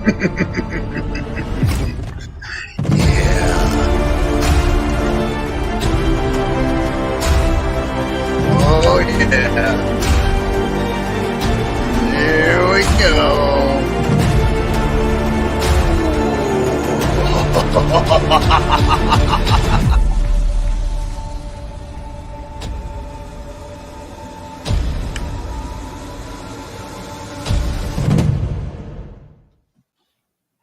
Oh, yeah. Here we go.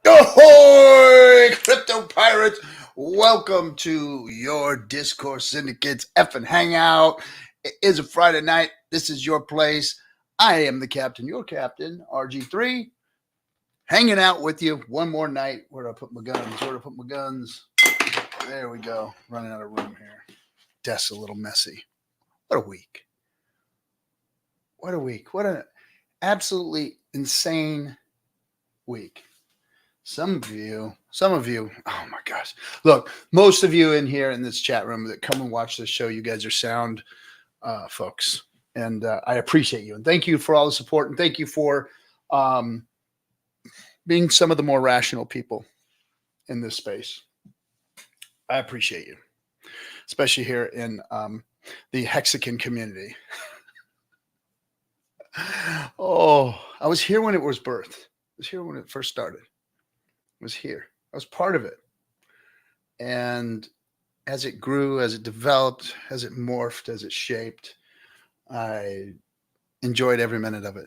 Ahoy, crypto pirates! Welcome to your Discourse Syndicate's FN Hangout. It is a Friday night. This is your place. I am the captain, your captain, RG3, hanging out with you one more night. Where do I put my guns? Where do I put my guns? There we go. Running out of room here. Desk's a little messy. What a week. What a week. What an absolutely insane week. Some of you, oh my gosh. Look, most of you in here in this chat room that come and watch this show, you guys are sound folks. And I appreciate you. And thank you for all the support. And thank you for being some of the more rational people in this space. I appreciate you, especially here in the Hexican community. Oh, I was here when it was birthed. I was here when it first started. I was here. I was part of it. And as it grew, as it developed, as it morphed, as it shaped, I enjoyed every minute of it.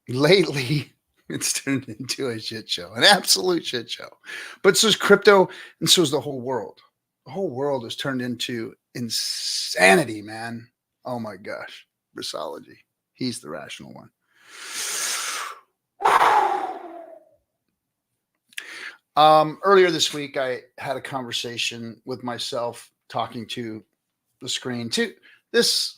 Lately, it's turned into a shit show, an absolute shit show. But so is crypto, and so is the whole world. The whole world has turned into insanity, man. Oh my gosh. Brissology. He's the rational one. Earlier this week, I had a conversation with myself talking to the screen too. This,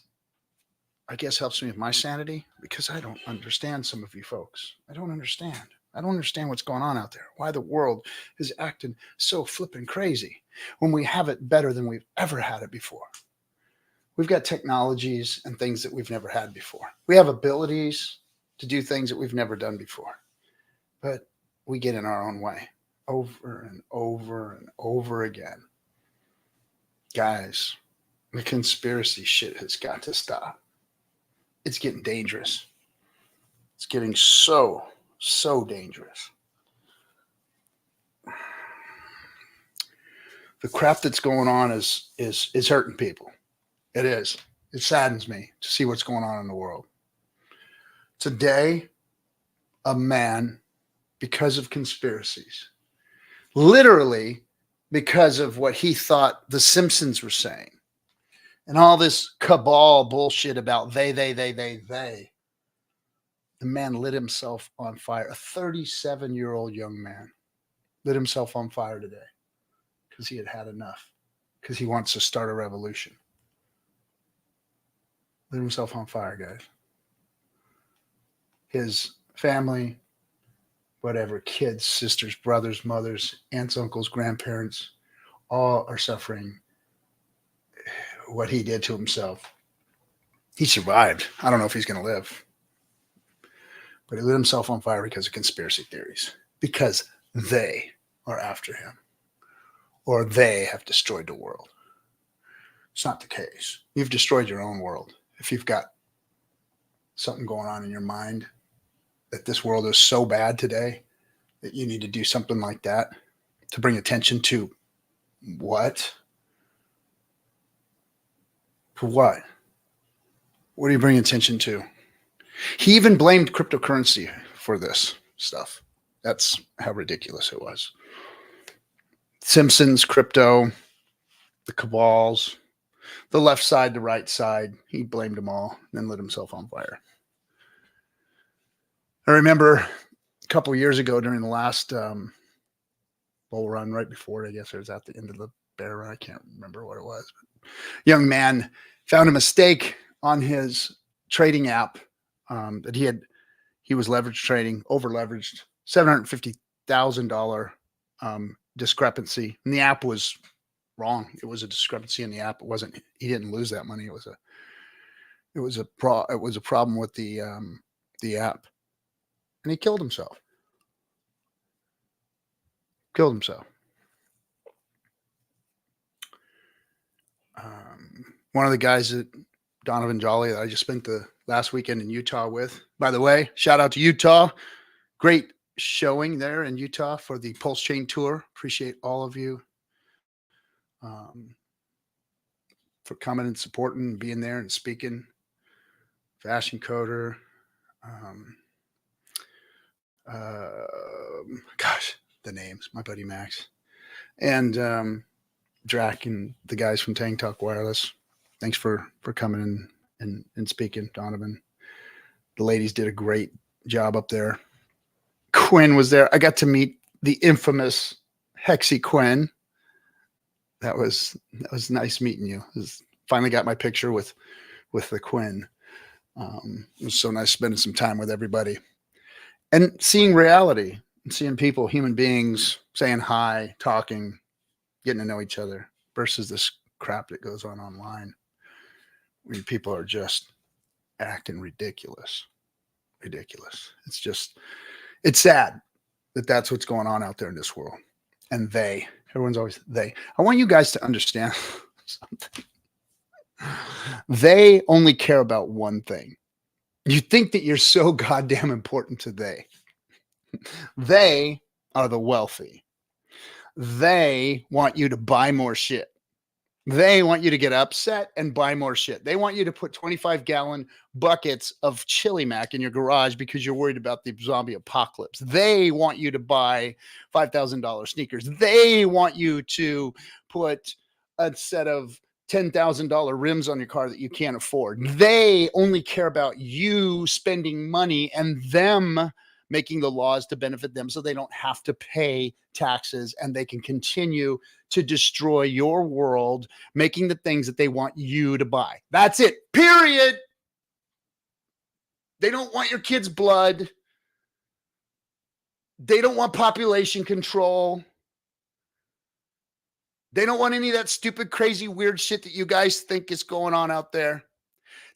I guess, helps me with my sanity because I don't understand some of you folks. I don't understand. I don't understand what's going on out there. Why the world is acting so flipping crazy when we have it better than we've ever had it before. We've got technologies and things that we've never had before. We have abilities to do things that we've never done before, but we get in our own way over and over and over again. Guys, the conspiracy shit has got to stop. It's getting dangerous. It's getting so dangerous. The crap that's going on is hurting people. It is. It saddens me to see what's going on in the world. Today, a man, because of conspiracies, literally because of what he thought the Simpsons were saying, and all this cabal bullshit about they. The man lit himself on fire. A 37-year-old young man lit himself on fire today because he had had enough, because he wants to start a revolution. Lit himself on fire, guys. His family, whatever, kids, sisters, brothers, mothers, aunts, uncles, grandparents, all are suffering what he did to himself. He survived. I don't know if he's going to live. But he lit himself on fire because of conspiracy theories. Because they are after him. Or they have destroyed the world. It's not the case. You've destroyed your own world. If you've got something going on in your mind that this world is so bad today that you need to do something like that to bring attention to what? For what? What do you bring attention to? He even blamed cryptocurrency for this stuff. That's how ridiculous it was. Simpsons, crypto, the cabals, the left side, the right side. He blamed them all and then lit himself on fire. I remember a couple of years ago during the last bull run, right before, I guess it was at the end of the bear run. I can't remember what it was. But young man found a mistake on his trading app that he was leverage trading, over leveraged, $750,000 discrepancy. And the app was wrong. It was a discrepancy in the app. It wasn't, he didn't lose that money. It was a problem with the app, and he killed himself. Killed himself. One of the guys that Donovan Jolly that I just spent the last weekend in Utah with. By the way, shout out to Utah. Great showing there in Utah for the PulseChain tour. Appreciate all of you for coming and supporting and being there and speaking. Fashion Coder. Gosh, the names. My buddy Max. And Drac and the guys from Tang Talk Wireless. Thanks for coming in and speaking, Donovan. The ladies did a great job up there. Quinn was there. I got to meet the infamous Hexy Quinn. That was nice meeting you. Finally got my picture with the Quinn. It was so nice spending some time with everybody and seeing reality and seeing people, human beings, saying hi, talking, getting to know each other versus this crap that goes on online when people are just acting ridiculous. It's sad that that's what's going on out there in this world. And everyone's always they. I want you guys to understand something. They only care about one thing. You think that you're so goddamn important to they. They are the wealthy. They want you to buy more shit. They want you to get upset and buy more shit. They want you to put 25-gallon buckets of chili mac in your garage because you're worried about the zombie apocalypse. They want you to buy $5,000 sneakers. They want you to put a set of $10,000 rims on your car that you can't afford. They only care about you spending money and them making the laws to benefit them so they don't have to pay taxes and they can continue to destroy your world, making the things that they want you to buy. That's it, period. They don't want your kids' blood. They don't want population control. They don't want any of that stupid, crazy, weird shit that you guys think is going on out there.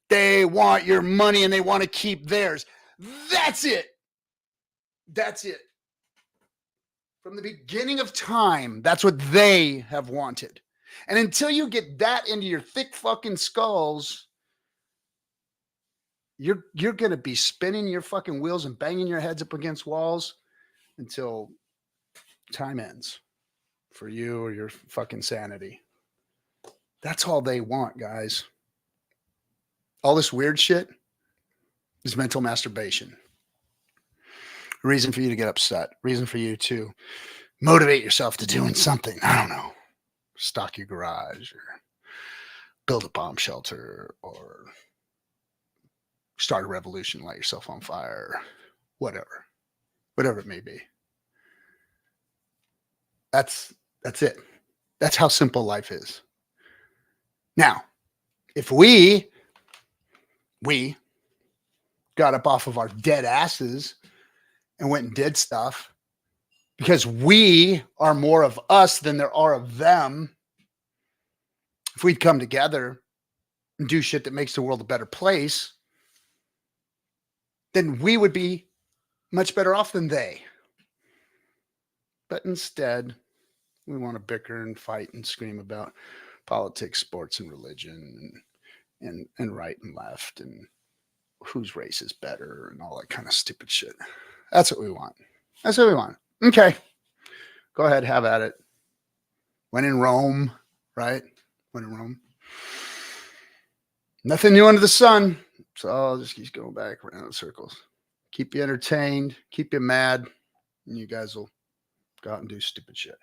They want your money and they want to keep theirs. That's it. That's it. From the beginning of time, that's what they have wanted. And until you get that into your thick fucking skulls, you're going to be spinning your fucking wheels and banging your heads up against walls until time ends for you or your fucking sanity. That's all they want, guys. All this weird shit is mental masturbation. Reason for you to get upset. Reason for you to motivate yourself to doing something. I don't know. Stock your garage or build a bomb shelter or start a revolution, light yourself on fire, whatever it may be. That's it. That's how simple life is. Now, if we got up off of our dead asses and went and did stuff because we are more of us than there are of them, if we'd come together and do shit that makes the world a better place, then we would be much better off than they. But instead, we want to bicker and fight and scream about politics, sports, and religion and right and left and whose race is better and all that kind of stupid shit. That's what we want. That's what we want. Okay. Go ahead, have at it. When in Rome, right? When in Rome. Nothing new under the sun. So I'll just keep going back around in circles. Keep you entertained, keep you mad, and you guys will go out and do stupid shit.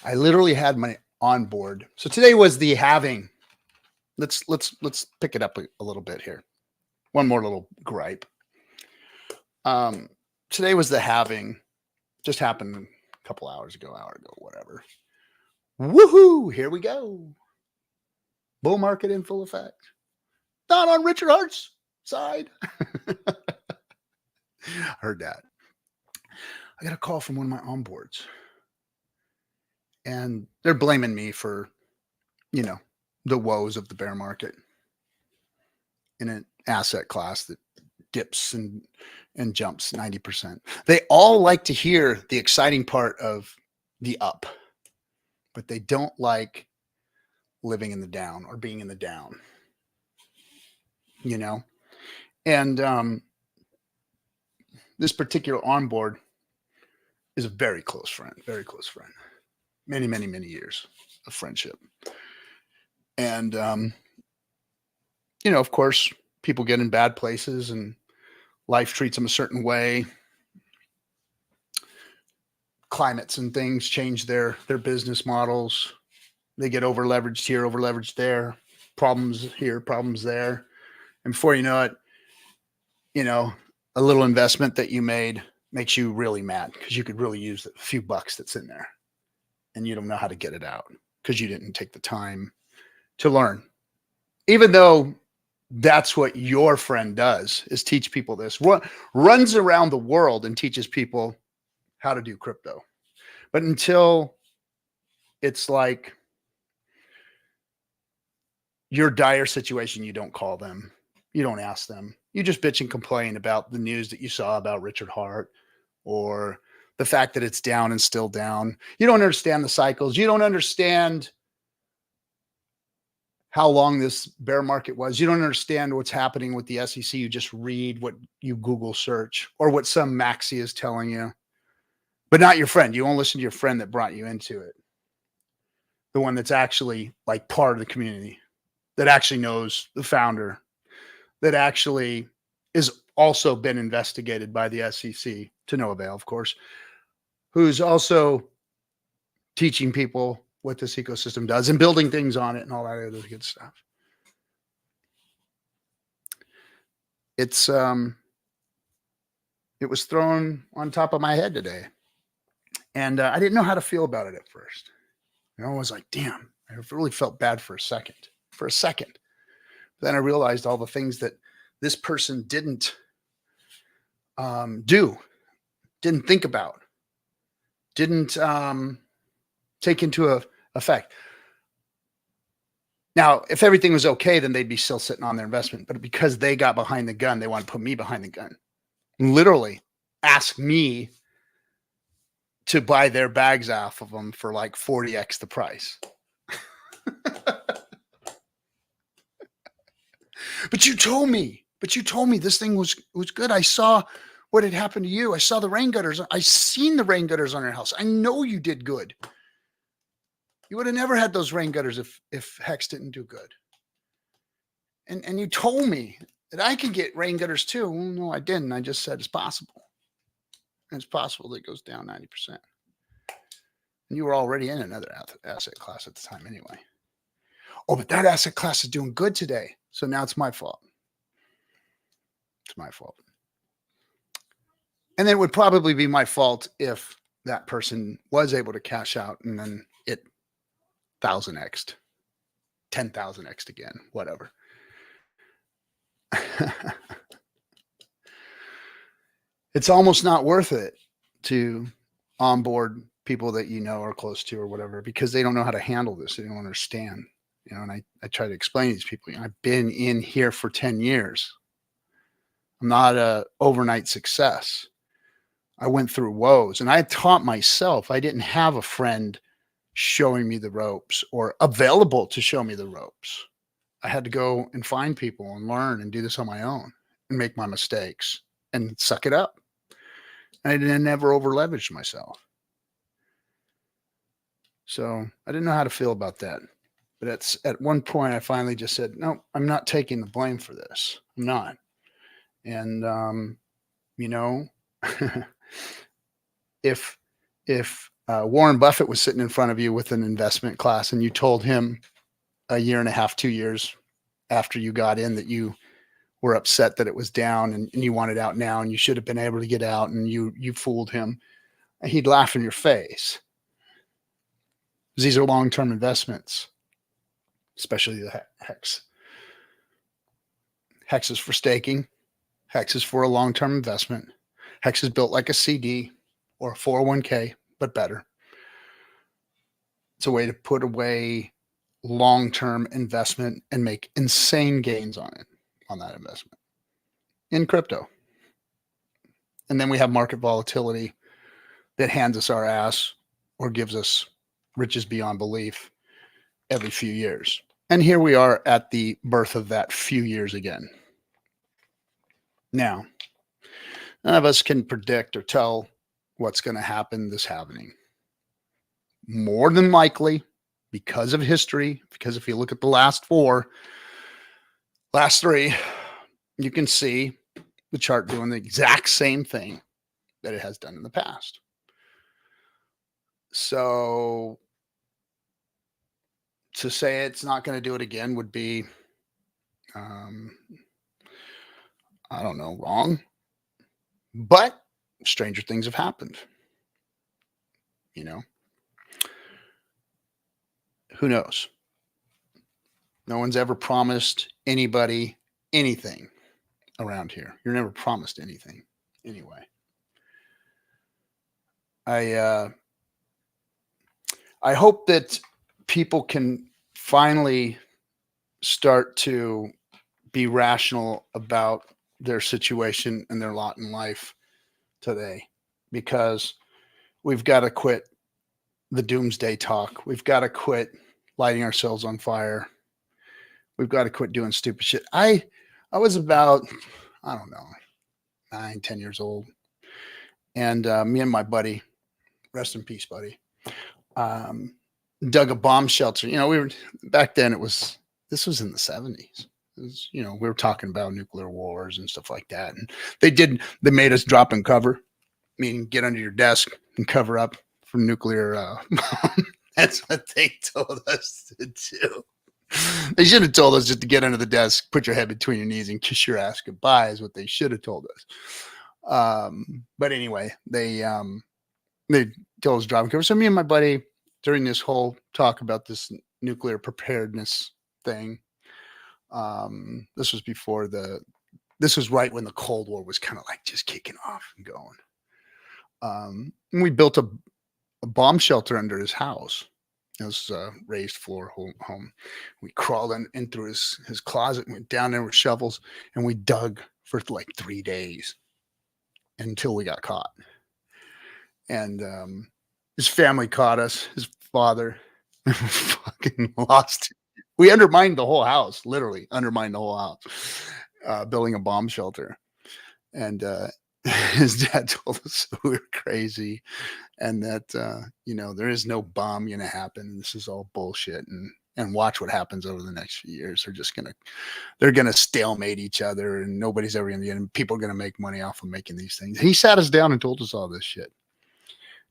I literally had my onboard. So today was the halving. Let's pick it up a little bit here. One more little gripe. Today was the halving. Just happened a couple hours ago, hour ago, whatever. Woohoo! Here we go. Bull market in full effect. Not on Richard Hart's side. Heard that. I got a call from one of my onboards. And they're blaming me for, the woes of the bear market in an asset class that dips and jumps 90%. They all like to hear the exciting part of the up, but they don't like living in the down or being in the down, you know? And this particular onboard is a very close friend, many, many, many years of friendship. And, of course, people get in bad places and life treats them a certain way. Climates and things change their business models. They get over leveraged here, over leveraged there, problems here, problems there. And before you know it, a little investment that you made makes you really mad because you could really use a few bucks that's in there and you don't know how to get it out because you didn't take the time to learn. Even though that's what your friend does, is teach people this. Runs around the world and teaches people how to do crypto. But until it's like your dire situation, you don't call them. You don't ask them. You just bitch and complain about the news that you saw about Richard Hart or the fact that it's down and still down. You don't understand the cycles. You don't understand how long this bear market was. You don't understand what's happening with the SEC. You just read what you Google search or what some maxi is telling you, but not your friend. You won't listen to your friend that brought you into it. The one that's actually like part of the community, that actually knows the founder, that actually is also been investigated by the SEC to no avail, of course, who's also teaching people what this ecosystem does and building things on it and all that other good stuff. It was thrown on top of my head today, and I didn't know how to feel about it at first. I was like, damn, I really felt bad for a second. Then I realized all the things that this person didn't do, didn't think about, didn't take into effect. Now, if everything was okay, then they'd be still sitting on their investment. But because they got behind the gun, they want to put me behind the gun. Literally ask me to buy their bags off of them for like 40x the price. But you told me this thing was good. I saw what had happened to you. I saw the rain gutters. I seen the rain gutters on your house. I know you did good. You would have never had those rain gutters if Hex didn't do good. And you told me that I could get rain gutters too. Well, no, I didn't. I just said it's possible. And it's possible that it goes down 90%. And you were already in another asset class at the time anyway. Oh, but that asset class is doing good today. So now it's my fault. It's my fault. And then it would probably be my fault if that person was able to cash out and then it 1,000x'd, 10,000x'd again, whatever. It's almost not worth it to onboard people that you know are close to or whatever, because they don't know how to handle this. They don't understand. And I try to explain to these people, I've been in here for 10 years. I'm not a overnight success. I went through woes and I taught myself. I didn't have a friend showing me the ropes or available to show me the ropes. I had to go and find people and learn and do this on my own and make my mistakes and suck it up. I never over leveraged myself. So I didn't know how to feel about that. But at one point I finally just said, no, I'm not taking the blame for this. I'm not. And, if Warren Buffett was sitting in front of you with an investment class and you told him a year and a half, 2 years after you got in that you were upset that it was down and you wanted out now and you should have been able to get out and you fooled him, he'd laugh in your face. These are long-term investments, especially the Hex. Hex is for staking. Hex is for a long-term investment. Hex is built like a CD or a 401k, but better. It's a way to put away long-term investment and make insane gains on it, on that investment. in crypto. And then we have market volatility that hands us our ass or gives us riches beyond belief every few years. And here we are at the birth of that few years again. Now, none of us can predict or tell what's going to happen this halving. More than likely, because of history, because if you look at the last three, you can see the chart doing the exact same thing that it has done in the past. So to say it's not going to do it again would be, I don't know, wrong. But stranger things have happened. You know, who knows? No one's ever promised anybody anything around here. You're never promised anything anyway. I hope that people can finally start to be rational about their situation and their lot in life today, because we've got to quit the doomsday talk. We've got to quit lighting ourselves on fire. We've got to quit doing stupid shit. I was about, I don't know, 9, 10 years old. And me and my buddy, rest in peace, buddy, dug a bomb shelter. You know, we were back then, this was in the 70s. You know, we were talking about nuclear wars and stuff like that. And they made us drop and cover, meaning get under your desk and cover up for nuclear. That's what they told us to do. They should have told us just to get under the desk, put your head between your knees and kiss your ass goodbye is what they should have told us. But anyway, they told us to drop and cover. So me and my buddy, during this whole talk about this nuclear preparedness thing, this was right when the Cold War was kind of like just kicking off and going. And we built a bomb shelter under his house. It was a raised floor home. We crawled in through his closet and went down there with shovels, and we dug for like 3 days until we got caught. And his family caught us. His father fucking lost it. We undermined the whole house, literally undermined the whole house, building a bomb shelter. And his dad told us we were crazy and that, you know, there is no bomb going to happen. This is all bullshit. And watch what happens over the next few years. They're going to stalemate each other and nobody's ever going to get in. People are going to make money off of making these things. He sat us down and told us all this shit.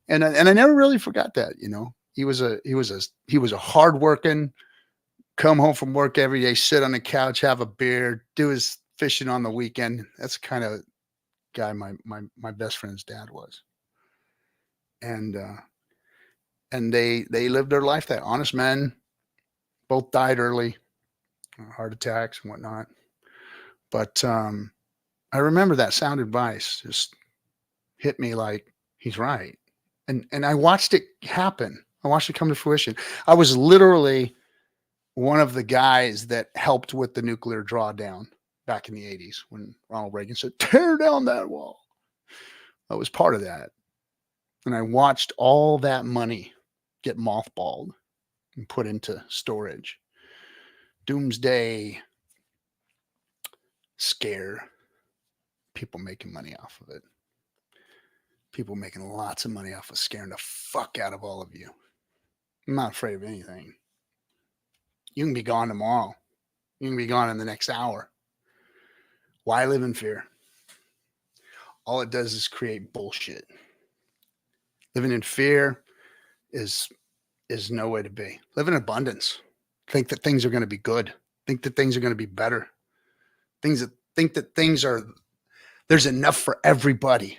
And I never really forgot that, you know. He was a hardworking, come home from work every day, sit on the couch, have a beer, do his fishing on the weekend. That's the kind of guy my best friend's dad was. And they lived their life that honest men, both died early, heart attacks and whatnot. But I remember that sound advice just hit me like he's right. And I watched it happen. I watched it come to fruition. I was literally one of the guys that helped with the nuclear drawdown back in the 80s when Ronald Reagan said, tear down that wall. I was part of that. And I watched all that money get mothballed and put into storage. Doomsday scare. People making money off of it. People making lots of money off of scaring the fuck out of all of you. I'm not afraid of anything. You can be gone tomorrow. You can be gone in the next hour. Why live in fear? All it does is create bullshit. Living in fear is no way to be. Live in abundance. Think that things are going to be good. Think that things are going to be better. Think that there's enough for everybody.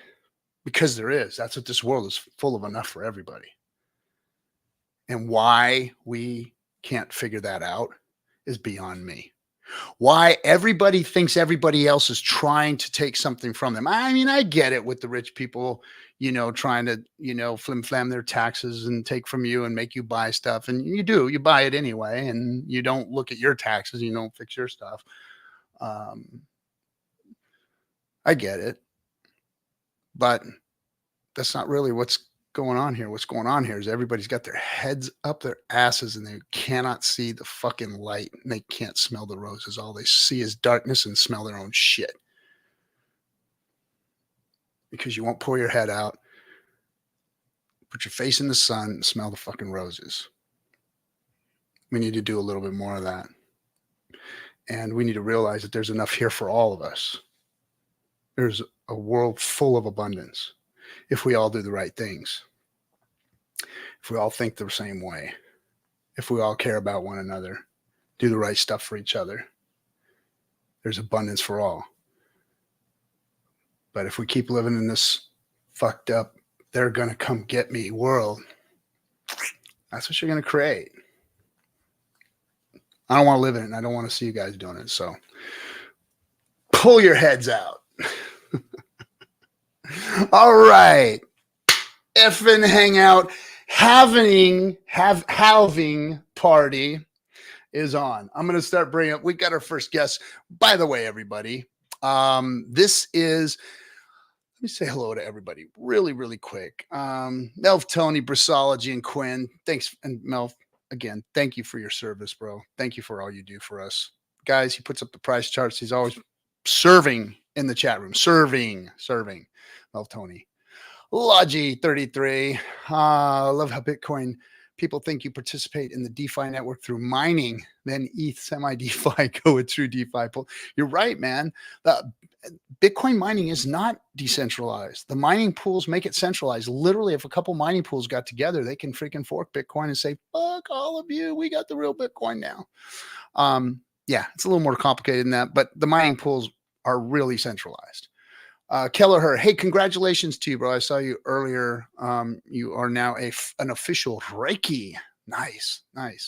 Because there is. That's what this world is full of, enough for everybody. And why we can't figure that out is beyond me. Why everybody thinks everybody else is trying to take something from them. I mean, I get it with the rich people, you know, trying to, you know, flim-flam their taxes and take from you and make you buy stuff. And you buy it anyway. And you don't look at your taxes. You don't fix your stuff. I get it. But that's not really what's going on here. What's going on here is everybody's got their heads up their asses and they cannot see the fucking light and they can't smell the roses. All they see is darkness and smell their own shit. Because you won't pull your head out, put your face in the sun, and smell the fucking roses. We need to do a little bit more of that. And we need to realize that there's enough here for all of us. There's a world full of abundance if we all do the right things. If we all think the same way. If we all care about one another, do the right stuff for each other. There's abundance for all. But if we keep living in this fucked up, they're going to come get me world, that's what you're going to create. I don't want to live in it, and I don't want to see you guys doing it. So pull your heads out. All right. FN Hangout halving party is on. I'm going to start bringing up. We got our first guest. By the way, everybody, this is. Let me say hello to everybody really, really quick. Melv, Tony, Brasology, and Quinn. Thanks. And Melv, again, thank you for your service, bro. Thank you for all you do for us. Guys, he puts up the price charts. He's always serving in the chat room. Serving. Melv, Tony. Logi 33. I love how Bitcoin people think you participate in the DeFi network through mining, then ETH semi-DeFi go with true DeFi. You're right, man. Bitcoin mining is not decentralized. The mining pools make it centralized. Literally, if a couple mining pools got together, they can freaking fork Bitcoin and say, fuck all of you. We got the real Bitcoin now. Yeah, it's a little more complicated than that, but the mining pools are really centralized. Kelleher, hey, congratulations to you, bro. I saw you earlier. You are now an official Reiki. Nice.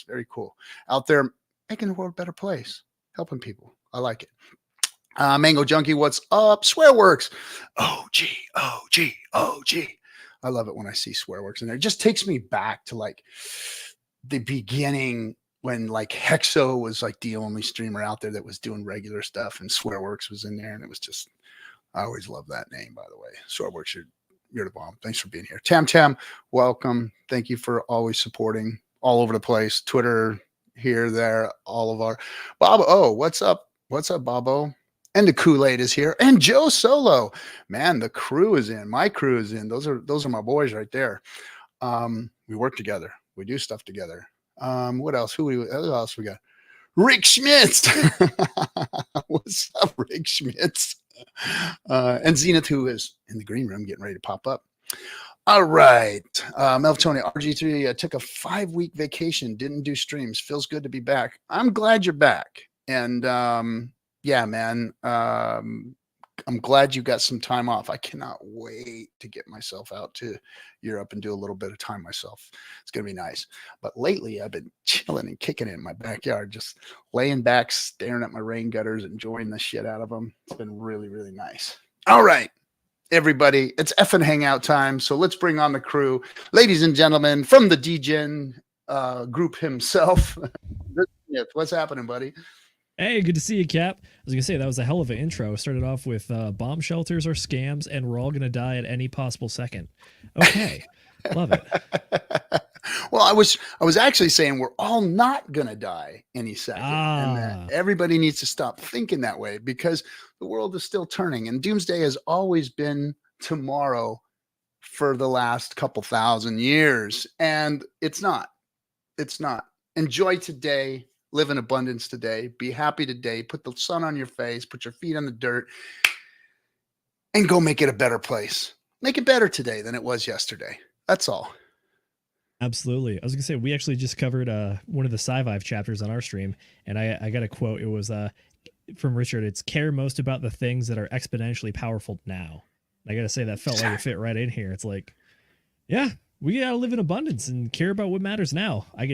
Very cool. Out there making the world a better place, helping people. I like it. Mango Junkie, what's up? Swearworks. OG. I love it when I see Swearworks in there. It just takes me back to like the beginning when like Hexo was like the only streamer out there that was doing regular stuff and Swearworks was in there. And it was just, I always love that name, by the way. Swearworks, you're the bomb. Thanks for being here. Tam, welcome. Thank you for always supporting all over the place. Twitter, here, there, all of our Bob. Oh, what's up? What's up, Bobo? And the Kool-Aid is here. And Joe Solo. Man, the crew is in. My crew is in. Those are my boys right there. We work together. We do stuff together. What else? Who else we got? Rick Schmitz. What's up, Rick Schmitz? And Zenith, who is in the green room getting ready to pop up. All right. Melv Tony, RG3 took a 5-week vacation, didn't do streams. Feels good to be back. I'm glad you're back. And yeah, man, I'm glad you got some time off. I cannot wait to get myself out to Europe and do a little bit of time myself. It's going to be nice. But lately, I've been chilling and kicking it in my backyard, just laying back, staring at my rain gutters, enjoying the shit out of them. It's been really, really nice. All right, everybody, it's FN Hangout time. So let's bring on the crew. Ladies and gentlemen, from the DGen group himself, what's happening, buddy? Hey, good to see you, Cap. I was going to say, that was a hell of an intro. Started off with bomb shelters are scams, and we're all going to die at any possible second. Okay. Love it. Well, I was actually saying we're all not going to die any second. And that everybody needs to stop thinking that way because the world is still turning. And doomsday has always been tomorrow for the last couple thousand years. And it's not. It's not. Enjoy today. Live in abundance today. Be happy today. Put the sun on your face. Put your feet on the dirt. And go make it a better place. Make it better today than it was yesterday. That's all. Absolutely. I was going to say, we actually just covered one of the Sci-Vive chapters on our stream. And I got a quote. It was from Richard. It's care most about the things that are exponentially powerful now. And I got to say, that felt like it fit right in here. It's like, yeah. We gotta live in abundance and care about what matters now. I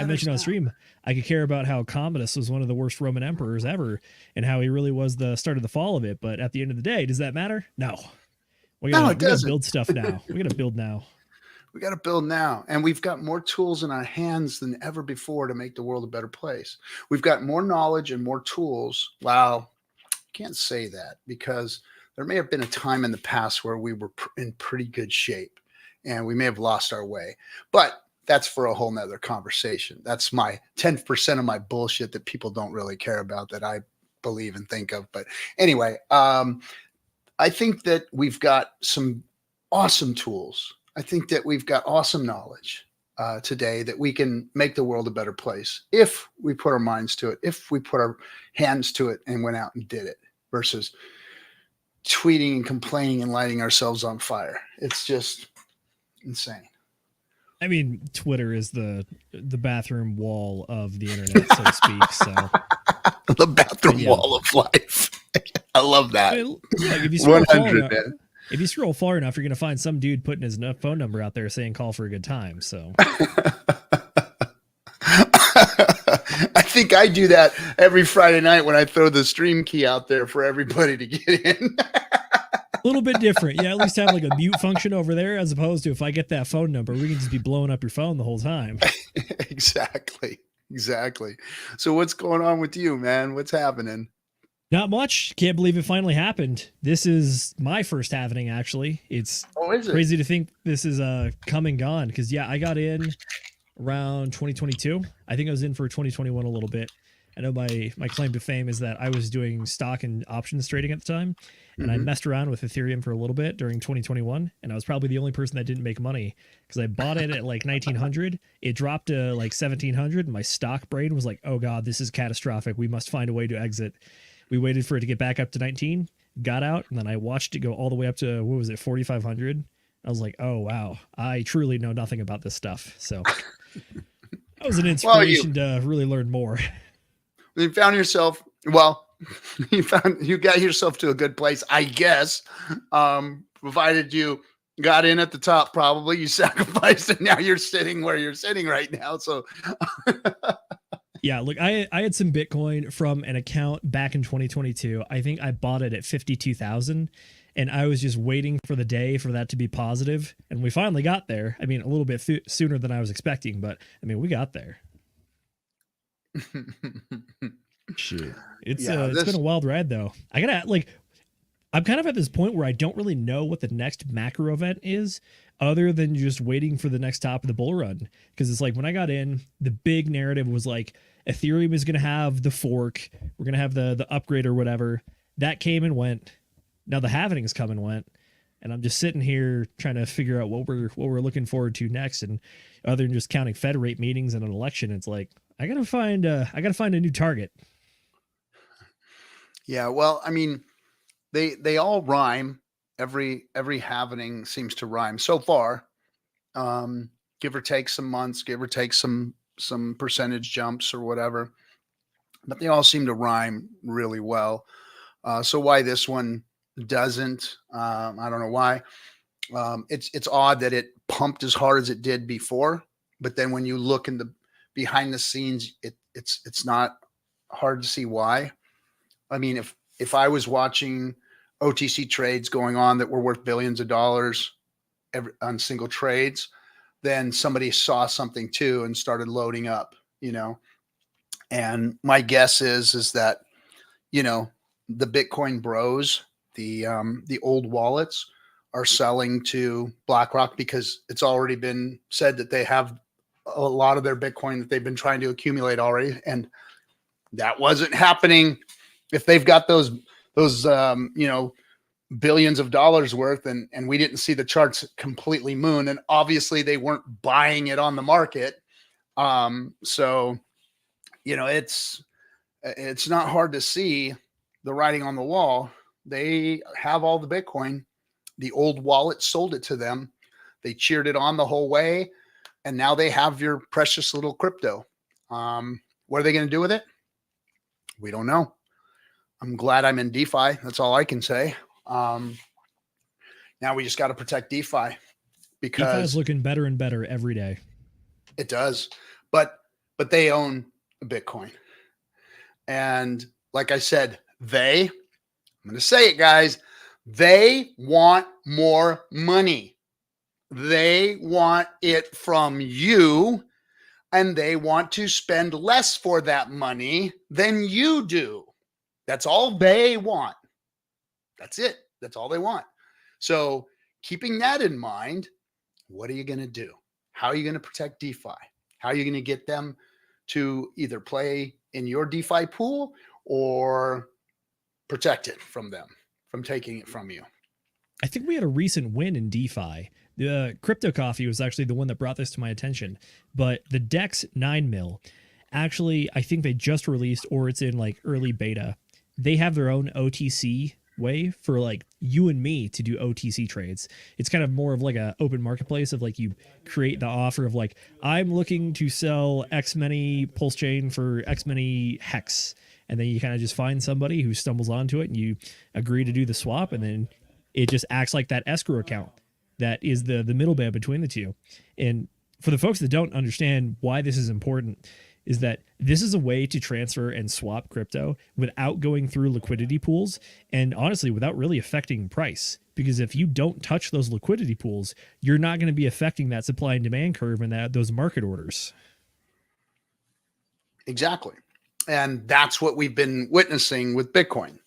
mentioned on stream, I could care about how Commodus was one of the worst Roman emperors ever and how he really was the start of the fall of it. But at the end of the day, does that matter? No. We gotta build stuff now. We gotta build now. We gotta build now. And we've got more tools in our hands than ever before to make the world a better place. We've got more knowledge and more tools. Wow. Can't say that because there may have been a time in the past where we were in pretty good shape and we may have lost our way, but that's for a whole nother conversation. That's my 10% of my bullshit that people don't really care about that I believe and think of. But anyway, I think that we've got some awesome tools. I think that we've got awesome knowledge today that we can make the world a better place if we put our minds to it, if we put our hands to it and went out and did it, versus tweeting and complaining and lighting ourselves on fire. It's just insane. I mean, Twitter is the bathroom wall of the internet, so to speak. So the bathroom wall of life. I love that. I mean, like if you scroll far enough, you're going to find some dude putting his phone number out there saying call for a good time. So I think I do that every Friday night when I throw the stream key out there for everybody to get in. A little bit different. Yeah, at least have like a mute function over there, as opposed to if I get that phone number, we can just be blowing up your phone the whole time. Exactly. So what's going on with you, man? What's happening? Not much. Can't believe it finally happened. This is my first halving, actually. It's crazy to think this is come and gone, because yeah, I got in around 2022. I think I was in for 2021 a little bit. I know my claim to fame is that I was doing stock and options trading at the time, and I messed around with Ethereum for a little bit during 2021, and I was probably the only person that didn't make money, because I bought it at like 1900. It dropped to like 1700, and my stock brain was like, oh god, this is catastrophic. We must find a way to exit. We waited for it to get back up to 19, got out, and then I watched it go all the way up to, what was it, 4,500. I was like, oh wow, I truly know nothing about this stuff. So that was an inspiration to really learn more. You found yourself, you got yourself to a good place, I guess, provided you got in at the top. Probably you sacrificed, and now you're sitting where you're sitting right now. So yeah, look, I had some Bitcoin from an account back in 2022. I think I bought it at 52,000, and I was just waiting for the day for that to be positive, and we finally got there. I mean, a little bit sooner than I was expecting, but I mean, we got there. Shit, it's been a wild ride though. I'm kind of at this point where I don't really know what the next macro event is, other than just waiting for the next top of the bull run. Because it's like when I got in, the big narrative was like Ethereum is going to have the fork, we're going to have the upgrade or whatever. That came and went. Now the halving's come and went, and I'm just sitting here trying to figure out what we're looking forward to next. And other than just counting Fed rate meetings and an election, it's like I gotta find a new target. Yeah, well, I mean, they all rhyme. Every halving seems to rhyme so far. Give or take some months, give or take some percentage jumps or whatever, but they all seem to rhyme really well. So why this one doesn't, I don't know why. It's odd that it pumped as hard as it did before, but then when you look in the behind the scenes, it's not hard to see why. I mean, if I was watching OTC trades going on that were worth billions of dollars on single trades, then somebody saw something too and started loading up, and my guess is that, the Bitcoin bros, the old wallets are selling to BlackRock because it's already been said that they have a lot of their Bitcoin that they've been trying to accumulate already. And that wasn't happening. If they've got those billions of dollars worth and we didn't see the charts completely moon, and obviously they weren't buying it on the market. So, it's not hard to see the writing on the wall. They have all the Bitcoin. The old wallet sold it to them. They cheered it on the whole way. And now they have your precious little crypto. What are they going to do with it? We don't know. I'm glad I'm in DeFi. That's all I can say. Now we just got to protect DeFi, because DeFi is looking better and better every day. It does, but they own Bitcoin, and like I said, I'm going to say it, guys. They want more money. They want it from you, and they want to spend less for that money than you do. That's all they want. That's it. That's all they want. So keeping that in mind, what are you going to do? How are you going to protect DeFi? How are you going to get them to either play in your DeFi pool or protect it from them, from taking it from you? I think we had a recent win in DeFi. The Crypto Coffee was actually the one that brought this to my attention. But the DEX 9 mil, actually, I think they just released, or it's in like early beta. They have their own OTC way for like you and me to do OTC trades. It's kind of more of like a open marketplace of like you create the offer of like, I'm looking to sell X many PulseChain for X many Hex. And then you kind of just find somebody who stumbles onto it and you agree to do the swap. And then it just acts like that escrow account that is the middleman between the two. And for the folks that don't understand why this is important, is that this is a way to transfer and swap crypto without going through liquidity pools and honestly without really affecting price. Because if you don't touch those liquidity pools, you're not going to be affecting that supply and demand curve and those market orders. Exactly. And that's what we've been witnessing with Bitcoin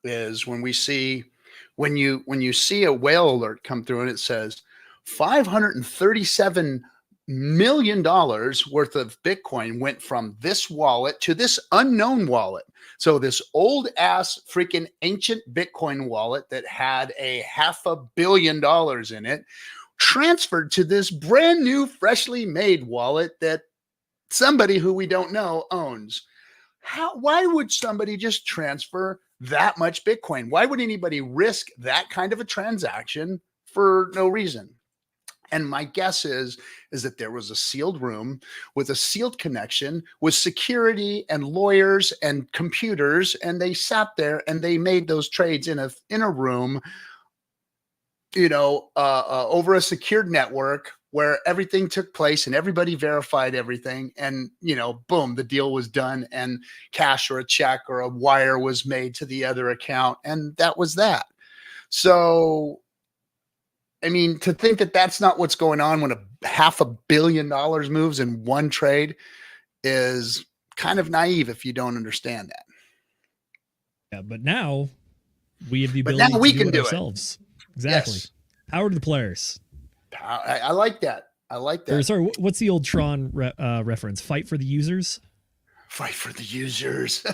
is when you see a whale alert come through and it says $537 million worth of Bitcoin went from this wallet to this unknown wallet. So this old ass freaking ancient Bitcoin wallet that had a $500 million in it transferred to this brand new freshly made wallet that somebody who we don't know owns. Why would somebody just transfer that much Bitcoin? Why would anybody risk that kind of a transaction for no reason? And my guess is that there was a sealed room with a sealed connection with security and lawyers and computers, and they sat there and they made those trades in a room, over a secured network where everything took place and everybody verified everything, and boom, the deal was done, and cash or a check or a wire was made to the other account, and that was that. So I mean, to think that that's not what's going on when $500 million moves in one trade is kind of naive if you don't understand that. Yeah, but now we have the ability to do it ourselves. Exactly. Yes. Power to the players. I like that. I like that. Sorry, what's the old Tron reference? Fight for the users? Fight for the users.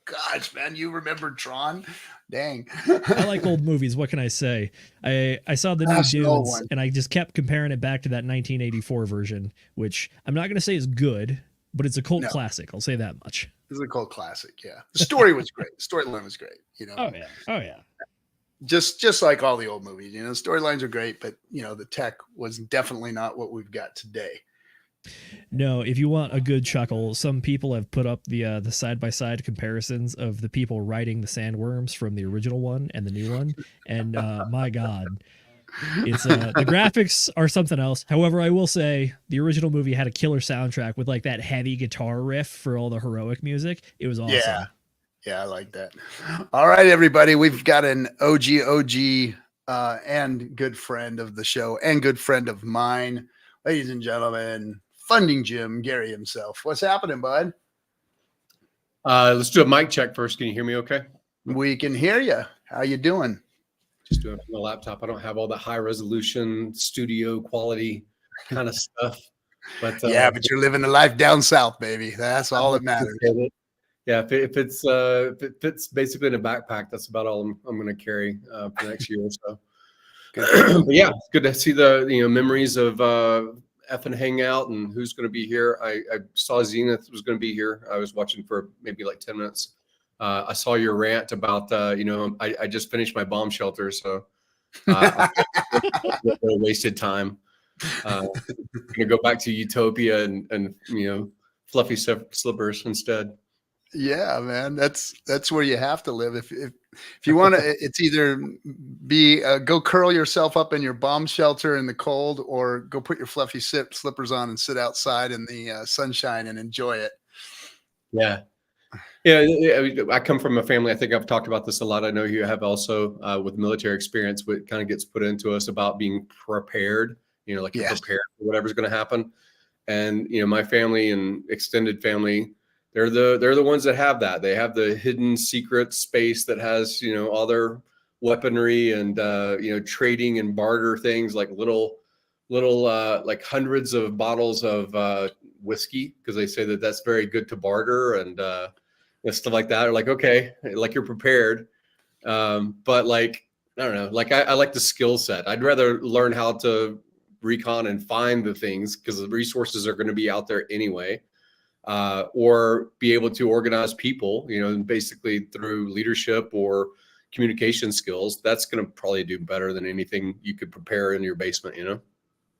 Gosh, man, you remember Tron? Dang. I like old movies. What can I say? I saw the new Dunes, and I just kept comparing it back to that 1984 version, which I'm not going to say is good, but it's a cult classic. I'll say that much. It's a cult classic, yeah. The story was great. The storyline was great, Oh, yeah. Oh, yeah. Just like all the old movies, storylines are great, but, the tech was definitely not what we've got today. No, if you want a good chuckle, some people have put up the side-by-side comparisons of the people riding the sandworms from the original one and the new one, and my God, it's the graphics are something else. However, I will say the original movie had a killer soundtrack with like that heavy guitar riff for all the heroic music. It was awesome. Yeah, I like that. All right, everybody, we've got an OG and good friend of the show and good friend of mine, ladies and gentlemen. Funding Jim, Gary himself. What's happening, bud? Let's do a mic check first. Can you hear me okay? We can hear you. How you doing? Just doing it from the laptop. I don't have all the high resolution studio quality kind of stuff. But yeah, but you're living the life down south, baby. That's all that matters. Yeah, if it fits basically in a backpack, that's about all I'm going to carry for next year or so. But yeah, it's good to see the memories of FN Hangout and who's going to be here. I saw Zenith was going to be here. I was watching for maybe like 10 minutes. I saw your rant about, I just finished my bomb shelter, so wasted time. I'm going to go back to Utopia and fluffy slippers instead. Yeah, man, that's where you have to live. If you want to, it's either go curl yourself up in your bomb shelter in the cold, or go put your fluffy slippers on and sit outside in the sunshine and enjoy it. Yeah. I come from a family. I think I've talked about this a lot. I know you have also with military experience. What kind of gets put into us about being prepared. You're prepared for whatever's going to happen. And my family and extended family. They're the ones that have that. They have the hidden secret space that has, all their weaponry and trading and barter things like little like hundreds of bottles of whiskey, because they say that that's very good to barter and stuff like that. Or like, okay, like you're prepared. But like, I don't know, like I like the skill set. I'd rather learn how to recon and find the things, because the resources are going to be out there anyway, or be able to organize people, basically through leadership or communication skills. That's going to probably do better than anything you could prepare in your basement,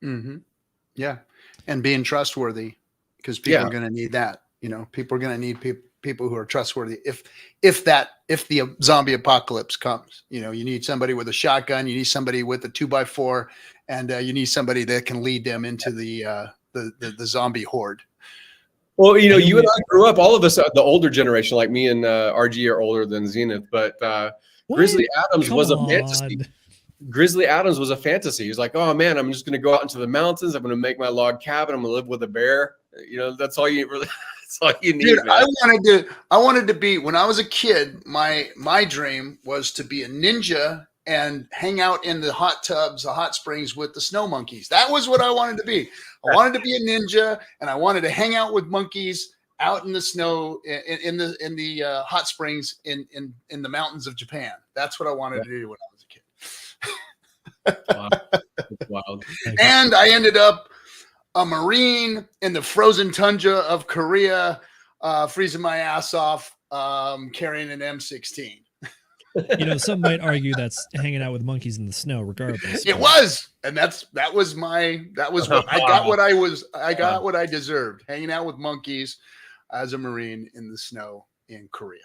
Mm-hmm. Yeah. And being trustworthy, because people are going to need that. People are going to need people who are trustworthy. If the zombie apocalypse comes, you need somebody with a shotgun, you need somebody with a 2x4, and you need somebody that can lead them into the zombie horde. Well, you and I grew up, all of us, the older generation, like me and RG are older than Zenith, but Grizzly Adams was a fantasy. Grizzly Adams was a fantasy. He's like, oh man, I'm just going to go out into the mountains. I'm going to make my log cabin. I'm going to live with a bear. That's all you really. That's all you need. Dude, man. I wanted to be, when I was a kid, my dream was to be a ninja and hang out in the hot tubs, the hot springs with the snow monkeys. That was what I wanted to be. I wanted to be a ninja, and I wanted to hang out with monkeys out in the snow, in the hot springs in the mountains of Japan. That's what I wanted to do when I was a kid. Wow. That's wild. And I ended up a Marine in the frozen tundra of Korea, freezing my ass off, carrying an M16. Some might argue that's hanging out with monkeys in the snow, regardless. It was, and that was what I got. I got what I deserved, hanging out with monkeys as a Marine in the snow in Korea.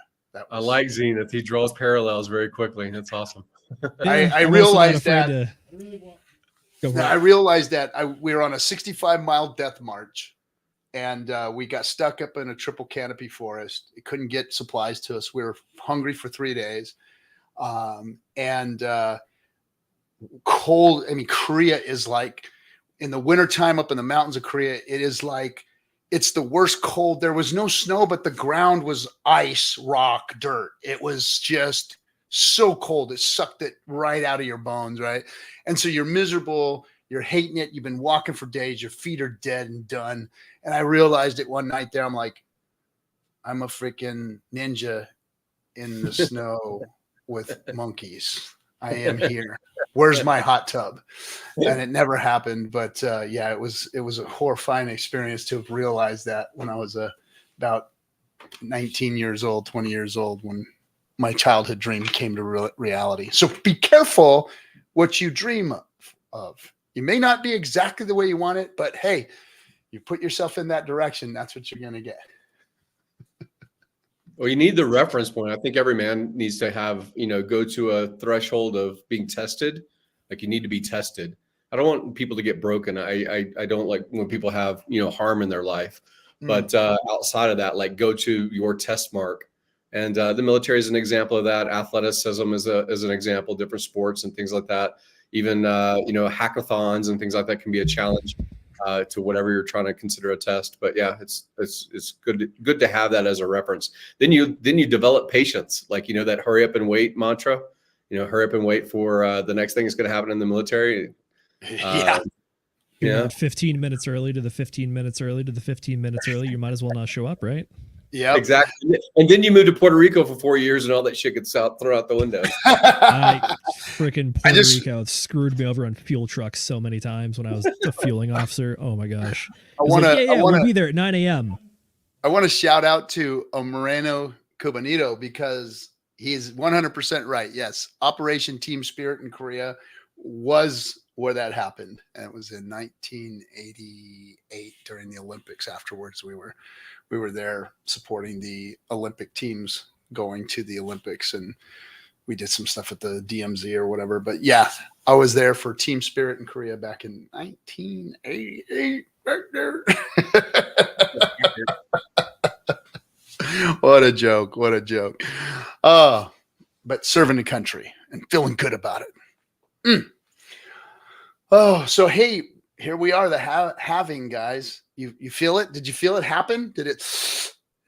I like Zenith. He draws parallels very quickly. That's awesome. I realized that. I realized that we were on a 65-mile death march, and we got stuck up in a triple canopy forest. It couldn't get supplies to us. We were hungry for 3 days, and cold. I mean, Korea is like, in the wintertime up in the mountains of Korea, it is like, it's the worst cold. There was no snow, but the ground was ice, rock, dirt. It was just so cold. It sucked it right out of your bones, right? And so you're miserable. You're hating it. You've been walking for days. Your feet are dead and done. And I realized it one night there. I'm like, I'm a freaking ninja in the snow with monkeys. I am here. Where's my hot tub? And it never happened. But yeah, it was a horrifying experience to have realized that when I was about 19 years old, 20 years old, when my childhood dream came to reality. So be careful what you dream of. You may not be exactly the way you want it, but hey, you put yourself in that direction, that's what you're going to get. Well, you need the reference point. I think every man needs to have, go to a threshold of being tested. Like, you need to be tested. I don't want people to get broken. I don't like when people have, harm in their life. But outside of that, like, go to your test mark. And the military is an example of that. Athleticism is an example, different sports and things like that. Even, hackathons and things like that can be a challenge to whatever you're trying to consider a test. But yeah, it's good to have that as a reference. Then you develop patience, like, that hurry up and wait mantra, hurry up and wait for the next thing that's going to happen in the military. You're not 15 minutes early to the 15 minutes early to the 15 minutes early. You might as well not show up, right? Yeah, exactly. And then you move to Puerto Rico for 4 years, and all that shit gets thrown out the window. Freaking Puerto Rico screwed me over on fuel trucks so many times when I was a fueling officer. Oh my gosh! We'll be there at 9 a.m. I want to shout out to Moreno Cubanito, because he's 100% right. Yes, Operation Team Spirit in Korea was where that happened, and it was in 1988 during the Olympics. Afterwards, we were there supporting the Olympic teams going to the Olympics, and we did some stuff at the DMZ or whatever. But yeah, I was there for Team Spirit in Korea back in 1988. Right there. What a joke. What a joke. But serving the country and feeling good about it. Oh, so hey, here we are, the halving, guys. You feel it? Did you feel it happen? Did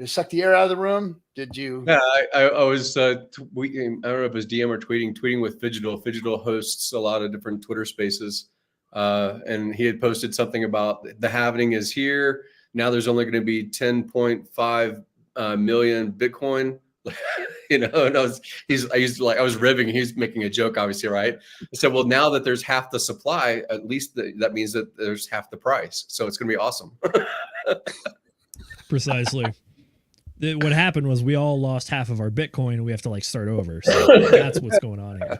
Did it suck the air out of the room? Did you? Yeah, I was tweeting. I don't know if it was DM or tweeting with Fidgetal. Fidgetal hosts a lot of different Twitter spaces, and he had posted something about the halving is here. Now there's only going to be 10.5 million Bitcoin. And I was ribbing. He's making a joke, obviously, right? I said, well, now that there's half the supply, at least that means that there's half the price. So it's going to be awesome. Precisely. What happened was we all lost half of our Bitcoin and we have to like start over. So that's what's going on here.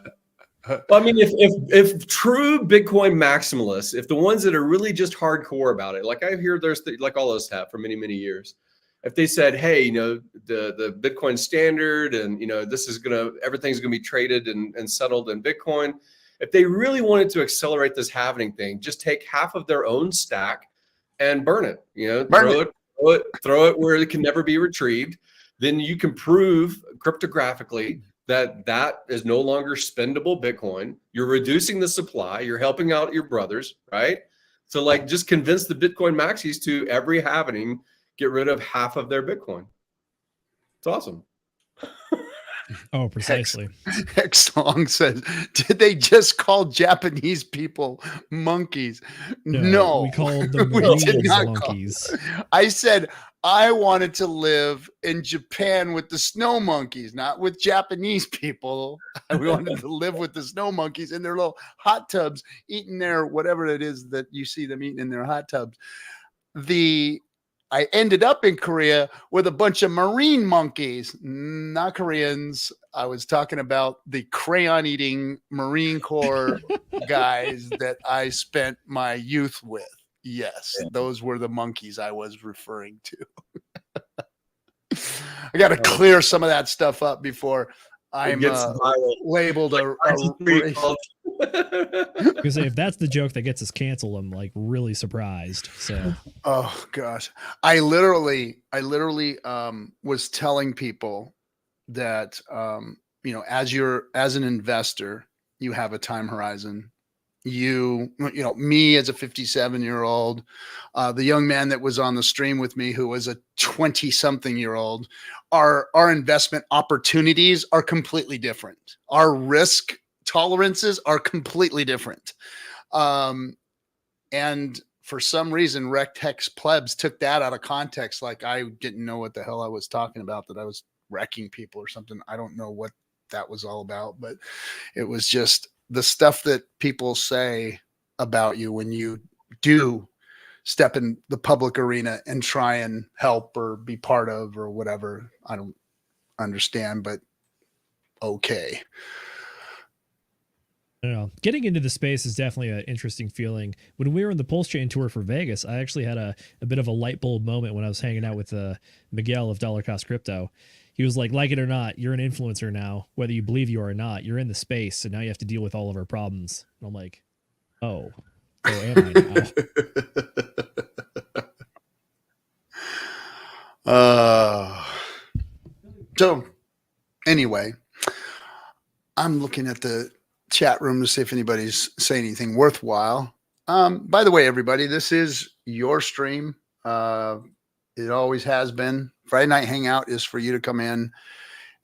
Well, I mean, if true Bitcoin maximalists, if the ones that are really just hardcore about it, like I hear there's like all of us have for many, many years, if they said, hey, the Bitcoin standard and, this is everything's going to be traded and settled in Bitcoin. If they really wanted to accelerate this halving thing, just take half of their own stack and burn it, throw it where it can never be retrieved. Then you can prove cryptographically that is no longer spendable Bitcoin. You're reducing the supply. You're helping out your brothers, right? So like just convince the Bitcoin maxis to every halving, get rid of half of their Bitcoin. It's awesome. Oh, precisely. Hex Long says, did they just call Japanese people monkeys? No. We called them monkeys. I said I wanted to live in Japan with the snow monkeys, not with Japanese people. We wanted to live with the snow monkeys in their little hot tubs, eating their whatever it is that you see them eating in their hot tubs. I ended up in Korea with a bunch of marine monkeys, not Koreans. I was talking about the crayon eating Marine Corps guys that I spent my youth with. Yes, those were the monkeys I was referring to. I got to clear some of that stuff up before I'm labeled a racist. Because if that's the joke that gets us canceled, I'm like really surprised. So, oh gosh, I literally was telling people that as an investor, you have a time horizon. Me as a 57-year-old, the young man that was on the stream with me who was a 20-something-year-old, our investment opportunities are completely different. Our risk tolerances are completely different. And for some reason, Rect Hex Plebs took that out of context. Like I didn't know what the hell I was talking about, that I was wrecking people or something. I don't know what that was all about, but it was just the stuff that people say about you when you do step in the public arena and try and help or be part of or whatever. I don't understand, but okay. I don't know. Getting into the space is definitely an interesting feeling. When we were on the PulseChain tour for Vegas, I actually had a bit of a light bulb moment when I was hanging out with Miguel of Dollar Cost Crypto. He was like it or not, you're an influencer now, whether you believe you are or not. You're in the space, so now you have to deal with all of our problems. And I'm like, oh am I now? So anyway, I'm looking at the chat room to see if anybody's saying anything worthwhile. By the way, everybody, this is your stream. It always has been. Friday Night Hangout is for you to come in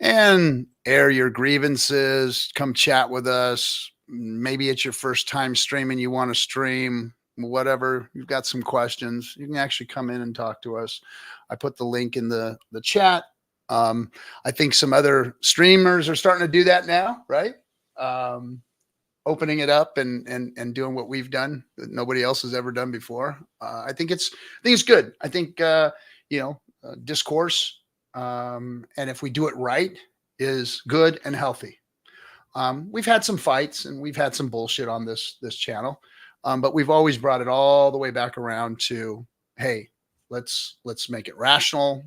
and air your grievances, come chat with us. Maybe it's your first time streaming, you want to stream, whatever. You've got some questions, you can actually come in and talk to us. I put the link in the chat. I think some other streamers are starting to do that now, right? Opening it up and doing what we've done that nobody else has ever done before. I think it's good. I think, Discourse, and if we do it right, is good and healthy. We've had some fights and we've had some bullshit on this channel, but we've always brought it all the way back around to, hey, let's make it rational.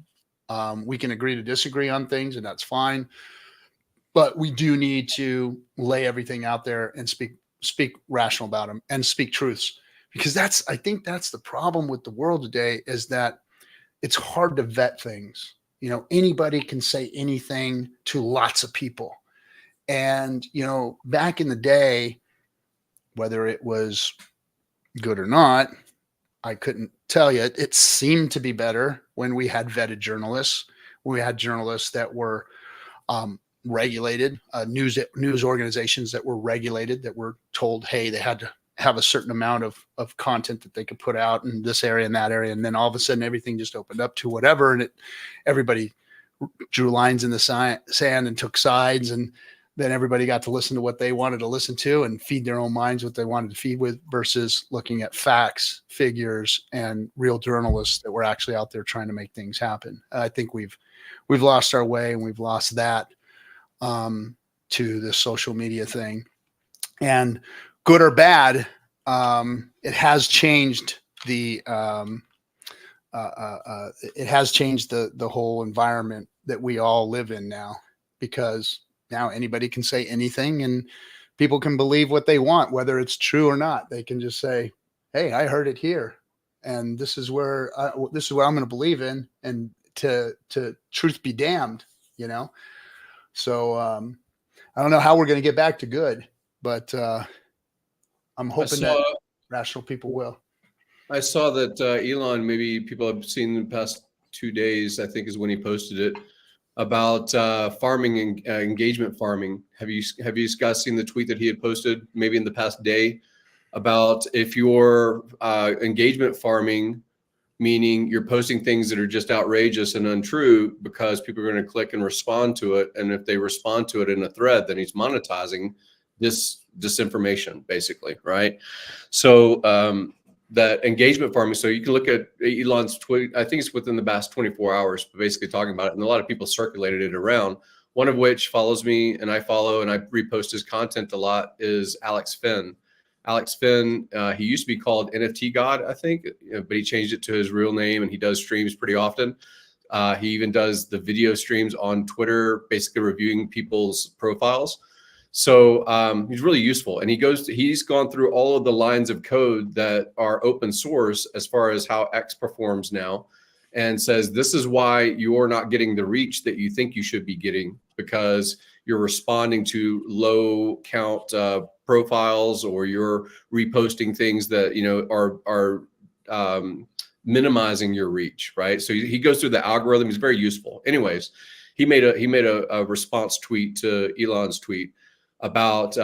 We can agree to disagree on things, and that's fine. But we do need to lay everything out there and speak rational about them and speak truths, because I think that's the problem with the world today, is that it's hard to vet things. Anybody can say anything to lots of people. And, back in the day, whether it was good or not, I couldn't tell you. It seemed to be better when we had vetted journalists. We had journalists that were regulated, news organizations that were regulated, that were told, hey, they had to have a certain amount of content that they could put out in this area and that area. And then all of a sudden everything just opened up to whatever. And everybody drew lines in the sand and took sides. And then everybody got to listen to what they wanted to listen to and feed their own minds what they wanted to feed with, versus looking at facts, figures, and real journalists that were actually out there trying to make things happen. I think we've lost our way, and we've lost that to the social media thing. And good or bad, it has changed the whole environment that we all live in now, because now anybody can say anything and people can believe what they want, whether it's true or not. They can just say, hey, I heard it here, and this is what I'm going to believe in, and to truth be damned, you know? So I don't know how we're going to get back to good, but I'm hoping that rational people will. I saw that Elon, maybe people have seen in the past 2 days, I think is when he posted it, about farming and engagement farming. Have you guys seen the tweet that he had posted maybe in the past day about if you're engagement farming, meaning you're posting things that are just outrageous and untrue because people are going to click and respond to it. And if they respond to it in a thread, then he's monetizing this disinformation, basically, right? So that engagement farming, so you can look at Elon's tweet, I think it's within the past 24 hours, but basically talking about it. And a lot of people circulated it around, one of which follows me and I follow and I repost his content a lot, is Alex Finn. Alex Finn, he used to be called NFT God, I think, but he changed it to his real name, and he does streams pretty often. He even does the video streams on Twitter, basically reviewing people's profiles. So he's really useful, and he's gone through all of the lines of code that are open source as far as how X performs now, and says this is why you're not getting the reach that you think you should be getting, because you're responding to low count profiles, or you're reposting things that are minimizing your reach, right? So he goes through the algorithm. He's very useful. Anyways, he made a response tweet to Elon's tweet about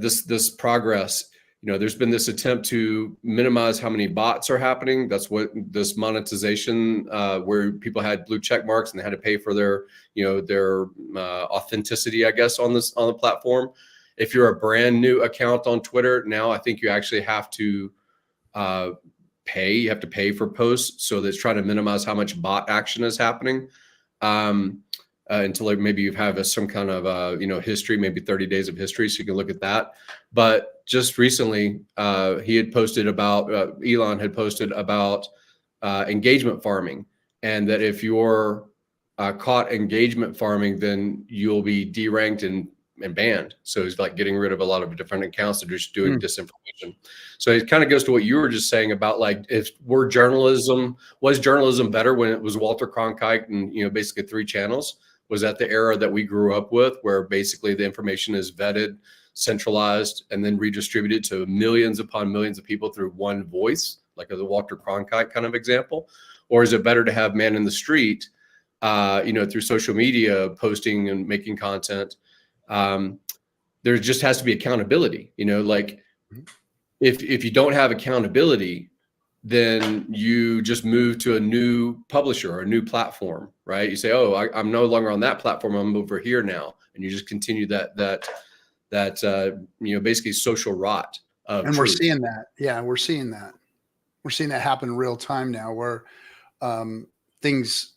this progress. There's been this attempt to minimize how many bots are happening. That's what this monetization, where people had blue check marks and they had to pay for their authenticity, I guess, on the platform. If you're a brand new account on Twitter now, I think you actually have to pay. You have to pay for posts. So that's trying to minimize how much bot action is happening. Until maybe you have some kind of history, maybe 30 days of history, so you can look at that. But just recently, he had posted about Elon had posted about engagement farming, and that if you're caught engagement farming, then you'll be deranked and banned. So he's like getting rid of a lot of different accounts that are just doing disinformation. So it kind of goes to what you were just saying about, like, was journalism better when it was Walter Cronkite and basically 3 channels? Was that the era that we grew up with, where basically the information is vetted, centralized, and then redistributed to millions upon millions of people through one voice, like the Walter Cronkite kind of example? Or is it better to have man in the street, through social media, posting and making content? There just has to be accountability. Like if you don't have accountability, then you just move to a new publisher or a new platform, right? You say, oh, I'm no longer on that platform, I'm over here now. And you just continue that basically social rot. And we're seeing that. Yeah, we're seeing that. We're seeing that happen in real time now, where things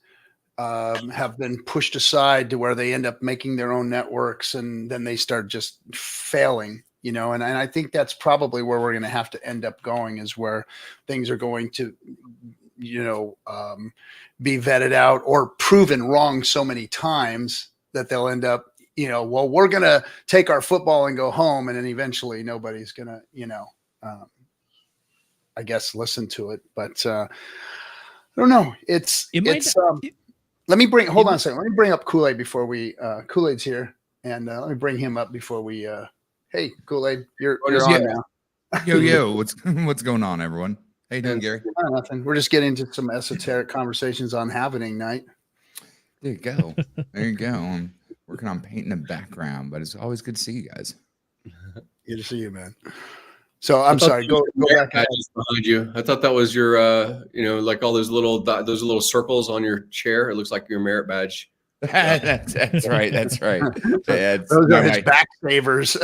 have been pushed aside to where they end up making their own networks, and then they start just failing. And I think that's probably where we're going to have to end up going, is where things are going to, be vetted out or proven wrong so many times that they'll end up, well, we're going to take our football and go home. And then eventually nobody's going to, I guess, listen to it. But I don't know. Let me bring up Kool-Aid before we, Kool-Aid's here. And let me bring him up before we, hey, Kool-Aid, you're on now. Yo, what's going on, everyone? How you doing, Gary? Nothing. We're just getting into some esoteric conversations on halving night. There you go. There you go. I'm working on painting the background, but it's always good to see you guys. Good to see you, man. So I'm sorry. Go back behind you. I thought that was your, like all those little circles on your chair. It looks like your merit badge. That's right. That's right. Those are his back savers.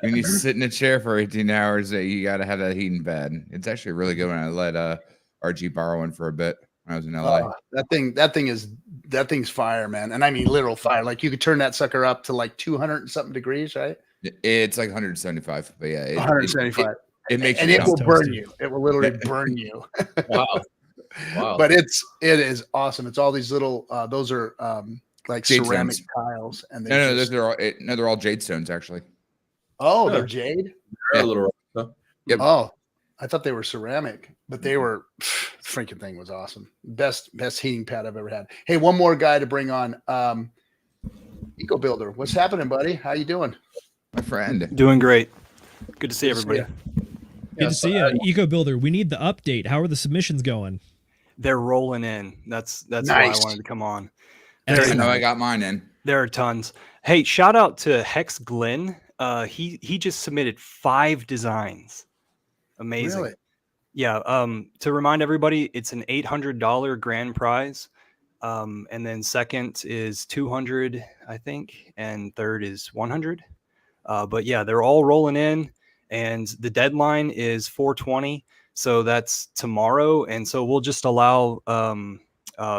When you sit in a chair for 18 hours, you got to have that heating bed. It's actually really good when I let RG borrow one for a bit when I was in LA. That thing's fire, man. And I mean literal fire. Like you could turn that sucker up to like 200 and something degrees, right? It's like 175, but yeah, 175. It makes and you it will burn you. It will literally burn you. Wow. But it is awesome. It's all these little those are like jade ceramic stones. tiles, and they're all jade stones actually. Oh, they're jade. They're a little rough, Yep. Oh, I thought they were ceramic, but they were freaking thing was awesome. Best heating pad I've ever had. Hey, one more guy to bring on. Eco Builder, what's happening, buddy? How you doing? My friend. Doing great. Good to see everybody. Good to see you, Eco Builder. We need the update. How are the submissions going? They're rolling in. That's Nice. why I wanted to come on. I know I got mine in. There are tons. Hey, shout out to Hex Glenn. He just submitted 5 designs. Amazing. Really? Yeah. To remind everybody, it's an $800 grand prize. And then second is 200, I think, and third is 100. But yeah, they're all rolling in, and the deadline is 4/20. So that's tomorrow. And so we'll just allow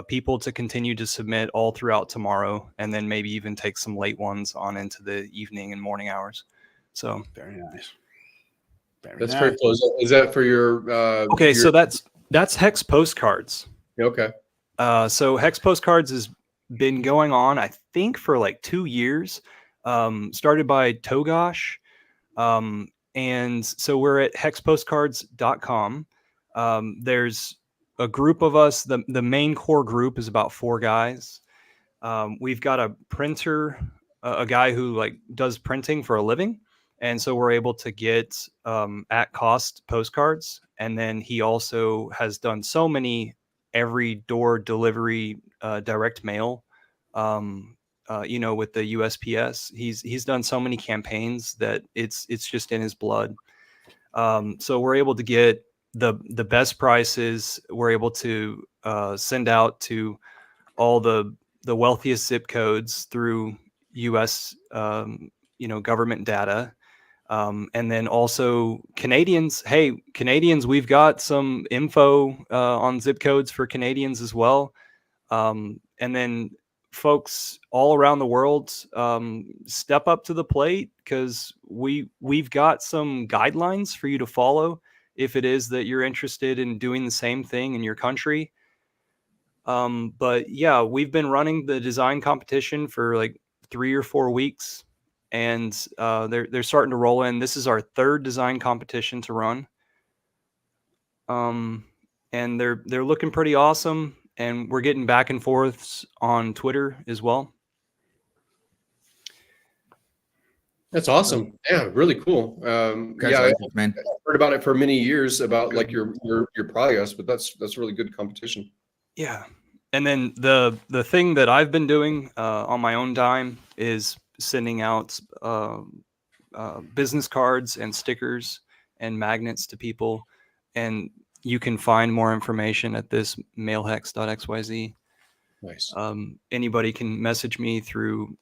people to continue to submit all throughout tomorrow, and then maybe even take some late ones on into the evening and morning hours. So Very nice. That's very close. Is that for your okay, so that's Hex Postcards. Okay. So Hex Postcards has been going on, I think, for like 2 years. Started by Togosh. And so we're at hexpostcards.com. There's a group of us. The main core group is about 4 guys. We've got a printer, a guy who like does printing for a living. And so we're able to get at cost postcards. And then he also has done so many every door delivery, direct mail, with the USPS. He's done so many campaigns that it's just in his blood. So we're able to get the best prices. We're able to send out to all the wealthiest zip codes through US government data. And then also Canadians. Hey, Canadians, we've got some info on zip codes for Canadians as well. And then folks all around the world, step up to the plate, because we've got some guidelines for you to follow if it is that you're interested in doing the same thing in your country. But yeah, we've been running the design competition for like 3 or 4 weeks, and they're starting to roll in. This is our 3rd design competition to run. And they're looking pretty awesome. And we're getting back and forths on Twitter as well. That's awesome. Yeah, really cool. I man. heard about it for many years about like your progress, but that's really good competition. Yeah. And then the thing that I've been doing on my own dime is sending out business cards and stickers and magnets to people. And you can find more information at this mailhex.xyz. Nice. Anybody can message me through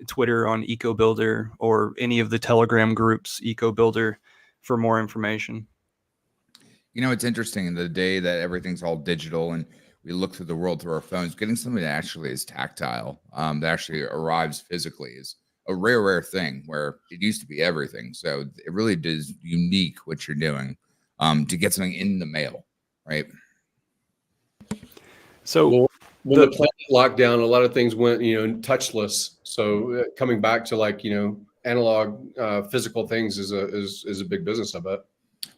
Twitter on Eco Builder or any of the Telegram groups, Eco Builder, for more information. It's interesting in the day that everything's all digital and we look through the world through our phones, getting something that actually is tactile, that actually arrives physically is a rare thing, where it used to be everything. So it really is unique what you're doing. To get something in the mail, right? So when the planet locked down, a lot of things went, touchless. So coming back to like, analog, physical things is a big business, I bet.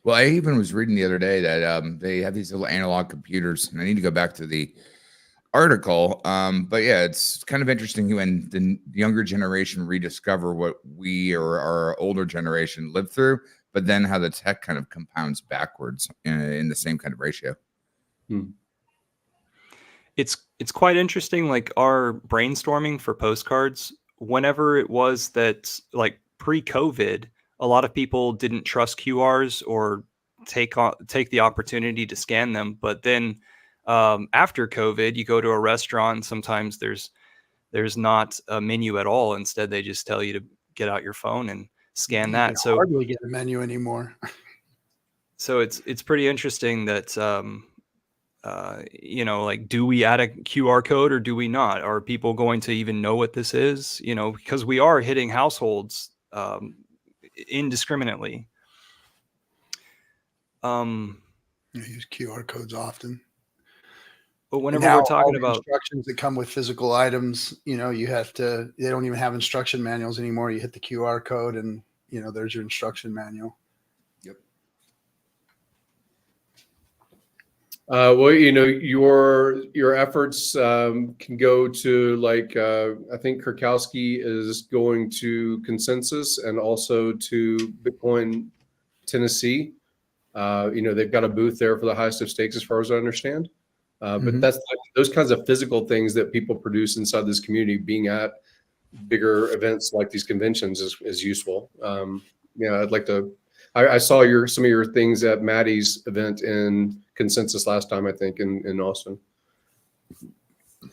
Well, I even was reading the other day that they have these little analog computers, and I need to go back to the article. But yeah, it's kind of interesting when the younger generation rediscover what we or our older generation lived through, but then how the tech kind of compounds backwards in the same kind of ratio. It's quite interesting, like our brainstorming for postcards, whenever it was that, like pre-COVID, a lot of people didn't trust QRs or take the opportunity to scan them. But then after COVID, you go to a restaurant, sometimes there's not a menu at all. Instead, they just tell you to get out your phone and scan that. You So hardly get a menu anymore. so it's pretty interesting that you know, like, do we add a QR code or do we not? Are people going to even know what this is? You know, because we are hitting households indiscriminately. I use QR codes often. But And whenever now we're all talking the about, instructions that come with physical items, you know, you have to, they don't even have instruction manuals anymore. You hit the QR code and, you know, there's your instruction manual. Yep. Well, you know, your efforts can go to, like, I think Kurkowski is going to Consensus and also to Bitcoin Tennessee. You know, they've got a booth there for the highest of stakes, as far as I understand. But that's those kinds of physical things that people produce inside this community. Being at bigger events like these conventions is useful. Yeah, I'd like to. I saw some of your things at Maddie's event in Consensus last time, I think, in Austin.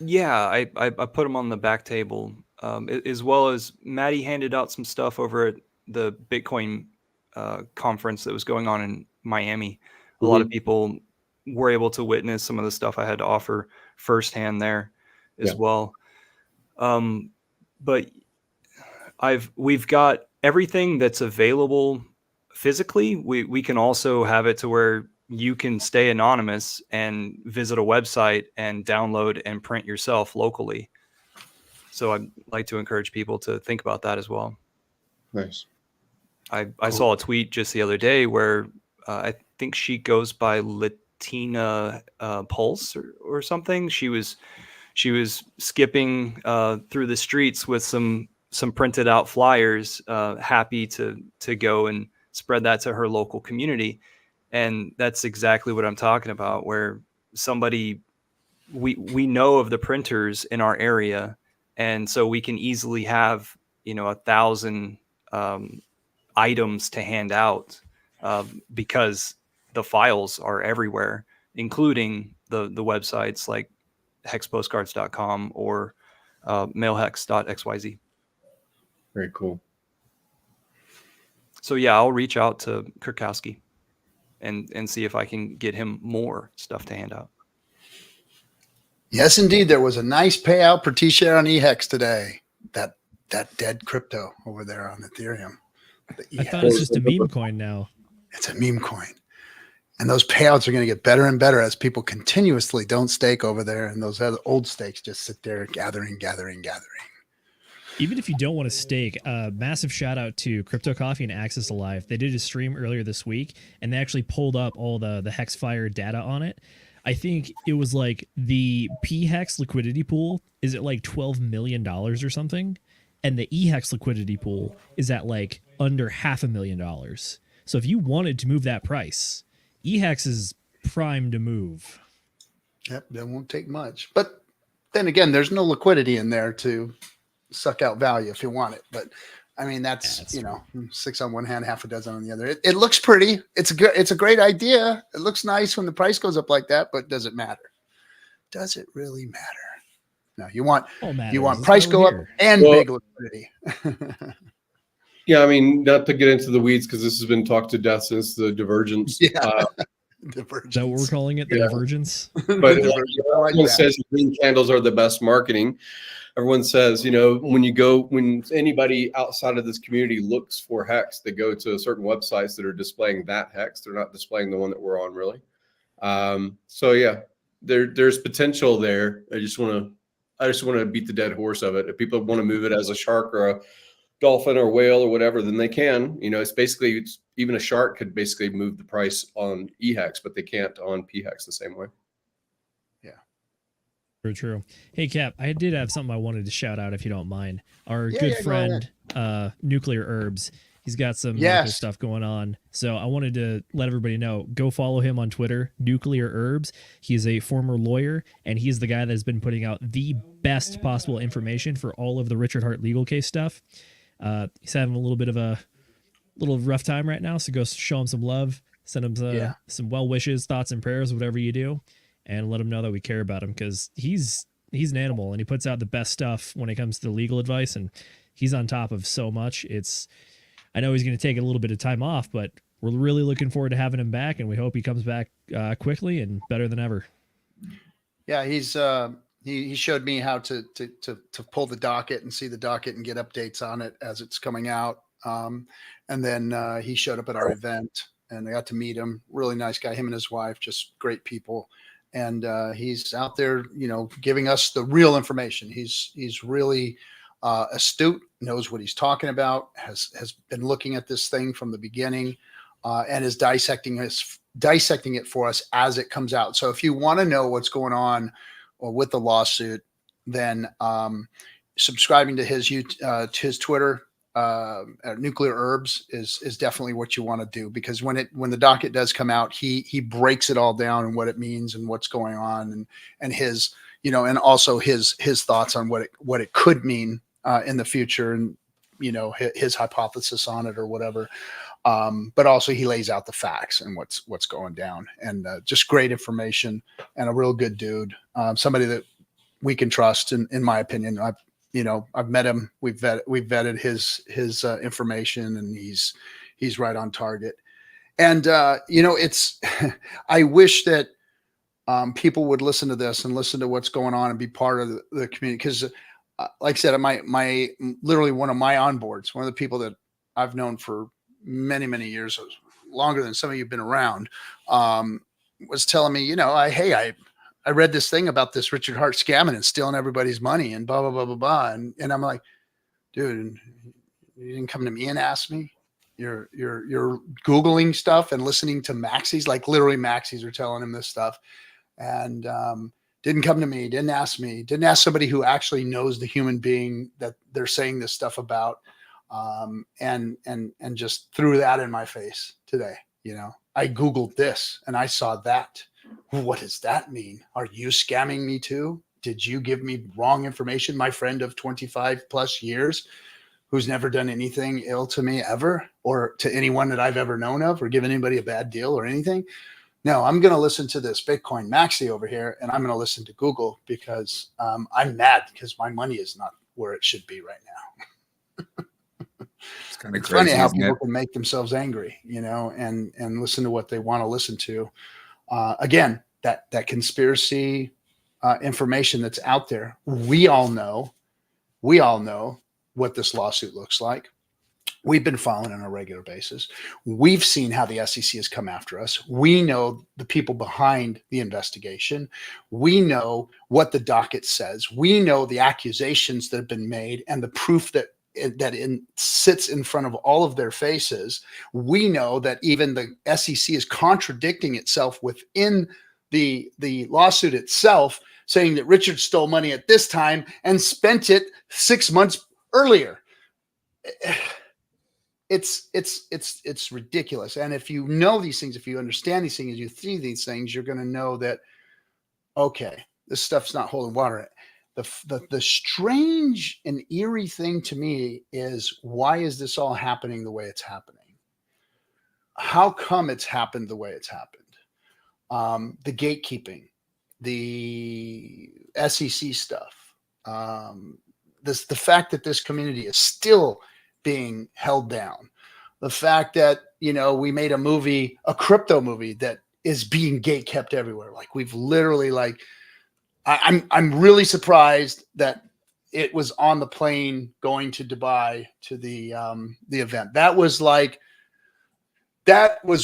yeah, I put them on the back table, as well as Maddie handed out some stuff over at the Bitcoin conference that was going on in Miami. A lot of people were able to witness some of the stuff I had to offer firsthand there as well. But we've got everything that's available physically. We can also have it to where you can stay anonymous and visit a website and download and print yourself locally. So I'd like to encourage people to think about that as well. Nice. I saw a tweet just the other day where I think she goes by Latina Pulse or something. She was skipping through the streets with some printed out flyers, happy to go and spread that to her local community. And that's exactly what I'm talking about, where somebody, we know of the printers in our area, and so we can easily have, you know, 1,000 items to hand out because the files are everywhere, including the websites like hexpostcards.com or mailhex.xyz. Very cool. So yeah, I'll reach out to Kurkowski and see if I can get him more stuff to hand out. Yes, indeed. There was a nice payout per T-share on eHex today. That dead crypto over there on Ethereum. I thought it's just a meme coin now. It's a meme coin. And those payouts are going to get better and better as people continuously don't stake over there. And those other old stakes just sit there gathering. Even if you don't want to stake, massive shout out to Crypto Coffee and Access Alive. They did a stream earlier this week, and they actually pulled up all the Hexfire data on it. I think it was like the PHEX liquidity pool is at like $12 million or something, and the eHex liquidity pool is at like under $500,000. So if you wanted to move that price, eHex is primed to move. Yep, that won't take much. But then again, there's no liquidity in there to suck out value if you want it. But I mean, that's you know, 6 on one hand, half a dozen on the other. It looks pretty. It's a great idea. It looks nice when the price goes up like that, but does it matter? Does it really matter? No, you want price go up and big liquidity. Yeah, I mean, not to get into the weeds because this has been talked to death since the divergence. Yeah. Is that what we're calling it? The divergence? But everyone says green candles are the best marketing. Everyone says, you know, when anybody outside of this community looks for Hex, they go to certain websites that are displaying that Hex. They're not displaying the one that we're on, really. So yeah, there's potential there. I just want to beat the dead horse of it. If people want to move it as a shark or a dolphin or whale or whatever, then they can. You know, it's even a shark could basically move the price on eHex, but they can't on PHEX the same way. Yeah. True. Hey, Cap, I did have something I wanted to shout out if you don't mind. Our Yeah, good yeah, go friend, Nuclear Herbs, he's got some medical Yes. stuff going on. So I wanted to let everybody know, go follow him on Twitter, Nuclear Herbs. He's a former lawyer, and he's the guy that's been putting out the best possible information for all of the Richard Hart legal case stuff. He's having a little bit of a little rough time right now, so go show him some love, send him some well wishes, thoughts, and prayers, whatever you do, and let him know that we care about him, because he's an animal, and he puts out the best stuff when it comes to legal advice, and he's on top of so much. I know he's going to take a little bit of time off, but we're really looking forward to having him back, and we hope he comes back quickly and better than ever. Yeah, he showed me how to pull the docket and see the docket and get updates on it as it's coming out. And then he showed up at our event, and I got to meet him. Really nice guy. Him and his wife, just great people. And he's out there, giving us the real information. He's really astute, knows what he's talking about, has been looking at this thing from the beginning, and is dissecting it for us as it comes out. So if you want to know what's going on with the lawsuit, then subscribing to his Twitter, Nuclear Herbs is definitely what you want to do, because when the docket does come out, he breaks it all down and what it means and what's going on, and his, and also his thoughts on what it could mean in the future, and his hypothesis on it or whatever. But also he lays out the facts and what's going down, and just great information, and a real good dude, somebody that we can trust. In my opinion, I've met him. We've vetted his information, and he's right on target. And it's I wish that people would listen to this and listen to what's going on and be part of the community, because like I said, my literally one of my onboards, one of the people that I've known for many, many years, longer than some of you have been around, was telling me, I read this thing about this Richard Hart scamming and stealing everybody's money and blah, blah, blah, blah, blah. And I'm like, dude, you didn't come to me and ask me. You're Googling stuff and listening to Maxis, like literally Maxis are telling him this stuff. And didn't come to me, didn't ask me, didn't ask somebody who actually knows the human being that they're saying this stuff about. And just threw that in my face today. I Googled this and I saw that. What does that mean? Are you scamming me too? Did you give me wrong information? My friend of 25 plus years, who's never done anything ill to me ever, or to anyone that I've ever known of, or given anybody a bad deal or anything. No, I'm going to listen to this Bitcoin Maxi over here, and I'm going to listen to Google, because I'm mad because my money is not where it should be right now. It's kind of It's crazy, funny how isn't people it? can make themselves angry, and listen to what they want to listen to. Again, that conspiracy information that's out there. We all know what this lawsuit looks like. We've been following on a regular basis. We've seen how the SEC has come after us. We know the people behind the investigation. We know what the docket says. We know the accusations that have been made and the proof that sits in front of all of their faces. We know that even the SEC is contradicting itself within the lawsuit itself, saying that Richard stole money at this time and spent it 6 months earlier. It's ridiculous. And if you know these things, if you understand these things, you see these things, you're going to know that, okay, this stuff's not holding water. The strange and eerie thing to me is, why is this all happening the way it's happening? How come it's happened the way it's happened? The gatekeeping, the SEC stuff, the fact that this community is still being held down, the fact that we made a crypto movie that is being gate kept everywhere. Like, we've literally, like, I'm really surprised that it was on the plane going to Dubai to the event. That was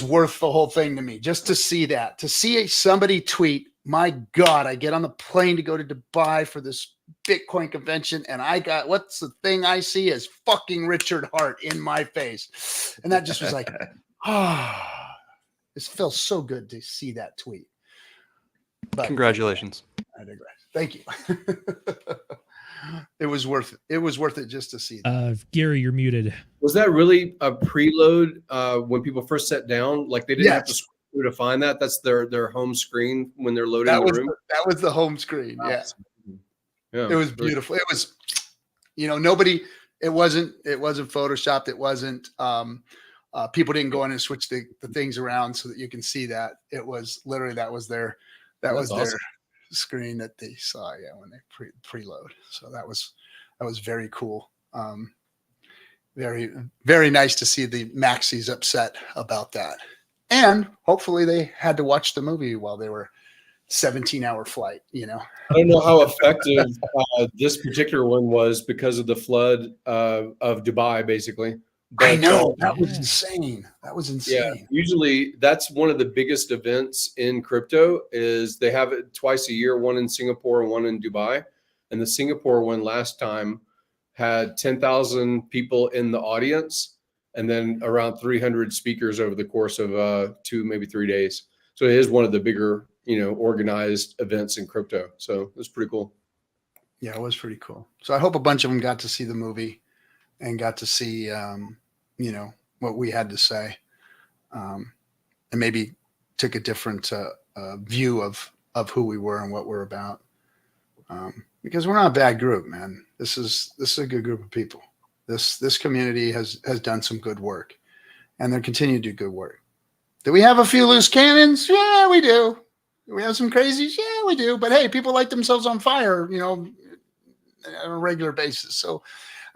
worth the whole thing to me, just to see that, to see somebody tweet, my God, I get on the plane to go to Dubai for this Bitcoin convention, and what's the thing I see is fucking Richard Hart in my face. And that just was like, this feels so good to see that tweet. But Congratulations. I digress. Thank you. It was worth it. It was worth it just to see that. Gary, you're muted. Was that really a preload when people first sat down? Like they didn't have to scroll through to find that. That's their home screen when they're loading the room. That was the home screen. Yeah. Yeah. It was beautiful. It was, nobody. It wasn't photoshopped. It wasn't. People didn't go in and switch the things around so that you can see that. It was literally that was their screen that they saw. Yeah, when they preload. So that was very cool. Very, very nice to see the Maxis upset about that. And hopefully they had to watch the movie while they were 17-hour flight, I don't know how effective this particular one was because of the flood of Dubai, basically. But, I know. That was insane. That was insane. Yeah, usually that's one of the biggest events in crypto is they have it twice a year, one in Singapore and one in Dubai. And the Singapore one last time had 10,000 people in the audience and then around 300 speakers over the course of 2, maybe 3 days. So it is one of the bigger, organized events in crypto. So it's pretty cool. Yeah, it was pretty cool. So I hope a bunch of them got to see the movie and got to see, what we had to say, and maybe took a different view of who we were and what we're about. Because we're not a bad group, man. This is a good group of people. This community has done some good work, and they're continuing to do good work. Do we have a few loose cannons? Yeah, we do. Do we have some crazies? Yeah, we do. But hey, people light themselves on fire, on a regular basis. So,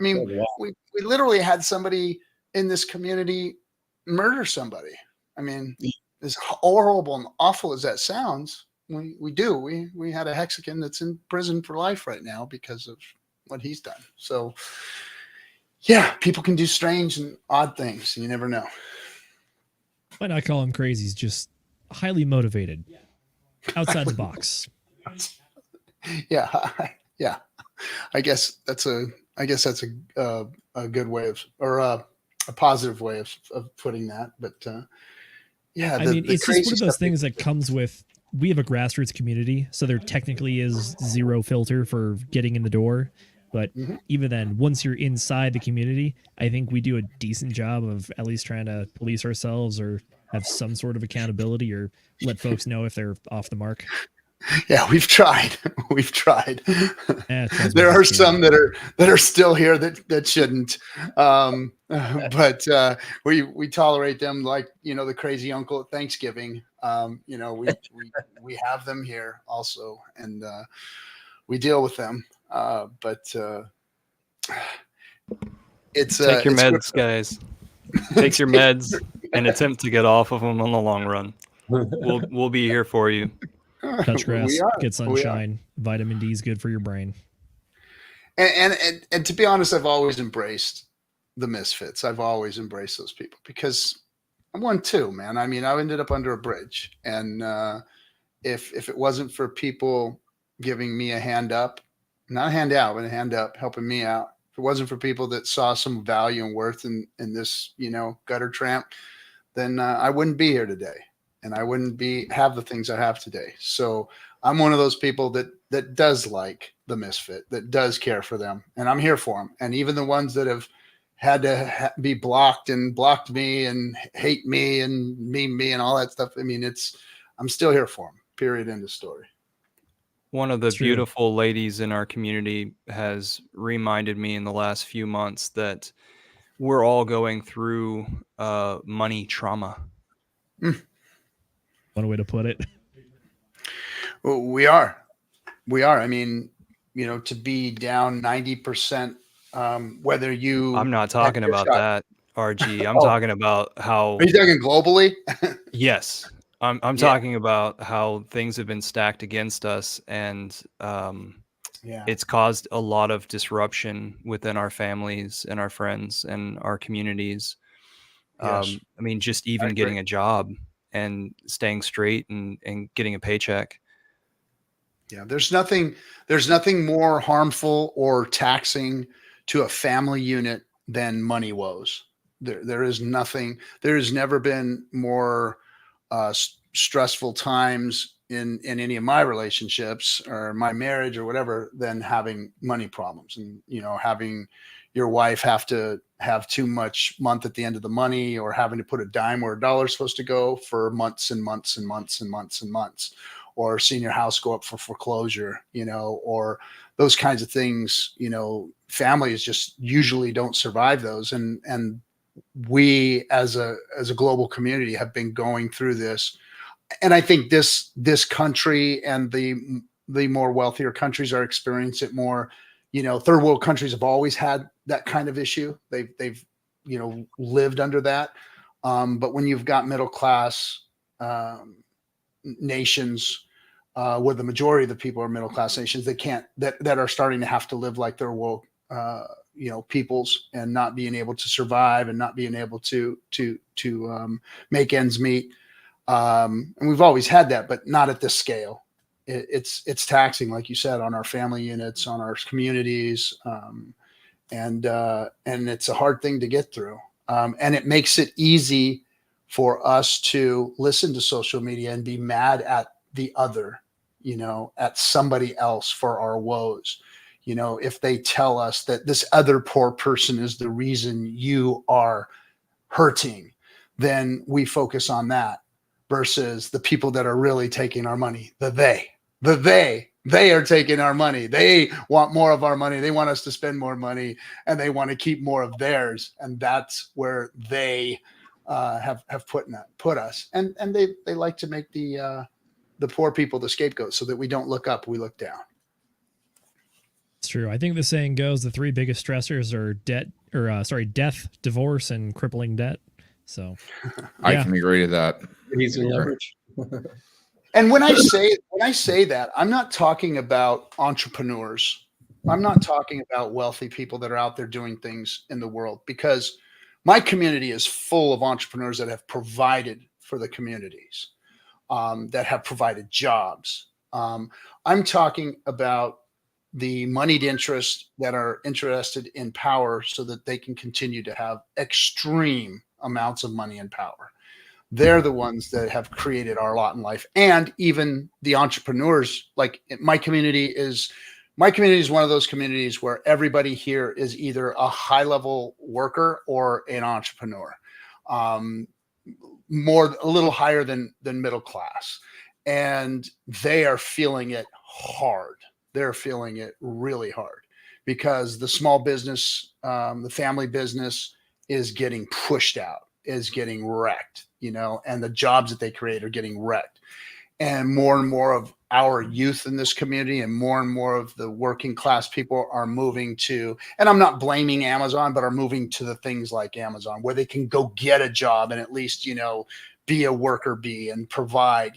I mean, we literally had somebody in this community murder somebody. I mean, as horrible and awful as that sounds, we do. We had a Hexican that's in prison for life right now because of what he's done. So, yeah, people can do strange and odd things. You never know. Might not call them crazies, just highly motivated, outside the box. Yeah, yeah. I guess that's a good way of, or a positive way of putting that. But yeah, it's just one of those things that comes with. We have a grassroots community, so there technically is zero filter for getting in the door. But even then, once you're inside the community, I think we do a decent job of at least trying to police ourselves or have some sort of accountability or let folks know if they're off the mark. Yeah, we've tried. We've tried. There are some that are still here that shouldn't. But we tolerate them like, the crazy uncle at Thanksgiving. We have them here also, and we deal with them. But it's take your meds, guys. Take your meds and attempt to get off of them on the long run. We'll be here for you. Touch grass, get sunshine. Vitamin D is good for your brain. And to be honest, I've always embraced the misfits. I've always embraced those people because I'm one too, man. I mean, I ended up under a bridge, and if it wasn't for people giving me a hand up, not a hand out, but a hand up, helping me out. If it wasn't for people that saw some value and worth in this, gutter tramp, then I wouldn't be here today. And I wouldn't have the things I have today. So I'm one of those people that does like the misfit, that does care for them, and I'm here for them. And even the ones that have had to be blocked me and hate me and meme me and all that stuff. I mean, I'm still here for them. Period. End of story. One of the beautiful ladies in our community has reminded me in the last few months that we're all going through money trauma. One way to put it. Well, we are. I mean, to be down 90%, whether you. I'm not talking about that, RG. I'm talking about how. Are you talking globally? Yes. I'm talking about how things have been stacked against us, and it's caused a lot of disruption within our families and our friends and our communities. Yes. I mean, just even getting a job and staying straight and getting a paycheck. Yeah, there's nothing more harmful or taxing to a family unit than money woes. There is nothing. There has never been more stressful times in any of my relationships or my marriage or whatever than having money problems, and having your wife have to have too much month at the end of the money, or having to put a dime where a dollar is supposed to go for months and months and months and months and months, or seeing your house go up for foreclosure, or those kinds of things. Families just usually don't survive those, and we as a global community have been going through this. And I think this country and the more wealthier countries are experiencing it more. Third world countries have always had that kind of issue. They've lived under that. But when you've got middle class nations, where the majority of the people are middle class nations, that are starting to have to live like third world peoples, and not being able to survive and not being able to make ends meet. And we've always had that, but not at this scale. It's taxing, like you said, on our family units, on our communities, and it's a hard thing to get through. And it makes it easy for us to listen to social media and be mad at the other, at somebody else for our woes. If they tell us that this other poor person is the reason you are hurting, then we focus on that versus the people that are really taking our money. They are taking our money. They want more of our money. They want us to spend more money, and they want to keep more of theirs. And that's where they have put us. And they like to make the poor people the scapegoat, so that we don't look up, we look down. It's true. I think the saying goes, the three biggest stressors are death, divorce, and crippling debt. So I can agree to that. He's in leverage. And when I say that, I'm not talking about entrepreneurs. I'm not talking about wealthy people that are out there doing things in the world, because my community is full of entrepreneurs that have provided for the communities, that have provided jobs. I'm talking about the moneyed interests that are interested in power so that they can continue to have extreme amounts of money and power. They're the ones that have created our lot in life. And even the entrepreneurs, like my community is one of those communities where everybody here is either a high level worker or an entrepreneur, a little higher than middle class. And they are feeling it hard. They're feeling it really hard, because the small business, the family business is getting pushed out, is getting wrecked, and the jobs that they create are getting wrecked. And more of our youth in this community and more of the working class people are moving to, and I'm not blaming Amazon, but are moving to the things like Amazon, where they can go get a job and at least, be a worker bee and provide,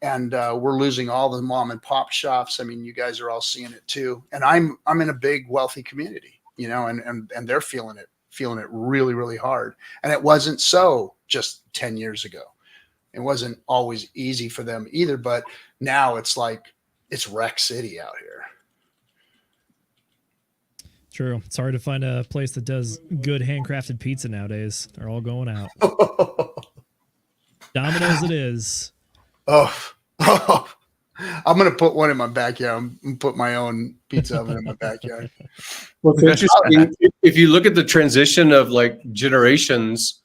and we're losing all the mom and pop shops. I mean, you guys are all seeing it too. And I'm in a big wealthy community, and they're feeling it really, really hard. And it wasn't so just 10 years ago. It wasn't always easy for them either, but now it's like it's wreck city out here. True. It's hard to find a place that does good handcrafted pizza nowadays. They're all going out. Domino's it is. Oh, I'm going to put one in my backyard. I'm going to put my own pizza oven in my backyard. Well, it's interesting. If you look at the transition of like generations,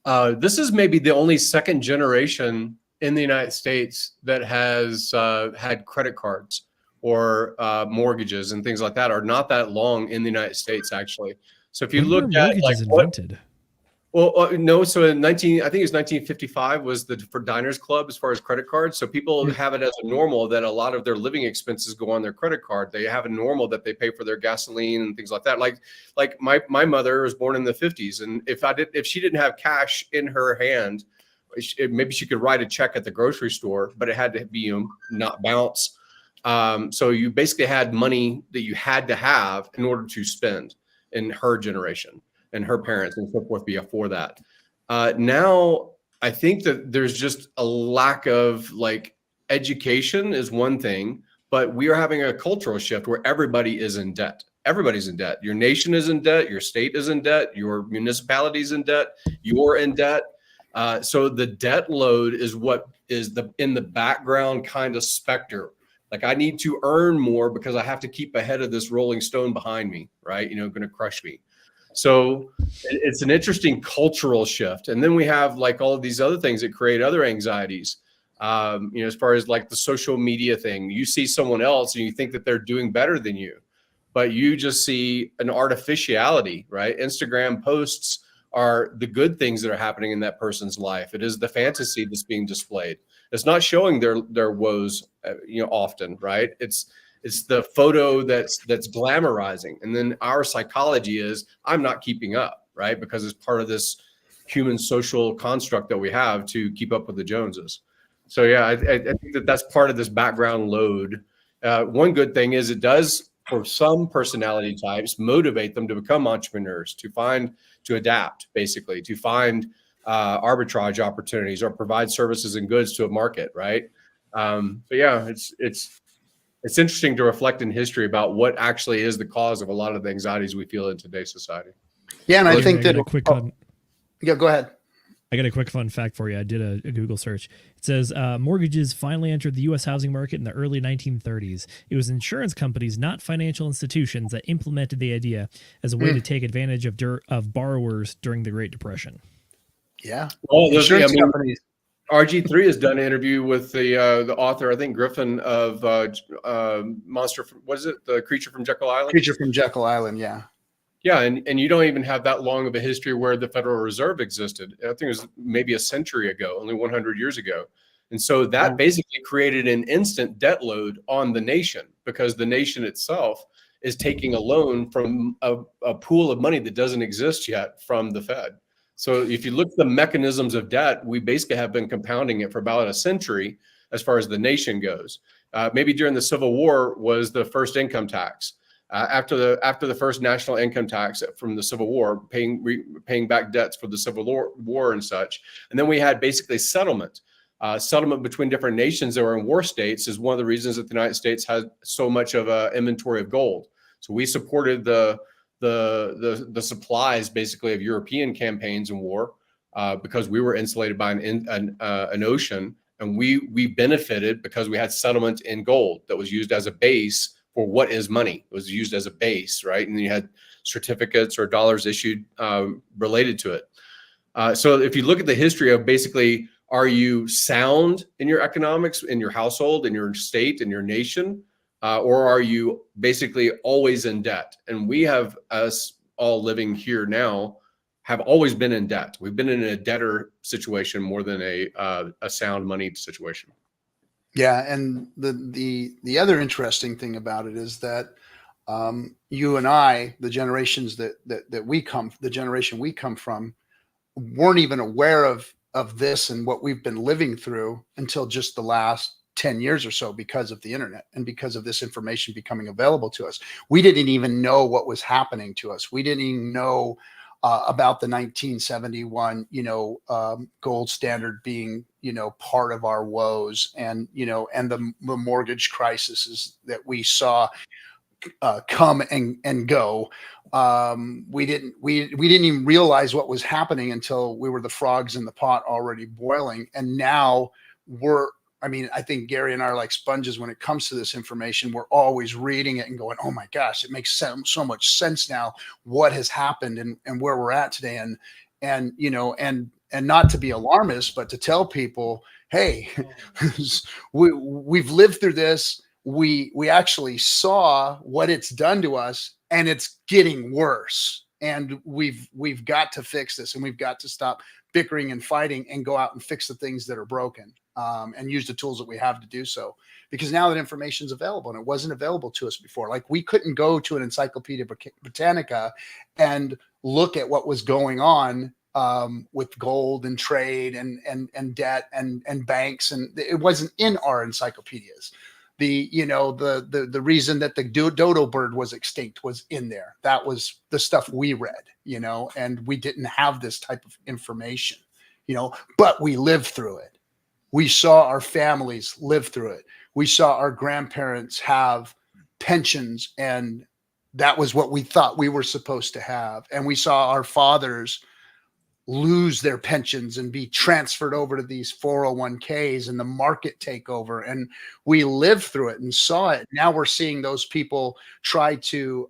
this is maybe the only second generation in the United States that has had credit cards or mortgages and things like that, are not that long in the United States, actually. So if you look at like invented. No. So in I think it was 1955 was for Diners Club as far as credit cards. So people have it as a normal that a lot of their living expenses go on their credit card. They have a normal that they pay for their gasoline and things like that. Like my mother was born in the 50s, and if she didn't have cash in her hand, maybe she could write a check at the grocery store, but it had to be not bounce. So you basically had money that you had to have in order to spend in her generation. And her parents and so forth before that. Now, I think that there's just a lack of like education is one thing, but we are having a cultural shift where everybody is in debt. Everybody's in debt. Your nation is in debt. Your state is in debt. Your municipality is in debt. You're in debt. So the debt load is what is in the background kind of specter. Like I need to earn more because I have to keep ahead of this rolling stone behind me, right? Going to crush me. So it's an interesting cultural shift. And then we have like all of these other things that create other anxieties. As far as like the social media thing, you see someone else and you think that they're doing better than you, but you just see an artificiality, right? Instagram posts are the good things that are happening in that person's life. It is the fantasy that's being displayed. It's not showing their woes, often, right? It's the photo that's glamorizing. And then our psychology is, I'm not keeping up, right? Because it's part of this human social construct that we have to keep up with the Joneses. So yeah, I think that's part of this background load. One good thing is it does, for some personality types, motivate them to become entrepreneurs, to adapt, basically, to find arbitrage opportunities or provide services and goods to a market, right? But yeah, it's interesting to reflect in history about what actually is the cause of a lot of the anxieties we feel in today's society. Yeah, and I think that. Yeah, go ahead. I got a quick fun fact for you. I did a Google search. It says mortgages finally entered the U.S. housing market in the early 1930s. It was insurance companies, not financial institutions, that implemented the idea as a way to take advantage of borrowers during the Great Depression. Yeah. Well, insurance companies. RG3 has done an interview with the author, I think Griffin, of Monster. What is it? The Creature from Jekyll Island. Creature from Jekyll Island. Yeah. Yeah, and you don't even have that long of a history where the Federal Reserve existed. I think it was maybe a century ago, only 100 years ago. And so that basically created an instant debt load on the nation, because the nation itself is taking a loan from a pool of money that doesn't exist yet from the Fed. So if you look at the mechanisms of debt, we basically have been compounding it for about a century as far as the nation goes. Maybe during the Civil War was the first income tax. After the first national income tax from the Civil War, paying back debts for the Civil War and such. And then we had basically settlement between different nations that were in war states is one of the reasons that the United States had so much of an inventory of gold. So we supported the supplies basically of European campaigns in war because we were insulated by an ocean, and we benefited because we had settlement in gold that was used as a base for what is money. It was used as a base, right? And then you had certificates or dollars issued related to it. So if you look at the history of basically, are you sound in your economics, in your household, in your state, in your nation, or are you basically always in debt? And we have, us all living here now, have always been in debt. We've been in a debtor situation more than a sound money situation. Yeah, and the other interesting thing about it is that you and I, the generations the generation we come from, weren't even aware of this and what we've been living through until just the last 10 years or so, because of the internet and because of this information becoming available to us. We didn't even know what was happening to us. We didn't even know about the 1971, gold standard being, part of our woes, and, and the mortgage crises that we saw come and go. We didn't even realize what was happening until we were the frogs in the pot already boiling. And now I think Gary and I are like sponges when it comes to this information. We're always reading it and going, oh my gosh, it makes so much sense now what has happened and where we're at today. And not to be alarmist, but to tell people, hey, we've lived through this. We actually saw what it's done to us, and it's getting worse. And we've got to fix this, and we've got to stop bickering and fighting and go out and fix the things that are broken. And use the tools that we have to do so, because now that information is available, and it wasn't available to us before. Like, we couldn't go to an Encyclopedia Britannica and look at what was going on with gold and trade and debt and banks, and it wasn't in our encyclopedias. The reason that the dodo bird was extinct was in there. That was the stuff we read, and we didn't have this type of information, but we lived through it. We saw our families live through it. We saw our grandparents have pensions, and that was what we thought we were supposed to have. And we saw our fathers lose their pensions and be transferred over to these 401ks and the market take over. And we lived through it and saw it. Now we're seeing those people try to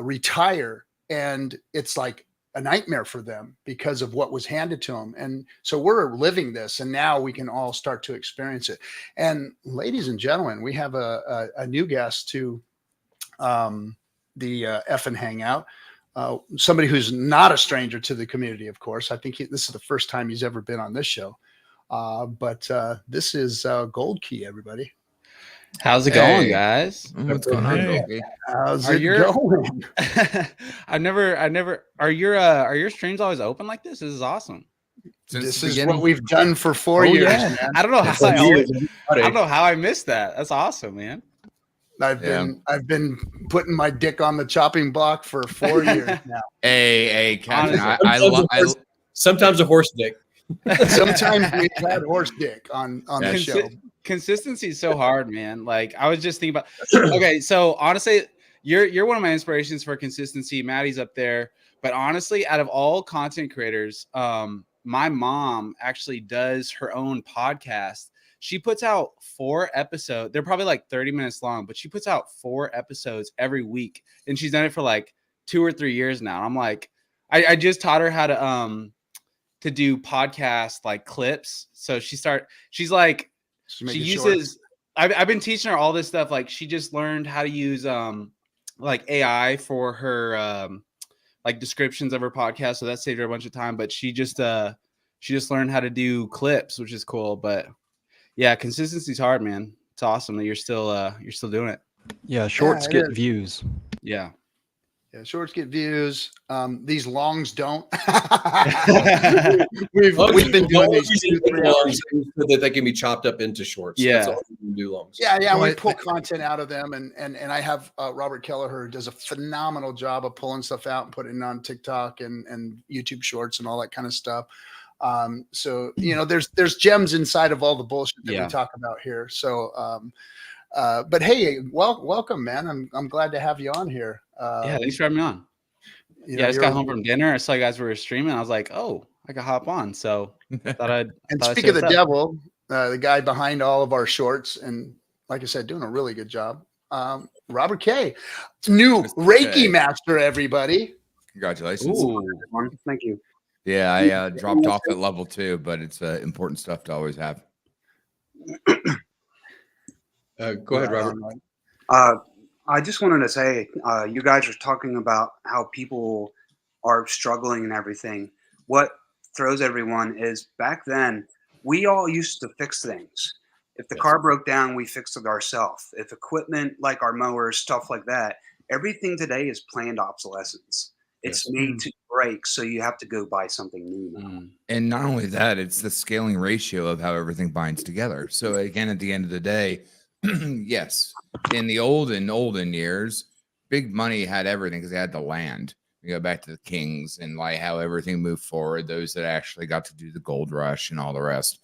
retire, and it's like a nightmare for them because of what was handed to them. And so we're living this, and now we can all start to experience it. And ladies and gentlemen, we have a new guest to the FN Hangout. Somebody who's not a stranger to the community, of course. I think this is the first time he's ever been on this show. But this is Gold Key, everybody. How's it going, guys? What's going on, Goldie? How's it going? I've never. Are your streams always open like this? This is awesome. This is what we've done for 4 years, man. I don't know how I don't know how I missed that. That's awesome, man. I've been putting my dick on the chopping block for 4 years now. Hey, Captain, Sometimes a horse dick. Sometimes we've had horse dick on the show. Consistency is so hard, man. Like I was just thinking about. Okay, so honestly, you're one of my inspirations for consistency. Maddie's up there, but honestly, out of all content creators, my mom actually does her own podcast. She puts out 4 episodes. They're probably like 30 minutes long, but she puts out 4 episodes every week, and she's done it for like 2 or 3 years now. And I'm like, I just taught her how to do podcast like clips. So she's like. She uses I've been teaching her all this stuff. Like she just learned how to use like AI for her like descriptions of her podcast. So that saved her a bunch of time. But she just learned how to do clips, which is cool. But yeah, consistency's hard, man. It's awesome that you're still doing it. Yeah, shorts get views. Yeah. Yeah, shorts get views. These longs don't. we've been doing these 2-3 hours so that they can be chopped up into shorts. Yeah, that's all we can do longs. Yeah. We pull content out of them, and I have Robert Kelleher, who does a phenomenal job of pulling stuff out and putting it on TikTok and YouTube Shorts and all that kind of stuff. So there's gems inside of all the bullshit that we talk about here. So. But hey, welcome, man. I'm glad to have you on here. Thanks for having me on. I just got home from dinner. I saw you guys were streaming. I was like, oh, I could hop on. So thought I'd. And speak of the devil, the guy behind all of our shorts, and like I said, doing a really good job. Robert K, new Reiki master, everybody. Congratulations. Ooh. Thank you. Yeah, I dropped off at level 2, but it's important stuff to always have. Go ahead, Robert. I just wanted to say, you guys are talking about how people are struggling and everything. What throws everyone is back then, we all used to fix things. If the car broke down, we fixed it ourselves. If equipment like our mowers, stuff like that, everything today is planned obsolescence. It's made to break, so you have to go buy something new now. And not only that, it's the scaling ratio of how everything binds together. So again, at the end of the day, yes, in the olden years, big money had everything because they had the land. You go back to the kings and like how everything moved forward, those that actually got to do the gold rush and all the rest.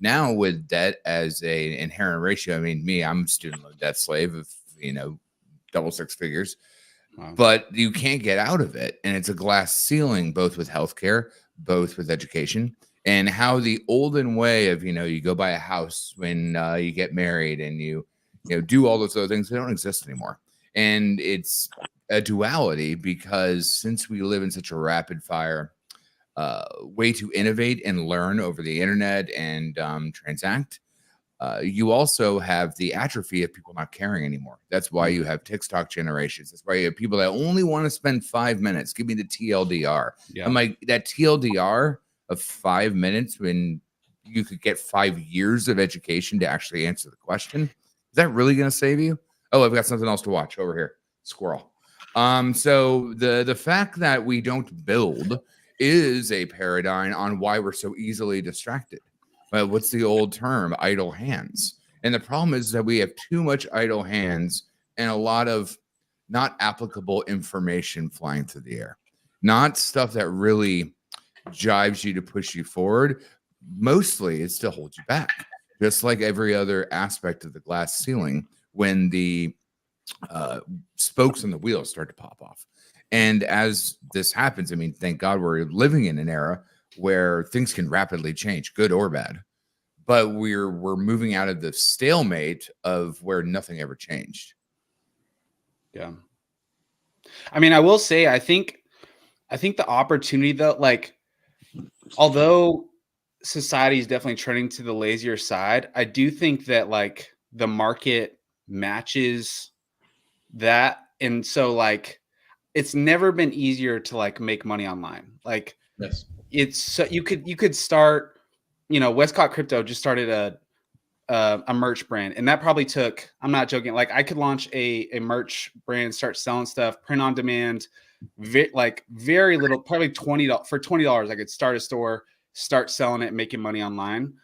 Now with debt as an inherent ratio, I mean, I'm a student loan debt slave of, double 6 figures, but you can't get out of it. And it's a glass ceiling, both with healthcare, both with education. And how the olden way of, you go buy a house when you get married and you do all those other things, they don't exist anymore. And it's a duality because since we live in such a rapid fire way to innovate and learn over the internet and transact, you also have the atrophy of people not caring anymore. That's why you have TikTok generations. That's why you have people that only want to spend 5 minutes. Give me the TLDR. Yeah. I'm like, that TLDR of 5 minutes when you could get 5 years of education to actually answer the question. Is that really going to save you? Oh, I've got something else to watch over here. Squirrel. So the fact that we don't build is a paradigm on why we're so easily distracted. What's the old term? Idle hands. And the problem is that we have too much idle hands and a lot of not applicable information flying through the air. Not stuff that really jives you to push you forward. Mostly it still holds you back, just like every other aspect of the glass ceiling when the spokes on the wheel start to pop off. And as this happens, I mean, thank God we're living in an era where things can rapidly change, good or bad. But we're moving out of the stalemate of where nothing ever changed. Yeah. I mean, I will say, I think the opportunity though, like, although society is definitely trending to the lazier side, I do think that like the market matches that. And so like, it's never been easier to like make money online. Like Yes. it's so you could start, you know, Westcott Crypto just started a merch brand, and that probably took, I'm not joking, like I could launch a merch brand, start selling stuff, print on demand, like very little, probably $20 I could start a store, start selling it, making money online.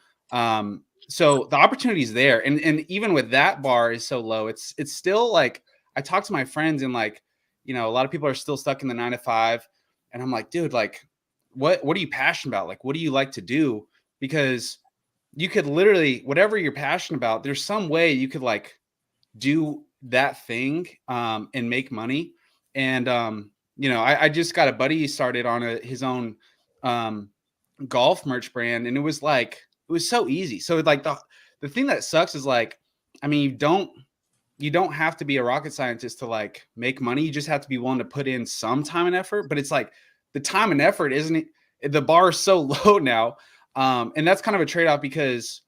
So the opportunity is there, and even with that bar is so low, it's still like, I talk to my friends and like, you know, a lot of people are still stuck in the 9 to 5, and I'm like, dude, like what are you passionate about? Like, what do you like to do? Because you could literally, whatever you're passionate about, there's some way you could like do that thing and make money. And you know, I just got a buddy started on his own golf merch brand, and it was so easy. So like the thing that sucks is like, I mean, you don't have to be a rocket scientist to like make money. You just have to be willing to put in some time and effort. But it's like the time and effort the bar is so low now. And that's kind of a trade-off because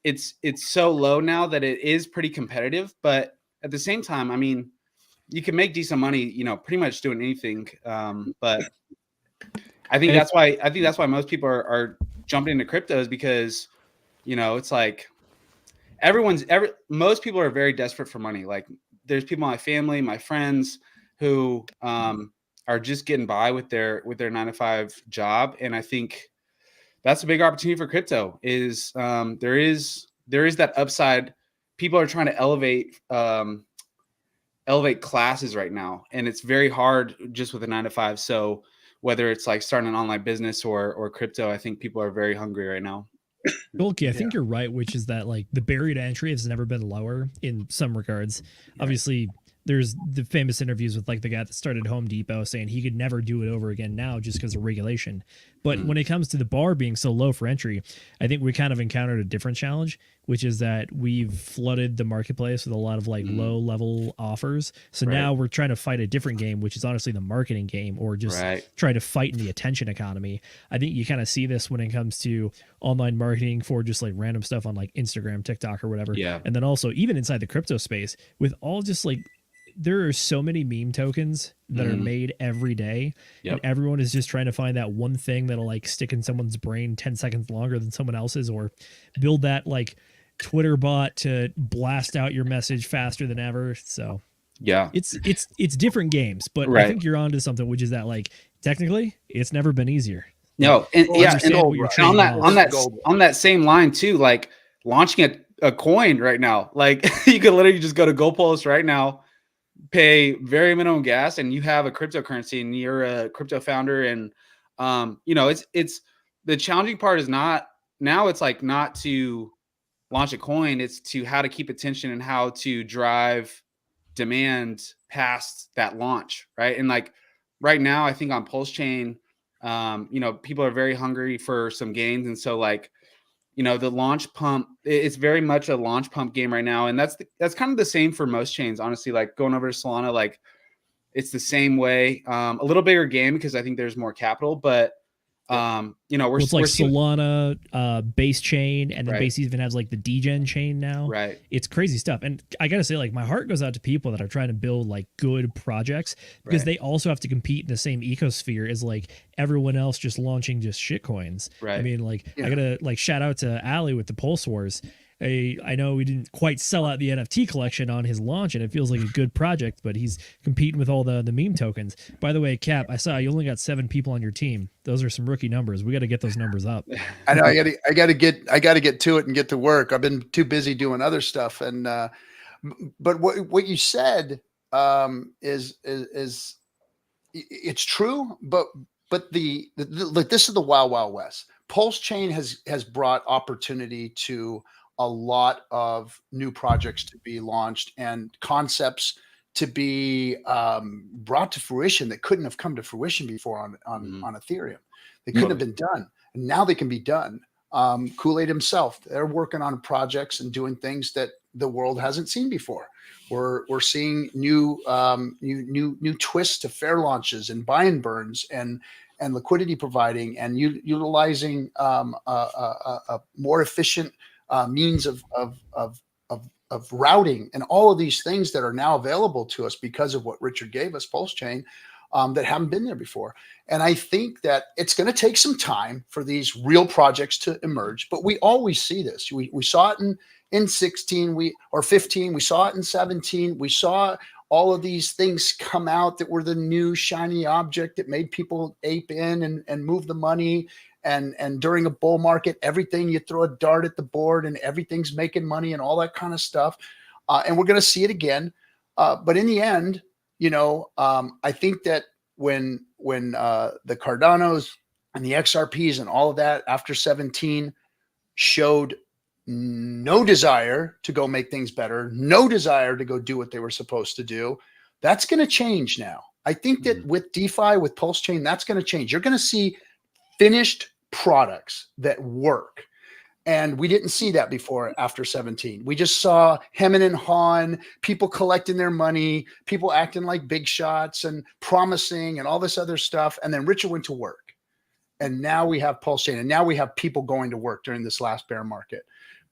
it's so low now that it is pretty competitive. But at the same time, I mean, you can make decent money, you know, pretty much doing anything. But I think that's why most people are jumping into crypto, is because, you know, it's like most people are very desperate for money. Like there's people in my family, my friends who are just getting by with their 9 to 5 job. And I think that's a big opportunity for crypto is there is that upside. People are trying to elevate classes right now, and it's very hard just with a 9 to 5. So whether it's like starting an online business or crypto, I think people are very hungry right now. Okay, I think you're right, which is that like the barrier to entry has never been lower in some regards. Obviously, there's the famous interviews with like the guy that started Home Depot saying he could never do it over again now just because of regulation. But when it comes to the bar being so low for entry, I think we kind of encountered a different challenge, which is that we've flooded the marketplace with a lot of like low level offers. So now we're trying to fight a different game, which is honestly the marketing game, or just try to fight in the attention economy. I think you kind of see this when it comes to online marketing for just like random stuff on like Instagram, TikTok, or whatever. Yeah. And then also even inside the crypto space with all just like, there are so many meme tokens that are made every day, and everyone is just trying to find that one thing that'll like stick in someone's brain 10 seconds longer than someone else's, or build that like Twitter bot to blast out your message faster than ever. So yeah, it's different games, but I think you're onto something, which is that like technically it's never been easier. No, and on that same line too, like launching a coin right now, like you could literally just go to GoPulse right now, pay very minimum gas, and you have a cryptocurrency, and you're a crypto founder. And you know, it's the challenging part is not to launch a coin, it's to how to keep attention and how to drive demand past that launch, right? And like right now, I think on PulseChain, you know, people are very hungry for some gains, and so like, you know, the launch pump, it's very much a launch pump game right now. And that's kind of the same for most chains, honestly. Like going over to Solana, like it's the same way. A little bigger game because I think there's more capital, but you know, we're like Solana, base chain, and then Right. base even has like the degen chain now. Right. It's crazy stuff. And I gotta say, like, my heart goes out to people that are trying to build like good projects, because Right. they also have to compete in the same ecosphere as like everyone else just launching just shit coins. Right. I mean, like, I gotta like shout out to Ali with the Pulse Wars. I know we didn't quite sell out the NFT collection on his launch, and it feels like a good project, but he's competing with all the meme tokens. By the way, Cap, I saw you only got 7 people on your team. Those are some rookie numbers. We got to get those numbers up. I know. I got to get to it and get to work. I've been too busy doing other stuff. And but what you said is it's true. But the like, this is the Wild Wild West. PulseChain has brought opportunity to a lot of new projects to be launched and concepts to be brought to fruition that couldn't have come to fruition before on Ethereum. They couldn't have been done, and now they can be done. Kool-Aid himself, they're working on projects and doing things that the world hasn't seen before. We're seeing new twists to fair launches and buy and burns and liquidity providing and utilizing a more efficient means of routing and all of these things that are now available to us because of what Richard gave us, PulseChain, that haven't been there before. And I think that it's going to take some time for these real projects to emerge, but we always see this. We saw it in 16 or 15, we saw it in 17, we saw all of these things come out that were the new shiny object that made people ape in and move the money. And during a bull market, everything, you throw a dart at the board and everything's making money and all that kind of stuff. And we're going to see it again. But in the end, I think that when the Cardanos and the XRPs and all of that after 17 showed no desire to go make things better, no desire to go do what they were supposed to do, that's going to change now. I think that with DeFi, with PulseChain, that's going to change. You're going to see finished products that work. And we didn't see that before after 17. We just saw hemming and hawing, people collecting their money, people acting like big shots and promising and all this other stuff. And then Richard went to work. And now we have PulseChain, and now we have people going to work during this last bear market.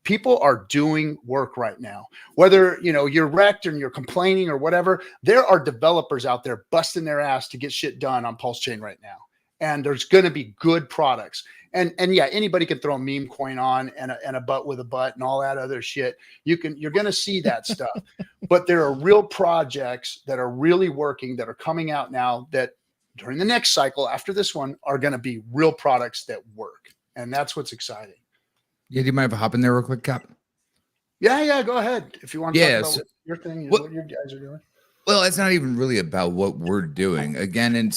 People are doing work right now. Whether you're wrecked and you're complaining or whatever, there are developers out there busting their ass to get shit done on PulseChain right now. And there's going to be good products. And yeah, anybody can throw a meme coin on and a butt with a butt and all that other shit. You're going to see that stuff. But there are real projects that are really working, that are coming out now, that during the next cycle after this one are going to be real products that work. And that's what's exciting. Yeah, do you mind if I hop in there real quick, Cap? Yeah, go ahead. If you want to talk about what your thing is, what you guys are doing. Well, it's not even really about what we're doing. Again,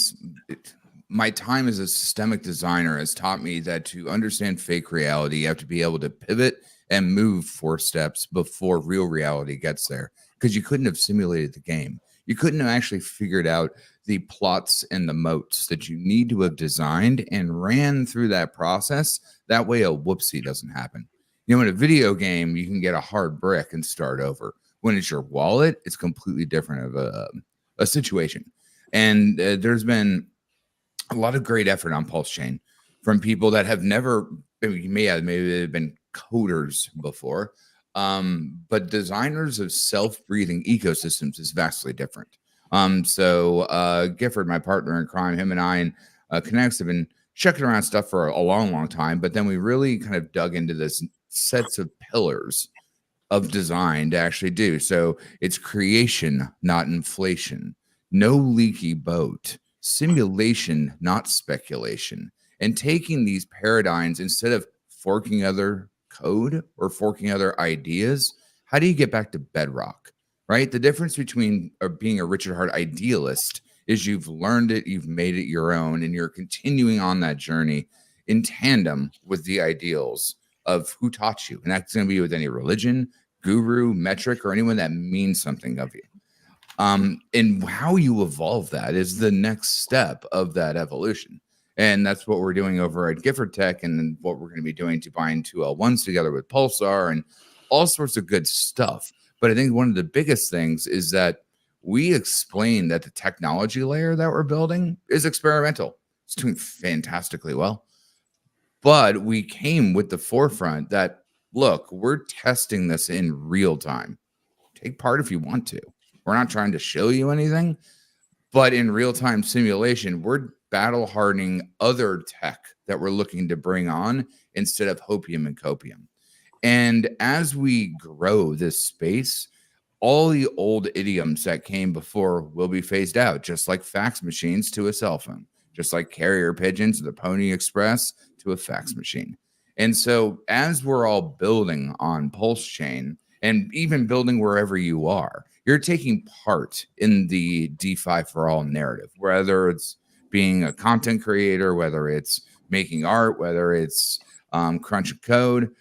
my time as a systemic designer has taught me that to understand fake reality, you have to be able to pivot and move 4 steps before real reality gets there, because you couldn't have simulated the game. You couldn't have actually figured out the plots and the moats that you need to have designed and ran through that process. That way a whoopsie doesn't happen. In a video game, you can get a hard brick and start over. When it's your wallet, it's completely different of a situation. And there's been a lot of great effort on PulseChain from people that have never, maybe they've been coders before, but designers of self-breathing ecosystems is vastly different. So Gifford, my partner in crime, him and I and Connects have been checking around stuff for a long time, but then we really kind of dug into this sets of pillars of design to actually do. So it's creation, not inflation, no leaky boat, simulation, not speculation, and taking these paradigms, instead of forking other code or forking other ideas, how do you get back to bedrock, right? The difference between being a Richard Hart idealist is you've learned it, you've made it your own, and you're continuing on that journey in tandem with the ideals of who taught you. And that's going to be with any religion, guru, metric, or anyone that means something of you. And how you evolve that is the next step of that evolution. And that's what we're doing over at Gifford Tech, and what we're going to be doing to bind 2 L1s together with Pulsar and all sorts of good stuff. But I think one of the biggest things is that we explain that the technology layer that we're building is experimental. It's doing fantastically well. But we came with the forefront that, look, we're testing this in real time. Take part if you want to. We're not trying to show you anything, but in real-time simulation, we're battle hardening other tech that we're looking to bring on instead of hopium and copium. And as we grow this space, all the old idioms that came before will be phased out, just like fax machines to a cell phone, just like carrier pigeons to the Pony Express to a fax machine. And so as we're all building on PulseChain, and even building wherever you are, you're taking part in the DeFi for all narrative, whether it's being a content creator, whether it's making art, whether it's crunching code.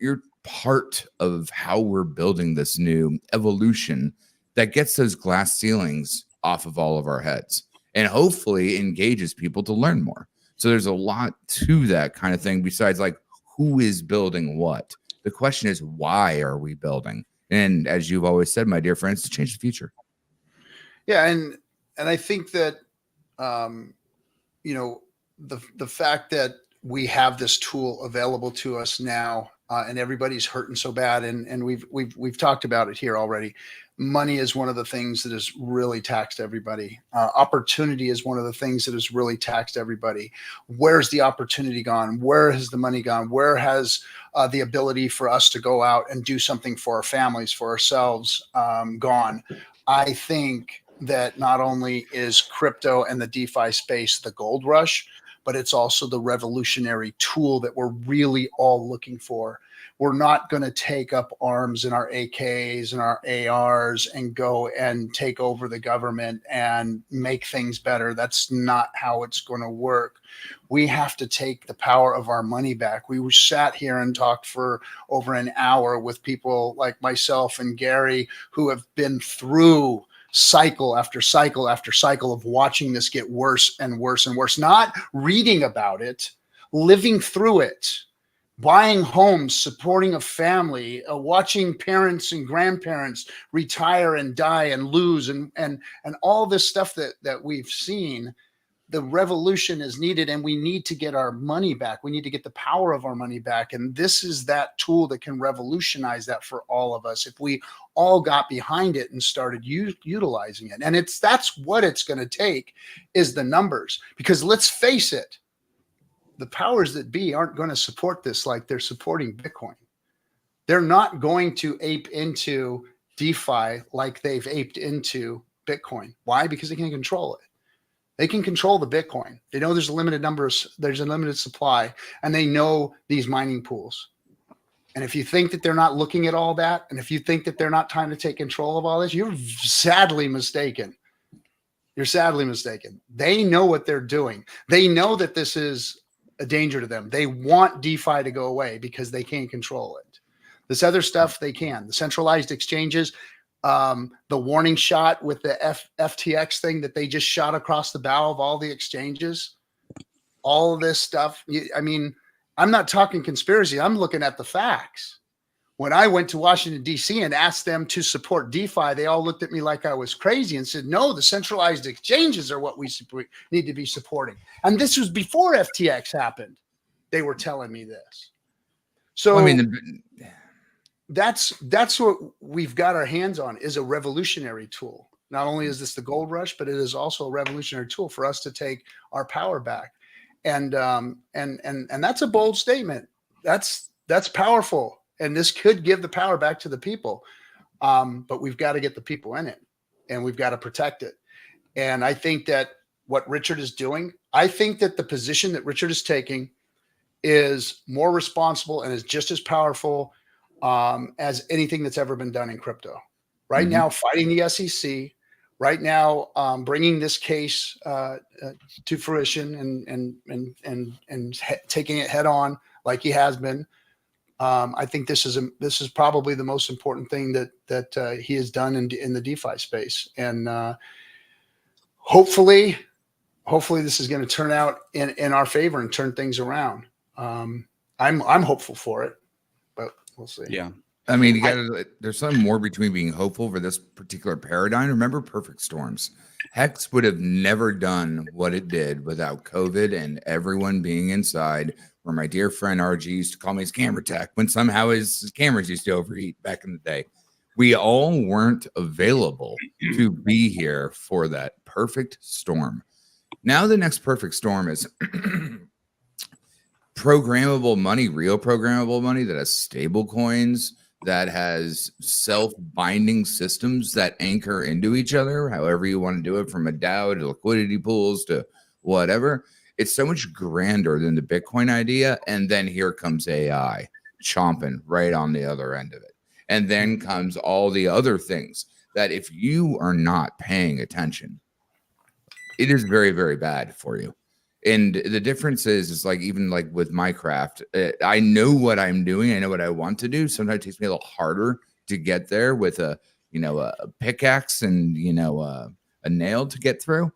You're part of how we're building this new evolution that gets those glass ceilings off of all of our heads and hopefully engages people to learn more. So there's a lot to that kind of thing besides like who is building what. The question is, why are we building? And as you've always said, my dear friends, to change the future. Yeah, and I think that you know, the fact that we have this tool available to us now, and everybody's hurting so bad, and we've talked about it here already. Money is one of the things that has really taxed everybody. Opportunity is one of the things that has really taxed everybody. Where's the opportunity gone? Where has the money gone? Where has the ability for us to go out and do something for our families, for ourselves, gone? I think that not only is crypto and the DeFi space the gold rush, but it's also the revolutionary tool that we're really all looking for. We're not going to take up arms in our AKs and our ARs and go and take over the government and make things better. That's not how it's going to work. We have to take the power of our money back. We sat here and talked for over an hour with people like myself and Gary who have been through cycle after cycle after cycle of watching this get worse and worse and worse, not reading about it, living through it, buying homes, supporting a family, watching parents and grandparents retire and die and lose, and all this stuff that we've seen. The revolution is needed, and we need to get our money back. We need to get the power of our money back. And this is that tool that can revolutionize that for all of us if we all got behind it and started utilizing it. And that's what it's going to take, is the numbers. Because let's face it, the powers that be aren't going to support this like they're supporting Bitcoin. They're not going to ape into DeFi like they've aped into Bitcoin. Why? Because they can control it. They can control the Bitcoin. They know there's a limited there's a limited supply, and they know these mining pools. And if you think that they're not looking at all that, and if you think that they're not trying to take control of all this, you're sadly mistaken. You're sadly mistaken. They know what they're doing. They know that this is a danger to them. They want DeFi to go away because they can't control it. This other stuff they can. The centralized exchanges, the warning shot with the FTX thing that they just shot across the bow of all the exchanges, all of this stuff. I mean, I'm not talking conspiracy. I'm looking at the facts. When I went to Washington, D.C. and asked them to support DeFi, they all looked at me like I was crazy and said, no, the centralized exchanges are what we need to be supporting. And this was before FTX happened. They were telling me this. So well, I mean, that's what we've got our hands on, is a revolutionary tool. Not only is this the gold rush, but it is also a revolutionary tool for us to take our power back. And that's a bold statement. That's powerful. And this could give the power back to the people. But we've got to get the people in it, and we've got to protect it. And I think that what Richard is doing, I think that the position that Richard is taking is more responsible and is just as powerful as anything that's ever been done in crypto. Right now, fighting the SEC, right now, bringing this case to fruition and taking it head on like he has been. I think this is probably the most important thing that he has done in the DeFi space, and hopefully this is going to turn out in our favor and turn things around. I'm hopeful for it, but we'll see. Yeah. I mean, there's something more between being hopeful for this particular paradigm. Remember perfect storms. Hex would have never done what it did without COVID and everyone being inside, where my dear friend RG used to call me his camera tech when somehow his cameras used to overheat back in the day. We all weren't available to be here for that perfect storm. Now the next perfect storm is programmable money, real programmable money that has stable coins, that has self-binding systems that anchor into each other, however you want to do it, from a DAO to liquidity pools to whatever. It's so much grander than the Bitcoin idea. And then here comes AI chomping right on the other end of it. And then comes all the other things that if you are not paying attention, it is very, very bad for you. And the difference is like, even like with my craft, I know what I'm doing. I know what I want to do. Sometimes it takes me a little harder to get there with a a pickaxe and, a nail to get through,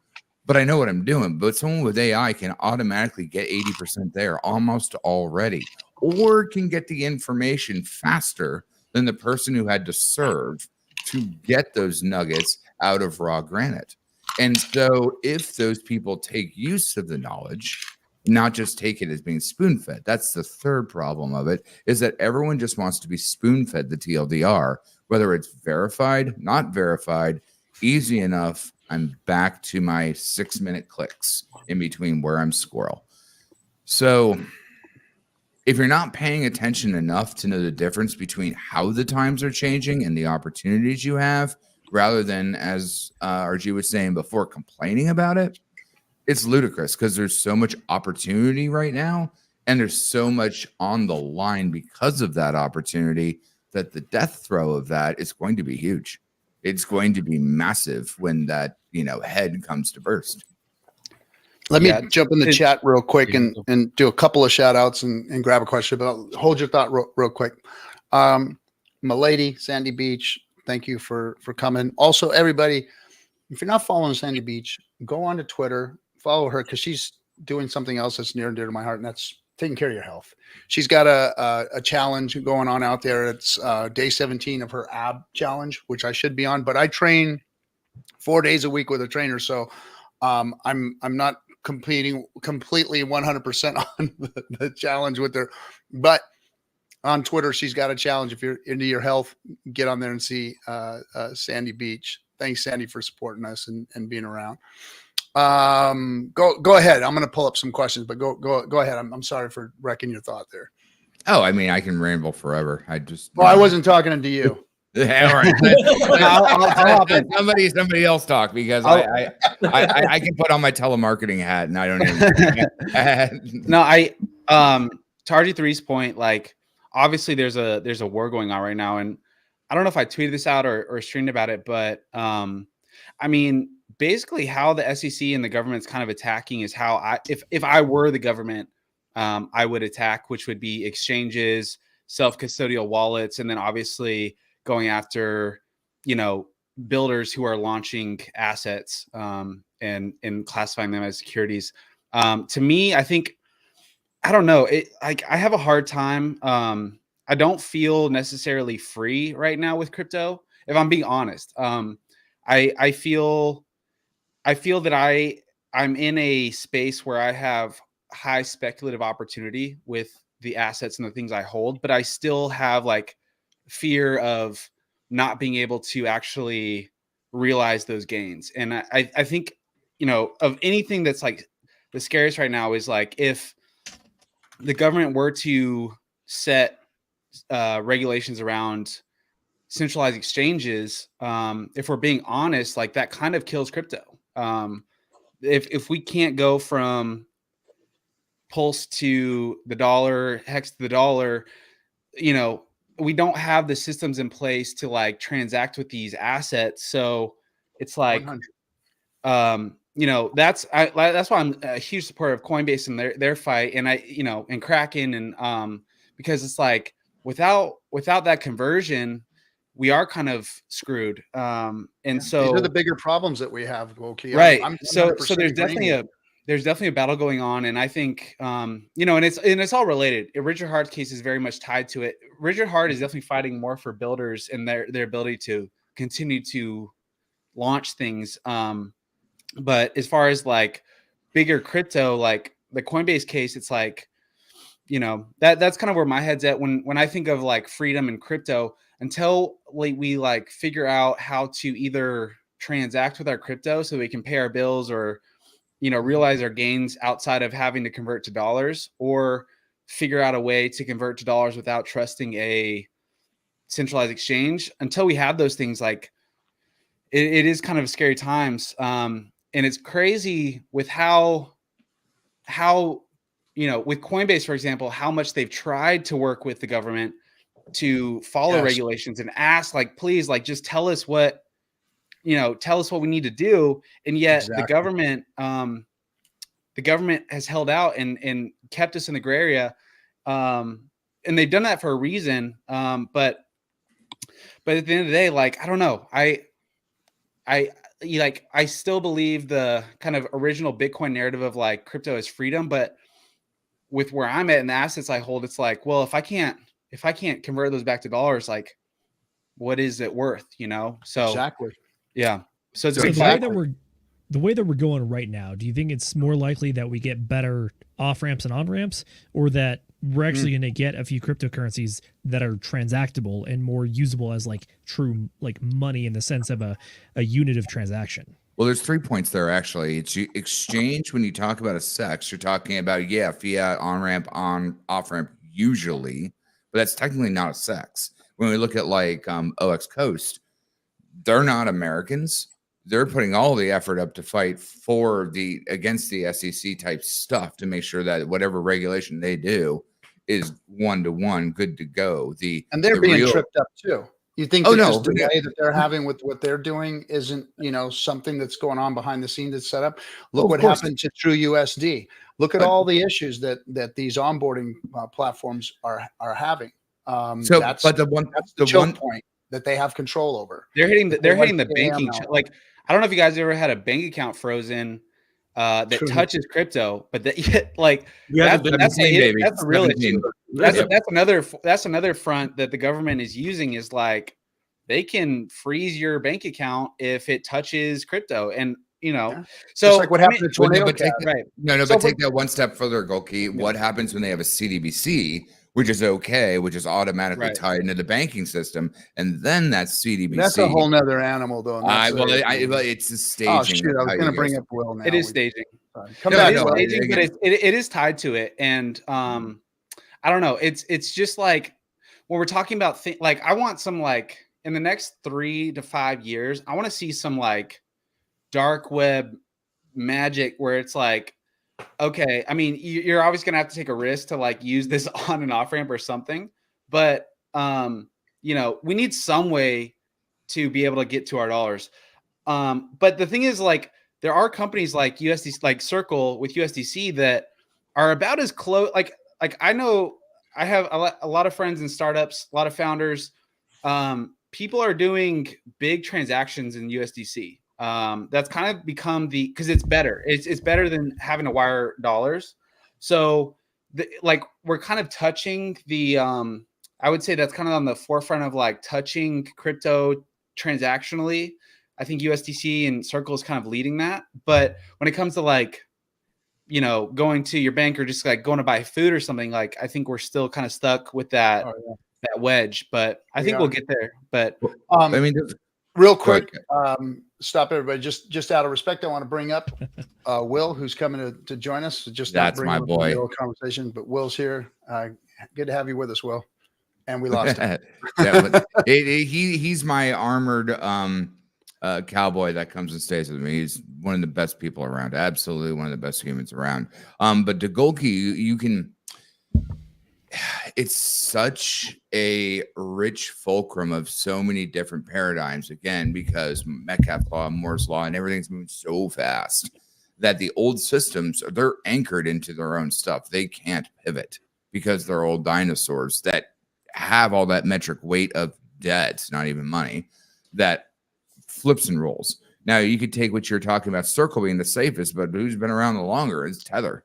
but I know what I'm doing. But someone with AI can automatically get 80% there almost already, or can get the information faster than the person who had to serve to get those nuggets out of raw granite. And so if those people take use of the knowledge, not just take it as being spoon-fed, that's the third problem of it, is that everyone just wants to be spoon-fed the TLDR, whether it's verified, not verified, easy enough, I'm back to my 6-minute clicks in between where I'm squirrel. So if you're not paying attention enough to know the difference between how the times are changing and the opportunities you have, rather than, as RG was saying before, complaining about it, it's ludicrous because there's so much opportunity right now, and there's so much on the line because of that opportunity, that the death throw of that is going to be huge. It's going to be massive when that, head comes to burst. Let me jump in the chat real quick and do a couple of shout outs and grab a question, but I'll hold your thought real quick. Milady, Sandy Beach, thank you for coming. Also, everybody, if you're not following Sandy Beach, go on to Twitter, follow her, because she's doing something else that's near and dear to my heart, and that's taking care of your health. She's got a challenge going on out there. It's day 17 of her ab challenge, which I should be on, but I train 4 days a week with a trainer, so I'm not competing completely 100% on the challenge with her, but on Twitter she's got a challenge. If you're into your health, get on there and see Sandy Beach. Thanks, Sandy, for supporting us and being around. Go ahead. I'm going to pull up some questions, but go ahead. I'm sorry for wrecking your thought there. Oh, I mean, I can ramble forever. I wasn't talking to you. Yeah, all right. Somebody else talk, because I can put on my telemarketing hat and I don't even. No, to RG3's point, like, obviously there's a war going on right now, and I don't know if I tweeted this out or streamed about it, but I mean, basically how the SEC and the government's kind of attacking is how if I were the government, I would attack, which would be exchanges, self-custodial wallets, and then obviously going after, builders who are launching assets and classifying them as securities. To me, I think, I don't know, I have a hard time. I don't feel necessarily free right now with crypto, if I'm being honest. I feel that I'm in a space where I have high speculative opportunity with the assets and the things I hold, but I still have like fear of not being able to actually realize those gains. And I think, of anything that's like the scariest right now is like, if the government were to set regulations around centralized exchanges, if we're being honest, like that kind of kills crypto. If we can't go from Pulse to the dollar, Hex to the dollar, we don't have the systems in place to like transact with these assets. So it's like, 100. that's why I'm a huge supporter of Coinbase and their fight, and and Kraken, and because it's like without that conversion, we are kind of screwed. And so these are the bigger problems that we have, Loki. Right. I'm so there's definitely a battle going on, and I think and it's all related. Richard Hart's case is very much tied to it. Richard Hart is definitely fighting more for builders and their ability to continue to launch things. But as far as like bigger crypto, like the Coinbase case, it's like, that's kind of where my head's at when I think of like freedom in crypto. Until we like figure out how to either transact with our crypto so we can pay our bills, or realize our gains outside of having to convert to dollars, or figure out a way to convert to dollars without trusting a centralized exchange. Until we have those things, like it is kind of scary times. And it's crazy with how with Coinbase, for example, how much they've tried to work with the government to follow regulations and ask, like, please, like, just tell us what we need to do. And yet the government has held out and kept us in the gray area. And they've done that for a reason. But But at the end of the day, like, I don't know. I still believe the kind of original Bitcoin narrative of like crypto is freedom, but with where I'm at and the assets I hold, it's like, well, if I can't convert those back to dollars, like, what is it worth? You know? So Exactly. yeah. So it's a So big the way fight. that we're going right now, do you think it's more likely that we get better off ramps and on ramps, or that we're actually going to get a few cryptocurrencies that are transactable and more usable as like true like money in the sense of a unit of transaction? Well, there's 3 points there, actually. It's exchange. When you talk about a sex, you're talking about, fiat, on-ramp, off-ramp, usually, but that's technically not a sex. When we look at like OX Coast, they're not Americans. They're putting all the effort up to fight against the SEC type stuff to make sure that whatever regulation they do is 1-to-1, good to go. And they're being tripped up too. You think Oh, that no, just the way that they're having with what they're doing isn't, something that's going on behind the scenes that's set up? Look what happened to True USD. Look at all the issues that these onboarding platforms are having. That's the choke point that they have control over. They're hitting the banking. Like, I don't know if you guys ever had a bank account frozen that touches crypto, but that's a real issue. That's another front that the government is using, is like they can freeze your bank account if it touches crypto, and so just like what happened to Tornado Cat, right? But take that one step further, Golki. Yeah. What happens when they have a CDBC, which is which is automatically tied into the banking system, and then that's CDBC. That's a whole nother animal, though. It's a staging. Oh shoot! I was going to bring up Will now. It is staging. Come back, staging, but it is tied to it, and I don't know. It's just like when we're talking about like, I want some, like, in the next 3 to 5 years, I want to see some like dark web magic where it's like, okay, I mean, you're always going to have to take a risk to like use this on and off ramp or something, but we need some way to be able to get to our dollars. But the thing is, like, there are companies like USDC, like Circle with USDC, that are about as close. Like I know I have a lot of friends in startups, a lot of founders. People are doing big transactions in USDC. That's kind of become because it's better. It's better than having to wire dollars. So we're kind of touching I would say that's kind of on the forefront of like touching crypto transactionally. I think USDC and Circle is kind of leading that. But when it comes to like, going to your bank or just like going to buy food or something, like, I think we're still kind of stuck with that that wedge. But I think we'll get there. But I mean, real quick, stop everybody. Just out of respect, I want to bring up Will, who's coming to join us. Just that's my boy. Conversation, but Will's here. Good to have you with us, Will. And we lost him. He's my armored cowboy that comes and stays with me. He's one of the best people around. Absolutely one of the best humans around. But to Golki, you can. It's such a rich fulcrum of so many different paradigms, again, because Metcalfe's law, Moore's law, and everything's moving so fast that the old systems, they're anchored into their own stuff. They can't pivot because they're old dinosaurs that have all that metric weight of debt, not even money, that flips and rolls. Now, you could take what you're talking about, Circle being the safest, but who's been around the longer is Tether.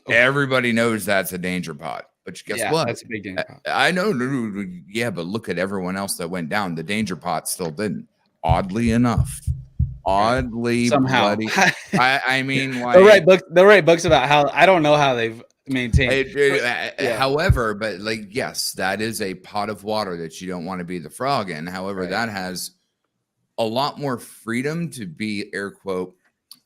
Everybody knows that's a danger pot. But guess what? That's a big danger pot. I know. Yeah, but look at everyone else that went down. The danger pot still didn't. Oddly enough. Somehow. I mean, like, they'll write books about how, I don't know how they've maintained. However, but like, yes, that is a pot of water that you don't want to be the frog in. However, that has a lot more freedom to be, air quote,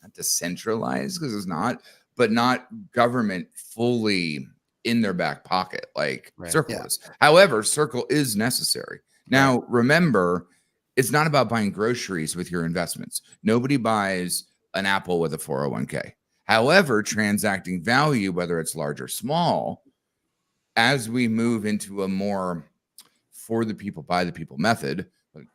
not decentralized, because it's not, but not government fully in their back pocket like Circle is. However, Circle is necessary. Now, remember, it's not about buying groceries with your investments. Nobody buys an Apple with a 401k. However, transacting value, whether it's large or small, as we move into a more for the people, by the people method,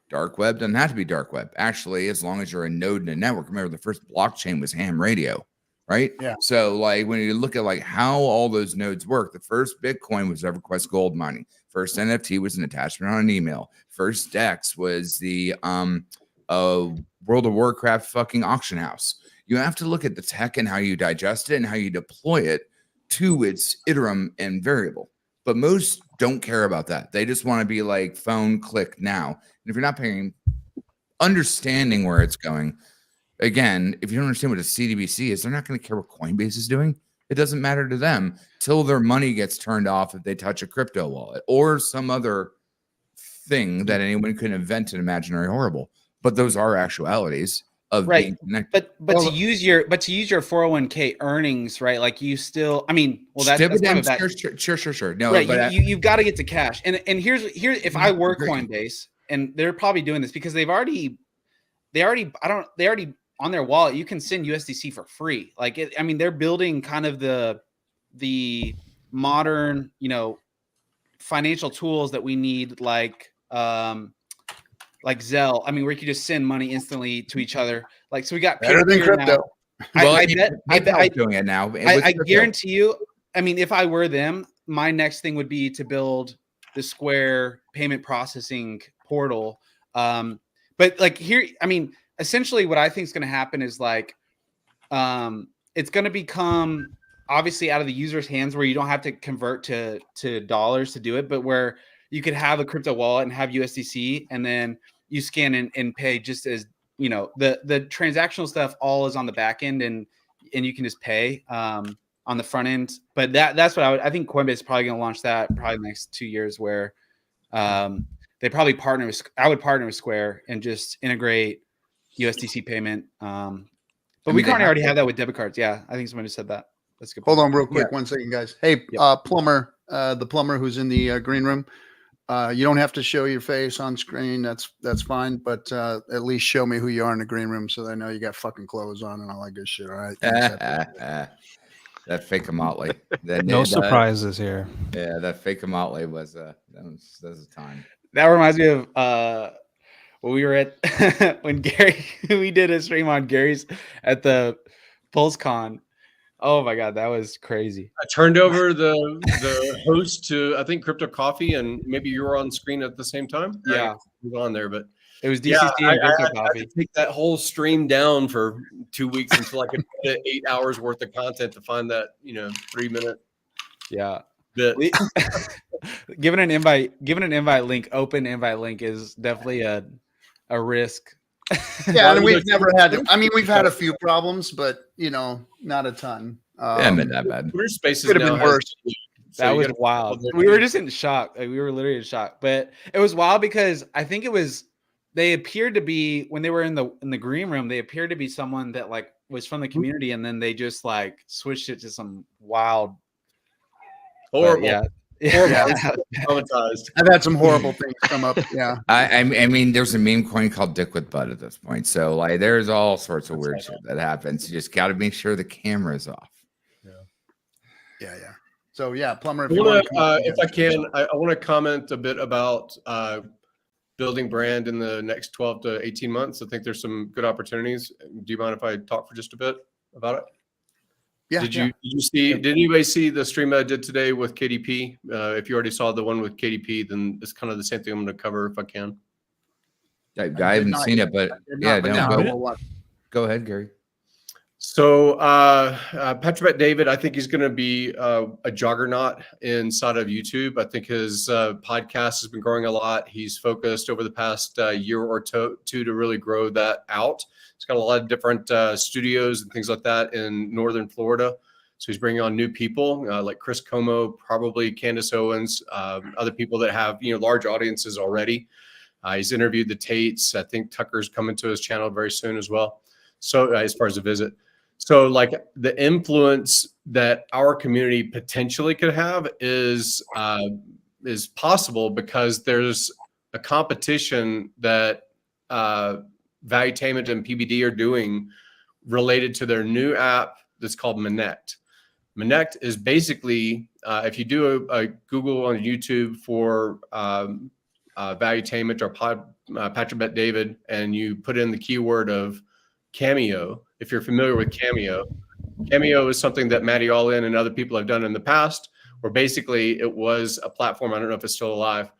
dark web doesn't have to be dark web. Actually, as long as you're a node in a network. Remember, the first blockchain was ham radio, right? Yeah. So like when you look at like how all those nodes work, the first Bitcoin was EverQuest gold mining. First NFT was an attachment on an email. First DEX was the World of Warcraft fucking auction house. You have to look at the tech and how you digest it and how you deploy it to its iterum and variable. But most don't care about that. They just want to be like phone click now. And if you're not paying, understanding where it's going, again, if you don't understand what a CDBC is, they're not going to care what Coinbase is doing. It doesn't matter to them till their money gets turned off if they touch a crypto wallet or some other thing that anyone could invent an imaginary horrible. But those are actualities of being connected. But to use your 401k earnings, right? Like you still, I mean, well, that's sure. No, right. But you've got to get to cash. And here's if I were Coinbase, and they're probably doing this because they already on their wallet, you can send USDC for free. Like I mean, they're building kind of the modern, financial tools that we need, like Zelle. I mean, where you could just send money instantly to each other. Like, so we got better than crypto. I bet doing it now. I guarantee you. I mean, if I were them, my next thing would be to build the Square payment processing portal. But like here, I mean, essentially what I think is going to happen is like, it's going to become obviously out of the user's hands where you don't have to convert to dollars to do it, but where you could have a crypto wallet and have USDC, and then you scan and pay just as, the transactional stuff all is on the back end, and you can just pay on the front end. But that's what I think Coinbase is probably going to launch that probably in the next 2 years, where they probably I would partner with Square and just integrate USDC payment. But we currently already have that with debit cards. Yeah, I think somebody said that. That's good. Hold on real quick. 1 second, guys. Hey, plumber, the plumber who's in the green room. You don't have to show your face on screen. That's fine. But at least show me who you are in the green room so they know you got fucking clothes on and all that good shit. All right. That fake motley. No surprises here. Yeah, that fake motley was a time. That reminds me of when we were at when Gary, we did a stream on Gary's at the PulseCon. Oh my God, that was crazy. I turned over the host to, I think, Crypto Coffee, and maybe you were on screen at the same time. Yeah, I was on there, but it was DCC and Crypto Coffee. I had to take that whole stream down for 2 weeks until I could get 8 hours worth of content to find that 3 minute. Yeah. Bit. Giving an invite link, open invite link is definitely a risk. Yeah, and we've never had. I mean, we've had a few problems, but not a ton. Yeah, not that bad. Twitter Spaces could have been worse. That was wild. We were just in shock. Like, we were literally in shock. But it was wild because I think they appeared to be, when they were in the green room, they appeared to be someone that like was from the community, and then they just like switched it to some wild, horrible. Yeah. Traumatized. I've had some horrible things come up. Yeah. I mean, there's a meme coin called Dick with Butt at this point. So like there's all sorts of weird shit that happens. You just got to make sure the camera's off. Yeah. So yeah, plumber. If I can, I want to comment a bit about building brand in the next 12 to 18 months. I think there's some good opportunities. Do you mind if I talk for just a bit about it? Yeah. Did anybody see the stream I did today with KDP? If you already saw the one with KDP, then it's kind of the same thing I'm going to cover if I can. I haven't seen it, but go ahead, Gary. So Petrobet David, I think he's going to be a juggernaut inside of YouTube. I think his podcast has been growing a lot. He's focused over the past year or two to really grow that out. He's got a lot of different studios and things like that in Northern Florida. So he's bringing on new people like Chris Como, probably Candace Owens, other people that have large audiences already. He's interviewed the Tates. I think Tucker's coming to his channel very soon as well. So as far as a visit. So like the influence that our community potentially could have is possible because there's a competition that Valuetainment and PBD are doing related to their new app that's called Munich. Munich is basically, if you do a Google on YouTube for Valuetainment or Petrobet David, and you put in the keyword of Cameo, if you're familiar with Cameo, Cameo is something that Matty Allin and other people have done in the past, where basically it was a platform, I don't know if it's still alive,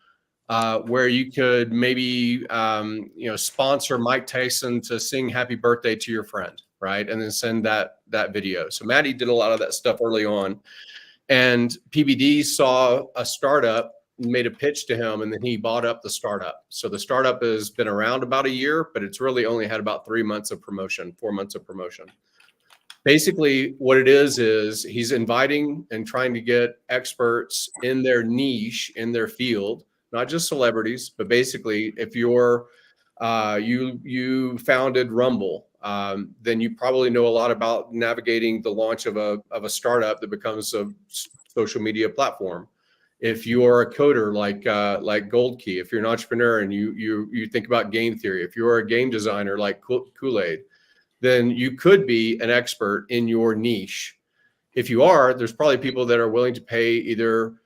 where you could maybe sponsor Mike Tyson to sing happy birthday to your friend, right? And then send that video. So Matty did a lot of that stuff early on. And PBD saw a startup, made a pitch to him, and then he bought up the startup. So the startup has been around about a year, but it's really only had about 4 months of promotion. Basically, what it is he's inviting and trying to get experts in their niche, in their field, not just celebrities, but basically, if you're you founded Rumble, then you probably know a lot about navigating the launch of a startup that becomes a social media platform. If you are a coder like Gold Key, if you're an entrepreneur and you think about game theory, if you're a game designer like Kool-Aid, then you could be an expert in your niche. If you are, there's probably people that are willing to pay either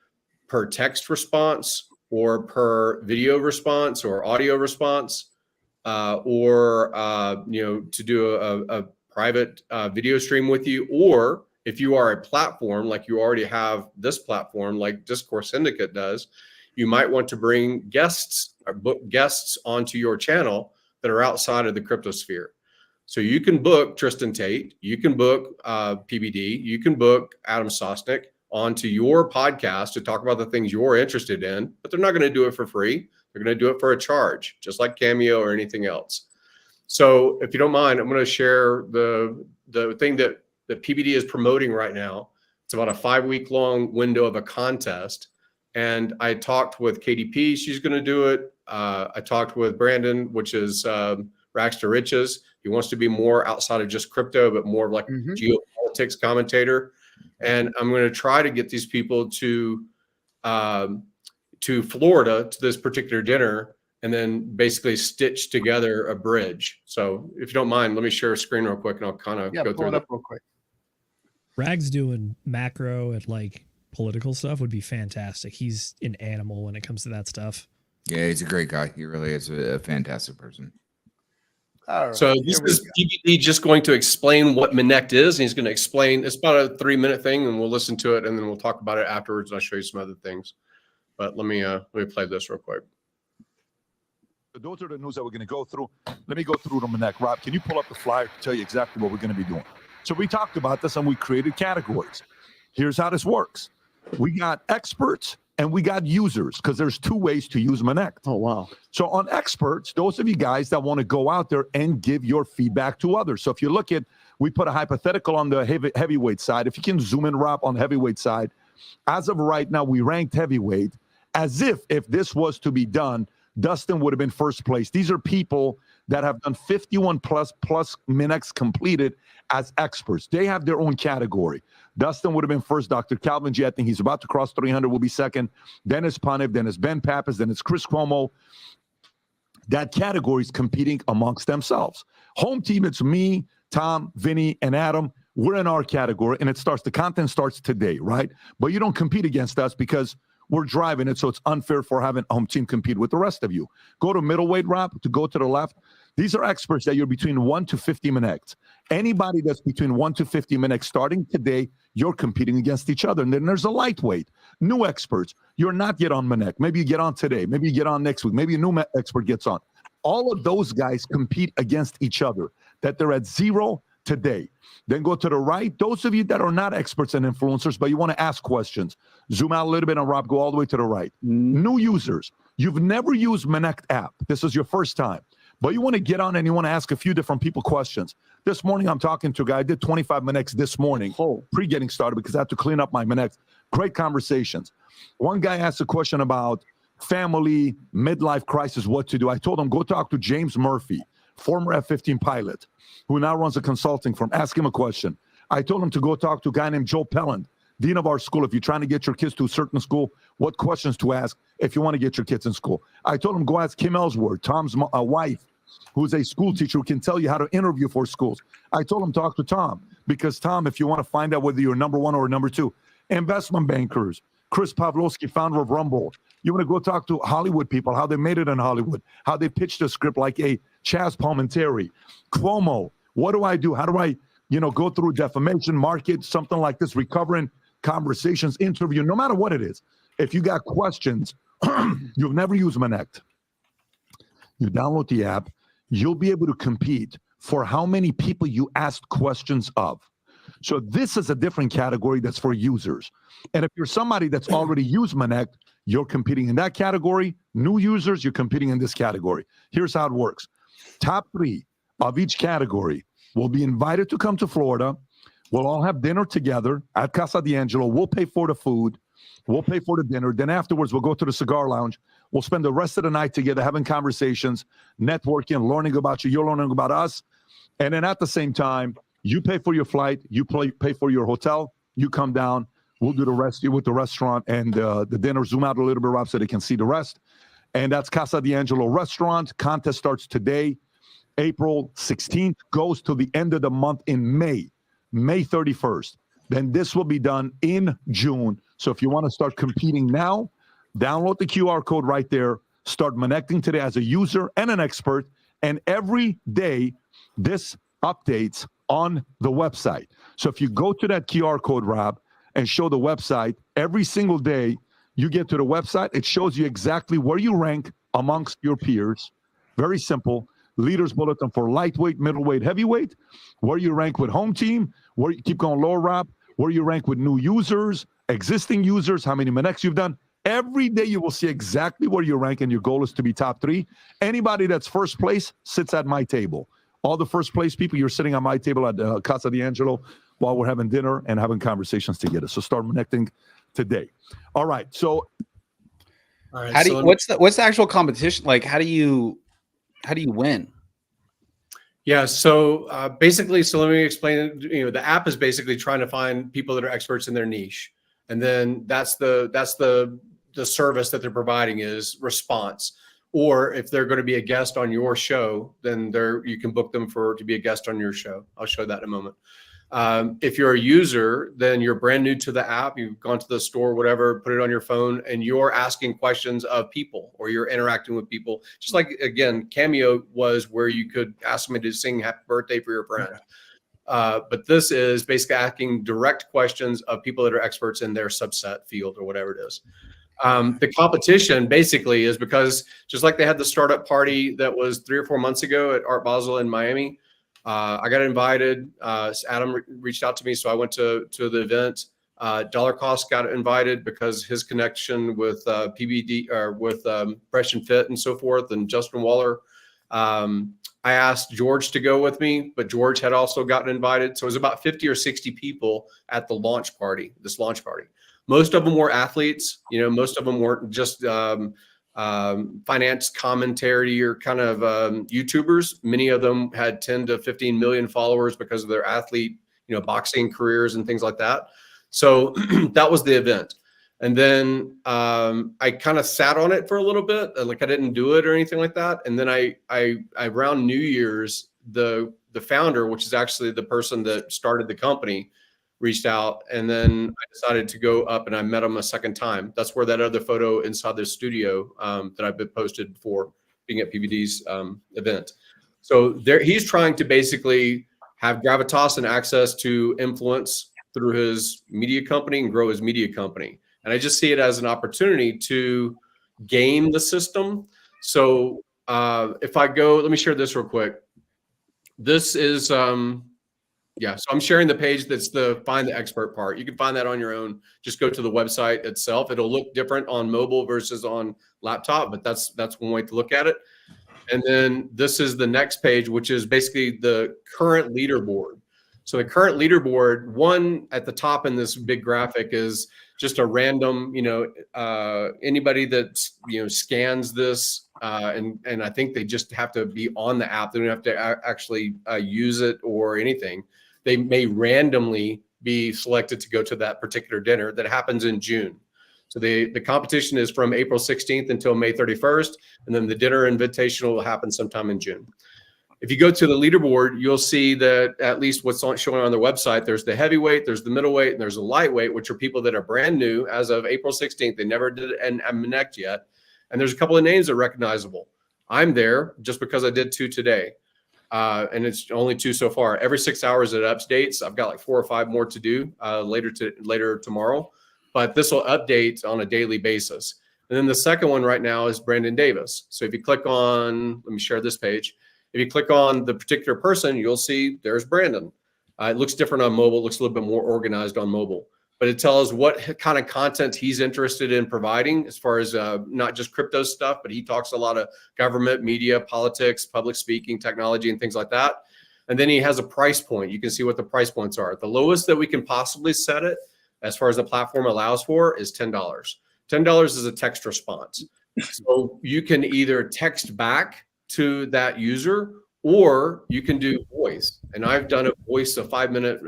per text response or per video response or audio response, or to do a private video stream with you. Or if you are a platform, like you already have this platform, like Discourse Syndicate does, you might want to bring guests or book guests onto your channel that are outside of the crypto sphere. So you can book Tristan Tate, you can book PBD, you can book Adam Sosnick onto your podcast to talk about the things you're interested in, but they're not going to do it for free. They're going to do it for a charge, just like Cameo or anything else. So if you don't mind, I'm going to share the thing that PBD is promoting right now. It's about a 5-week-long window of a contest. And I talked with KDP. She's going to do it. I talked with Brandon, which is Rags to Riches. He wants to be more outside of just crypto, but more of like geopolitics commentator. And I'm going to try to get these people to Florida to this particular dinner, and then basically stitch together a bridge. So if you don't mind, let me share a screen real quick, and I'll kind of go through it up real quick. Rags doing macro and like political stuff would be fantastic. He's an animal when it comes to that stuff. Yeah, he's a great guy. He really is a fantastic person. All right, so this is PBD just going to explain what Munich is, and he's going to explain. It's about a 3-minute thing, and we'll listen to it, and then we'll talk about it afterwards, and I'll show you some other things. But let me play this real quick. Those are the news that we're going to go through. Let me go through them, Munich. Rob, can you pull up the flyer to tell you exactly what we're going to be doing? So we talked about this, and we created categories. Here's how this works. We got experts, and we got users, because there's 2 ways to use Munich. Oh, wow. So on experts, those of you guys that want to go out there and give your feedback to others. So if you look at, we put a hypothetical on the heavyweight side. If you can zoom in, Rob, on the heavyweight side, as of right now, we ranked heavyweight as if this was to be done, Dustin would have been first place. These are people that have done 51 plus minutes completed as experts. They have their own category. Dustin would have been first. Dr. Calvin G, I think he's about to cross 300, will be second. Then it's Panev, then it's Ben Pappas, then it's Chris Cuomo. That category is competing amongst themselves. Home team, it's me, Tom, Vinny, and Adam. We're in our category, and the content starts today, right? But you don't compete against us because we're driving it, so it's unfair for having home team compete with the rest of you. Go to middleweight, Rob, to go to the left. These are experts that you're between 1 to 50 minutes. Anybody that's between 1 to 50 minutes starting today, you're competing against each other. And then there's a lightweight, new experts. You're not yet on Munich. Maybe you get on today. Maybe you get on next week. Maybe a new expert gets on. All of those guys compete against each other, that they're at 0 today. Then go to the right. Those of you that are not experts and influencers, but you want to ask questions, zoom out a little bit, and Rob, go all the way to the right. New users. You've never used Munich app. This is your first time. But you want to get on and you want to ask a few different people questions. This morning, I'm talking to a guy. I did 25 Munich this morning, pre-getting started, because I had to clean up my Munich. Great conversations. One guy asked a question about family, midlife crisis, what to do. I told him, go talk to James Murphy, former F-15 pilot, who now runs a consulting firm. Ask him a question. I told him to go talk to a guy named Joe Pelland, dean of our school. If you're trying to get your kids to a certain school, what questions to ask if you want to get your kids in school. I told him, go ask Kim Ellsworth, Tom's wife, who's a school teacher who can tell you how to interview for schools. I told him, talk to Tom, because Tom, if you want to find out whether you're number 1 or number 2, investment bankers, Chris Pavlovsky, founder of Rumble. You want to go talk to Hollywood people, how they made it in Hollywood, how they pitched a script like a Chaz Palminteri, Cuomo. What do I do? How do I go through defamation, market, something like this, recovering conversations, interview, no matter what it is. If you got questions, you've never used Monect. You download the app, you'll be able to compete for how many people you asked questions of. So this is a different category that's for users. And if you're somebody that's already used Monect, you're competing in that category. New users, you're competing in this category. Here's how it works. Top 3 of each category will be invited to come to Florida. We'll all have dinner together at Casa D'Angelo. We'll pay for the food. We'll pay for the dinner. Then afterwards, we'll go to the cigar lounge. We'll spend the rest of the night together having conversations, networking, learning about you. You're learning about us. And then at the same time, you pay for your flight. You pay for your hotel. You come down. We'll do the rest with the restaurant and the dinner. Zoom out a little bit, Rob, so they can see the rest. And that's Casa D'Angelo Restaurant. Contest starts today, April 16th, goes to the end of the month in May 31st. Then this will be done in June. So if you want to start competing now, download the QR code right there. Start connecting today as a user and an expert. And every day, this updates on the website. So if you go to that QR code, Rob, and show the website, every single day you get to the website, it shows you exactly where you rank amongst your peers. Very simple. Leaders bulletin for lightweight, middleweight, heavyweight, where you rank with home team, where you keep going lower, Rob, where you rank with new users, existing users, how many Monects you've done. Every day you will see exactly where you rank, and your goal is to be top 3. Anybody that's first place sits at my table. All the first place people, you're sitting on my table at Casa D'Angelo while we're having dinner and having conversations together. So start connecting today. All right. So All right, How do you, what's the actual competition? Like, how do you win? Yeah, so basically, so let me explain it. The app is basically trying to find people that are experts in their niche, and then that's the service that they're providing is response. Or if they're going to be a guest on your show, then you can book them to be a guest on your show. I'll show that in a moment. If you're a user, then you're brand new to the app. You've gone to the store, whatever, put it on your phone, and you're asking questions of people, or you're interacting with people. Just like, again, Cameo was where you could ask somebody to sing happy birthday for your friend. But this is basically asking direct questions of people that are experts in their subset field or whatever it is. The competition basically is because just like they had the startup party that was 3 or 4 months ago at Art Basel in Miami, I got invited. Adam reached out to me, so I went to the event. Dollar Cost got invited because his connection with PBD or with Fresh and Fit and so forth, and Justin Waller. I asked George to go with me, but George had also gotten invited. So it was about 50 or 60 people at the launch party, this launch party. Most of them were athletes. Most of them weren't just finance commentary or kind of YouTubers. Many of them had 10 to 15 million followers because of their athlete, boxing careers and things like that. So that was the event. And then I kind of sat on it for a little bit, like I didn't do it or anything like that. And then I around New Year's, the founder, which is actually the person that started the company, reached out, and then I decided to go up and I met him a second time. That's where that other photo inside the studio that I've been posted for being at PBD's event. So there, he's trying to basically have gravitas and access to influence through his media company and grow his media company. And I just see it as an opportunity to game the system. So if I go, let me share this real quick. This is, yeah, so I'm sharing the page that's the find the expert part. You can find that on your own. Just go to the website itself. It'll look different on mobile versus on laptop, but that's one way to look at it. And then this is the next page, which is basically the current leaderboard. So the current leaderboard, one at the top in this big graphic is just a random, anybody that, scans this, and I think they just have to be on the app. They don't have to actually use it or anything. They may randomly be selected to go to that particular dinner that happens in June. So the competition is from April 16th until May 31st, and then the dinner invitational will happen sometime in June. If you go to the leaderboard, you'll see that at least what's showing on their website, there's the heavyweight, there's the middleweight, and there's the lightweight, which are people that are brand new as of April 16th. They never did an Connect yet. And there's a couple of names that are recognizable. I'm there just because I did 2 today. and it's only 2 so far. Every 6 hours it updates. I've got like 4 or 5 more to do later tomorrow, but this will update on a daily basis. And then the second one right now is Brandon Davis. So if you click on, let me share this page. If you click on the particular person, you'll see there's Brandon. It looks different on mobile. It looks a little bit more organized on mobile, but it tells what kind of content he's interested in providing as far as not just crypto stuff, but he talks a lot of government, media, politics, public speaking, technology, and things like that. And then he has a price point. You can see what the price points are. The lowest that we can possibly set it, as far as the platform allows for, is $10. $10 is a text response. So you can either text back to that user, or you can do voice. And I've done a voice, a 5-minute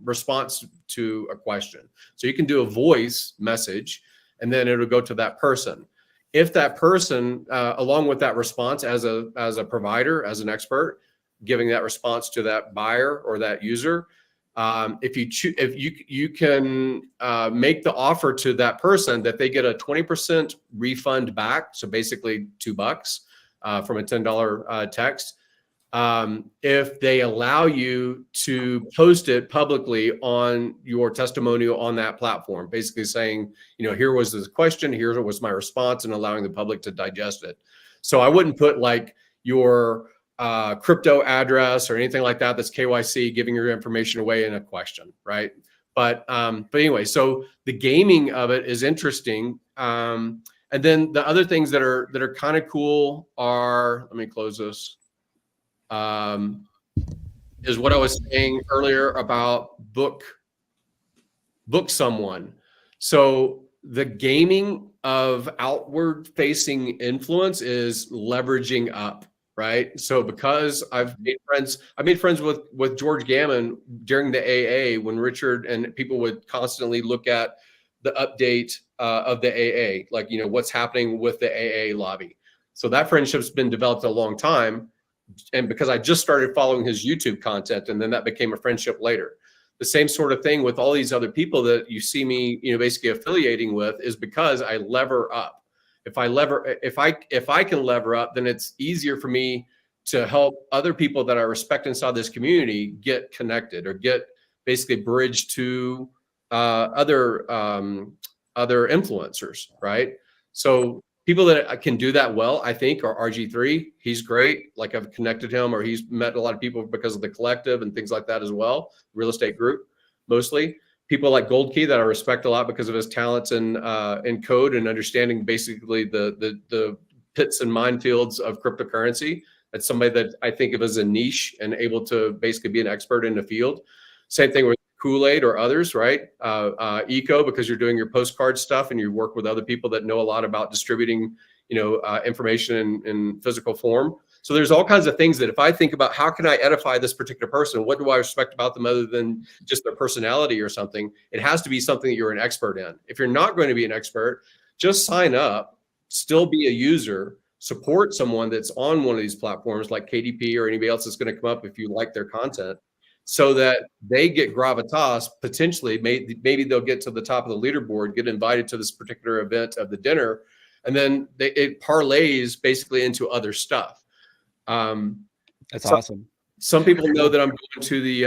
response to a question. So you can do a voice message, and then it'll go to that person. If that person, along with that response as a provider, as an expert, giving that response to that buyer or that user, if you can make the offer to that person that they get a 20% refund back, so basically $2 from a $10 text, if they allow you to post it publicly on your testimonial on that platform, basically saying, here was this question, here was my response, and allowing the public to digest it. So I wouldn't put like your crypto address or anything like that that's KYC, giving your information away in a question, right? But anyway, so the gaming of it is interesting. And then the other things that are kind of cool are, let me close this, is what I was saying earlier about book someone. So the gaming of outward facing influence is leveraging up. Right. So because I've made friends with George Gammon during the AA, when Richard and people would constantly look at the update of the AA, like, what's happening with the AA lobby. So that friendship's been developed a long time. And because I just started following his YouTube content, and then that became a friendship later. The same sort of thing with all these other people that you see me, basically affiliating with, is because I lever up. If I can lever up, then it's easier for me to help other people that I respect inside this community get connected, or get basically bridged to other influencers, right? So people that can do that well, I think, are RG3. He's great. Like, I've connected him, or he's met a lot of people because of the collective and things like that as well. Real estate group, mostly. People like Gold Key that I respect a lot because of his talents in code and understanding basically the pits and minefields of cryptocurrency. That's somebody that I think of as a niche and able to basically be an expert in the field. Same thing with Kool-Aid or others, right? Eco, because you're doing your postcard stuff and you work with other people that know a lot about distributing, information in physical form. So there's all kinds of things that if I think about how can I edify this particular person, what do I respect about them other than just their personality or something, it has to be something that you're an expert in. If you're not going to be an expert, just sign up, still be a user, support someone that's on one of these platforms like KDP or anybody else that's going to come up if you like their content, so that they get gravitas. Potentially, maybe they'll get to the top of the leaderboard, get invited to this particular event of the dinner, and then it parlays basically into other stuff. That's awesome. Some people know that I'm going to the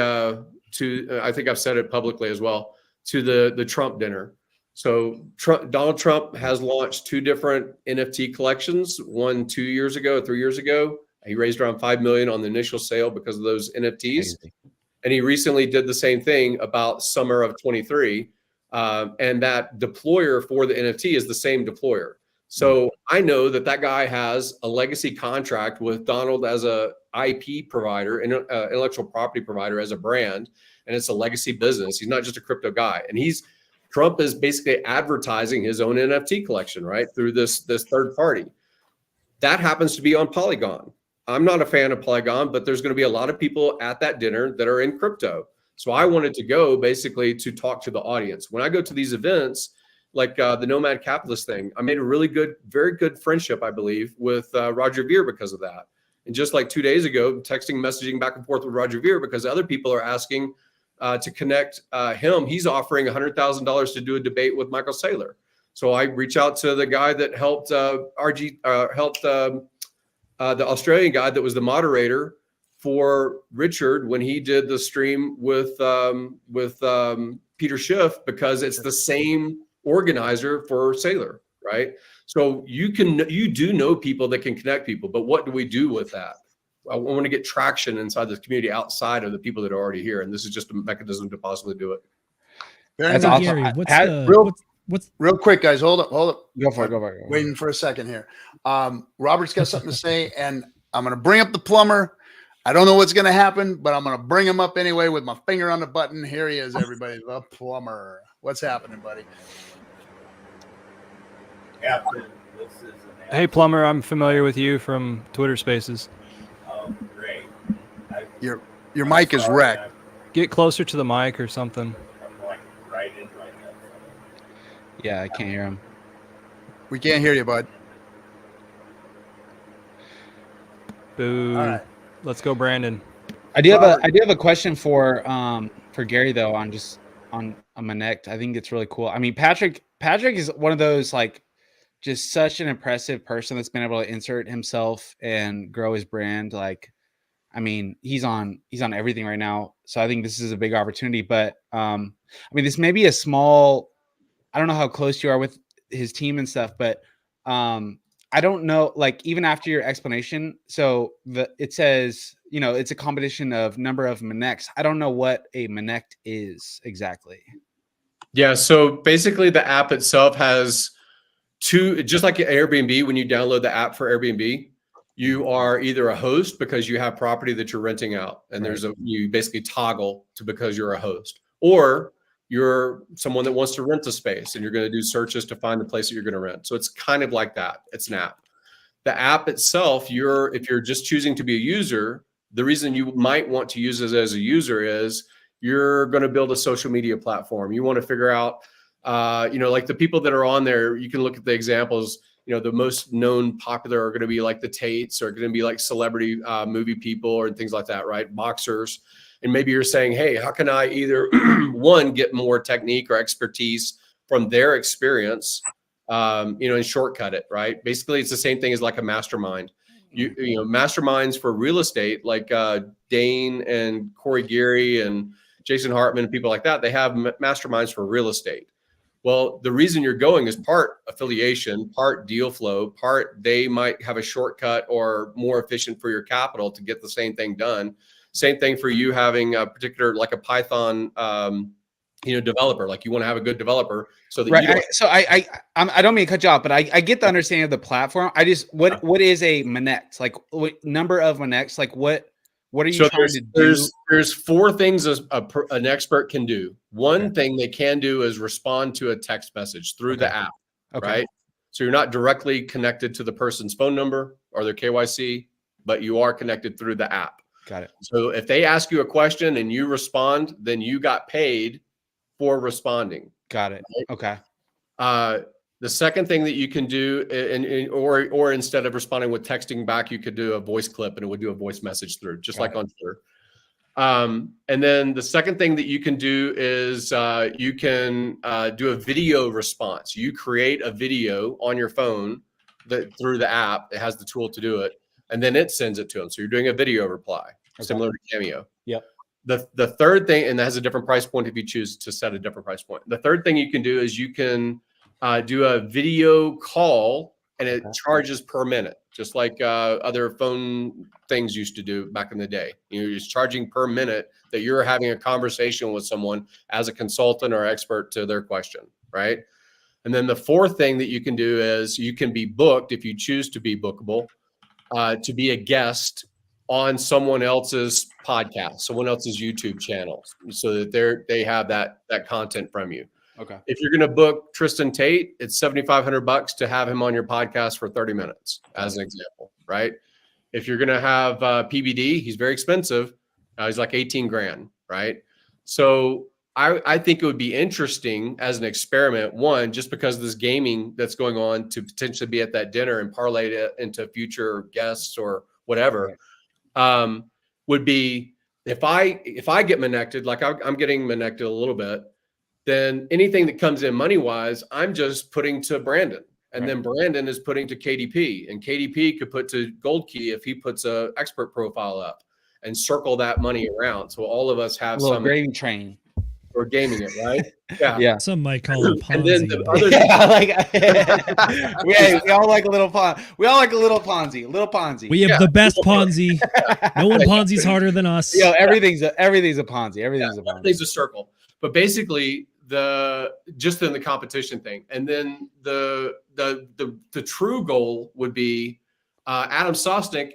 I think I've said it publicly as well, to the Trump dinner. So Donald Trump has launched 2 different NFT collections, one 2 years ago, 3 years ago. He raised around $5 million on the initial sale because of those NFTs. Amazing. And he recently did the same thing about summer of 23. And that deployer for the NFT is the same deployer. So I know that guy has a legacy contract with Donald as a IP provider, intellectual property provider, as a brand, and it's a legacy business. He's not just a crypto guy. And Trump is basically advertising his own NFT collection, right, through this third party. That happens to be on Polygon. I'm not a fan of Polygon, but there's going to be a lot of people at that dinner that are in crypto. So I wanted to go basically to talk to the audience. When I go to these events, like the Nomad Capitalist thing, I made a really good, very good friendship, I believe, with Roger Ver because of that. And just like 2 days ago, messaging back and forth with Roger Ver because other people are asking to connect him. He's offering $100,000 to do a debate with Michael Saylor. So I reach out to the guy that helped the Australian guy that was the moderator for Richard when he did the stream with Peter Schiff, because it's the same organizer for Sailor, right? So you do know people that can connect people, but what do we do with that? I want to get traction inside the community outside of the people that are already here, and this is just a mechanism to possibly do it. That's Hey, awesome. Gary, what's Had- the what's Real quick, guys, hold up. Go for it. Waiting for a second here. Robert's got something to say, and I'm going to bring up the plumber. I don't know what's going to happen, but I'm going to bring him up anyway with my finger on the button. Here he is, everybody. The plumber. What's happening, buddy? Captain, this is Hey, plumber, I'm familiar with you from Twitter Spaces. great. Your mic is wrecked. Get closer to the mic or something. I'm going right in right now. Yeah, I can't hear him. We can't hear you, bud. Boo. All right. Let's go, Brandon. I do have a question for Gary though on Monect. I think it's really cool. I mean, Patrick is one of those like just such an impressive person that's been able to insert himself and grow his brand. Like, I mean, he's on everything right now. So I think this is a big opportunity. But I mean, this may be a small. I don't know how close you are with his team and stuff, but I don't know. Like, even after your explanation, so it says, you know, it's a combination of number of Monects. I don't know what a Monect is exactly. Yeah, so basically the app itself has two, just like Airbnb, when you download the app for Airbnb, you are either a host because you have property that you're renting out, and you basically toggle to because you're a host, or you're someone that wants to rent a space and you're going to do searches to find the place that you're going to rent. So it's kind of like that. It's an app. The app itself, if you're just choosing to be a user, the reason you might want to use it as a user is you're going to build a social media platform. You want to figure out, like the people that are on there, you can look at the examples. You know, the most known popular are going to be like the Tates, or going to be like celebrity movie people or things like that, right? Boxers. And maybe you're saying, hey, how can I either one, get more technique or expertise from their experience, and shortcut it, right? Basically, it's the same thing as like a mastermind. You know, masterminds for real estate, like Dane and Corey Geary and Jason Hartman and people like that, they have masterminds for real estate. Well, the reason you're going is part affiliation, part deal flow, part they might have a shortcut or more efficient for your capital to get the same thing done. Same thing for you having a particular, like a Python, developer. Like you want to have a good developer so that you don't. I don't mean to cut you off, but I get the understanding of the platform. I just what is a Monect? Like what number of Monects? Like what are you trying to do? There's four things an expert can do. One thing they can do is respond to a text message through the app, right? So you're not directly connected to the person's phone number or their KYC, but you are connected through the app. Got it. So if they ask you a question and you respond, then you got paid for responding. Got it. Right? Okay. The second thing that you can do, or instead of responding with texting back, you could do a voice clip and it would do a voice message through, just like on Twitter. And then the second thing that you can do is you can do a video response. You create a video on your phone through the app. It has the tool to do it. And then it sends it to them. So you're doing a video reply, similar to Cameo. Yep. The third thing, and that has a different price point if you choose to set a different price point. The third thing you can do is you can do a video call, and it charges per minute, just like other phone things used to do back in the day. You're just charging per minute that you're having a conversation with someone as a consultant or expert to their question, right? And then the fourth thing that you can do is you can be booked, if you choose to be bookable, to be a guest on someone else's podcast, someone else's YouTube channel, so that they have that content from you. Okay. If you're going to book Tristan Tate, it's $7,500 to have him on your podcast for 30 minutes, as an example, right? If you're going to have PBD, he's very expensive. He's like 18 grand, right? So I think it would be interesting as an experiment, one, just because of this gaming that's going on, to potentially be at that dinner and parlay it into future guests or whatever. Would be if I get Monected, like I'm getting Monected a little bit, then anything that comes in money wise, I'm just putting to Brandon, and then Brandon is putting to KDP, and KDP could put to Gold Key if he puts a expert profile up, and circle that money around. So all of us A have little some, gravy train. we're gaming it, right? Yeah. Yeah. Some might call it a And then Ponzi. the but- other Yeah, like we all like a little We all like a little Ponzi. A little Ponzi. we have Yeah. the best Ponzi. No one Ponzi's harder than us. Yo, everything's a Ponzi. Everything's a Ponzi. everything's a circle. But basically, just in the competition thing, and then the true goal would be Adam Sosnick.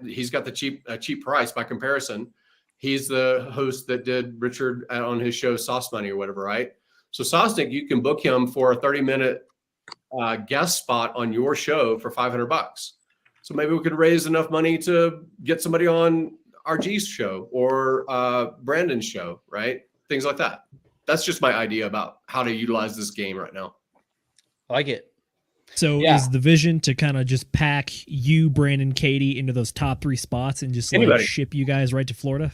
He's got the cheap price by comparison. He's the host that did Richard on his show Sauce Money or whatever, right? So Sosnick, you can book him for a 30-minute guest spot on your show for $500. So maybe we could raise enough money to get somebody on RG's show or Brandon's show, right? Things like that. That's just my idea about how to utilize this game right now. I like it. So Yeah. is the vision to kind of just pack you, Brandon, Katie into those top 3 spots and just like Anybody. ship you guys right to Florida?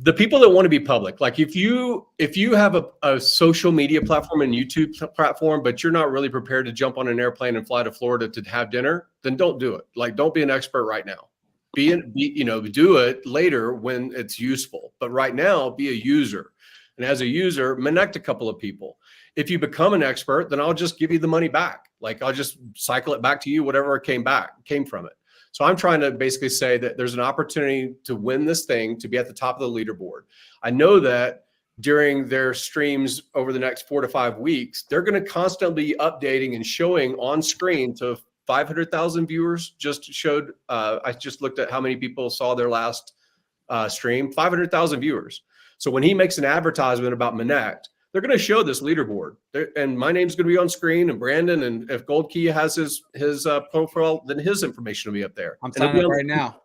The people that want to be public, like if you have a social media platform and YouTube platform, but you're not really prepared to jump on an airplane and fly to Florida to have dinner, then don't do it. Like, don't be an expert right now. Do it later when it's useful. But right now, be a user. And as a user, connect a couple of people. If you become an expert, then I'll just give you the money back. Like, I'll just cycle it back to you, whatever came from it. So I'm trying to basically say that there's an opportunity to win this thing, to be at the top of the leaderboard. I know that during their streams over the next 4 to 5 weeks, they're going to constantly be updating and showing on screen to 500,000 viewers. I just looked at how many people saw their last stream, 500,000 viewers. So when he makes an advertisement about Connect, they're going to show this leaderboard, and my name's going to be on screen, and Brandon, and if Gold Key has his profile, then his information will be up there. I'm And it'll signing be up on- right now.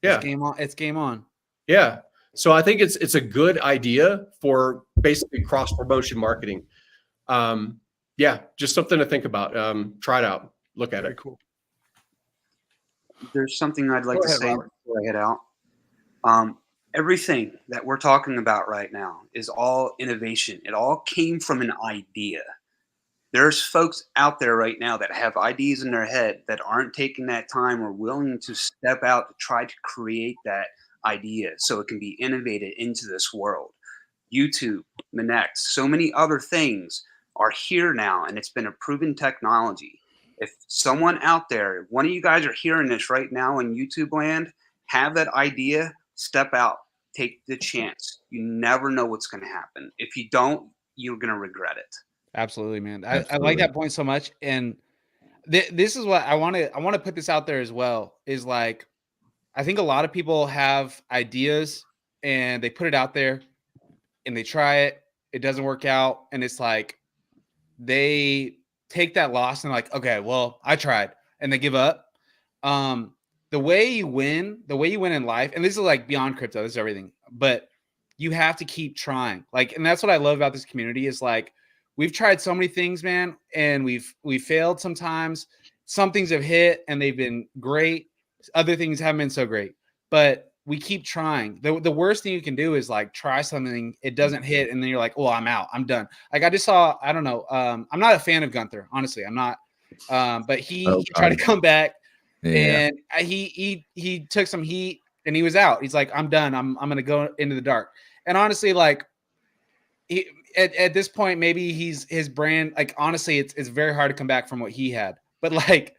Yeah, It's game on. yeah. So I think it's a good idea for basically cross promotion marketing. Yeah, just something to think about. Try it out. Look at it. Cool. There's something I'd like Go to ahead, say Robert. before I head out. Everything that we're talking about right now is all innovation. It all came from an idea. There's folks out there right now that have ideas in their head that aren't taking that time or willing to step out to try to create that idea so it can be innovated into this world. YouTube, Connect, so many other things are here now, and it's been a proven technology. If someone out there, one of you guys are hearing this right now in YouTube land, have that idea, step out, take the chance. You never know what's going to happen. If you don't, you're going to regret it. Absolutely, man. I like Absolutely. that point so much. And this is what I want to put this out there as well, is like, I think a lot of people have ideas and they put it out there and they try it. It doesn't work out. And it's like, they take that loss and like, okay, well, I tried, and they give up. The way you win in life, and this is like beyond crypto, this is everything, but you have to keep trying. Like, and that's what I love about this community is like, we've tried so many things, man, and we've failed sometimes. Some things have hit and they've been great. Other things haven't been so great, but we keep trying. The worst thing you can do is like try something, it doesn't hit, and then you're like, oh, I'm out, I'm done. Like I just saw, I don't know. I'm not a fan of Gunther, honestly. I'm not. But he tried to come back. Yeah. And he took some heat and he was out. He's like, I'm done. I'm going to go into the dark. And honestly, like at this point, maybe his brand, like, honestly, it's very hard to come back from what he had, but like,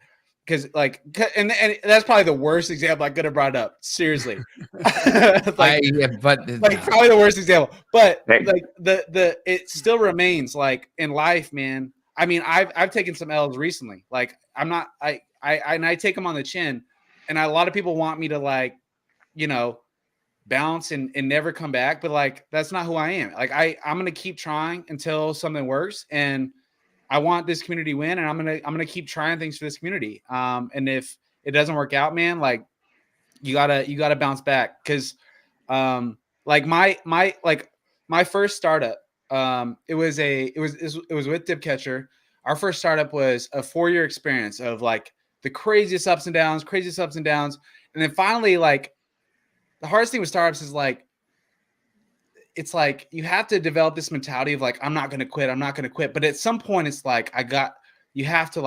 and that's probably the worst example I could have brought up. Seriously. But like probably the worst example, but like it still remains like in life, man. I mean, I've taken some L's recently. Like I take them on the chin, and a lot of people want me to like, bounce and never come back. But like, that's not who I am. Like I'm going to keep trying until something works. And I want this community to win, and I'm going to keep trying things for this community. And if it doesn't work out, man, like you gotta bounce back. Cause like my first startup, it was with Dipcatcher. Our first startup was a 4-year experience of like the craziest ups and downs. And then finally, like the hardest thing with startups is like, it's like, you have to develop this mentality of like, I'm not going to quit. But at some point it's like, you have to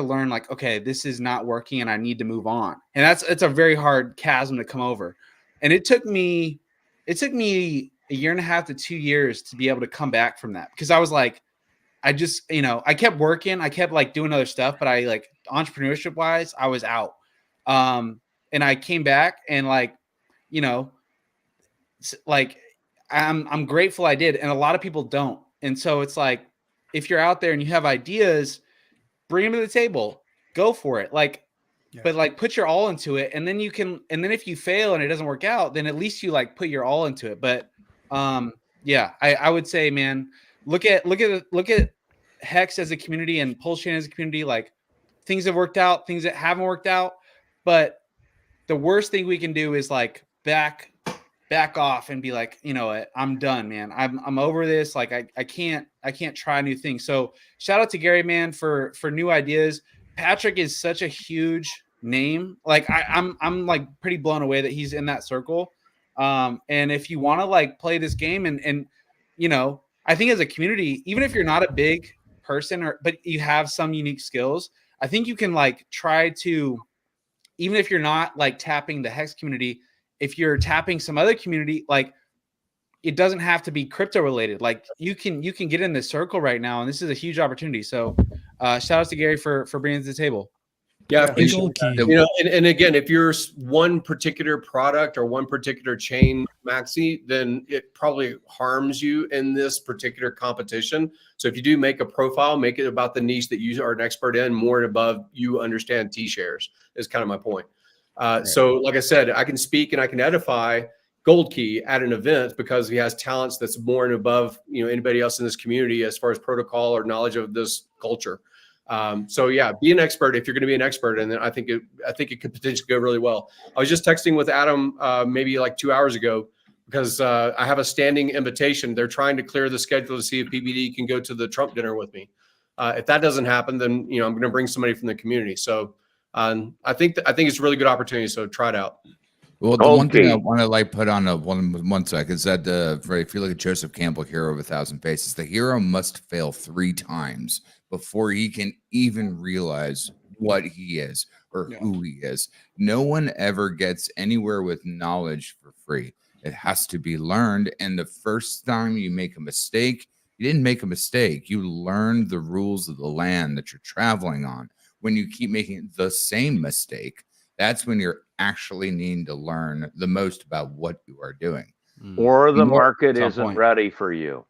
learn like, okay, this is not working and I need to move on. And it's a very hard chasm to come over. And it took me a year and a half to 2 years to be able to come back from that, because I was like, I just, I kept working, I kept like doing other stuff, but I like entrepreneurship wise, I was out. And I came back and like, like I'm grateful I did. And a lot of people don't. And so it's like, if you're out there and you have ideas, bring them to the table, go for it. Like, but like put your all into it. And then if you fail and it doesn't work out, then at least you like put your all into it. But yeah, I would say, man, look at Hex as a community and PulseChain as a community. Like, things have worked out, things that haven't worked out. But the worst thing we can do is like back off and be like, you know what, I'm done, man. I'm over this. Like I can't try new things. So shout out to Gary, man, for new ideas. Patrick is such a huge name. Like I'm like pretty blown away that he's in that circle. And if you want to like play this game and I think as a community, even if you're not a big person but you have some unique skills, I think you can like try to, even if you're not like tapping the Hex community, if you're tapping some other community, like it doesn't have to be crypto related. Like you can get in this circle right now, and this is a huge opportunity. So shout out to Gary for bringing it to the table. Yeah, and again, if you're one particular product or one particular chain, Maxi, then it probably harms you in this particular competition. So if you do make a profile, make it about the niche that you are an expert in, more and above you understand T-shares is kind of my point. So like I said, I can speak and I can edify Gold Key at an event because he has talents that's more and above anybody else in this community as far as protocol or knowledge of this culture. So yeah, be an expert if you're going to be an expert, and then I think it could potentially go really well. I was just texting with Adam maybe like 2 hours ago because I have a standing invitation. They're trying to clear the schedule to see if PBD can go to the Trump dinner with me. If that doesn't happen, then I'm going to bring somebody from the community. So I think it's a really good opportunity. So try it out. Well, the one thing I want to like put on one sec is that if you look at Joseph Campbell, Hero of 1,000 Faces, the hero must fail 3 times before he can even realize what he is or who he is. No one ever gets anywhere with knowledge for free. It has to be learned. And the first time you make a mistake, you didn't make a mistake. You learned the rules of the land that you're traveling on. When you keep making the same mistake, that's when you're actually needing to learn the most about what you are doing. Or the market isn't ready for you.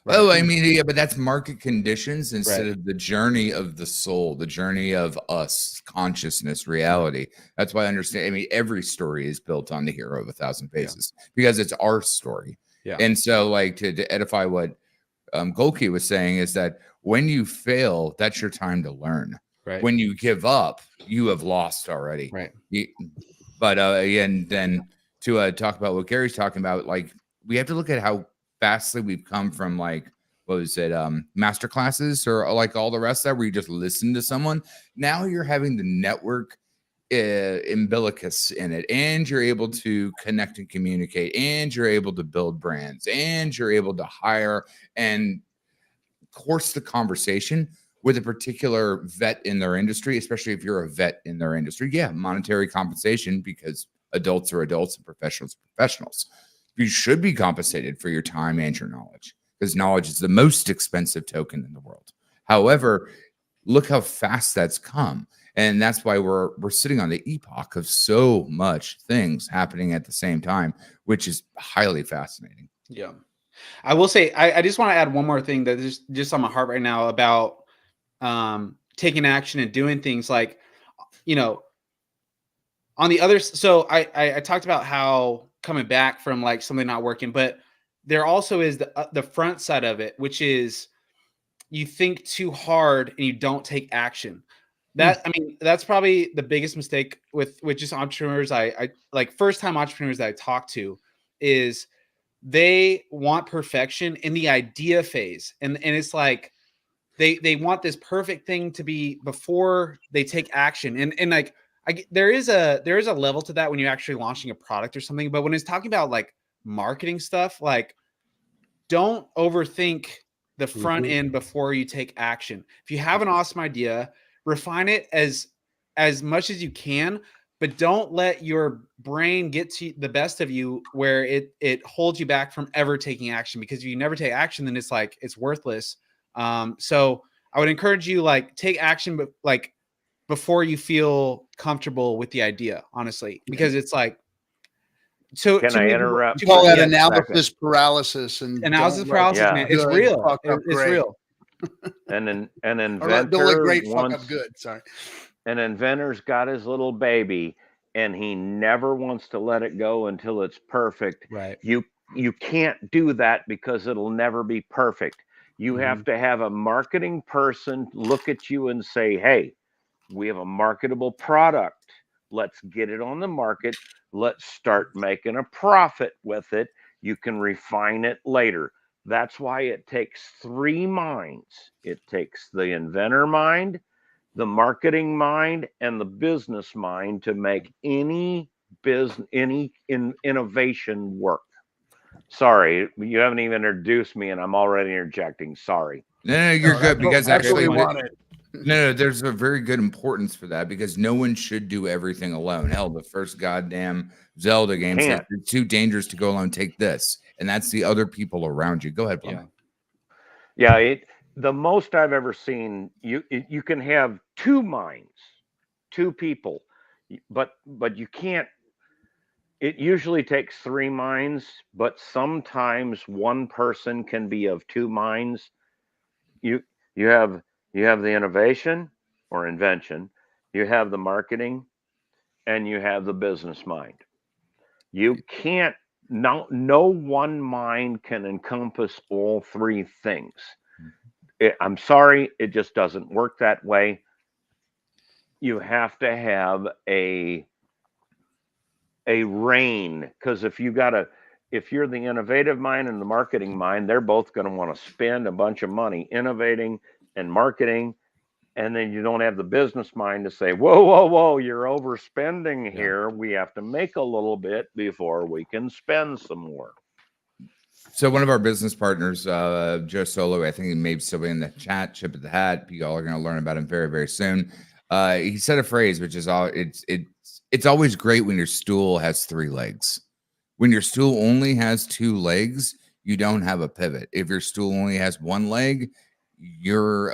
Right. Oh, I mean, yeah, but that's market conditions instead of the journey of the soul, the journey of us, consciousness, reality. That's why I understand. I mean, every story is built on the hero of 1,000 faces because it's our story. Yeah. And so, like, to edify what Golki was saying is that when you fail, that's your time to learn. Right. When you give up, you have lost already. Right. But and then to talk about what Gary's talking about, like, we have to look at how vastly we've come from, like, what was it, master classes or like all the rest of that where you just listen to someone. Now you're having the network umbilicus in it, and you're able to connect and communicate, and you're able to build brands, and you're able to hire and course the conversation with a particular vet in their industry, especially if you're a vet in their industry. Yeah, monetary compensation, because adults are adults and professionals are professionals. You should be compensated for your time and your knowledge, because knowledge is the most expensive token in the world. However, look how fast that's come. And that's why we're sitting on the epoch of so much things happening at the same time, which is highly fascinating. Yeah. I will say, I just want to add one more thing that is just on my heart right now about taking action and doing things, like, on the other. So I talked about how coming back from like something not working, but there also is the front side of it, which is you think too hard and you don't take action. That, I mean, that's probably the biggest mistake with just entrepreneurs. I like first time entrepreneurs that I talk to is they want perfection in the idea phase. And it's like, they want this perfect thing to be before they take action. And like, there is a level to that when you're actually launching a product or something. But when it's talking about like marketing stuff, like, don't overthink the front end before you take action. If you have an awesome idea, refine it as much as you can, but don't let your brain get to the best of you where it holds you back from ever taking action, because if you never take action, then it's like, it's worthless. So I would encourage you, like, take action, but like before you feel comfortable with the idea, honestly, because it's like, so Can I interrupt? You call that for a analysis second? paralysis, and analysis paralysis, Yeah. man. It's good, real. fuck up It's great. real. An Or don't let inventor great fuck up wants good. Sorry. an inventor's got his little baby, and he never wants to let it go until it's perfect. Right. You can't do that because it'll never be perfect. You have to have a marketing person look at you and say, hey, we have a marketable product. Let's get it on the market. Let's start making a profit with it. You can refine it later. That's why it takes 3 minds. It takes the inventor mind, the marketing mind, and the business mind to make any innovation work. Sorry, you haven't even introduced me, and I'm already interjecting. Sorry. No, you're good, because That's what we actually, wanted. no, there's a very good importance for that, because no one should do everything alone. Hell, the first goddamn Zelda game says it's too dangerous to go alone. Take this, and that's the other people around you. Go ahead, Plumber. Yeah, the most I've ever seen, you can have 2 minds, 2 people, but you can't. It usually takes 3 minds, but sometimes one person can be of 2 minds. You have the innovation or invention, you have the marketing, and you have the business mind. You can't. No one mind can encompass all 3 things. I'm sorry, it just doesn't work that way. You have to have a rein, because if you're the innovative mind and the marketing mind, they're both going to want to spend a bunch of money innovating and marketing, and then you don't have the business mind to say, whoa, you're overspending here. We have to make a little bit before we can spend some more. So one of our business partners, Joe Solo, I think he may still be in the chat, Chip at the Hat. You all are going to learn about him very, very soon. He said a phrase, which is it's always great when your stool has 3 legs. When your stool only has 2 legs, you don't have a pivot. If your stool only has 1 leg, you're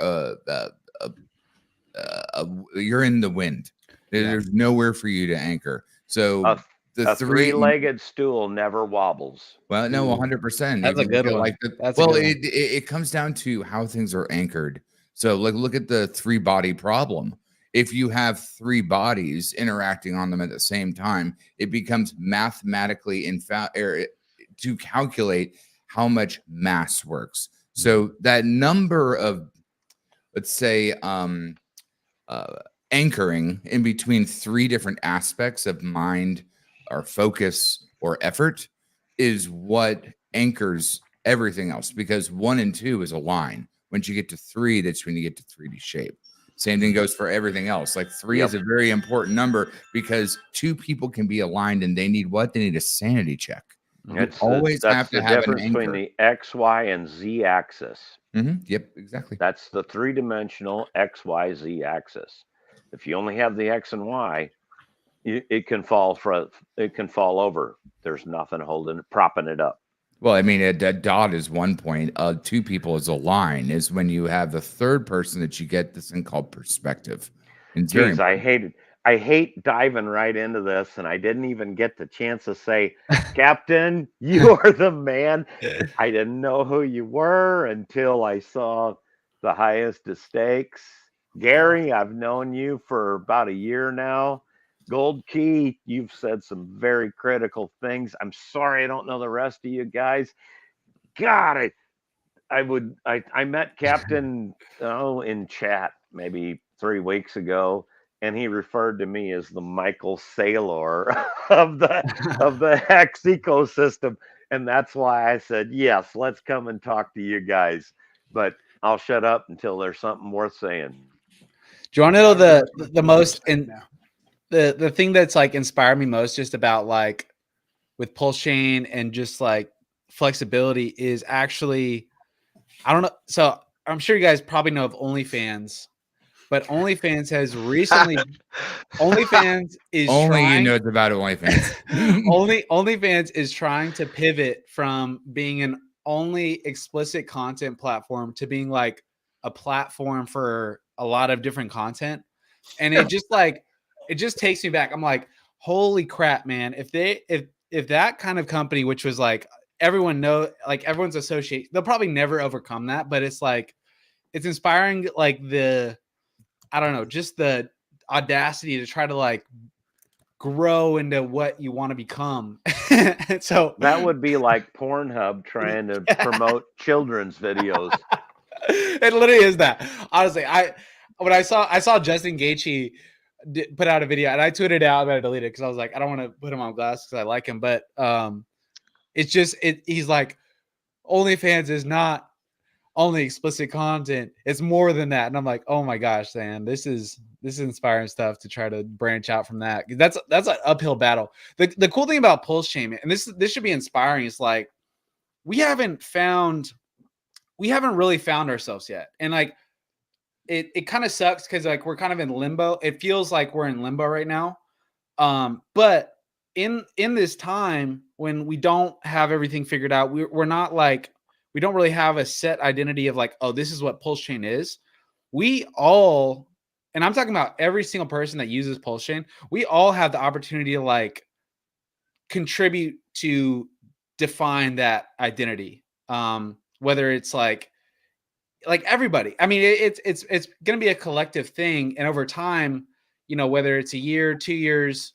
in the wind. There's nowhere for you to anchor. So a the 3-legged stool never wobbles. Well, no, 100%. That's a good one. Like it comes down to how things are anchored. So, like, look at the 3-body problem. If you have 3 bodies interacting on them at the same time, it becomes mathematically to calculate how much mass works. So that number of, let's say, anchoring in between 3 different aspects of mind or focus or effort is what anchors everything else, because 1 and 2 is a line. Once you get to 3, that's when you get to 3D shape. Same thing goes for everything else. Like 3 is a very important number, because 2 people can be aligned, and they need what? They need a sanity check. That's always have to the have difference an anchor between the X, Y, and Z axis. Yep, exactly. That's the 3-dimensional X, Y, Z axis. If you only have the X and Y, it can fall over. There's nothing propping it up. Well, I mean, a dot is 1 point. 2 people is a line. Is when you have the 3rd person that you get this thing called perspective. Jeez, I hate diving right into this, and I didn't even get the chance to say, Captain, you are the man. I didn't know who you were until I saw the highest of stakes. Gary, I've known you for about a year now. Gold Key, you've said some very critical things. I'm sorry I don't know the rest of you guys. God, I met Captain in chat maybe 3 weeks ago, and he referred to me as the Michael Saylor of the Hex ecosystem, and that's why I said yes. Let's come and talk to you guys. But I'll shut up until there's something worth saying. Do you want to know the most and the thing that's like inspired me most just about like with PulseChain and just like flexibility is actually, I don't know. So I'm sure you guys probably know of OnlyFans, but OnlyFans has recently OnlyFans is Only trying, you know about OnlyFans. OnlyFans is trying to pivot from being an only explicit content platform to being like a platform for a lot of different content. And it just like it just takes me back. I'm like, holy crap, man. If that kind of company, which was like everyone's associate, they'll probably never overcome that, but it's like it's inspiring, like I don't know, just the audacity to try to like grow into what you want to become. So That would be like Pornhub trying to promote children's videos. it literally is that. Honestly, when I saw Justin Gaethje put out a video, and I tweeted out, but I deleted it because I was like, I don't want to put him on blast because I like him, but it's just he's like, OnlyFans is not only explicit content, it's more than that. And I'm like, oh my gosh, man, this is inspiring stuff to try to branch out from that. That's an uphill battle. The cool thing about PulseChain, and this should be inspiring, is like we haven't really found ourselves yet. And like it kind of sucks because like we're kind of in limbo. It feels like we're in limbo right now. But in this time when we don't have everything figured out, we're not like, we don't really have a set identity of like, oh, this is what PulseChain is. We all, and I'm talking about every single person that uses PulseChain, we all have the opportunity to like contribute to define that identity. Whether it's like everybody. I mean, it's going to be a collective thing, and over time, you know, whether it's a year, 2 years,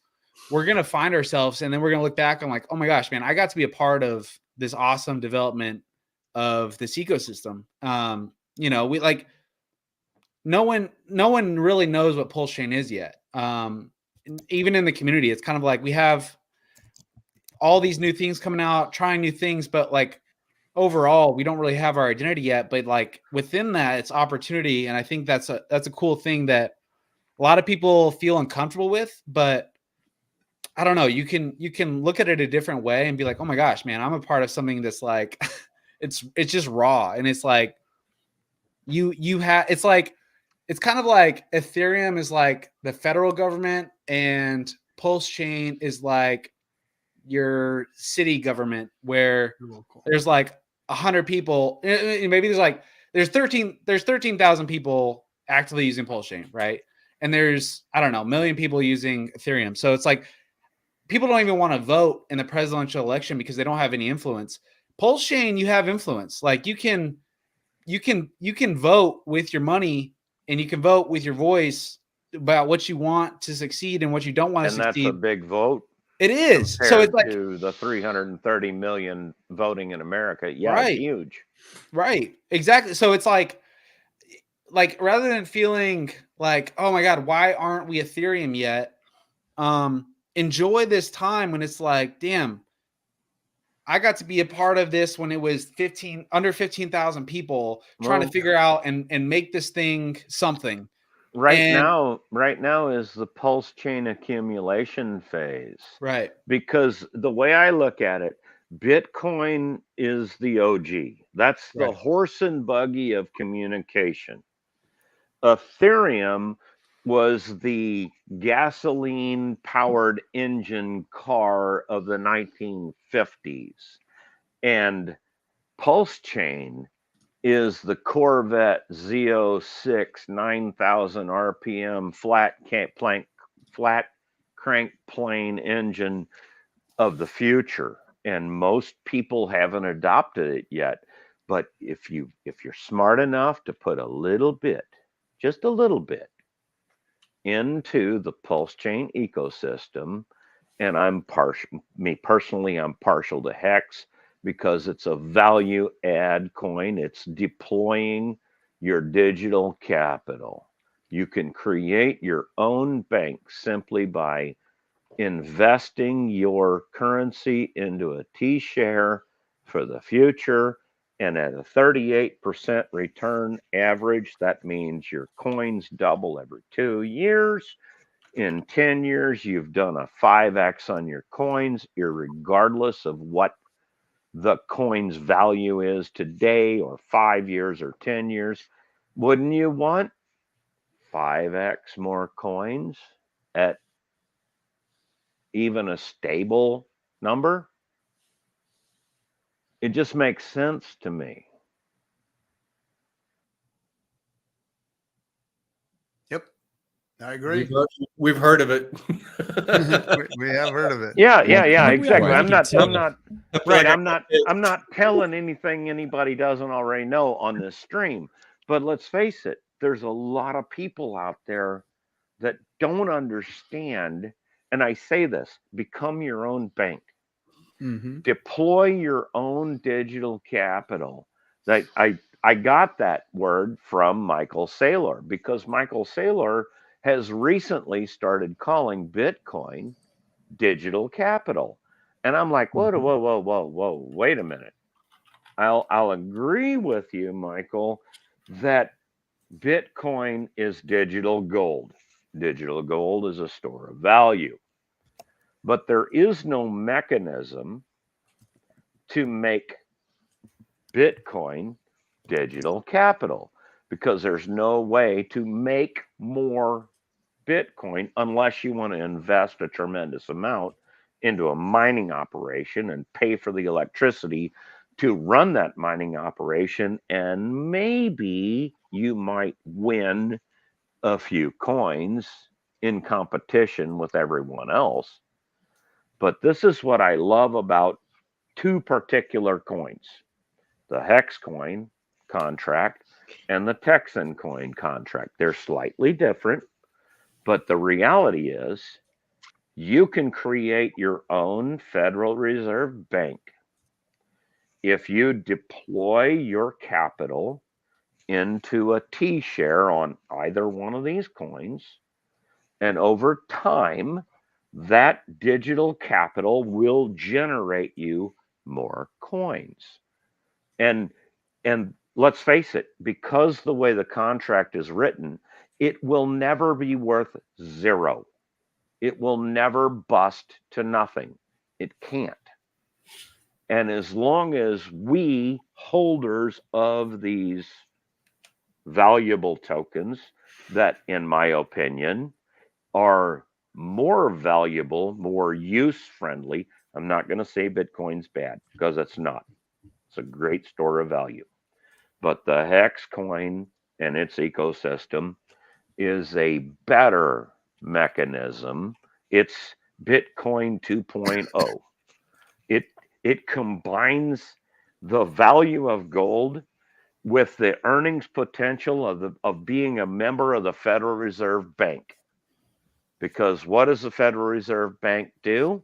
we're going to find ourselves, and then we're going to look back and like, oh my gosh, man, I got to be a part of this awesome development of this ecosystem. You know, we like no one really knows what PulseChain is yet. Even in the community, it's kind of like we have all these new things coming out, trying new things, but like overall, we don't really have our identity yet. But like within that, it's opportunity, and I think that's a cool thing that a lot of people feel uncomfortable with. But I don't know, you can look at it a different way and be like, oh my gosh, man, I'm a part of something that's like it's just raw, and it's like it's like it's kind of like Ethereum is like the federal government, and PulseChain is like your city government, where there's like 100 people, maybe there's 13,000 people actively using PulseChain, right? And there's, I don't know, 1 million people using Ethereum. So it's like people don't even want to vote in the presidential election because they don't have any influence. PulseChain, you have influence. Like you can vote with your money, and you can vote with your voice about what you want to succeed and what you don't want to succeed. And that's a big vote. It is. So it's like to the 330 million voting in America. Yeah, right. It's huge. Right. Exactly. So it's like rather than feeling like, oh my God, why aren't we Ethereum yet? Enjoy this time when it's like, damn, I got to be a part of this when it was under 15,000 people trying to figure out and make this thing something. Right now is the PulseChain accumulation phase. Right. Because the way I look at it, Bitcoin is the OG. That's the horse and buggy of communication. Ethereum was the gasoline powered engine car of the 1950s. And PulseChain is the Corvette Z06 9,000 RPM flat crank plane engine of the future. And most people haven't adopted it yet. But if you're smart enough to put a little bit, just a little bit, into the PulseChain ecosystem, and I'm partial to Hex because it's a value add coin. It's deploying your digital capital. You can create your own bank simply by investing your currency into a T-share for the future, and at a 38% return average, that means your coins double every 2 years. In 10 years, you've done a 5x on your coins, irregardless of what the coin's value is today, or 5 years or 10 years. Wouldn't you want 5x more coins at even a stable number? It just makes sense to me. Yep, I agree. We've heard of it. We have heard of it. Yeah, Well, I think we all exactly. like it too. I'm not telling anything anybody doesn't already know on this stream. But let's face it, there's a lot of people out there that don't understand. And I say this, become your own bank. Mm-hmm. Deploy your own digital capital. That I got that word from Michael Saylor, because Michael Saylor has recently started calling Bitcoin digital capital. And I'm like, whoa, wait a minute. I'll agree with you, Michael, that Bitcoin is digital gold. Digital gold is a store of value. But there is no mechanism to make Bitcoin digital capital, because there's no way to make more Bitcoin unless you want to invest a tremendous amount into a mining operation and pay for the electricity to run that mining operation. And maybe you might win a few coins in competition with everyone else. But this is what I love about two particular coins, the Hex coin contract and the Texan coin contract. They're slightly different, but the reality is you can create your own Federal Reserve Bank if you deploy your capital into a T-share on either one of these coins, and over time, that digital capital will generate you more coins. And let's face it, because the way the contract is written, it will never be worth zero. It will never bust to nothing. It can't. And as long as we holders of these valuable tokens that, in my opinion, are more valuable, more use-friendly. I'm not going to say Bitcoin's bad, because it's not. It's a great store of value. But the Hex coin and its ecosystem is a better mechanism. It's Bitcoin 2.0. It combines the value of gold with the earnings potential of being a member of the Federal Reserve Bank. Because what does the Federal Reserve Bank do?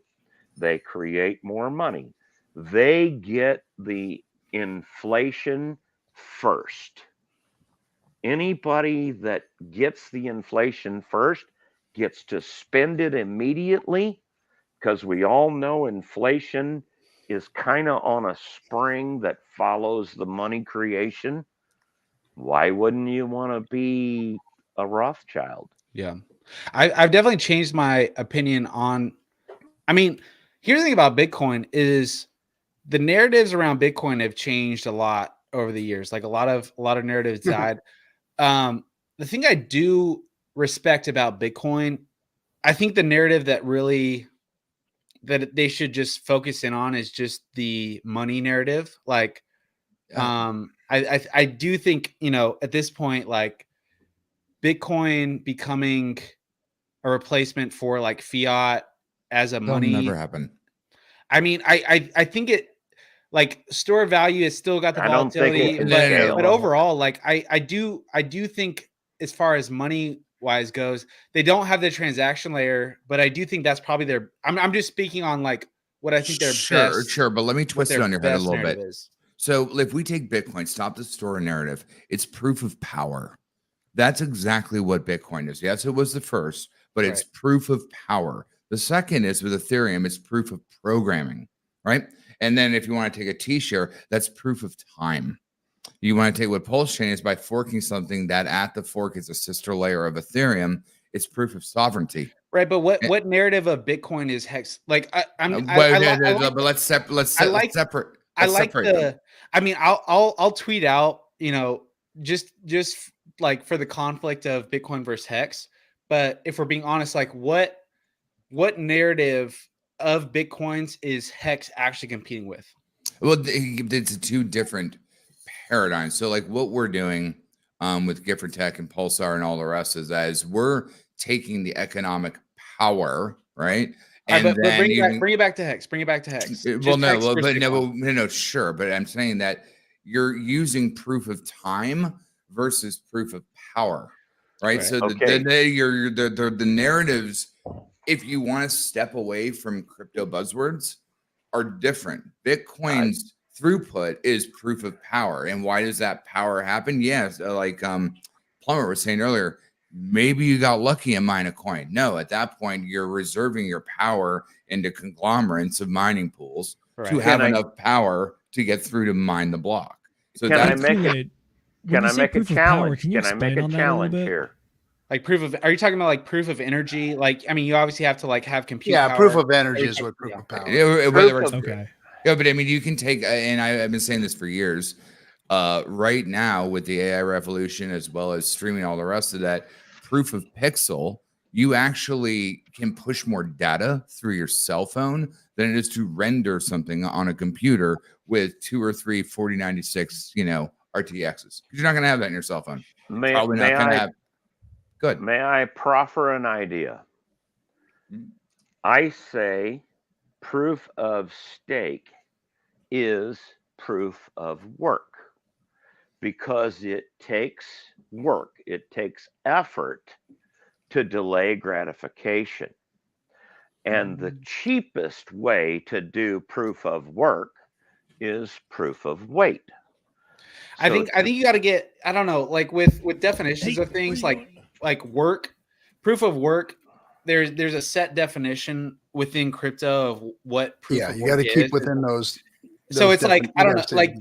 They create more money. They get the inflation first. Anybody that gets the inflation first gets to spend it immediately, because we all know inflation is kind of on a spring that follows the money creation. Why wouldn't you want to be a Rothschild? Yeah. I've definitely changed my opinion on, I mean, here's the thing about Bitcoin is the narratives around Bitcoin have changed a lot over the years. Like a lot of narratives died. The thing I do respect about Bitcoin, I think the narrative that really that they should just focus in on is just the money narrative. Like, I do think, you know, at this point, like Bitcoin becoming a replacement for like fiat as a money. That'll never happen. I mean, I think it, like, store value has still got the volatility, but overall, like I do think as far as money wise goes, they don't have the transaction layer, but I do think that's probably their, I'm just speaking on like what I think their best. Sure, but let me twist it on your head a little bit. Is. So if we take Bitcoin, stop the store narrative, it's proof of power. That's exactly what Bitcoin is. Yes, it was the first, but it's proof of power. The second is with Ethereum, it's proof of programming, right? And then if you want to take a T-share, that's proof of time. You want to take what PulseChain is by forking something that at the fork is a sister layer of Ethereum. It's proof of sovereignty. Right, but what narrative of Bitcoin is Hex? Like but let's separate. I mean, I'll tweet out, you know, just like for the conflict of Bitcoin versus Hex, but if we're being honest, like what narrative of Bitcoins is Hex actually competing with? Well, it's two different paradigms. So like what we're doing with Gifford Tech and Pulsar and all the rest is as we're taking the economic power, right? And And but then bring it back to Hex. Bring it back to Hex. well, no, sure. But I'm saying that you're using proof of time versus proof of power, right? Right. So Okay. the narratives, if you want to step away from crypto buzzwords, are different. Bitcoin's throughput is proof of power. And why does that power happen? Yes, like Plumber was saying earlier, maybe you got lucky and mine a coin. No, at that point, you're reserving your power into conglomerates of mining pools to have enough power to get through to mine the block. So Can I that's make Kool-Aid, when Can you I say make a proof of power, challenge? can you Can I make explain a on that a little challenge bit? here? Like proof of, are you talking about like proof of energy? Like, I mean, you obviously have to like have compute Yeah, power. proof of energy is what proof of power. Okay. Yeah, but I mean, you can take, and I've been saying this for years. Right now, with the AI revolution, as well as streaming, all the rest of that, proof of pixel, you actually can push more data through your cell phone than it is to render something on a computer with 2 or 3 4096, RTXs. You're not going to have that in your cell phone. Probably not going to have. Good. May I proffer an idea? I say proof of stake is proof of work because it takes work, it takes effort to delay gratification. And the cheapest way to do proof of work is proof of weight. I think you got to get, I don't know, like with definitions of things like work, proof of work, there's a set definition within crypto of what proof of you work got to keep within those. So it's like, I don't know, like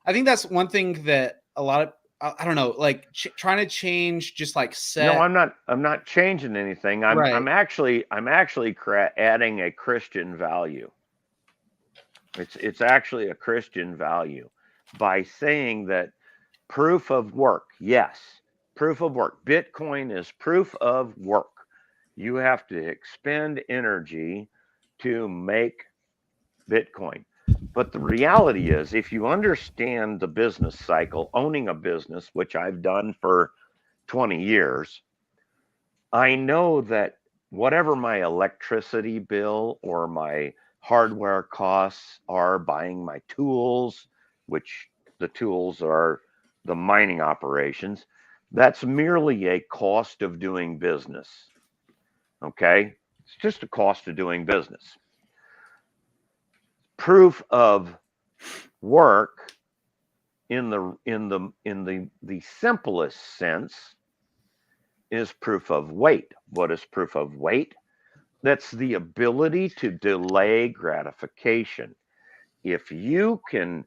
I think that's one thing that a lot of, I don't know, like trying to change just like set. No, I'm not changing anything. I'm actually adding a Christian value. It's actually a Christian value by saying that proof of work, yes, proof of work. Bitcoin is proof of work. You have to expend energy to make Bitcoin. But the reality is, if you understand the business cycle, owning a business, which I've done for 20 years, I know that whatever my electricity bill or my hardware costs are, buying my tools, which the tools are the mining operations, that's merely a cost of doing business. Okay? It's just a cost of doing business. Proof of work in the simplest sense is proof of weight. What is proof of weight? That's the ability to delay gratification. If you can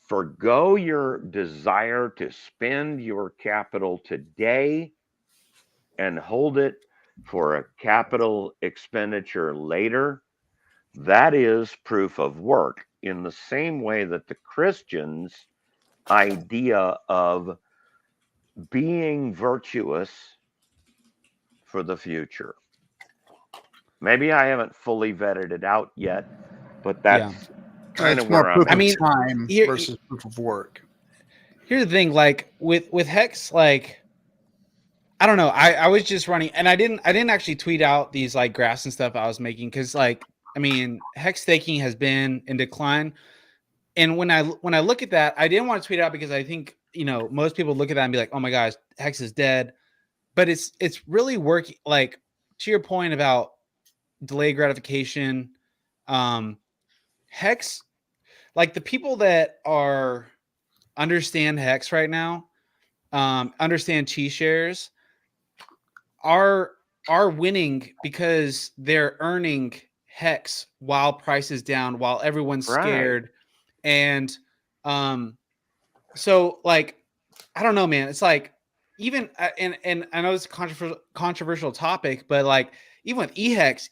forgo your desire to spend your capital today and hold it for a capital expenditure later, that is proof of work, in the same way that the Christians' idea of being virtuous for the future. Maybe I haven't fully vetted it out yet, but that's kind of where I'm at. I mean, time versus proof of work. Here's the thing, like with Hex, like I don't know. I was just running, and I didn't actually tweet out these like graphs and stuff I was making because, like, I mean, Hex staking has been in decline, and when I look at that, I didn't want to tweet it out because I think most people look at that and be like, oh my gosh, Hex is dead, but it's really working. Like, to your point about delayed gratification, Hex, like the people that understand Hex right now, understand Chi shares, are winning because they're earning Hex while price is down, while everyone's scared. And so like, I don't know, man. It's like, even and I know it's a controversial topic, but like even with EHEX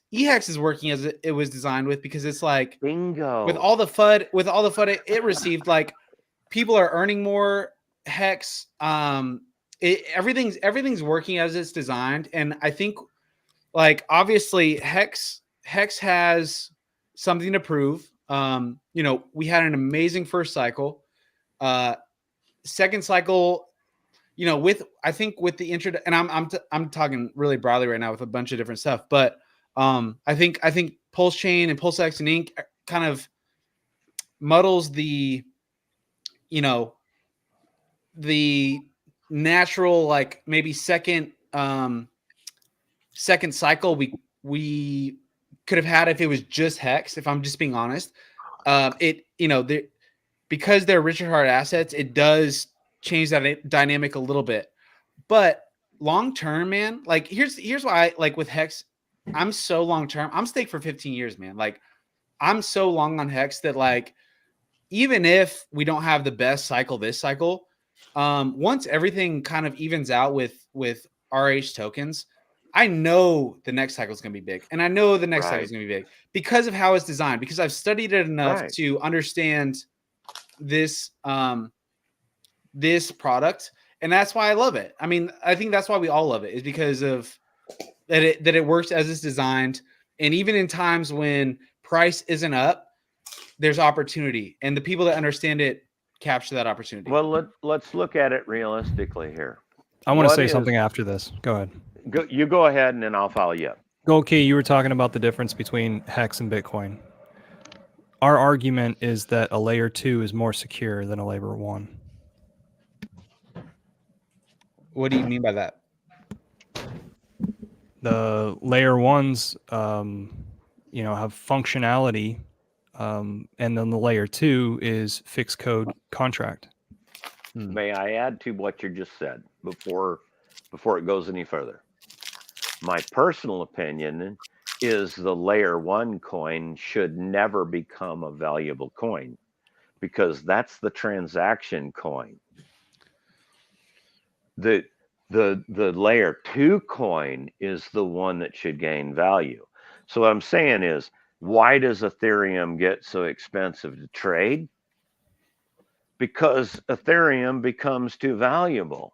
is working as it was designed with, because it's like bingo with all the FUD it received, like people are earning more Hex. everything's working as it's designed, and I think like obviously Hex has something to prove. You know, we had an amazing first cycle. Second cycle, you know, I think with the intro, and I'm talking really broadly right now with a bunch of different stuff, but I think PulseChain and PulseX and Inc kind of muddles the, you know, the natural, like maybe second cycle we could have had if it was just Hex, if I'm just being honest. It, you know, because they're Richard Hart assets, it does change that dynamic a little bit. But long term, man, like here's why I, like with Hex, I'm so long term. I'm staked for 15 years, man. Like I'm so long on Hex that like even if we don't have the best cycle this cycle, once everything kind of evens out with RH tokens, I know the next cycle is going to be big, and I know the next cycle is going to be big because of how it's designed. Because I've studied it enough to understand this this product, and that's why I love it. I mean, I think that's why we all love it, is because of that it works as it's designed, and even in times when price isn't up, there's opportunity, and the people that understand it capture that opportunity. Well, let's look at it realistically here. I want to say something after this. Go ahead. You go ahead, and then I'll follow you up. Gold Key, you were talking about the difference between Hex and Bitcoin. Our argument is that a layer 2 is more secure than a layer 1. What do you mean by that? The layer 1s, you know, have functionality, and then the layer 2 is fixed code contract. May I add to what you just said before it goes any further? My personal opinion is the layer 1 coin should never become a valuable coin, because that's the transaction coin. The layer 2 coin is the one that should gain value. So what I'm saying is, why does Ethereum get so expensive to trade? Because Ethereum becomes too valuable.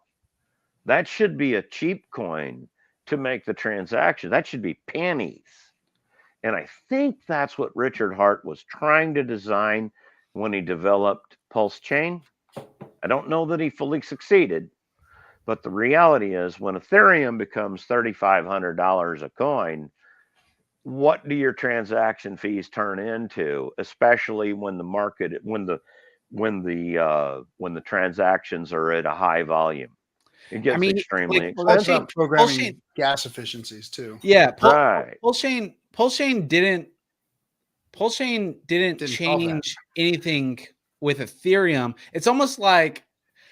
That should be a cheap coin to make the transaction. That should be pennies. And I think that's what Richard Hart was trying to design when he developed PulseChain. I don't know that he fully succeeded, but the reality is when Ethereum becomes $3,500 a coin, what do your transaction fees turn into, especially when the market, when the transactions are at a high volume? It gets extremely expensive. Well, programming gas efficiencies too. Yeah, right. PulseChain didn't change anything with Ethereum. It's almost like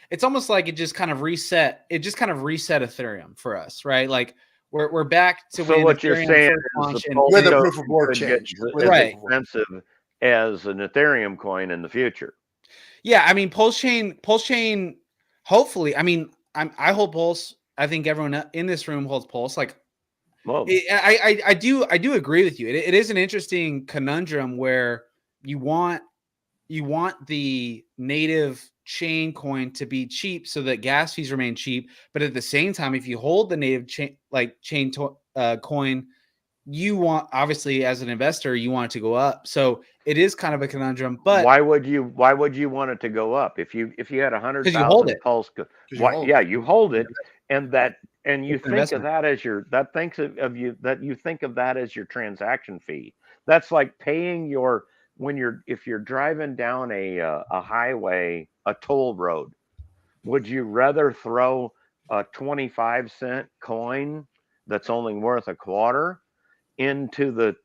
it just kind of reset. It just kind of reset Ethereum for us, right? Like we're back to so what you're saying is with a proof of work change, right? Expensive as an Ethereum coin in the future. Yeah, I mean PulseChain. Hopefully, I mean I hold Pulse. I think everyone in this room holds Pulse. Like, I do agree with you. It is an interesting conundrum where you want the native chain coin to be cheap so that gas fees remain cheap, but at the same time, if you hold the native chain coin, you want, obviously as an investor, you want it to go up. So it is kind of a conundrum. But why would you want it to go up if you had 100,000 Pulse? You hold it, and you think of that as your transaction fee. That's like paying if you're driving down a highway, a toll road. Would you rather throw a 25-cent coin that's only worth a quarter into the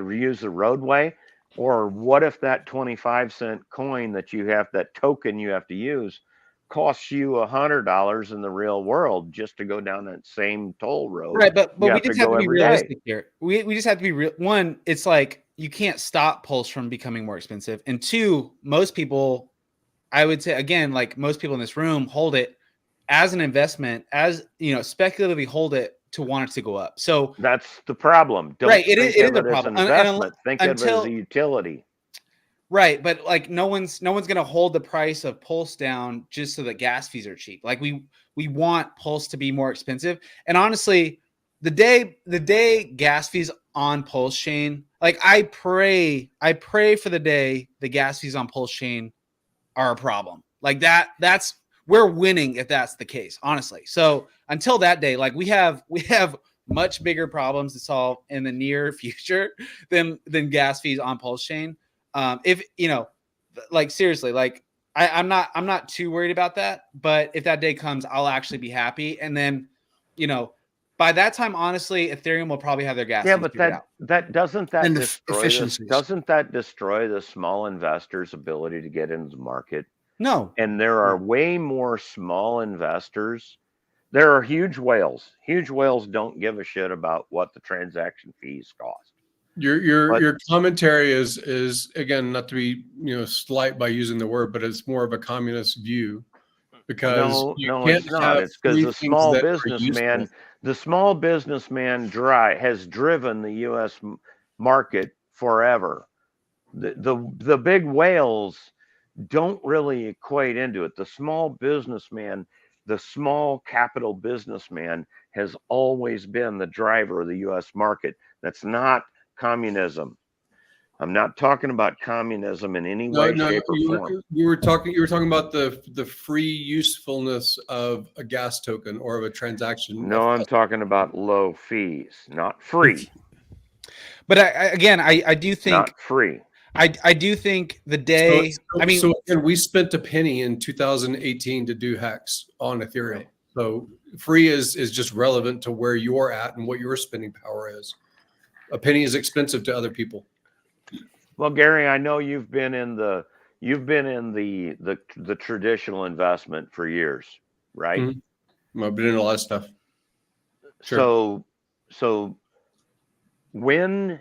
user roadway? Or what if that 25-cent coin that token you have to use costs you $100 in the real world just to go down that same toll road? Right, but we just have to be realistic here. We just have to be real. One, it's like you can't stop Pulse from becoming more expensive, and two, most people, I would say again, like most people in this room, hold it as an investment, as speculatively hold it to want it to go up. So that's the problem. Don't right, it think is of a it as problem. an investment. Think of it as a utility. Right, but like no one's gonna hold the price of Pulse down just so that gas fees are cheap. Like we want Pulse to be more expensive. And honestly, the day gas fees on PulseChain, like I pray for the day the gas fees on PulseChain are a problem. Like that's we're winning if that's the case, honestly. So until that day, like we have much bigger problems to solve in the near future than gas fees on PulseChain. If you know, like seriously, like I'm not too worried about that. But if that day comes, I'll actually be happy. And then, you know, by that time, honestly, Ethereum will probably have their gas. Yeah, fees but figured out. that doesn't that And destroy efficiencies. doesn't that destroy the small investors' ability to get into the market? No, And there are way more small investors. There are huge whales. Huge whales don't give a shit about what the transaction fees cost. Your commentary is again, not to be slight by using the word, but it's more of a communist view, because No, it's not. It's because the small businessman has driven the U.S. market forever. The big whales don't really equate into it. The small businessman, the small capital businessman, has always been the driver of the U.S. market. That's not communism. I'm not talking about communism in any way, shape, or form. You were talking about the free usefulness of a gas token or of a transaction. No, I'm talking about low fees, not free. but I do think Not free. I do think the day. So again, we spent a penny in 2018 to do Hex on Ethereum. Right. So free is just relevant to where you're at and what your spending power is. A penny is expensive to other people. Well, Gary, I know you've been in the traditional investment for years, right? Mm-hmm. I've been in a lot of stuff. Sure. So when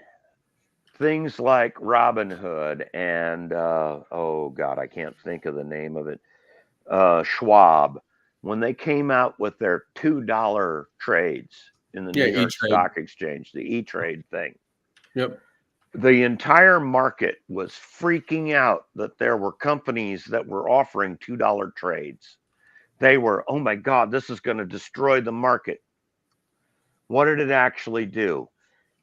things like Robinhood and oh God, I can't think of the name of it, Schwab, when they came out with their $2 trades in the New York Stock Exchange, the E-Trade thing. Yep. The entire market was freaking out that there were companies that were offering $2 trades. They were, oh my God, this is going to destroy the market. What did it actually do?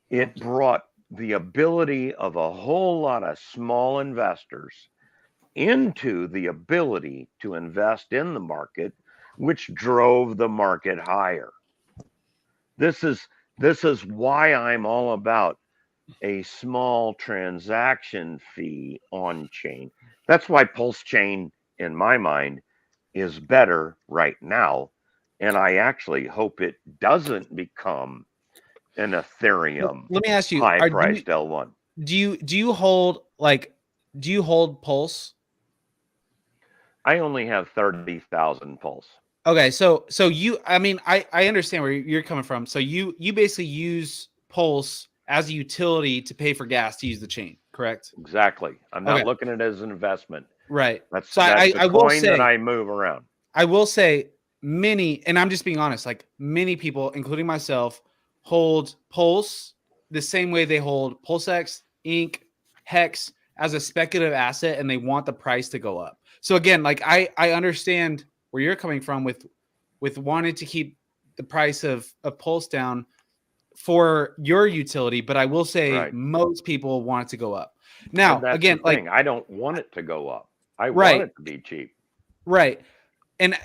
It brought the ability of a whole lot of small investors into the ability to invest in the market, which drove the market higher. This is why I'm all about a small transaction fee on chain. That's why PulseChain, in my mind, is better right now. And I actually hope it doesn't become an Ethereum. Let me ask you, high-priced L1. Do you hold Pulse? I only have 30,000 Pulse. Okay, so you, I mean, I understand where you're coming from. So you basically use Pulse as a utility to pay for gas to use the chain, correct? Exactly. I'm not looking at it as an investment. Right. That's I will say that I move around. I will say many, and I'm just being honest, like many people, including myself, hold Pulse the same way they hold PulseX, Inc, Hex as a speculative asset, and they want the price to go up. So again, like I understand where you're coming from with wanting to keep the price of Pulse down for your utility, but I will say most people want it to go up. Now, again, like I don't want it to go up. I want it to be cheap. Right. And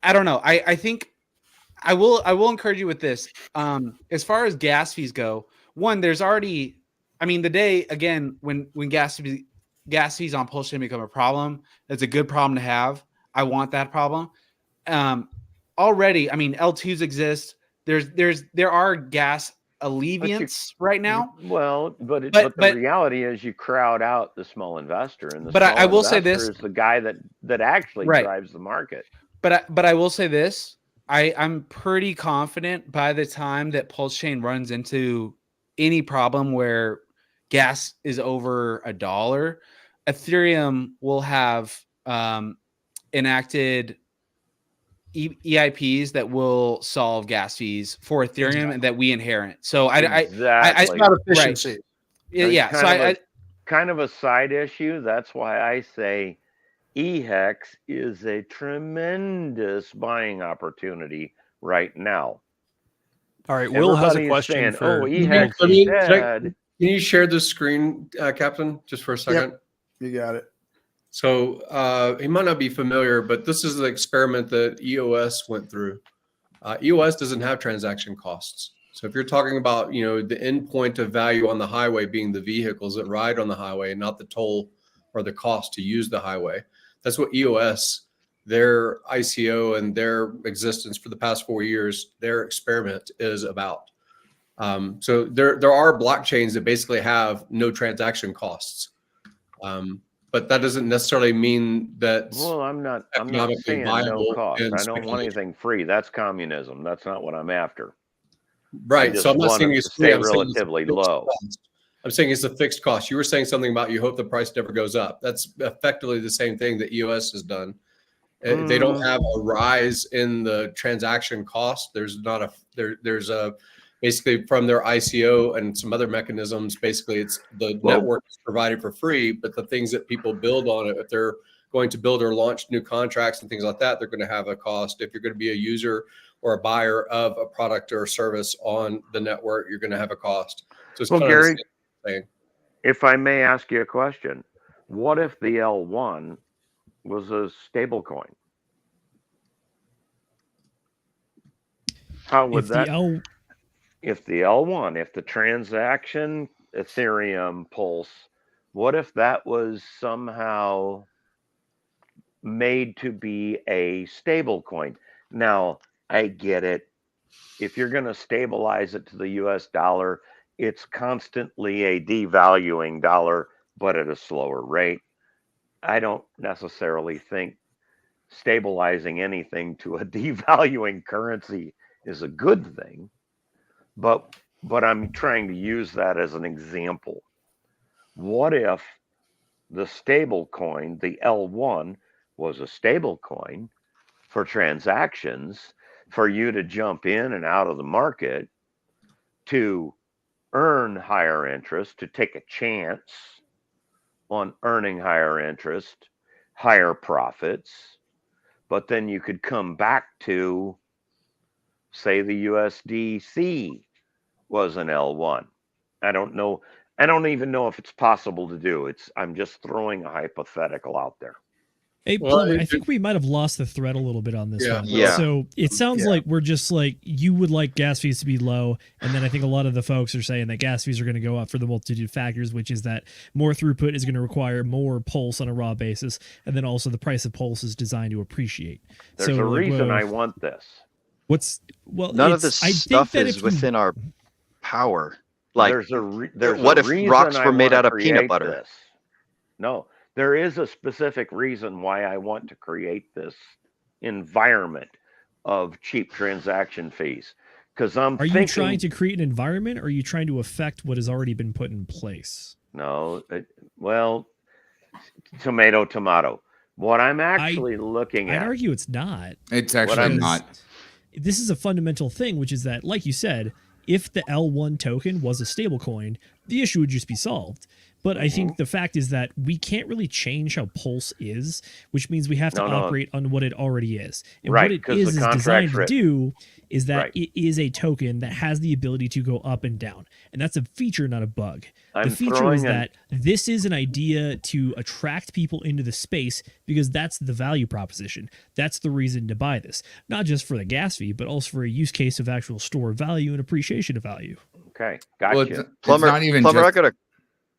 I don't know. I think I will encourage you with this. As far as gas fees go, one, there's already, I mean, the day again when gas fees on PulseChain become a problem, it's a good problem to have. I want that problem. Already, I mean, L2s exist. There are gas alleviants right now. But the reality is you crowd out the small investor, and I will say this is the guy that actually drives the market. But I will say this. I'm pretty confident by the time that PulseChain runs into any problem where gas is over $1, Ethereum will have enacted EIPs that will solve gas fees for Ethereum and that we inherit. So it's about efficiency. Yeah. So kind of a side issue. That's why I say EHEX is a tremendous buying opportunity right now. All right, Will has a Everybody's question saying, for "Oh, Will. EHEX Let is me- dead." Can you share the screen, Captain, just for a second? You got it. So he might not be familiar, but this is the experiment that EOS went through. EOS doesn't have transaction costs. So if you're talking about, you know, the endpoint of value on the highway being the vehicles that ride on the highway, not the toll or the cost to use the highway, that's what EOS, their ICO and their existence for the past 4 years, their experiment is about. So there are blockchains that basically have no transaction costs. But that doesn't necessarily mean that. Well, I'm not economically saying no viable cost. and I don't want speculative. anything free. That's communism. That's not what I'm after. Right. just So I'm not want saying it it's to free. stay I'm saying it's a relatively fixed low. cost. I'm saying it's a fixed cost. You were saying something about you hope the price never goes up. That's effectively the same thing that EOS has done. They don't have a rise in the transaction cost. There's not a there's a basically from their ICO and some other mechanisms. Basically, it's the network is provided for free, but the things that people build on it, if they're going to build or launch new contracts and things like that, they're going to have a cost. If you're going to be a user or a buyer of a product or service on the network, you're going to have a cost. So it's Well, kind of Gary, the same thing. if I may ask you a question, what if the L1 was a stable coin? How would If that? the L If the L1, if the transaction Ethereum Pulse, what if that was somehow made to be a stable coin? Now, I get it. If you're going to stabilize it to the US dollar, it's constantly a devaluing dollar, but at a slower rate. I don't necessarily think stabilizing anything to a devaluing currency is a good thing, but I'm trying to use that as an example. What if the stable coin, the L1, was a stable coin for transactions, for you to jump in and out of the market, to earn higher interest, to take a chance on earning higher interest, higher profits, but then you could come back to, say, the USDC was an L1. I don't know. I don't even know if it's possible to do. I'm just throwing a hypothetical out there. Hey, Well, Plumber, I think we might have lost the thread a little bit on this Yeah. one. Yeah. So it sounds like we're just like, you would like gas fees to be low. And then I think a lot of the folks are saying that gas fees are going to go up for the multitude of factors, which is that more throughput is going to require more pulse on a raw basis. And then also the price of pulse is designed to appreciate. There's a reason I want this. None of this stuff is within our power. Like, what if rocks were made out of peanut butter? This. No, there is a specific reason why I want to create this environment of cheap transaction fees. Because Are you trying to create an environment, or are you trying to affect what has already been put in place? No, well, tomato. What I'm actually looking at. I'd argue it's not. It's actually not. This is a fundamental thing, which is that, like you said, if the L1 token was a stablecoin, the issue would just be solved. But I think the fact is that we can't really change how Pulse is, which means we have to operate on what it already is. And what it is designed to do is that it is a token that has the ability to go up and down. And that's a feature, not a bug. The feature is that this is an idea to attract people into the space, because that's the value proposition. That's the reason to buy this. Not just for the gas fee, but also for a use case of actual store value and appreciation of value. Okay, gotcha. Plumber, I got a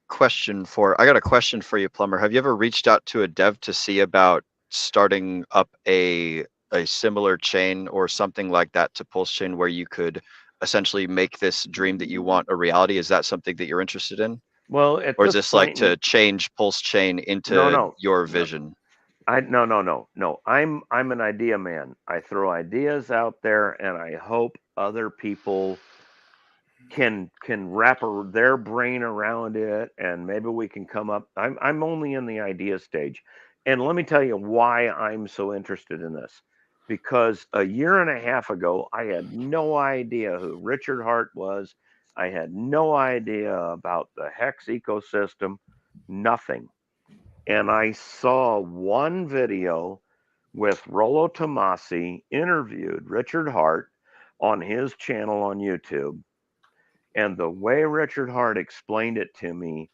question for you, Plumber. Have you ever reached out to a dev to see about starting up a similar chain or something like that to PulseChain, where you could essentially make this dream that you want a reality? Is that something that you're interested in? Well, or is this like to change PulseChain into your vision? No. I'm an idea man. I throw ideas out there, and I hope other people can wrap their brain around it, and maybe we can come up. I'm only in the idea stage, and let me tell you why I'm so interested in this. Because a year and a half ago, I had no idea who Richard Hart was. I had no idea about the Hex ecosystem. nothing. And I saw one video with Rollo Tomasi interviewed Richard Hart on his channel on YouTube. And the way Richard Hart explained it to me,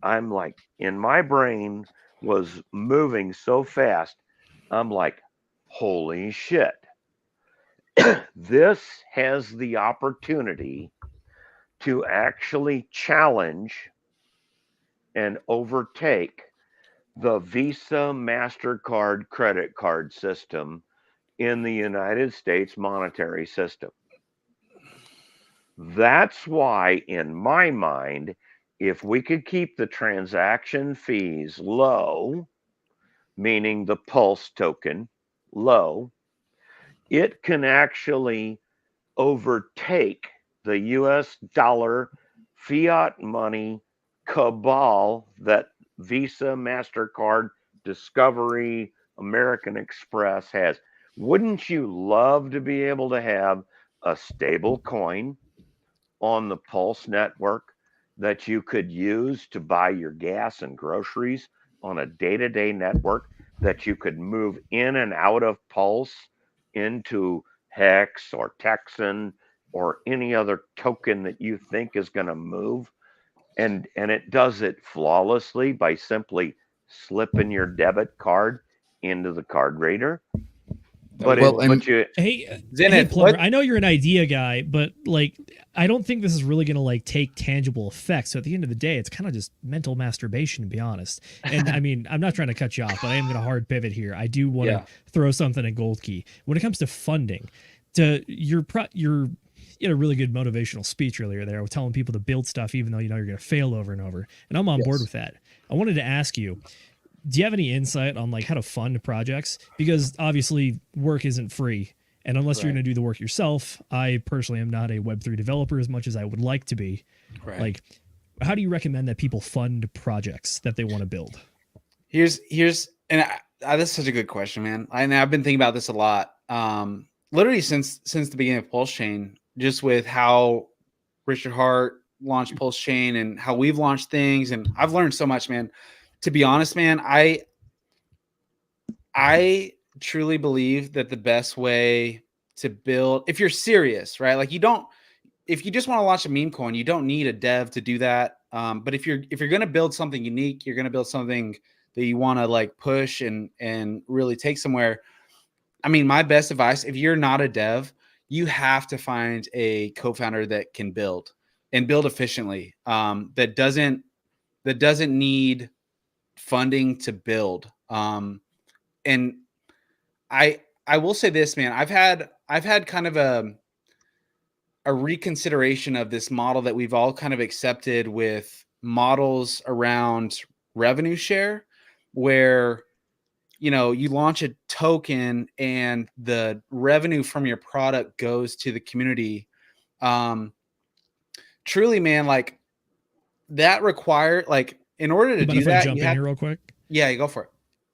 I'm like, in my brain was moving so fast. I'm like, holy shit. This has the opportunity to actually challenge and overtake the Visa, MasterCard, credit card system in the United States monetary system. That's why, in my mind, if we could keep the transaction fees low, meaning the Pulse token low, it can actually overtake the US dollar fiat money cabal that Visa, MasterCard, Discovery, American Express has. Wouldn't you love to be able to have a stable coin on the Pulse network that you could use to buy your gas and groceries on a day-to-day network, that you could move in and out of Pulse into Hex or Texan or any other token that you think is going to move? And it does it flawlessly by simply slipping your debit card into the card reader. But hey, Plumber, I know you're an idea guy, but like, I don't think this is really going to like take tangible effects. So at the end of the day, it's kind of just mental masturbation, to be honest. And I mean, I'm not trying to cut you off, but I am going to hard pivot here. I do want to throw something at Gold Key when it comes to funding. You had a really good motivational speech earlier there, telling people to build stuff even though you know you're going to fail over and over. And I'm on board with that. I wanted to ask you, do you have any insight on like how to fund projects? Because obviously work isn't free. And unless you're going to do the work yourself, I personally am not a Web3 developer as much as I would like to be. Like, how do you recommend that people fund projects that they want to build? This is such a good question, man. I've been thinking about this a lot. Literally since the beginning of PulseChain, just with how Richard Hart launched PulseChain and how we've launched things. And I've learned so much, man. To be honest, man, I truly believe that the best way to build, if you're serious, right? Like if you just want to launch a meme coin, you don't need a dev to do that. But if you're going to build something unique, you're going to build something that you want to like push and really take somewhere. I mean, my best advice, if you're not a dev, you have to find a co-founder that can build and build efficiently. That doesn't need funding to build. And I will say this, man, I've had kind of a reconsideration of this model that we've all kind of accepted with models around revenue share, where, you know, you launch a token and the revenue from your product goes to the community. Truly, man, like that required, like, in order to do that, jump in here real quick. Yeah, you go for it.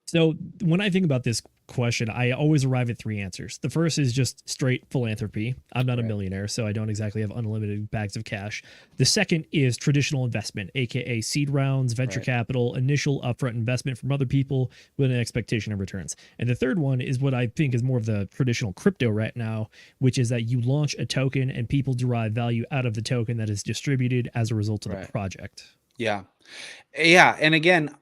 So when I think about this question, I always arrive at three answers. The first is just straight philanthropy. I'm not a millionaire, so I don't exactly have unlimited bags of cash. The second is traditional investment, aka seed rounds, venture capital, initial upfront investment from other people with an expectation of returns. And the third one is what I think is more of the traditional crypto right now, which is that you launch a token and people derive value out of the token that is distributed as a result of the project. Yeah. And again,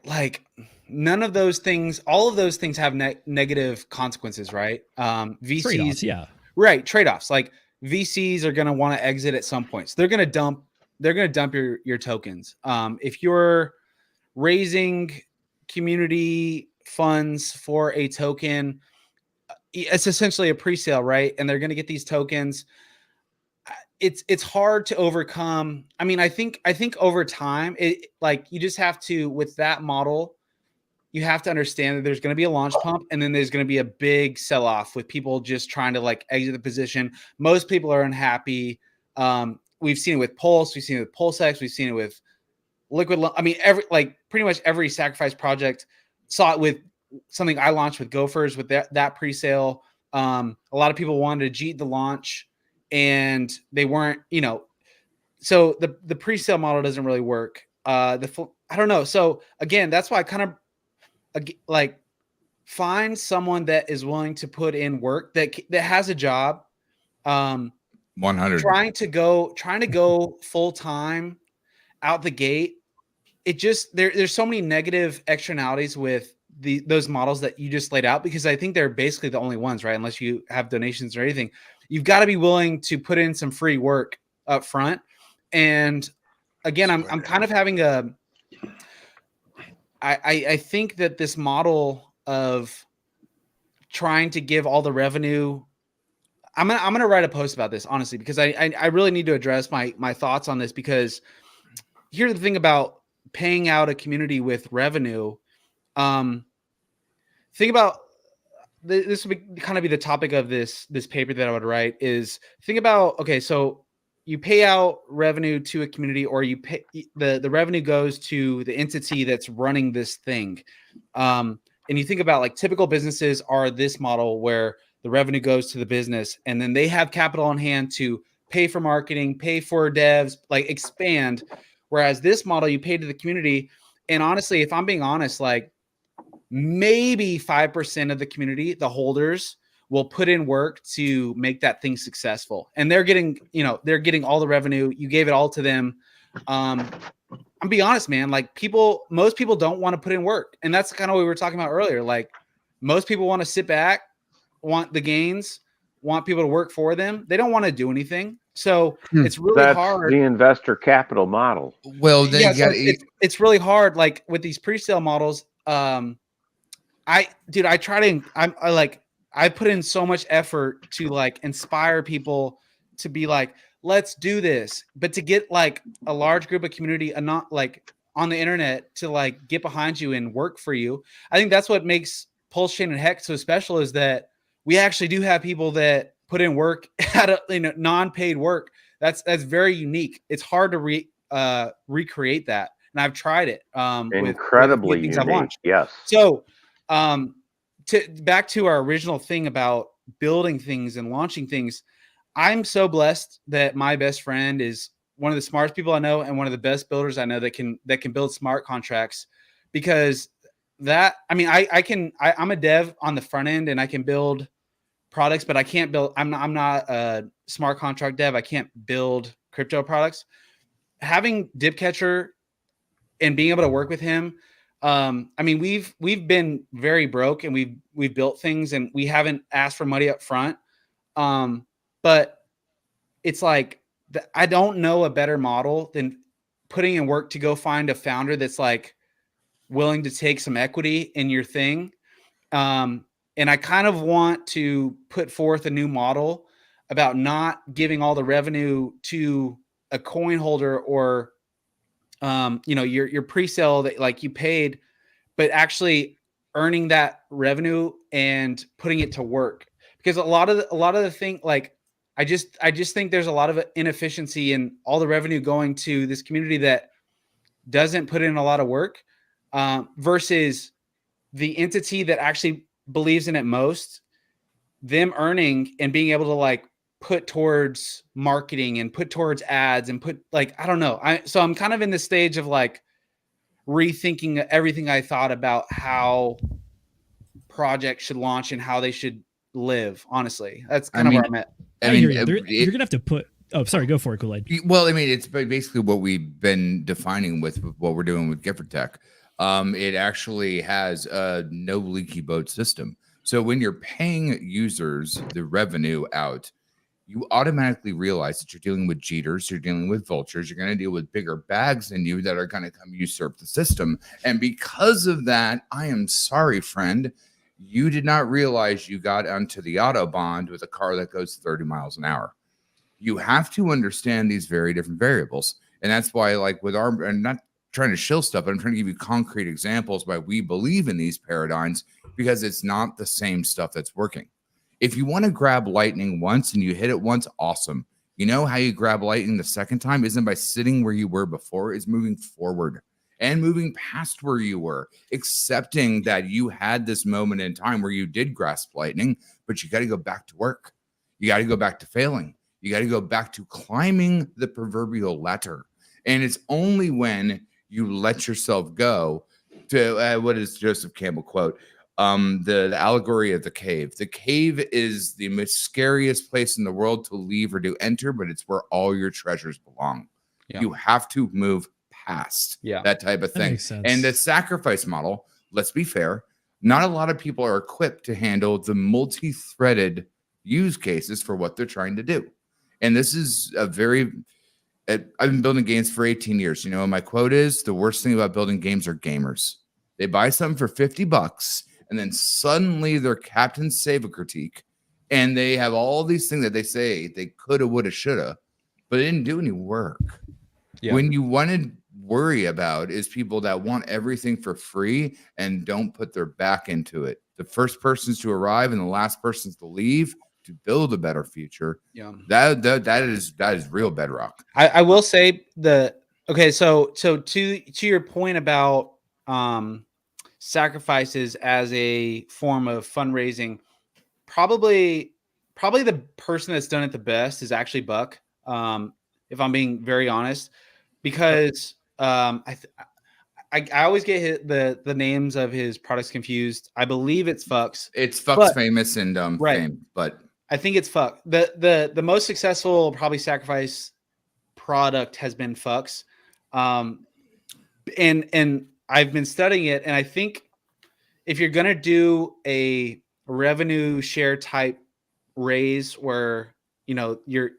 like none of those things, all of those things have negative consequences, right? VCs, trade-offs, right. Trade-offs. Like VCs are going to want to exit at some points. They're going to dump your tokens. If you're raising community funds for a token, it's essentially a pre-sale, right? And they're going to get these tokens. It's hard to overcome. I mean, I think over time, like you just have to, with that model, you have to understand that there's going to be a launch pump and then there's going to be a big sell-off with people just trying to like exit the position. Most people are unhappy. We've seen it with Pulse. We've seen it with PulseX. We've seen it with Liquid. I mean, pretty much every sacrifice project saw it with something I launched with Gophers with that pre-sale. A lot of people wanted to cheat the launch and they weren't, you know, so the pre-sale model doesn't really work. I don't know. So again, that's why I kind of like find someone that is willing to put in work, that has a job. 100. Trying to go full time out the gate. It just there's so many negative externalities with those models that you just laid out, because I think they're basically the only ones, right? Unless you have donations or anything, you've got to be willing to put in some free work up front. And again, I'm kind of having I think that this model of trying to give all the revenue, I'm gonna write a post about this, honestly, because I really need to address my thoughts on this, because here's the thing about paying out a community with revenue. Think about this would kind of be the topic of this paper that I would write, is think about, okay, so you pay out revenue to a community, or you pay the revenue goes to the entity that's running this thing. And you think about, like, typical businesses are this model where the revenue goes to the business, and then they have capital on hand to pay for marketing, pay for devs, like expand. Whereas this model, you pay to the community. And honestly, if I'm being honest, like maybe 5% of the community, the holders, will put in work to make that thing successful. And they're getting all the revenue. You gave it all to them. I'm be honest, man, like most people don't want to put in work. And that's kind of what we were talking about earlier. Like most people want to sit back, want the gains, want people to work for them. They don't want to do anything. So it's really hard. The investor capital model. Well, it's really hard. Like with these pre-sale models, I put in so much effort to like inspire people to be like, let's do this. But to get like a large group of community and not like on the internet to like get behind you and work for you. I think that's what makes PulseChain and Hex so special, is that we actually do have people that put in work at non-paid work. That's very unique. It's hard to recreate that. And I've tried it. Incredibly with unique. Yes. So back to our original thing about building things and launching things. I'm so blessed that my best friend is one of the smartest people I know and one of the best builders I know that can build smart contracts, because I'm a dev on the front end and I can build products, but I can't build, I'm not a smart contract dev. I can't build crypto products. Having Dipcatcher and being able to work with him, we've been very broke and we've built things and we haven't asked for money up front. But it's like, I don't know a better model than putting in work to go find a founder that's like willing to take some equity in your thing. And I kind of want to put forth a new model about not giving all the revenue to a coin holder or, your pre-sale that like you paid, but actually earning that revenue and putting it to work. Because a lot of the thing, like, I just think there's a lot of inefficiency in all the revenue going to this community that doesn't put in a lot of work, versus the entity that actually believes in it most, them earning and being able to like put towards marketing and put towards ads and put like, I don't know. So I'm kind of in the stage of like rethinking everything I thought about how projects should launch and how they should live. Honestly, that's kind of where I'm at. You're gonna have to put. Oh, sorry. Go for it, Kool-Aid. Well, it's basically what we've been defining with what we're doing with Gifford Tech. It actually has a no leaky boat system. So when you're paying users the revenue out, you automatically realize that you're dealing with cheaters, you're dealing with vultures, you're going to deal with bigger bags than you that are going to come usurp the system. And because of that, I am sorry, friend, you did not realize you got onto the Autobahn with a car that goes 30 miles an hour. You have to understand these very different variables. And that's why, like with our, and not trying to shill stuff, but I'm trying to give you concrete examples why we believe in these paradigms, because it's not the same stuff that's working. If you want to grab lightning once and you hit it once, awesome. You know how you grab lightning the second time isn't by sitting where you were before, it's moving forward and moving past where you were, accepting that you had this moment in time where you did grasp lightning, but you got to go back to work. You got to go back to failing. You got to go back to climbing the proverbial ladder. And it's only when you let yourself go to what is Joseph Campbell quote? The allegory of the cave. The cave is the most scariest place in the world to leave or to enter, but it's where all your treasures belong. Yeah. You have to move past that type of That thing. makes sense. And the sacrifice model, let's be fair, not a lot of people are equipped to handle the multi-threaded use cases for what they're trying to do. And this is a very, I've been building games for 18 years. You know what my quote is? The worst thing about building games are gamers. They buy something for $50 and then suddenly their captains save a critique and they have all these things that they say they coulda, woulda, shoulda, but they didn't do any work. Yeah. When you want to worry about is people that want everything for free and don't put their back into it. The first persons to arrive and the last persons to leave to build a better future. Yeah. That is real bedrock. I will say so to your point about sacrifices as a form of fundraising, probably the person that's done it the best is actually Buck. If I'm being very honest, because I always get the names of his products confused. I believe it's Fucks. It's Fucks famous and fame, but I think it's Fuck. The most successful probably sacrifice product has been Fucks. And I've been studying it, and I think if you're gonna do a revenue share type raise where your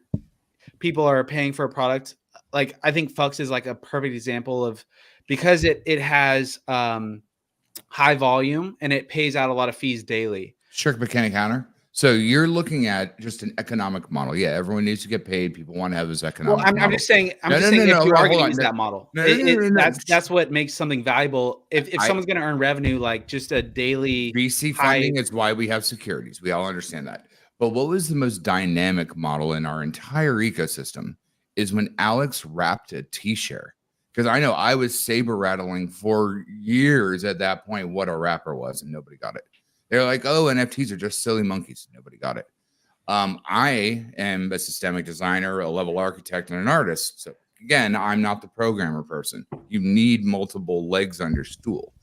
people are paying for a product, like I think Fucks is like a perfect example of, because it has high volume and it pays out a lot of fees daily. Sure, mechanic counter. So you're looking at just an economic model. Yeah, everyone needs to get paid. People want to have this economic model. I'm just saying, if you are going to use that model, that's what makes something valuable. If someone's going to earn revenue, like just a daily VC funding is why we have securities. We all understand that. But what was the most dynamic model in our entire ecosystem is when Alex wrapped a T-share. Because I know I was saber rattling for years at that point what a wrapper was, and nobody got it. They're like, oh, NFTs are just silly monkeys. Nobody got it. I am a systemic designer, a level architect, and an artist. So again, I'm not the programmer person. You need multiple legs on your stool.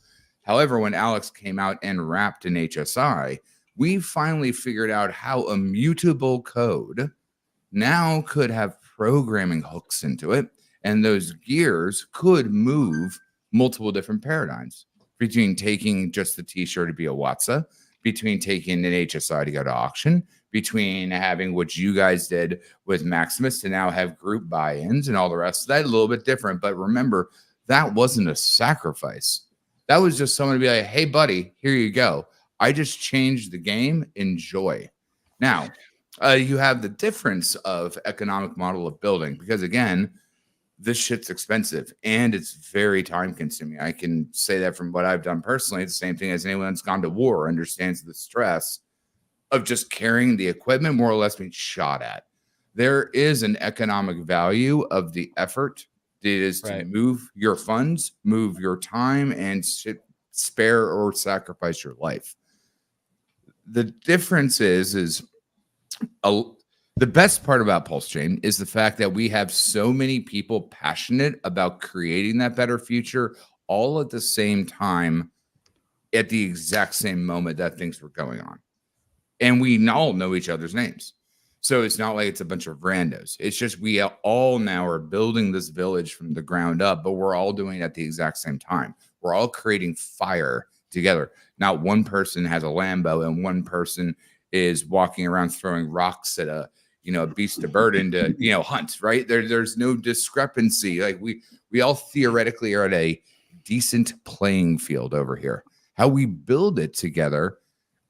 However, when Alex came out and wrapped an HSI, we finally figured out how immutable code now could have programming hooks into it. And those gears could move multiple different paradigms between taking just the T-shirt to be a Watsa, between taking an HSI to go to auction, between having what you guys did with Maximus to now have group buy-ins and all the rest of that. A little bit different. But remember, that wasn't a sacrifice. That was just someone to be like, hey, buddy, here you go. I just changed the game. Enjoy. Now, you have the difference of economic model of building, because again, this shit's expensive and it's very time consuming. I can say that from what I've done personally. It's the same thing as anyone that's gone to war understands the stress of just carrying the equipment more or less being shot at. There is an economic value of the effort that is to move your funds, move your time, and spare or sacrifice your life. The difference is the best part about PulseChain is the fact that we have so many people passionate about creating that better future all at the same time, at the exact same moment that things were going on. And we all know each other's names. So it's not like it's a bunch of randos. It's just we all now are building this village from the ground up, but we're all doing it at the exact same time. We're all creating fire together. Not one person has a Lambo and one person is walking around throwing rocks at a beast of burden to hunt, right? There's no discrepancy. Like we all theoretically are at a decent playing field over here. How we build it together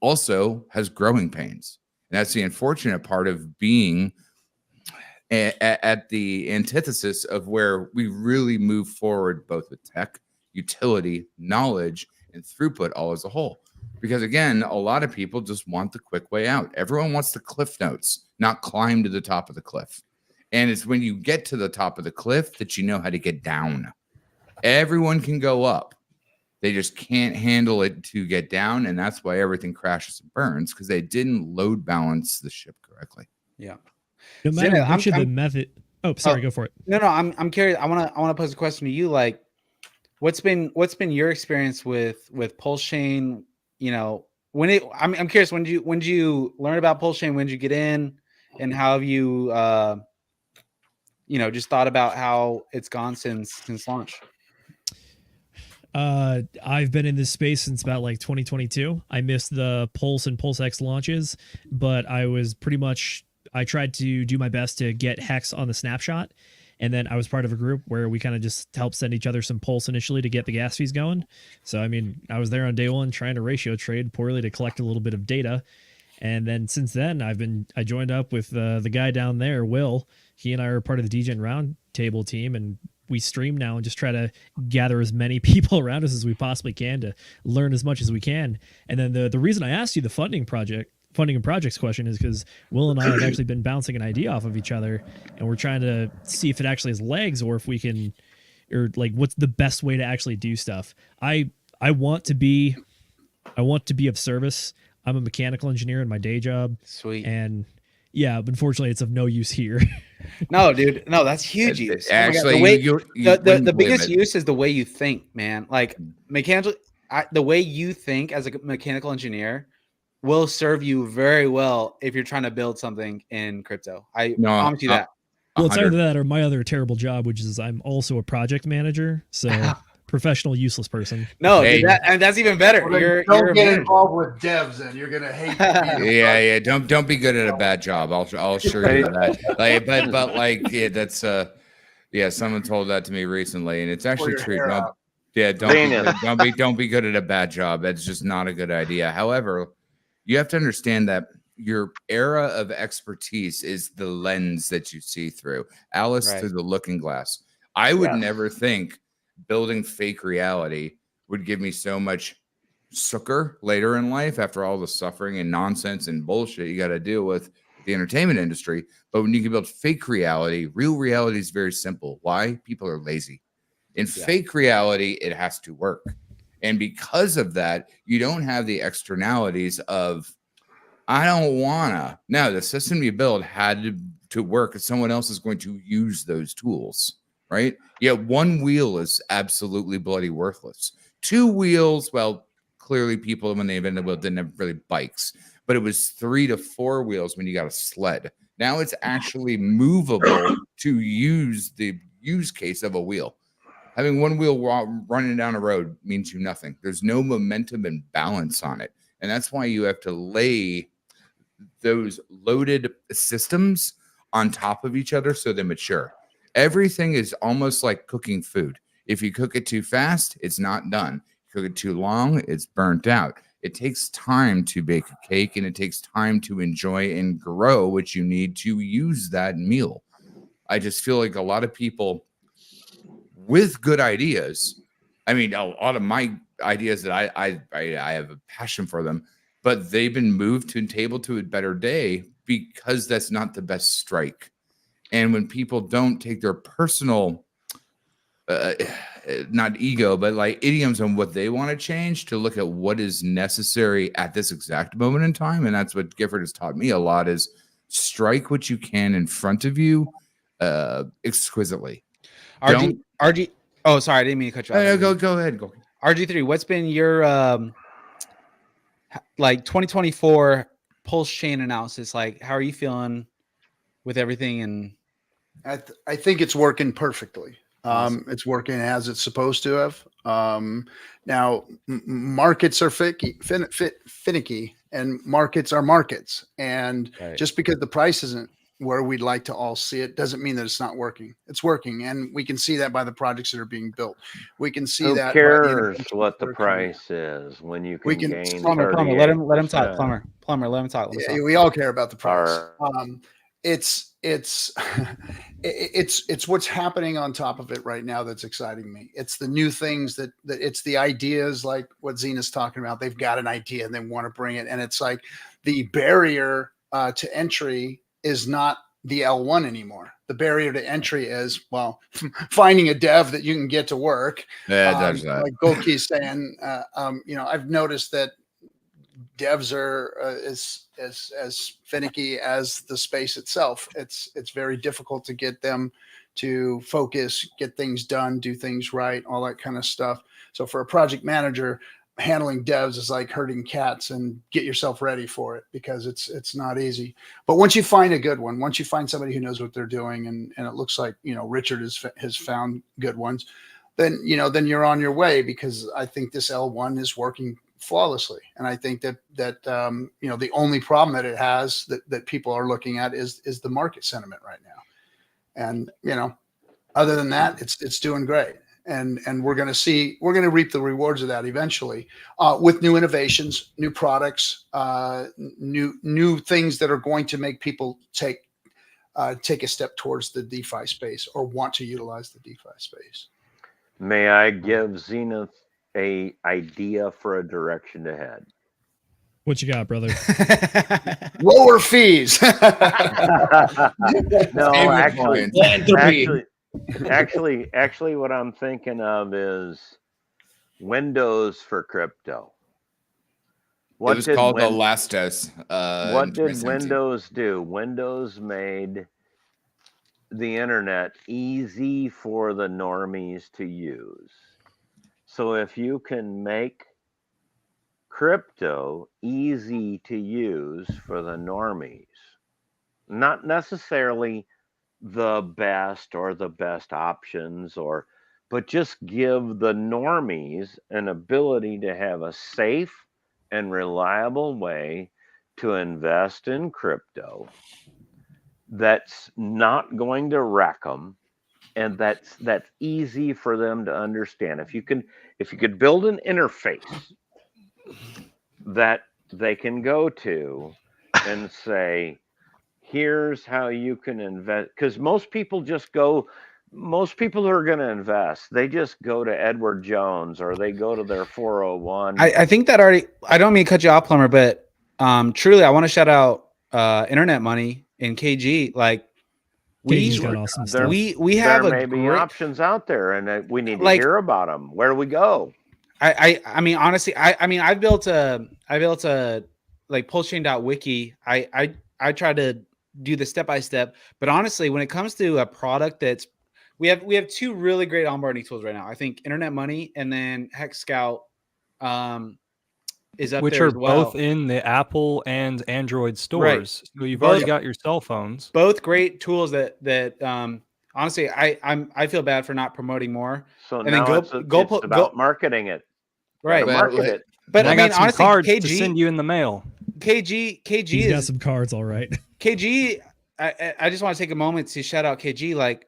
also has growing pains. And that's the unfortunate part of being at the antithesis of where we really move forward, both with tech, utility, knowledge, and throughput all as a whole. Because again, a lot of people just want the quick way out. Everyone wants the cliff notes, not climb to the top of the cliff. And it's when you get to the top of the cliff that you know how to get down. Everyone can go up. They just can't handle it to get down. And that's why everything crashes and burns, because they didn't load balance the ship correctly. Yeah. No matter Zena, which of the method. Oh, sorry, go for it. No, I'm curious. I wanna pose a question to you. Like, what's been your experience with PulseChain? You know, I'm curious, when did you learn about PulseChain? When did you get in, and how have you just thought about how it's gone since launch? I've been in this space since about like 2022. I missed the Pulse and PulseX launches, but I tried to do my best to get Hex on the snapshot. And then I was part of a group where we kind of just helped send each other some Pulse initially to get the gas fees going. So, I mean, I was there on day one trying to ratio trade poorly to collect a little bit of data. And then since then, I joined up with the guy down there, Will. He and I are part of the DGen Roundtable team, and we stream now and just try to gather as many people around us as we possibly can to learn as much as we can. And then the reason I asked you the funding and projects question is because Will and I have actually been bouncing an idea off of each other, and we're trying to see if it actually has legs, or if we can, or like what's the best way to actually do stuff. I want to be of service. I'm a mechanical engineer in my day job. Sweet. And yeah, unfortunately, it's of no use here. No, dude. No, that's huge use. Actually, the biggest use is the way you think, man. Like the way you think as a mechanical engineer will serve you very well if you're trying to build something in crypto. I promise you that. Well, it's either that or my other terrible job, which is I'm also a project manager. So professional, useless person. No, hey. Dude, and that's even better. Well, don't get involved with devs, and you're gonna hate. Yeah. Don't be good at a bad job. I'll assure you that. Like, but like, yeah, that's someone told that to me recently, and it's actually true. Don't be good at a bad job. That's just not a good idea. However, you have to understand that your era of expertise is the lens that you see through. Alice through the looking glass. I would never think building fake reality would give me so much succor later in life after all the suffering and nonsense and bullshit you got to deal with the entertainment industry. But when you can build fake reality, real reality is very simple. Why? People are lazy. In fake reality, it has to work. And because of that, you don't have the externalities of, I don't wanna. No, the system you build had to work, and someone else is going to use those tools, right? Yeah, one wheel is absolutely bloody worthless. Two wheels, well, clearly people, when they invented the wheel, didn't have really bikes, but it was 3 to 4 wheels when you got a sled. Now it's actually movable to use the use case of a wheel. Having one wheel running down a road means you nothing. There's no momentum and balance on it. And that's why you have to lay those loaded systems on top of each other so they mature. Everything is almost like cooking food. If you cook it too fast, it's not done. Cook it too long, it's burnt out. It takes time to bake a cake, and it takes time to enjoy and grow what you need to use that meal. I just feel like a lot of people with good ideas, I mean, a lot of my ideas that I have a passion for them, but they've been moved to a table to a better day because that's not the best strike. And when people don't take their personal, not ego, but like idioms on what they want to change to look at what is necessary at this exact moment in time. And that's what Gifford has taught me a lot, is strike what you can in front of you exquisitely. RG. Oh, sorry, I didn't mean to cut you off. Go ahead. Go. RG3, what's been your 2024 PulseChain analysis? Like, how are you feeling with everything? And I think it's working perfectly. Awesome. It's working as it's supposed to have. Now, markets are finicky, and markets are markets. And just because the price isn't where we'd like to all see it doesn't mean that it's not working. It's working, and we can see that by the projects that are being built. We can see Who that. Who cares what the price is when you can gain? Plumber, let him talk. Plumber, let him talk. We all care about the price. It's what's happening on top of it right now that's exciting me. It's the new things that it's the ideas, like what Zena's talking about. They've got an idea and they want to bring it, and it's like the barrier to entry is not the L1 anymore. The barrier to entry is, well, finding a dev that you can get to work. Yeah, it does that. Like Golke's saying, I've noticed that devs are as finicky as the space itself. It's very difficult to get them to focus, get things done, do things right, all that kind of stuff. So for a project manager, handling devs is like herding cats, and get yourself ready for it, because it's not easy. But once you find a good one, once you find somebody who knows what they're doing, and it looks like, Richard has found good ones, then you're on your way, because I think this L1 is working flawlessly. And I think that the only problem that it has that people are looking at is the market sentiment right now. And other than that, it's doing great. And we're going to reap the rewards of that eventually, with new innovations, new products, new things that are going to make people take a step towards the DeFi space, or want to utilize the DeFi space. May I give Zenith a idea for a direction to head? What you got, brother? Lower fees. No, Philanthropy. actually, what I'm thinking of is Windows for crypto. It was called Elastos. What did Windows do? Windows made the internet easy for the normies to use. So if you can make crypto easy to use for the normies, not necessarily the best options, but just give the normies an ability to have a safe and reliable way to invest in crypto that's not going to wreck them, and that's easy for them to understand. If you could build an interface that they can go to and say, here's how you can invest, because most people who are going to invest, they just go to Edward Jones, or they go to their 401. I think that already, I don't mean to cut you off, Plumber, but truly I want to shout out Internet Money and KG. Like, KG's got awesome stuff. we have there may be options out there, and we need to hear about them. Where do we go? I mean, honestly, I built a like PulseChain.wiki. I try to do the step-by-step, but honestly, when it comes to a product we have two really great onboarding tools right now. I think Internet Money, and then Hex Scout is up which there are as well. both in the Apple and Android stores. Right. So you've already got your cell phones. Both great tools that honestly, I feel bad for not promoting more. So and now then it's about marketing it. Right. Market it. But I mean, got some honestly, cards KG, to send you in the mail. KG He's got some cards, all right. KG, I just want to take a moment to shout out KG, like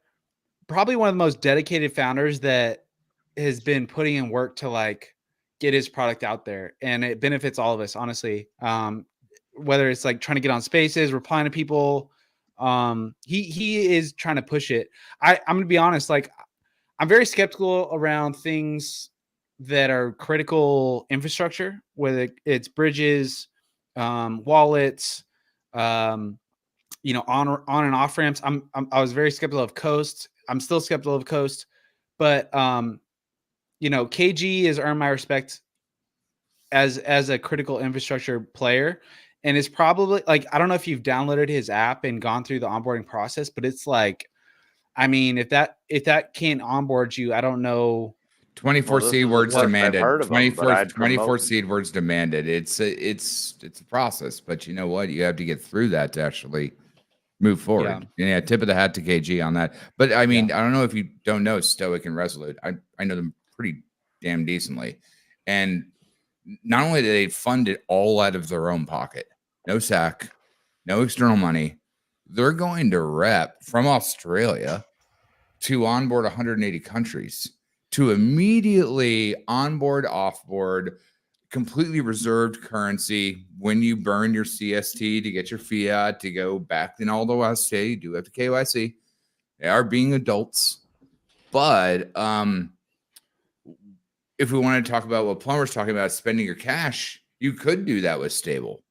probably one of the most dedicated founders that has been putting in work to like get his product out there, and it benefits all of us, honestly. Whether it's like trying to get on spaces, replying to people, he is trying to push it. I'm gonna be honest, like I'm very skeptical around things that are critical infrastructure, whether it's bridges, wallets, on and off ramps. I was very skeptical of Coast. I'm still skeptical of Coast, but KG has earned my respect as a critical infrastructure player, and it's probably like, I don't know if you've downloaded his app and gone through the onboarding process, but it's like, I mean, if that can't onboard you, I don't know. 24 seed words demanded. 24 seed words demanded. It's a process, but you know what? You have to get through that to actually move forward. Yeah, tip of the hat to KG on that. But I mean, I don't know if you don't know Stoic and Resolute. I know them pretty damn decently. And not only do they fund it all out of their own pocket, no SAC, no external money, they're going to rep from Australia to onboard 180 countries to immediately onboard, offboard, completely reserved currency. When you burn your CST to get your fiat to go back in all the West, you do have to KYC. They are being adults. But if we want to talk about what Plumber's talking about, spending your cash, you could do that with Stable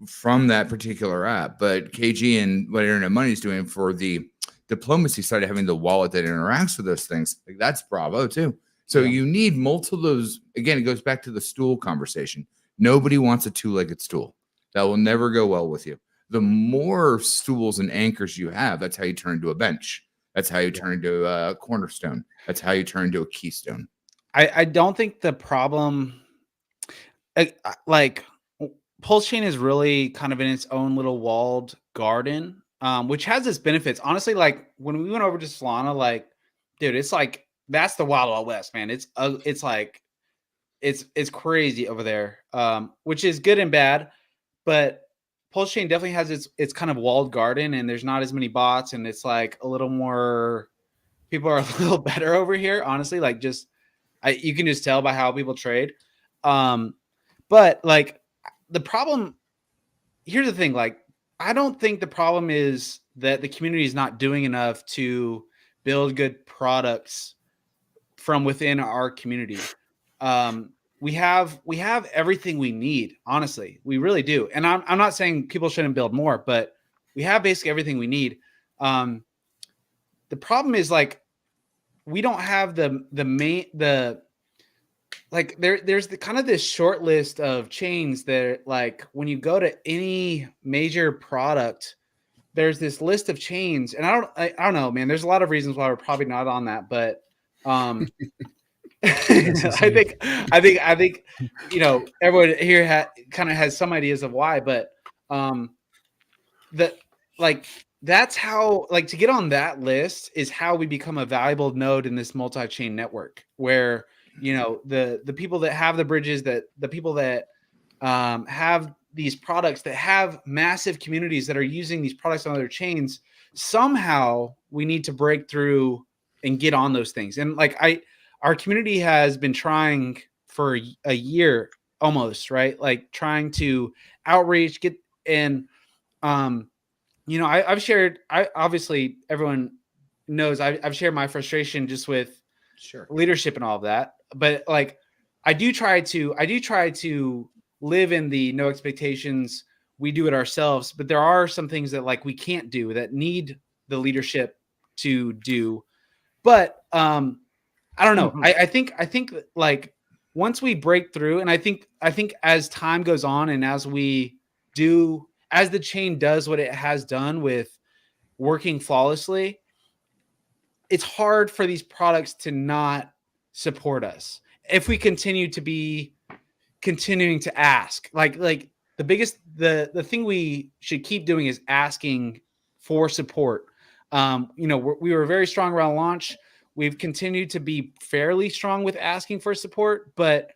from that particular app. But KG and what Internet Money is doing for the diplomacy side of having the wallet that interacts with those things, like that's bravo too. So you need multiple of those. Again, it goes back to the stool conversation. Nobody wants a two-legged stool. That will never go well with you. The more stools and anchors you have, that's how you turn into a bench. That's how you turn into a cornerstone. That's how you turn into a keystone. I don't think the problem, like PulseChain is really kind of in its own little walled garden, which has its benefits. Honestly, like when we went over to Solana, like, dude, it's like that's the Wild Wild West, man. It's like it's crazy over there, which is good and bad, but PulseChain definitely has its kind of walled garden, and there's not as many bots, and it's like a little more. People are a little better over here, honestly. Like you can just tell by how people trade. But like the problem, here's the thing. Like, I don't think the problem is that the community is not doing enough to build good products from within our community. We have everything we need. Honestly, we really do. And I'm not saying people shouldn't build more, but we have basically everything we need. The problem is like we don't have there's the kind of this short list of chains that like when you go to any major product, there's this list of chains, and I don't know, man. There's a lot of reasons why we're probably not on that, but I think you know everyone here kind of has some ideas of why, but that's how, like, to get on that list is how we become a valuable node in this multi-chain network, where you know the people that have the bridges, that the people that have these products that have massive communities that are using these products on other chains, somehow we need to break through and get on those things. And like our community has been trying for a year almost, right? Like trying to outreach, get and you know, I've shared. Obviously everyone knows I've shared my frustration just with leadership and all of that. But like, I do try to live in the no expectations. We do it ourselves, but there are some things that like we can't do that need the leadership to do. But I don't know. I think like once we break through, and I think as time goes on and as the chain does what it has done with working flawlessly, it's hard for these products to not support us if we continue to be continuing to ask. Like the thing we should keep doing is asking for support. You know, we were very strong around launch. We've continued to be fairly strong with asking for support, but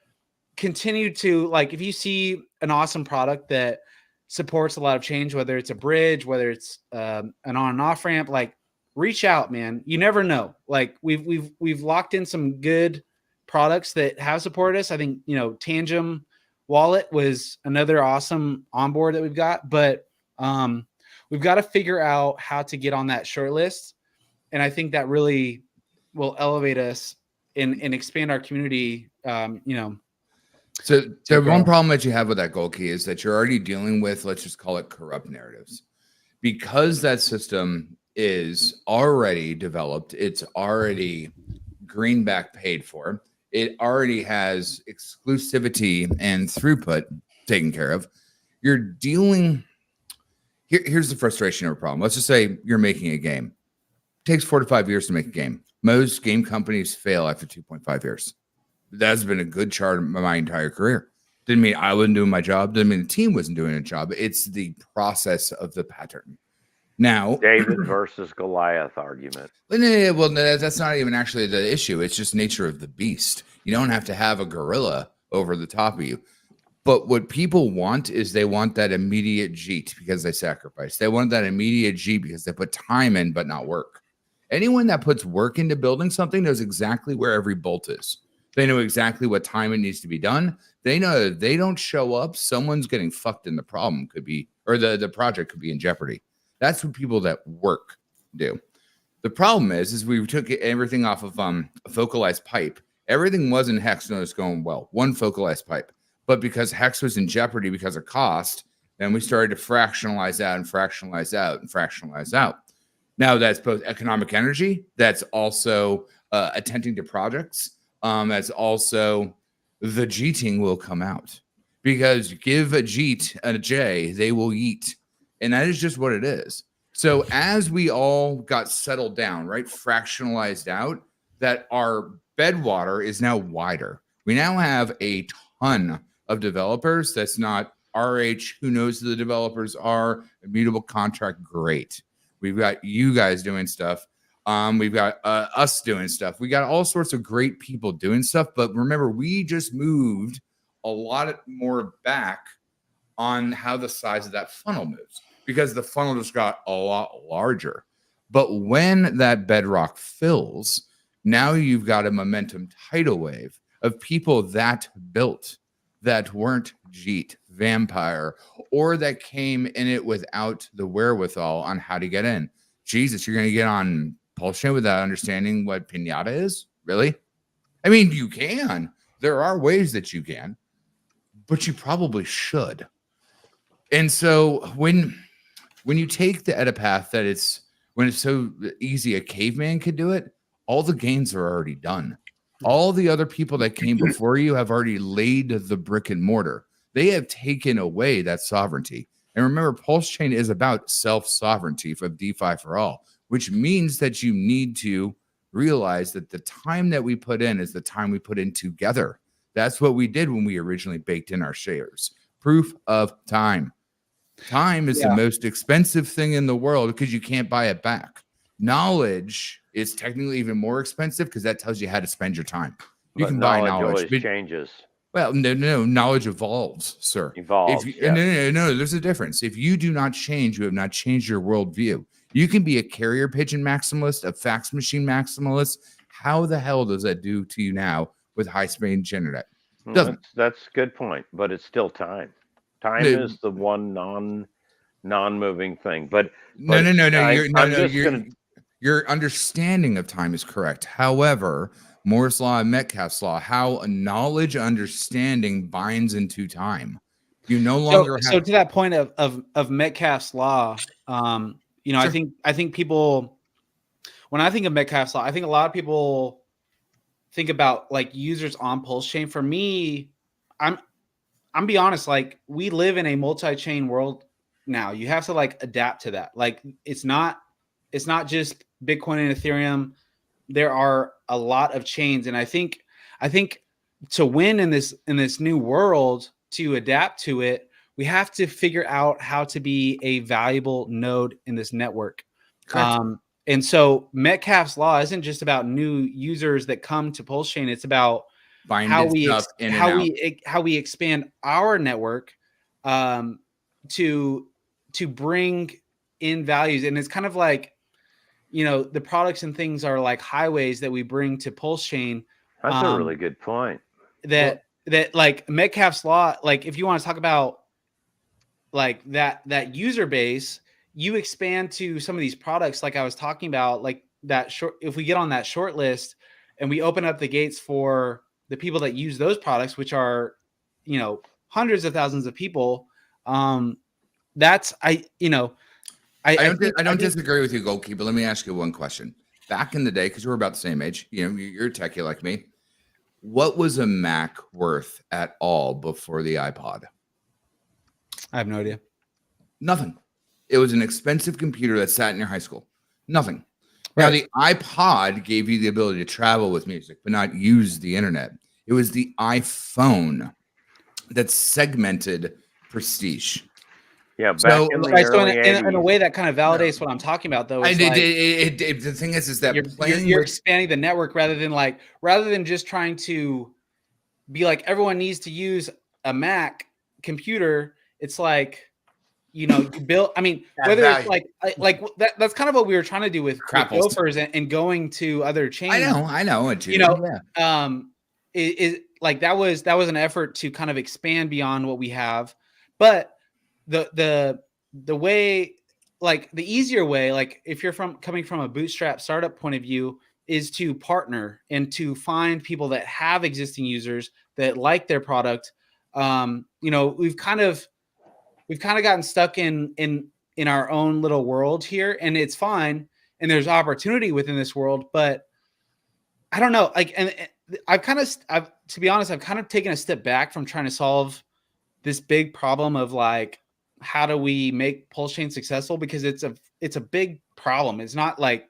continue to, like, if you see an awesome product that supports a lot of change, whether it's a bridge, whether it's an on and off ramp, like reach out, man. You never know. Like we've locked in some good products that have supported us. I think, you know, Tangem Wallet was another awesome onboard that we've got, but we've got to figure out how to get on that short list. And I think that really will elevate us and expand our community, you know. So the one problem that you have with that goal key is that you're already dealing with, let's just call it corrupt narratives, because that system is already developed. It's already greenback paid for. It already has exclusivity and throughput taken care of. You're dealing. Here's the frustration of a problem. Let's just say you're making a game. It takes 4 to 5 years to make a game. Most game companies fail after 2.5 years. That's been a good chart of my entire career. Didn't mean I wasn't doing my job. Didn't mean the team wasn't doing a job. It's the process of the pattern. Now, David versus Goliath argument. Well, that's not even actually the issue. It's just nature of the beast. You don't have to have a gorilla over the top of you. But what people want is they want that immediate Jeet because they sacrifice. They want that immediate Jeet because they put time in but not work. Anyone that puts work into building something knows exactly where every bolt is. They know exactly what time it needs to be done. They know if they don't show up, someone's getting fucked and the problem could be, or the project could be in jeopardy. That's what people that work do. The problem is we took everything off of a focalized pipe. Everything was in Hex and it was going well. One focalized pipe. But because Hex was in jeopardy because of cost, then we started to fractionalize out and fractionalize out and fractionalize out. Now that's both economic energy. That's also attending to projects. That's also the Jeeting will come out because give a Jeet a J, they will eat. And that is just what it is. So as we all got settled down, right, fractionalized out, that our bedwater is now wider. We now have a ton of developers. That's not RH, who knows who the developers are, immutable contract, great. We've got you guys doing stuff. We've got us doing stuff. We got all sorts of great people doing stuff. But remember, we just moved a lot more back on how the size of that funnel moves, because the funnel just got a lot larger. But when that bedrock fills, now you've got a momentum tidal wave of people that built, that weren't Jeet, Vampire, or that came in it without the wherewithal on how to get in. Jesus, you're going to get on PulseChain without understanding what Pinata is? Really? I mean, you can. There are ways that you can, but you probably should. And so when you take the Edipath that when it's so easy a caveman could do it, all the gains are already done. All the other people that came before you have already laid the brick and mortar. They have taken away that sovereignty. And remember, PulseChain is about self-sovereignty for DeFi for all, which means that you need to realize that the time that we put in is the time we put in together. That's what we did when we originally baked in our shares. Proof of time. Time is the most expensive thing in the world because you can't buy it back. Knowledge is technically even more expensive because that tells you how to spend your time. You can buy knowledge. Always changes. Well, no, knowledge evolves, sir. Evolves. No, there's a difference. If you do not change, you have not changed your worldview. You can be a carrier pigeon maximalist, a fax machine maximalist. How the hell does that do to you now with high-speed internet? Doesn't. That's a good point, but it's still time. Time is the one non-moving thing. But no. Your understanding of time is correct. However, Moore's law and Metcalfe's law, how a knowledge understanding binds into time. You no longer have. So to that point of Metcalfe's law, you know, sure. I think people, when I think of Metcalfe's law, I think a lot of people think about like users on PulseChain. For me, I'm be honest, like we live in a multi-chain world now. You have to like adapt to that. Like it's not just Bitcoin and Ethereum. There are a lot of chains, and I think to win in this new world, to adapt to it, we have to figure out how to be a valuable node in this network. And so Metcalfe's law isn't just about new users that come to PulseChain. It's about how we expand our network to bring in values. And it's kind of like, you know, the products and things are like highways that we bring to PulseChain. That's a really good point. That like Metcalfe's law, like if you want to talk about like that user base, you expand to some of these products like I was talking about, like that short. If we get on that short list and we open up the gates for the people that use those products, which are, you know, hundreds of thousands of people, that's I don't disagree with you, Goalkeeper. Let me ask you one question. Back in the day, because we're about the same age, you know, you're a techie like me. What was a Mac worth at all before the iPod? I have no idea. Nothing. It was an expensive computer that sat in your high school. Nothing. Right. Now, the iPod gave you the ability to travel with music, but not use the internet. It was the iPhone that segmented prestige. Yeah, back in a way that kind of validates what I'm talking about, though. The thing is that you're expanding the network rather than just trying to be like everyone needs to use a Mac computer. It's like, you know, you build. I mean, whether it's like that's kind of what we were trying to do with Gophers and going to other chains. I know. You know, it like that was an effort to kind of expand beyond what we have, but the way, like the easier way, like if you're coming from a bootstrap startup point of view, is to partner and to find people that have existing users that like their product. You know, we've kind of gotten stuck in our own little world here, and it's fine. And there's opportunity within this world, but I don't know. Like, and to be honest, I've kind of taken a step back from trying to solve big problem of like, how do we make PulseChain successful? Because it's a big problem. It's not like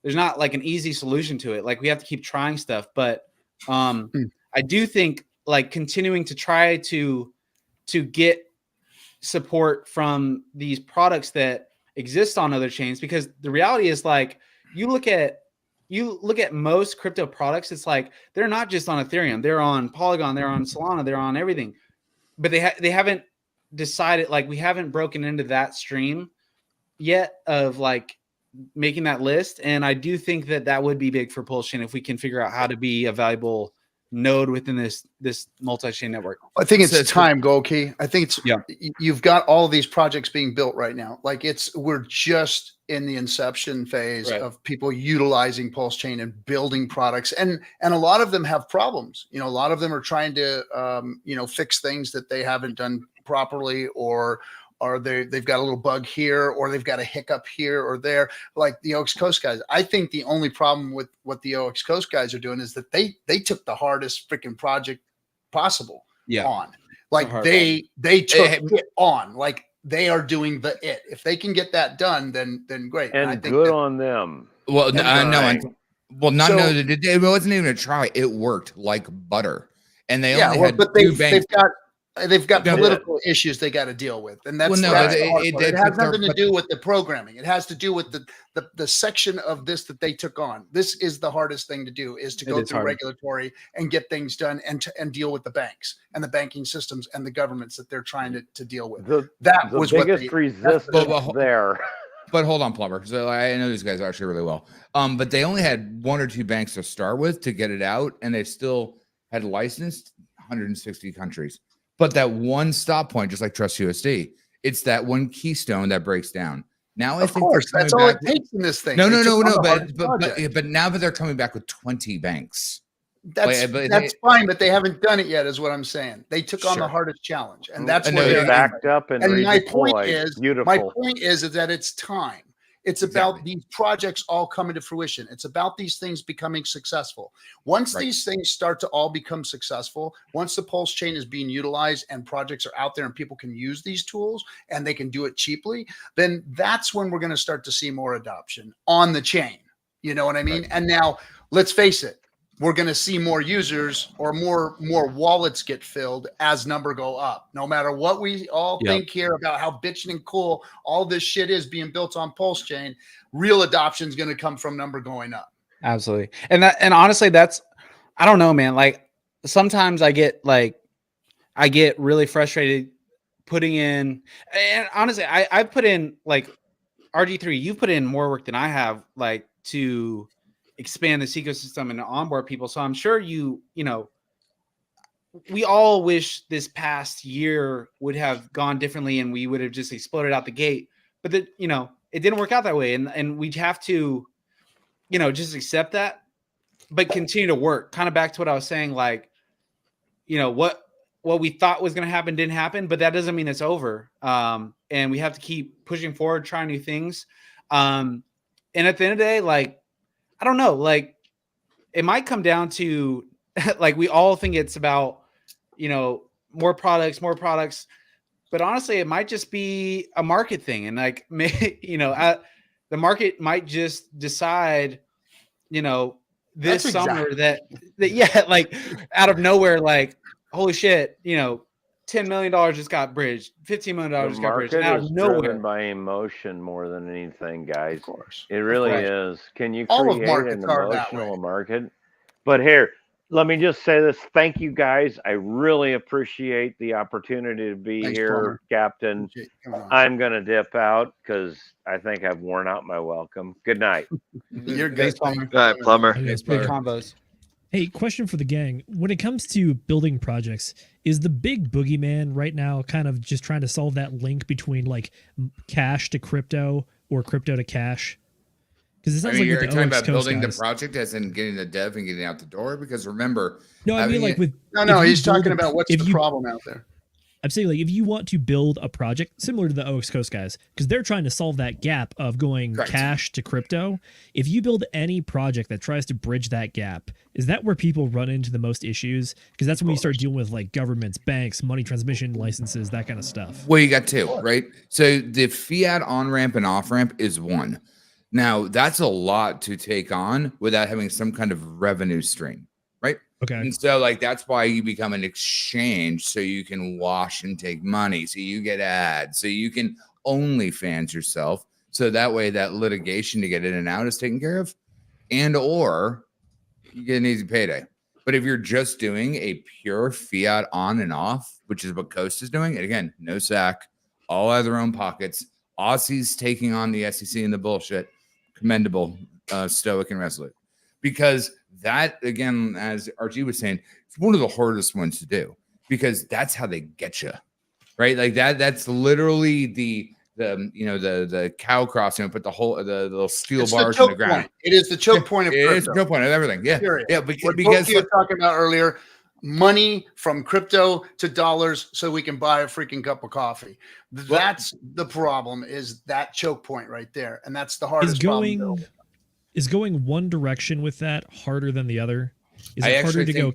there's not like an easy solution to it. Like we have to keep trying stuff, but I do think like continuing to try to get support from these products that exist on other chains, because the reality is like you look at most crypto products, it's like they're not just on Ethereum, they're on Polygon, they're on Solana, they're on everything, but they haven't decided, like we haven't broken into that stream yet of like making that list. And I do think that would be big for PulseChain if we can figure out how to be a valuable node within this multi-chain network. I think it's time, Goki. I think it's yeah. You've got all of these projects being built right now. Like we're just in the inception phase of people utilizing PulseChain and building products, and a lot of them have problems. You know, a lot of them are trying to fix things that they haven't done properly, or they've got a little bug here, or they've got a hiccup here or there, like the OX Coast guys. I think the only problem with what the OX Coast guys are doing is that they took the hardest freaking project possible on. Like they took it on. Like they are doing the it. If they can get that done, then great. And I think good on them. Well, it wasn't even a try. It worked like butter. And they only had two banks. They've got political issues they got to deal with, and that's it has nothing to do with the programming. It has to do with the section of this that they took on. This is the hardest thing to do, is to go through regulatory and get things done, and deal with the banks and the banking systems and the governments that they're trying to deal with. That was the biggest resistance there. But hold on, Plumber. So I know these guys actually really well. But they only had one or two banks to start with to get it out, and they still had licensed 160 countries. But that one stop point, just like Trust USD, it's that one keystone that breaks down. Now I think that's all it takes in this thing. No. But now that they're coming back with 20 banks. That's fine, but they haven't done it yet, is what I'm saying. They took on the hardest challenge, and that's what they're backed up and my point is that it's time. It's about these projects all coming to fruition. It's about these things becoming successful. Once these things start to all become successful, once the Pulse chain is being utilized and projects are out there and people can use these tools and they can do it cheaply, then that's when we're going to start to see more adoption on the chain. You know what I mean? And now let's face it, we're going to see more users or more wallets get filled as number go up. No matter what we all think here about how bitchin' and cool all this shit is being built on PulseChain, real adoption is going to come from number going up. Absolutely. And honestly, I don't know, man. Like sometimes I get really frustrated putting in, and honestly, I put in like RG3, you've put in more work than I have, like to expand this ecosystem and onboard people. So I'm sure we all wish this past year would have gone differently and we would have just exploded out the gate, but it didn't work out that way. And we'd have to, just accept that, but continue to work. Kind of back to what I was saying, like, what we thought was going to happen didn't happen, but that doesn't mean it's over. And we have to keep pushing forward, trying new things. And at the end of the day, like, I don't know, like it might come down to like, we all think it's about, more products, but honestly, it might just be a market thing. And like, the market might just decide, this summer that like out of nowhere, like, holy shit, $10 million just got bridged, $15 million just got bridged out of nowhere. Driven by emotion more than anything, guys. Of course, it really is. Can you create an emotional market? But here, let me just say this: thank you, guys. I really appreciate the opportunity to be here, Plumber. Captain. I'm gonna dip out because I think I've worn out my welcome. Good night. You're good, Plumber. Good night, Plumber. Good combos. Hey, question for the gang. When it comes to building projects, is the big boogeyman right now kind of just trying to solve that link between like cash to crypto or crypto to cash? Because it sounds like you're talking about building the project as in getting the dev and getting out the door. Because remember, no, I mean like with no, he's talking about what's the problem out there. I'm saying, like, if you want to build a project similar to the OX Coast guys, because they're trying to solve that gap of going Correct. cash to crypto. If you build any project that tries to bridge that gap, is that where people run into the most issues? Because that's when you start dealing with like governments, banks, money transmission licenses, that kind of stuff. Well, you got two, right? So the fiat on-ramp and off-ramp is one. Now, that's a lot to take on without having some kind of revenue stream, right? Okay. And so, like, that's why you become an exchange, so you can wash and take money, so you get ads, so you can OnlyFans yourself, so that way that litigation to get in and out is taken care of, and or you get an easy payday. But if you're just doing a pure fiat on and off, which is what Coast is doing, and again, no SAC, all out of their own pockets, Aussies taking on the SEC and the bullshit, commendable, stoic and resolute. Because that, again, as RG was saying, it's one of the hardest ones to do because that's how they get you, right? Like that's literally the cow crossing, put the little steel bars in the ground. Point. It is the choke point of crypto. It's the choke point of everything. Yeah, Period. yeah. What Because you were talking about earlier, money from crypto to dollars, so we can buy a freaking cup of coffee. That's the problem. Is that choke point right there, and that's the hardest problem. Is going one direction with that harder than the other? Is it harder to go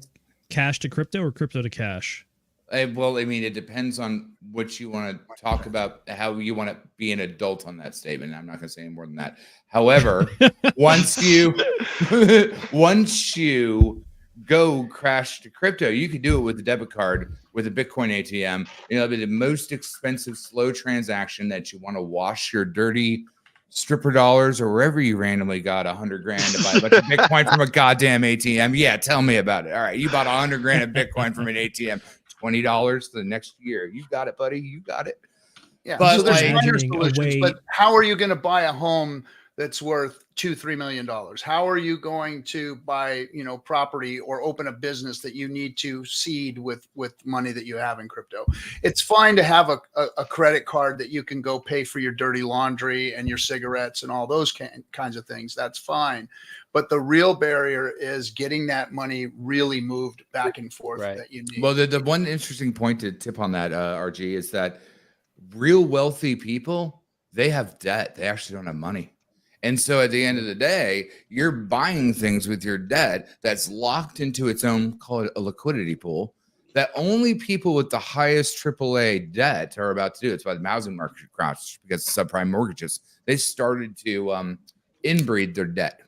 cash to crypto or crypto to cash? Well, I mean, it depends on what you want to talk about, how you want to be an adult on that statement. I'm not going to say any more than that. However, once you go crash to crypto, you could do it with a debit card, with a Bitcoin ATM. It'll be the most expensive, slow transaction that you want to wash your dirty stripper dollars or wherever you randomly got $100 grand to buy a bunch of Bitcoin from a goddamn ATM. Yeah, tell me about it. All right, you bought $100 grand of Bitcoin from an ATM, $20 the next year. You got it, buddy. You got it. Yeah, but so there's like, minor solutions. But how are you going to buy a home that's worth $2-3 million? How are you going to buy, property or open a business that you need to seed with money that you have in crypto? It's fine to have a credit card that you can go pay for your dirty laundry and your cigarettes and all those kinds of things. That's fine. But the real barrier is getting that money really moved back and forth that you need. Well, the one interesting point to tip on that, RG, is that real wealthy people, they have debt. They actually don't have money. And so at the end of the day, you're buying things with your debt that's locked into its own, call it a liquidity pool, that only people with the highest AAA debt are about to do. It's why the housing market crashed, because subprime mortgages, they started to inbreed their debt.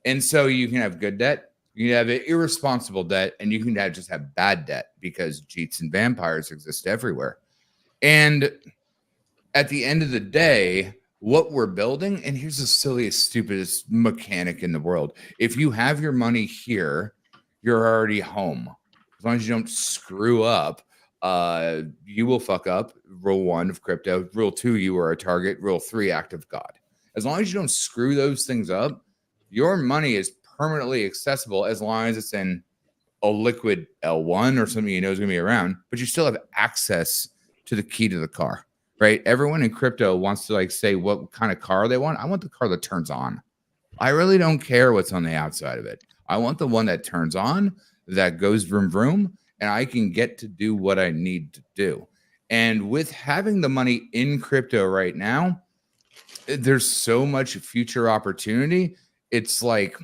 And so you can have good debt, you can have irresponsible debt, and you can just have bad debt because cheats and vampires exist everywhere. And at the end of the day, what we're building, and here's the silliest, stupidest mechanic in the world. If you have your money here, you're already home. As long as you don't screw up, you will fuck up. Rule 1 of crypto. Rule 2, you are a target. Rule 3, act of God. As long as you don't screw those things up, your money is permanently accessible as long as it's in a liquid L1 or something you know is going to be around, but you still have access to the key to the car. Right? Everyone in crypto wants to say what kind of car they want. I want the car that turns on. I really don't care what's on the outside of it. I want the one that turns on, that goes vroom vroom, and I can get to do what I need to do. And with having the money in crypto right now, there's so much future opportunity. It's like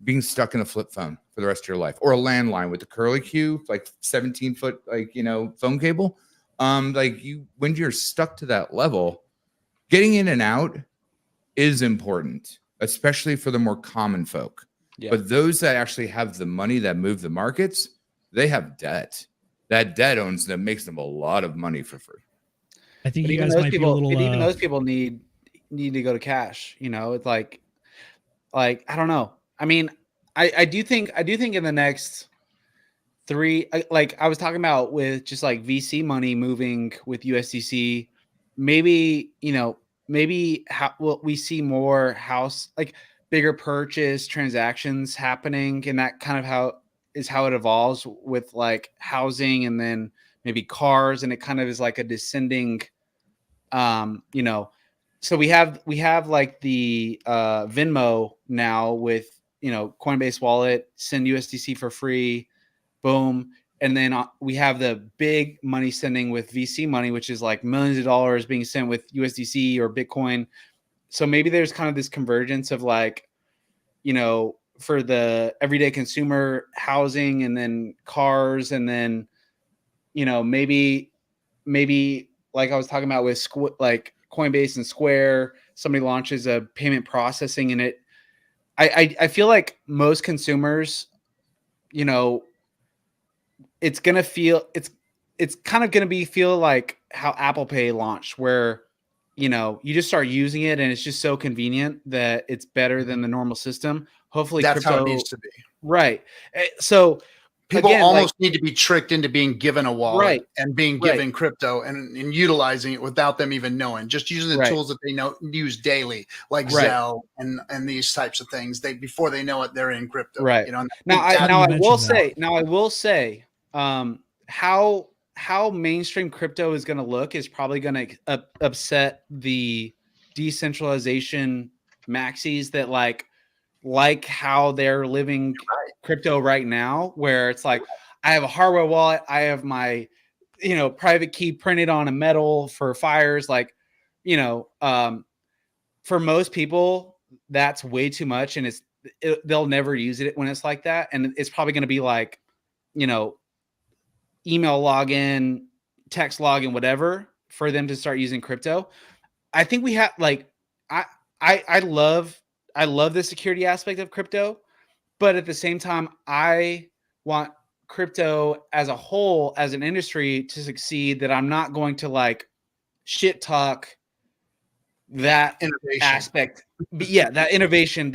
being stuck in a flip phone for the rest of your life, or a landline with the curly Q, like 17-foot, phone cable. When you're stuck to that level, getting in and out is important, especially for the more common folk. Yeah. But those that actually have the money that move the markets, they have debt. That debt owns them, makes them a lot of money for free. I think you guys might be a little. Even those people need to go to cash. It's like I don't know. I mean, I do think in the next 3, like I was talking about with just like VC money moving with USDC, maybe we see more house, like bigger purchase transactions happening, and that kind of how it evolves with like housing and then maybe cars, and it kind of is like a descending, so we have like the Venmo now with Coinbase wallet, send USDC for free. Boom. And then we have the big money sending with VC money, which is like millions of dollars being sent with USDC or Bitcoin. So maybe there's kind of this convergence of like, for the everyday consumer, housing, and then cars, and then, maybe like I was talking about with like Coinbase and Square, somebody launches a payment processing in it. I feel like most consumers, it's gonna feel it's kind of gonna feel like how Apple Pay launched, where you just start using it and it's just so convenient that it's better than the normal system. Hopefully, That's crypto, how it needs to be. Right. So People again, almost need to be tricked into being given a wallet Right. and being Right. given crypto and utilizing it without them even knowing, just using the Right. tools that they use daily, like Right. Zelle and these types of things. Before they know it, they're in crypto. Right. And Now I think I that- will say how mainstream crypto is going to look is probably going to upset the decentralization maxis that like how they're living crypto right now, where it's like, I have a hardware wallet, I have my private key printed on a metal for fires, like for most people that's way too much, and they'll never use it when it's like that. And it's probably going to be like email login, text login, whatever, for them to start using crypto. I think we have like I love the security aspect of crypto, but at the same time, I want crypto as a whole, as an industry, to succeed. That I'm not going to like shit talk that innovation aspect. But yeah, that innovation,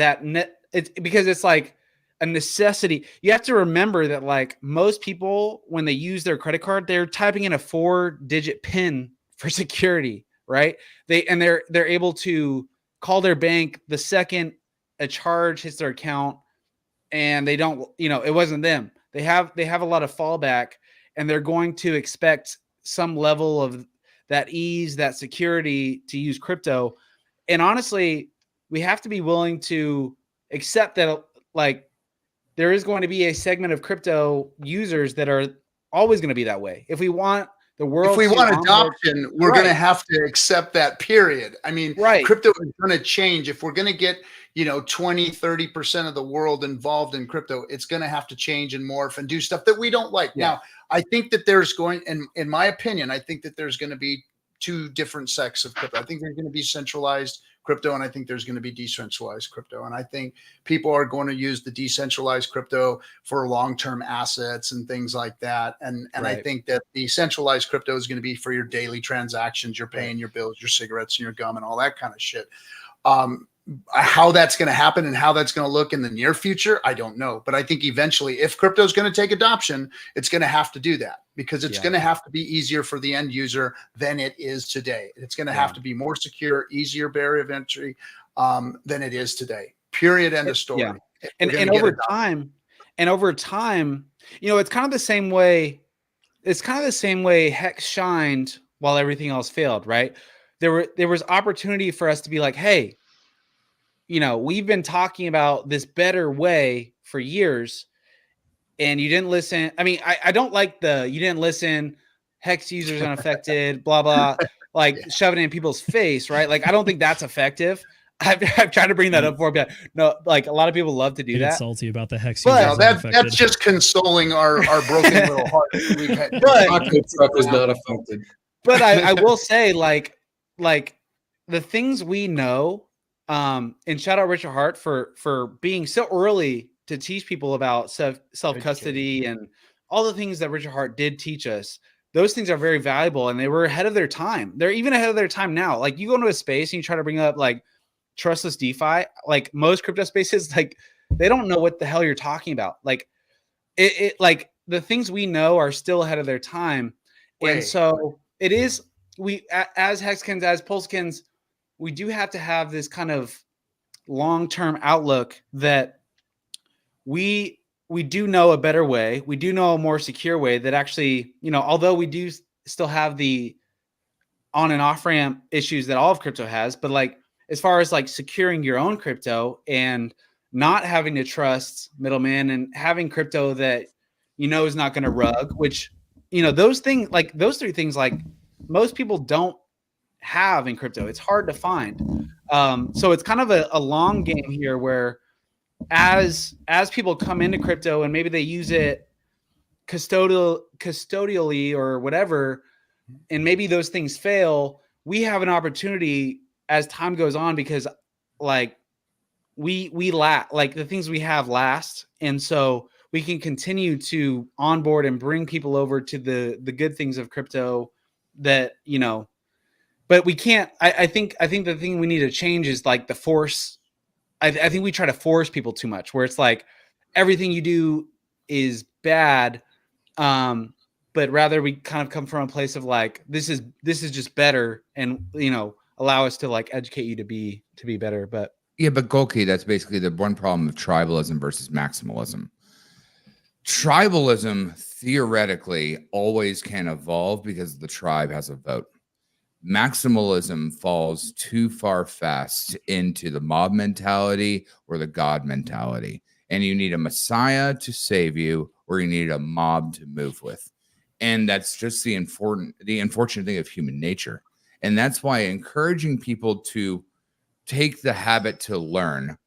it's because it's like a necessity. You have to remember that like most people, when they use their credit card, they're typing in a 4-digit PIN for security, right? They're able to call their bank the second a charge hits their account, and they don't, it wasn't them. They have a lot of fallback, and they're going to expect some level of that ease, that security to use crypto. And honestly, we have to be willing to accept that like there is going to be a segment of crypto users that are always going to be that way. If we want the world, if we want adoption, we're going to Right. have to accept that, period. I mean, Right. crypto is going to change. If we're going to get 20-30% of the world involved in crypto, it's going to have to change and morph and do stuff that we don't like. Yeah. Now, I think that there's going, and in my opinion, I think that there's going to be two different sects of crypto. I think there's going to be centralized crypto, and I think there's going to be decentralized crypto. And I think people are going to use the decentralized crypto for long-term assets and things like that. And I Right. think that the centralized crypto is going to be for your daily transactions, you're paying your bills, your cigarettes, and your gum, and all that kind of shit. How that's going to happen and how that's going to look in the near future, I don't know. But I think eventually, if crypto is going to take adoption, it's going to have to do that, because it's Yeah. going to have to be easier for the end user than it is today. It's going to have to be more secure, easier barrier of entry than it is today. Period. End of story. Yeah. If And we're gonna get over adoption. time, it's kind of the same way. It's kind of the same way Hex shined while everything else failed, right? There was opportunity for us to be like, hey, we've been talking about this better way for years, and you didn't listen. I mean, I don't like you didn't listen, Hex users unaffected, blah, blah, like shoving it in people's face, right? Like, I don't think that's effective. I've tried to bring that up before, but no, like a lot of people love to do They get that. salty about the Hex But- users No, unaffected. that's just consoling our broken little heart. We've had. But- Taco truck is not affected. But I will say, like the things we know, and shout out Richard Hart for being so early to teach people about self custody and all the things that Richard Hart did teach us. Those things are very valuable, and they were ahead of their time. They're even ahead of their time now. Like, you go into a space and you try to bring up like trustless DeFi, like most crypto spaces, like they don't know what the hell you're talking about. Like it like the things we know are still ahead of their time. And so it is, as Hexicans, as PulseChains, we do have to have this kind of long-term outlook that we do know a better way. We do know a more secure way that actually, although we do still have the on and off ramp issues that all of crypto has, but like, as far as like securing your own crypto and not having to trust middlemen and having crypto that is not going to rug, which, those things, like those three things, like most people don't have in crypto. It's hard to find. So it's kind of a long game here where as people come into crypto and maybe they use it custodially or whatever, and maybe those things fail, we have an opportunity as time goes on, because like we like the things we have last. And so we can continue to onboard and bring people over to the good things of crypto that, but we can't, I think the thing we need to change is like the force. I think we try to force people too much, where it's like everything you do is bad. But rather we kind of come from a place of like, this is just better, and, allow us to like educate you to be better. But yeah, but Golki, that's basically the one problem of tribalism versus maximalism. Tribalism theoretically always can evolve because the tribe has a vote. Maximalism falls too far fast into the mob mentality or the God mentality. And you need a messiah to save you, or you need a mob to move with. And that's just the unfortunate thing of human nature. And that's why encouraging people to take the habit to learn.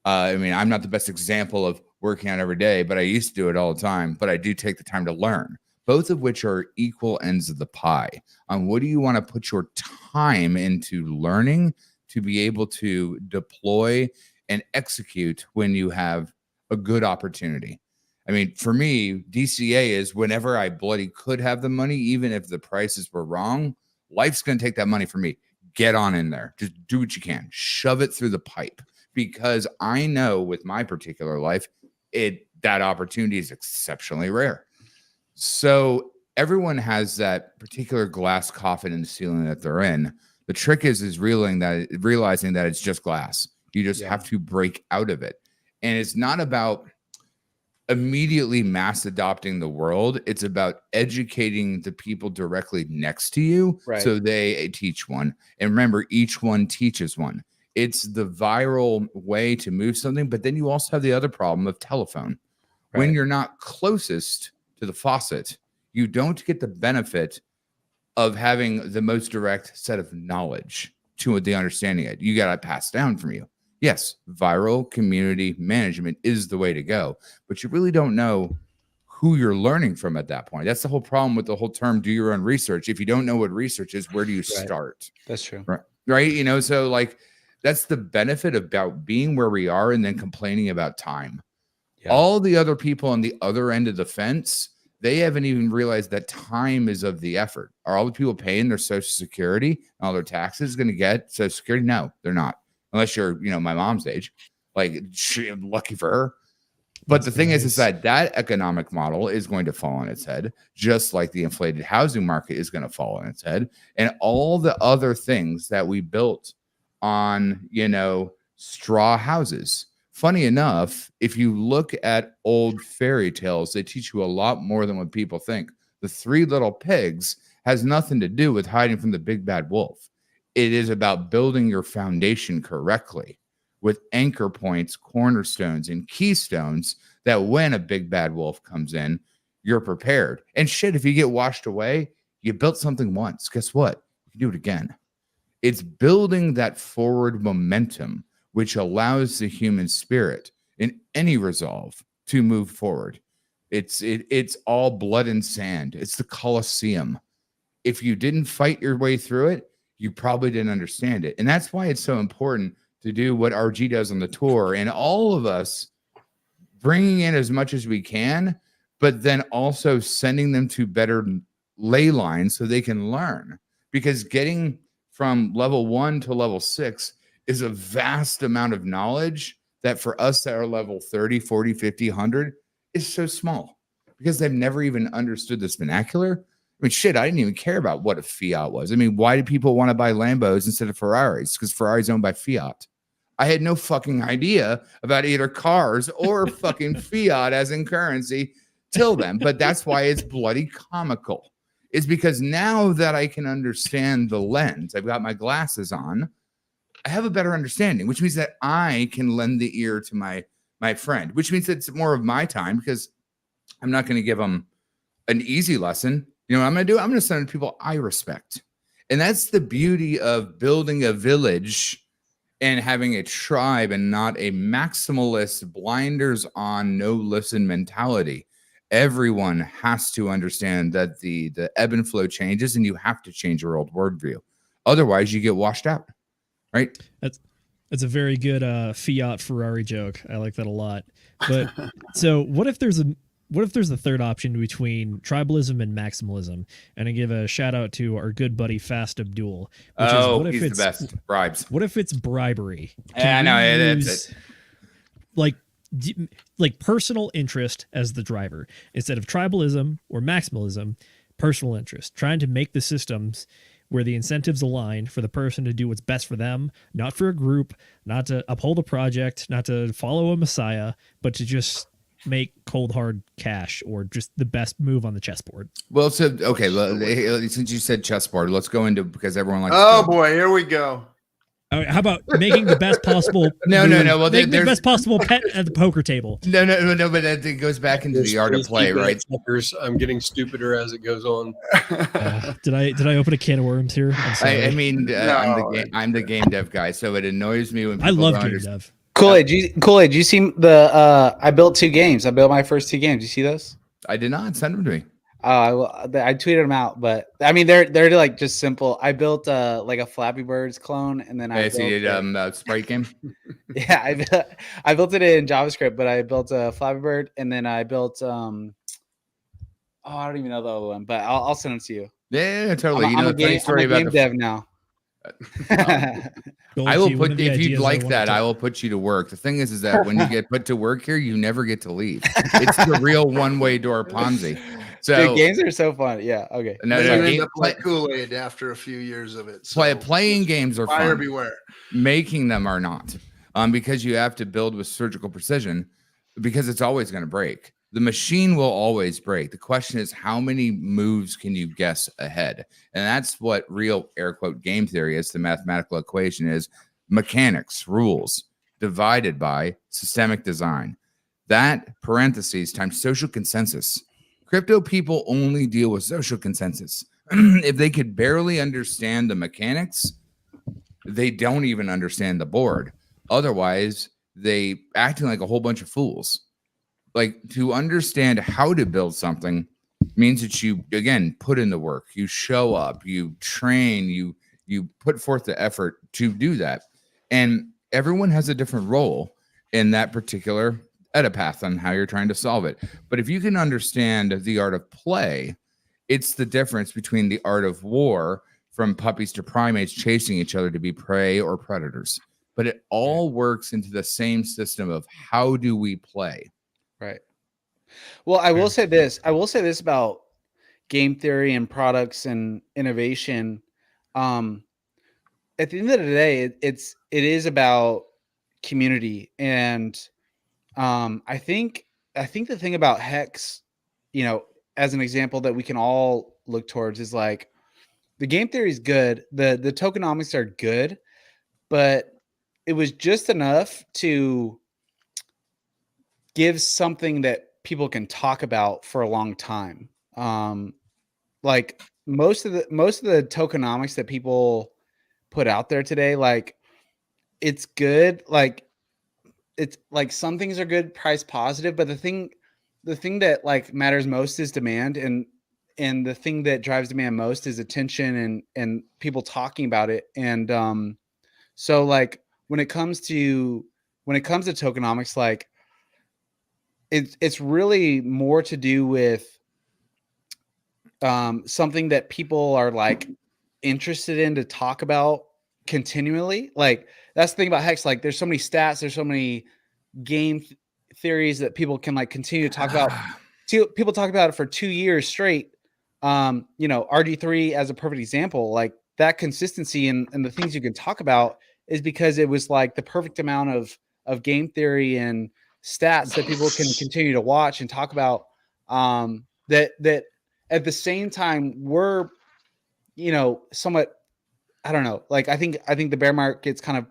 I'm not the best example of working out every day, but I used to do it all the time. But I do take the time to learn, both of which are equal ends of the pie. On what do you want to put your time into learning to be able to deploy and execute when you have a good opportunity? I mean, for me, DCA is whenever I bloody could have the money, even if the prices were wrong, life's going to take that money from me. Get on in there. Just do what you can. Shove it through the pipe, because I know with my particular life, that opportunity is exceptionally rare. So everyone has that particular glass coffin in the ceiling that they're in. The trick is realizing that it's just glass. You just have to break out of it. And it's not about immediately mass adopting the world. It's about educating the people directly next to you, so they teach one. And remember, each one teaches one. It's the viral way to move something. But then you also have the other problem of telephone. When you're not closest to the faucet, you don't get the benefit of having the most direct set of knowledge to the understanding it. You got to pass down from you. Yes, viral community management is the way to go, but you really don't know who you're learning from at that point. That's the whole problem with the whole term, do your own research. If you don't know what research is, where do you start? That's true. Right. So like, that's the benefit about being where we are and then complaining about time. All the other people on the other end of the fence, they haven't even realized that time is of the effort. Are all the people paying their Social Security and all their taxes going to get Social Security? No, they're not. Unless you're, my mom's age. Like, lucky for her. But the thing is that economic model is going to fall on its head, just like the inflated housing market is going to fall on its head. And all the other things that we built on, straw houses. Funny enough, if you look at old fairy tales, they teach you a lot more than what people think. The Three Little Pigs has nothing to do with hiding from the big bad wolf. It is about building your foundation correctly with anchor points, cornerstones, and keystones that when a big bad wolf comes in, you're prepared. And shit, if you get washed away, you built something once. Guess what? You can do it again. It's building that forward momentum, which allows the human spirit in any resolve to move forward. It's all blood and sand. It's the Colosseum. If you didn't fight your way through it, you probably didn't understand it. And that's why it's so important to do what RG does on the tour, and all of us bringing in as much as we can, but then also sending them to better ley lines so they can learn. Because getting from level 1 to level 6 is a vast amount of knowledge that for us that are level 30, 40, 50, 100 is so small because they've never even understood this vernacular. I mean, shit, I didn't even care about what a fiat was. I mean, why do people want to buy Lambos instead of Ferraris? Because Ferrari's owned by Fiat. I had no fucking idea about either cars or fucking fiat as in currency till then. But that's why it's bloody comical. It's because now that I can understand the lens, I've got my glasses on, I have a better understanding, which means that I can lend the ear to my friend, which means it's more of my time because I'm not going to give them an easy lesson. You know what I'm going to do? I'm going to send people I respect. And that's the beauty of building a village and having a tribe and not a maximalist, blinders on, no listen mentality. Everyone has to understand that the ebb and flow changes, and you have to change your old worldview. Otherwise, you get washed out, right? That's a very good Fiat Ferrari joke. I like that a lot. But so what if there's a third option between tribalism and maximalism? And I give a shout out to our good buddy Fast Abdul. Which is, what if he's it's the best. Bribes. What if it's bribery? Yeah, I know. That's it. Like personal interest as the driver instead of tribalism or maximalism. Personal interest, trying to make the systems where the incentives align for the person to do what's best for them, not for a group, not to uphold a project, not to follow a messiah, but to just make cold hard cash or just the best move on the chessboard. Well, so okay, since you said chessboard, let's go into, because everyone likes. Oh boy, here we go. How about making the best possible? No. Well, making the best possible pet at the poker table. No. But it goes back into the art of play, right? I'm getting stupider as it goes on. Did I open a can of worms here? I mean, I'm the game dev guy, so it annoys me when people I love game dev. Kool-Aid, do you see the? I built 2 games. I built my first 2 games. Do you see those? I did not send them to me. I tweeted them out, but I mean they're like just simple. I built like a Flappy Birds clone, and then I see Sprite game. Yeah, I built it in JavaScript, but I built a Flappy Bird, and then I built I don't even know the other one, but I'll send them to you. Yeah, totally. I'm a game dev now. I will put, if you'd like that, I will put you to work. The thing is that when you get put to work here, you never get to leave. It's the real one-way door Ponzi. So dude, games are so fun. Yeah. Okay. No, you end up like Kool-Aid after a few years of it. So playing games are fire fun. Beware. Making them are not, because you have to build with surgical precision, because it's always going to break. The machine will always break. The question is, how many moves can you guess ahead? And that's what real air quote game theory is. The mathematical equation is mechanics, rules divided by systemic design. That parentheses times social consensus. Crypto people only deal with social consensus. If they could barely understand the mechanics, they don't even understand the board. Otherwise, they acting like a whole bunch of fools. Like, to understand how to build something means that you, again, put in the work, you show up, you train, you put forth the effort to do that. And everyone has a different role in that particular path on how you're trying to solve it. But if you can understand the art of play, it's the difference between the art of war, from puppies to primates chasing each other to be prey or predators. But it all works into the same system of how do we play. Right. Well, I will say this. About game theory and products and innovation. At the end of the day, it is about community. And I think the thing about Hex, as an example that we can all look towards, is like, the game theory is good. The tokenomics are good, but it was just enough to give something that people can talk about for a long time. Like most of the tokenomics that people put out there today, like, it's good. Like, it's like some things are good, price positive, but the thing that like matters most is demand, and the thing that drives demand most is attention and people talking about it. And so like when it comes to tokenomics, like, it's really more to do with something that people are like interested in to talk about continually. Like, that's the thing about Hex. Like, there's so many stats, there's so many game theories that people can like continue to talk about. People talk about it for 2 years straight. RG3 as a perfect example, like that consistency and the things you can talk about is because it was like the perfect amount of game theory and stats that people can continue to watch and talk about. That at the same time we're, somewhat, I don't know. Like, I think the bear market's kind of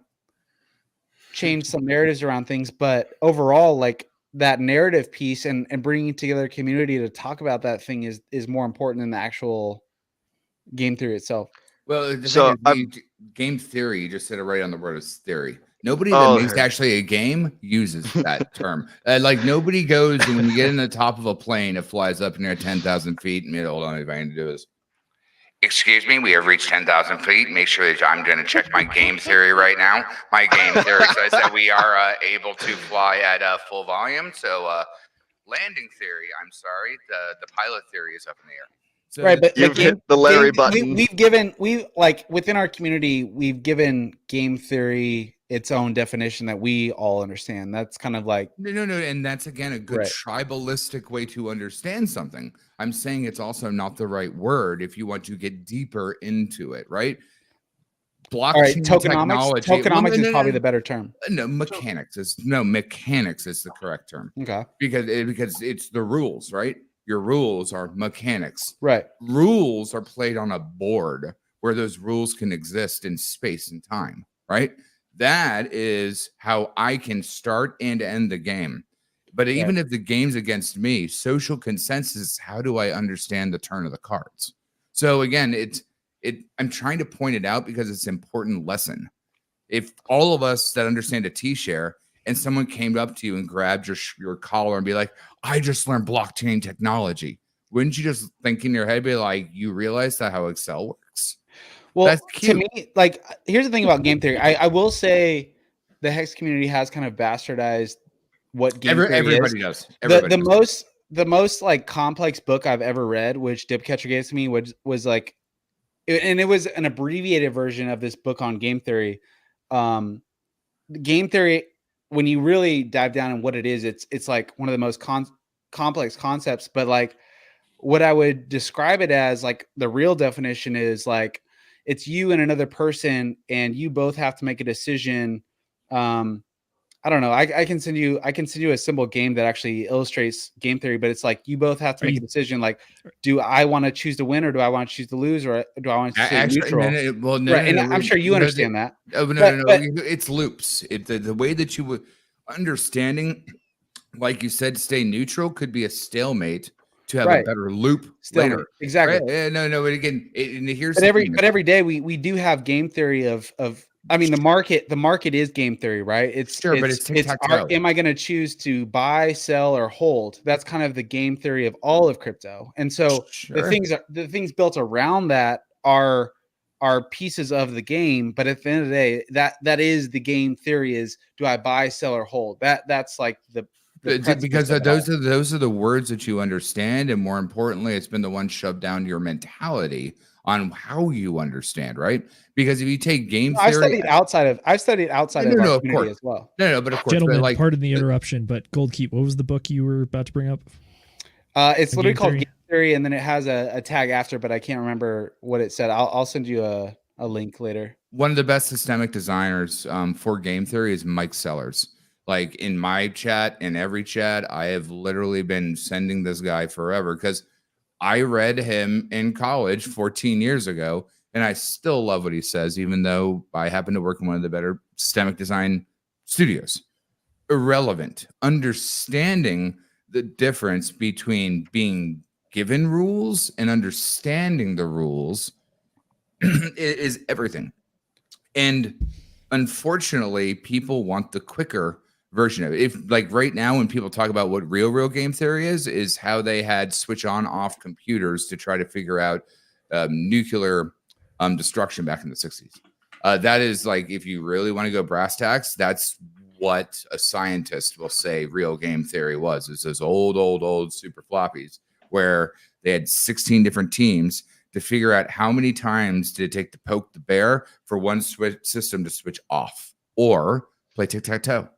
changed some narratives around things, but overall, like, that narrative piece and bringing together a community to talk about that thing is more important than the actual game theory itself. Well, the So thing is, game theory, you just said it right on the word is theory. Nobody that Oh, makes actually a game uses that term. Like nobody goes, and when you get in the top of a plane, it flies up near 10,000 feet. And hold on, if I can do this. Excuse me, we have reached 10,000 feet. Make sure that I'm going to check my game theory right now. My game theory says that we are able to fly at full volume. So landing theory, I'm sorry, the pilot theory is up in the air. So Right, but You've hit the Larry button. We like within our community, we've given game theory its own definition that we all understand. That's kind of like no, and that's again a good Right. tribalistic way to understand something. I'm saying it's also not the right word if you want to get deeper into it, right? Blockchain all right, tokenomics. technology. Tokenomics Well, is probably the better term. No, mechanics is the correct term. Okay. Because it's the rules, right? Your rules are mechanics. Right. Rules are played on a board where those rules can exist in space and time, right? That is how I can start and end the game. But even if the game's against me, social consensus, how do I understand the turn of the cards? So again, I'm trying to point it out because it's an important lesson. If all of us that understand a T-share and someone came up to you and grabbed your collar and be like, I just learned blockchain technology, wouldn't you just think in your head, be like, you realize that how Excel works? Well, That's to cute. me, like, here's the thing about game theory. I will say the Hex community has kind of bastardized what game theory Everybody is. does. Everybody does. The most like complex book I've ever read, which Dipcatcher gave to me, was like, and it was an abbreviated version of this book on game theory. Game theory, when you really dive down on what it is, it's like one of the most complex concepts. But like, what I would describe it as, like, the real definition is like, it's you and another person, and you both have to make a decision. I don't know. I can send you a simple game that actually illustrates game theory, but it's like you both have to make a decision. Like, do I want to choose to win, or do I want to choose to lose, or do I want to stay neutral? Right, I'm sure you understand that. Oh, no. It's loops. The way that you would understanding, like you said, stay neutral could be a stalemate to have a better loop later. Exactly. Right? No. But again, here's but every day we do have game theory of. I mean, the market is game theory, right? But it's tic-tac-toe. Am I going to choose to buy, sell, or hold? That's kind of the game theory of all of crypto. And so the things built around that are pieces of the game. But at the end of the day, that is the game theory: is do I buy, sell, or hold? That's like the because those are the words that you understand, and more importantly, it's been the one shoved down your mentality on how you understand, right? Because if you take game theory, I've studied outside of our community as well. No, but of course, gentlemen, pardon the interruption, but Goldkeep, what was the book you were about to bring up? It's literally called Game Theory, and then it has a tag after, but I can't remember what it said. I'll send you a link later. One of the best systemic designers for game theory is Mike Sellers. Like in my chat, in every chat, I have literally been sending this guy forever because I read him in college 14 years ago, and I still love what he says, even though I happen to work in one of the better systemic design studios. Irrelevant. Understanding the difference between being given rules and understanding the rules is everything. And unfortunately, people want the quicker version of it. If like right now, when people talk about what real game theory is how they had switch on off computers to try to figure out nuclear destruction back in the 60s. That is like, if you really want to go brass tacks, that's what a scientist will say real game theory was. It's those old super floppies where they had 16 different teams to figure out how many times did it take to poke the bear for one system to switch off or play tic-tac-toe.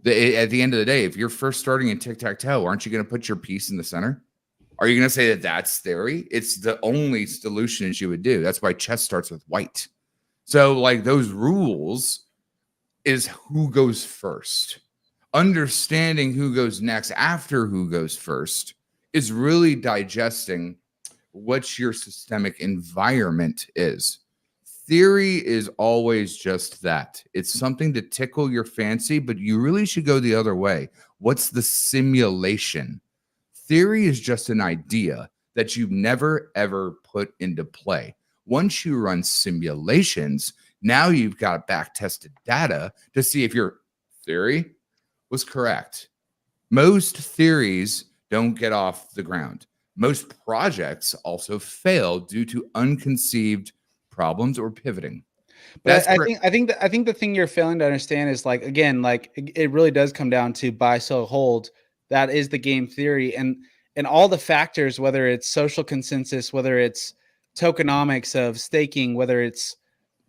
At the end of the day, if you're first starting in tic-tac-toe, aren't you going to put your piece in the center? Are you going to say that that's theory? It's the only solution you would do. That's why chess starts with white. So like those rules is who goes first. Understanding who goes next after who goes first is really digesting what your systemic environment is. theory is always just that. It's something to tickle your fancy, but you really should go the other way. What's the simulation? Theory is just an idea that you've never, ever put into play. Once you run simulations, now you've got back-tested data to see if your theory was correct. Most theories don't get off the ground. Most projects also fail due to unconceived problems or pivoting. But I think the thing you're failing to understand is, like, again, like, it really does come down to buy, sell, hold. That is the game theory, and all the factors, whether it's social consensus, whether it's tokenomics of staking, whether it's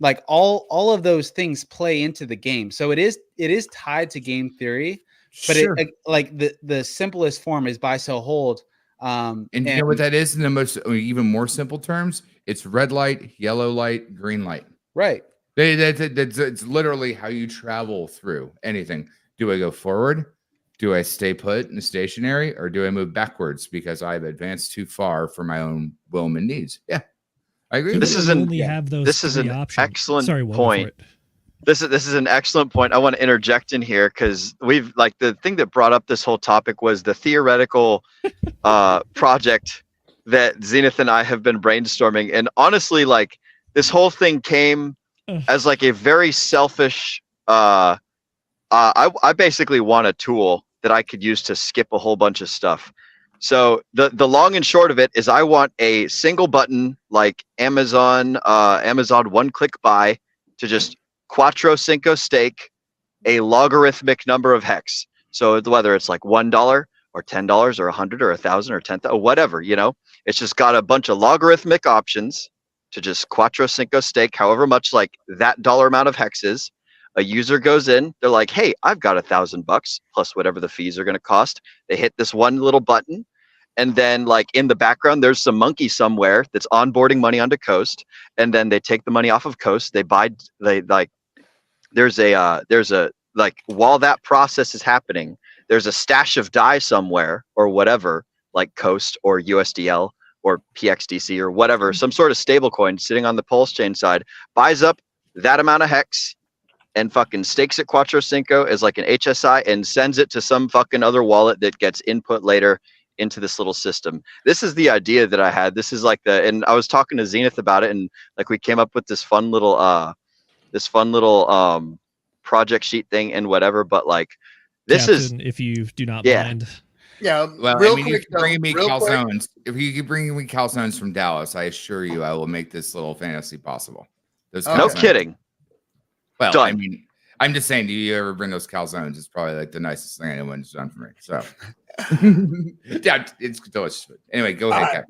like all of those things play into the game. So it is tied to game theory, but Sure. like the simplest form is buy, sell, hold. And you know what that is in the most, even more simple terms? It's red light, yellow light, green light. Right. It's literally how you travel through anything. Do I go forward? Do I stay put and stationary, or do I move backwards because I've advanced too far for my own will and needs? Yeah, I agree. This is an options. excellent Sorry, Will, point. This is an excellent point. I want to interject in here because we've, like, the thing that brought up this whole topic was the theoretical project that Zenith and I have been brainstorming. And honestly, like, this whole thing came as like a very selfish. I basically want a tool that I could use to skip a whole bunch of stuff. So the long and short of it is, I want a single button, like Amazon one-click buy, to just Quattro Cinco stake a logarithmic number of hex. So whether it's like $1 or $10 or $100 or $1,000 or $10,000 or whatever, it's just got a bunch of logarithmic options to just Quattro Cinco stake however much, like, that dollar amount of hex is. A user goes in, they're like, hey, I've got $1,000 plus whatever the fees are going to cost. They hit this one little button, and then, like, in the background, there's some monkey somewhere that's onboarding money onto Coast, and then they take the money off of Coast. There's a while that process is happening, there's a stash of DAI somewhere or whatever, like Coast or USDL or PXDC or whatever, some sort of stable coin sitting on the PulseChain side, buys up that amount of hex and fucking stakes it Quattro Cinco as like an HSI and sends it to some fucking other wallet that gets input later into this little system. This is the idea that I had. This is like and I was talking to Zenith about it, and like we came up with this fun little project sheet thing and whatever, but like this Captain, if you do not mind. Yeah. Well, real I mean, quick, if you bring me real quick. calzones, if you keep bringing me calzones from Dallas, I assure you I will make this little fantasy possible. Those No calzones- kidding. Well, Done. I mean, I'm just saying, do you ever bring those calzones? It's probably like the nicest thing anyone's done for me. So, yeah, it's delicious. Anyway, go ahead,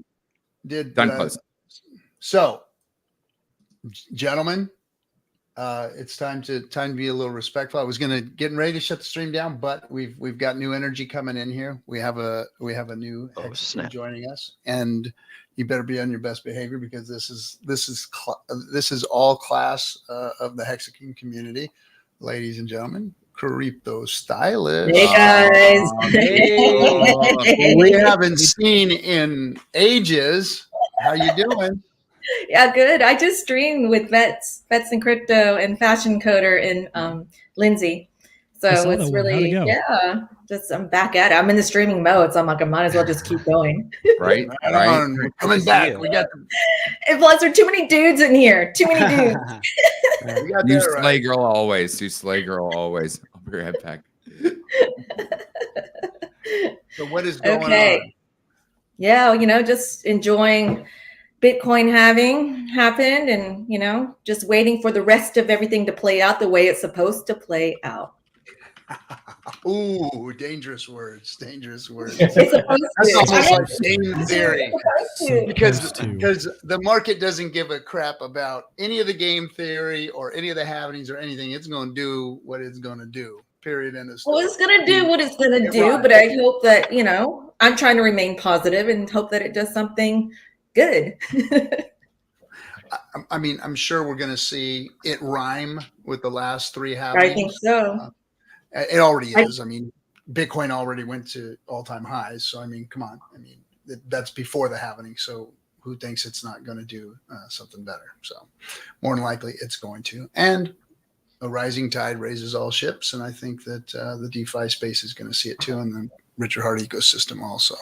Captain. Done close. So, gentlemen, it's time to be a little respectful. I was getting ready to shut the stream down, but we've got new energy coming in here. We have a new Hexican joining us, and you better be on your best behavior, because this is all class of the Hexican community, ladies and gentlemen. Crypto stylist. Hey guys. We haven't seen in ages. How you doing? Yeah, good. I just streamed with Vets and Crypto and Fashion Coder and Lindsay. So it's really, yeah, just I'm back at it. I'm in the streaming mode, so I'm like, I might as well just keep going. Right. We're coming back. We got And plus, there are too many dudes in here. Too many dudes. You slay girl always. You slay girl always. I'll be right back. So what is going on? Yeah, just enjoying Bitcoin having happened, and just waiting for the rest of everything to play out the way it's supposed to play out. Ooh, dangerous words. Dangerous words. It's supposed That's to. almost like game theory. Because Supposed the market doesn't give a crap about any of the game theory or any of the happenings or anything. It's going to do what it's going to do. Period. End of story. Well, it's going to do what it's going to do, but I hope that, I'm trying to remain positive and hope that it does something good. I mean, I'm sure we're going to see it rhyme with the last three happenings. I think so. It already is. I mean, Bitcoin already went to all-time highs. So, I mean, come on. I mean, that's before the happening. So who thinks it's not going to do something better? So more than likely it's going to. And a rising tide raises all ships. And I think that the DeFi space is going to see it too. And the Richard Hart ecosystem also.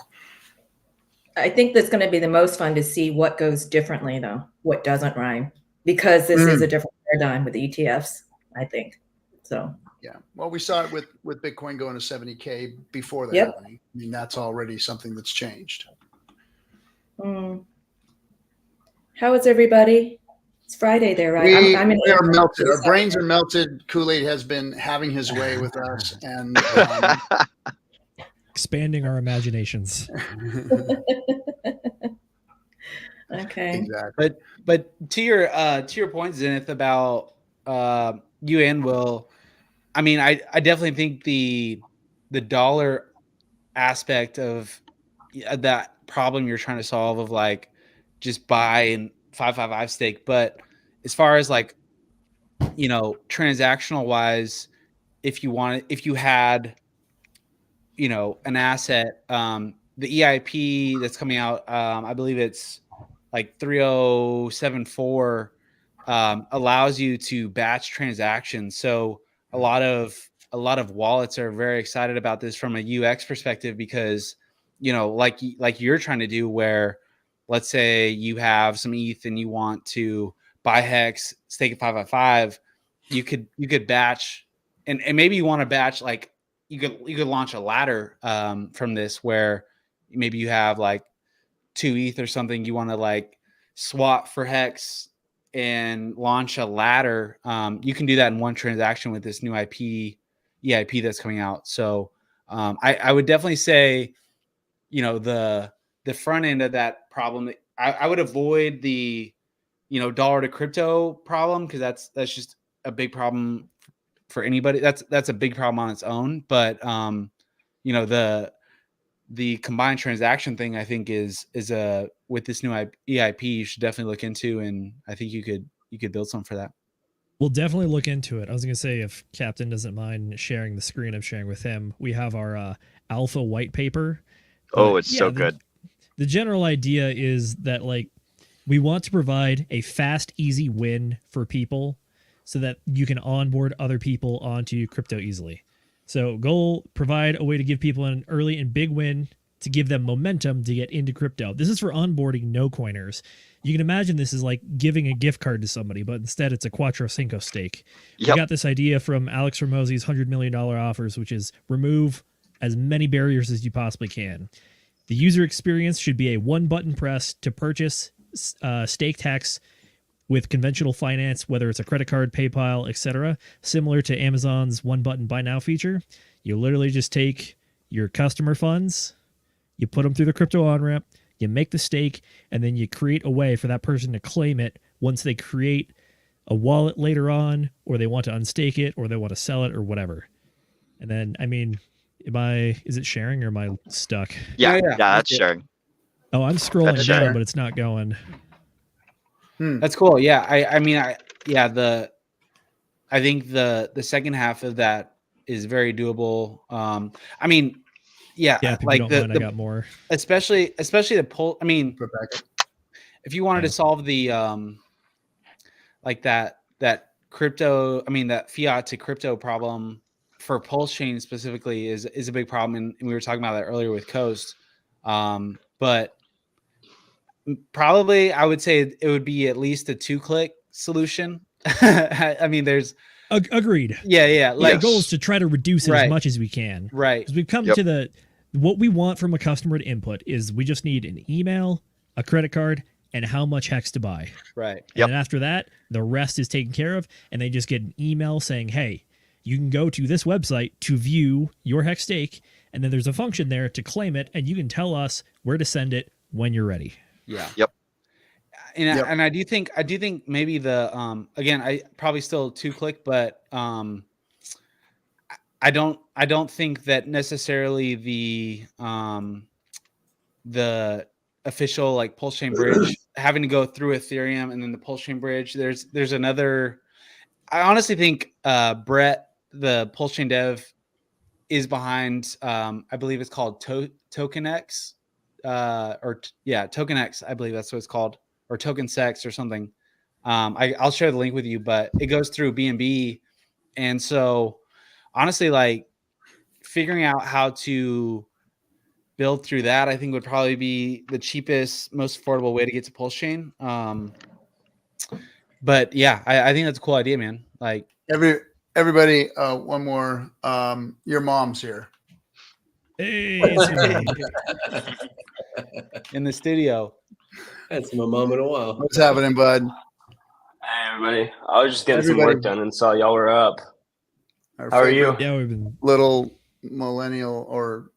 I think that's going to be the most fun to see what goes differently, though, what doesn't rhyme, because this is a different paradigm with ETFs, I think. So, yeah. Well, we saw it with Bitcoin going to 70K before that happening. I mean, that's already something that's changed. How is everybody? It's Friday there, right? We are melted. Our brains are melted. Kool-Aid has been having his way with us and expanding our imaginations. Okay. Exactly. But to your point, Zenith, about you and Will, I mean, I definitely think the dollar aspect of that problem you're trying to solve of like just buy and 555 stake, but as far as like, you know, transactional wise, if you had, you know, an asset, the EIP that's coming out, I believe it's like 3074, allows you to batch transactions. So a lot of wallets are very excited about this from a UX perspective, because, you know, like you're trying to do, where let's say you have some ETH and you want to buy Hex, stake at 555, you could batch, and maybe you want to batch, like you could launch a ladder from this, where maybe you have like 2 ETH or something, you want to like swap for Hex and launch a ladder. You can do that in one transaction with this new EIP that's coming out. So I would definitely say, you know, the front end of that problem, I would avoid the, you know, dollar to crypto problem, because that's just a big problem for anybody. That's a big problem on its own. But you know, the combined transaction thing, I think is a, with this new EIP, you should definitely look into, and I think you could build something for that. We'll definitely look into it. I was going to say, if Captain doesn't mind sharing the screen I'm sharing with him, we have our alpha white paper. Oh, it's so good. The general idea is that, like, we want to provide a fast, easy win for people so that you can onboard other people onto crypto easily. So goal, provide a way to give people an early and big win to give them momentum to get into crypto. This is for onboarding no coiners. You can imagine this is like giving a gift card to somebody, but instead it's a Quattro Cinco stake. Yep. We got this idea from Alex Ramosey's $100 million offers, which is remove as many barriers as you possibly can. The user experience should be a one-button press to purchase staked Hex with conventional finance, whether it's a credit card, PayPal, etc., similar to Amazon's one-button buy now feature. You literally just take your customer funds, you put them through the crypto on-ramp, you make the stake, and then you create a way for that person to claim it once they create a wallet later on, or they want to unstake it, or they want to sell it, or whatever. And then, I mean, is it sharing, or am I stuck? Yeah, that's sharing. Oh, I'm scrolling That's down, sharing. but it's not going. That's cool. Yeah, I mean, I think the second half of that is very doable. I mean, yeah, if you like don't mind, I got more. Especially the pull. I mean, if you wanted to solve the like that crypto, I mean, that fiat to crypto problem for PulseChain specifically is a big problem, and we were talking about that earlier with Coast. But probably I would say it would be at least a 2-click solution. I mean, there's agreed. Yeah. Like, the goal is to try to reduce it as much as we can. Right. Because we've come to what we want from a customer to input is we just need an email, a credit card, and how much Hex to buy. Right. And then after that, the rest is taken care of, and they just get an email saying, hey, you can go to this website to view your Hex stake, and then there's a function there to claim it, and you can tell us where to send it when you're ready. Yeah. Yep. And I do think maybe the again, I probably still 2-click, but I don't think that necessarily the official like PulseChain bridge having to go through Ethereum and then the PulseChain bridge. There's another. I honestly think Brett, the PulseChain dev, is behind. I believe it's called TokenX. Token X, I believe that's what it's called, or Token Sex or something. I'll share the link with you, but it goes through BNB. And so honestly, like figuring out how to build through that, I think would probably be the cheapest, most affordable way to get to PulseChain. But yeah, I think that's a cool idea, man. Like everybody, one more. Your mom's here. Hey, it's me. In the studio. That's my mom in a while. What's happening, bud? Hey, everybody. I was just getting some work done and saw y'all were up. How are you? Yeah, we've been little millennial, or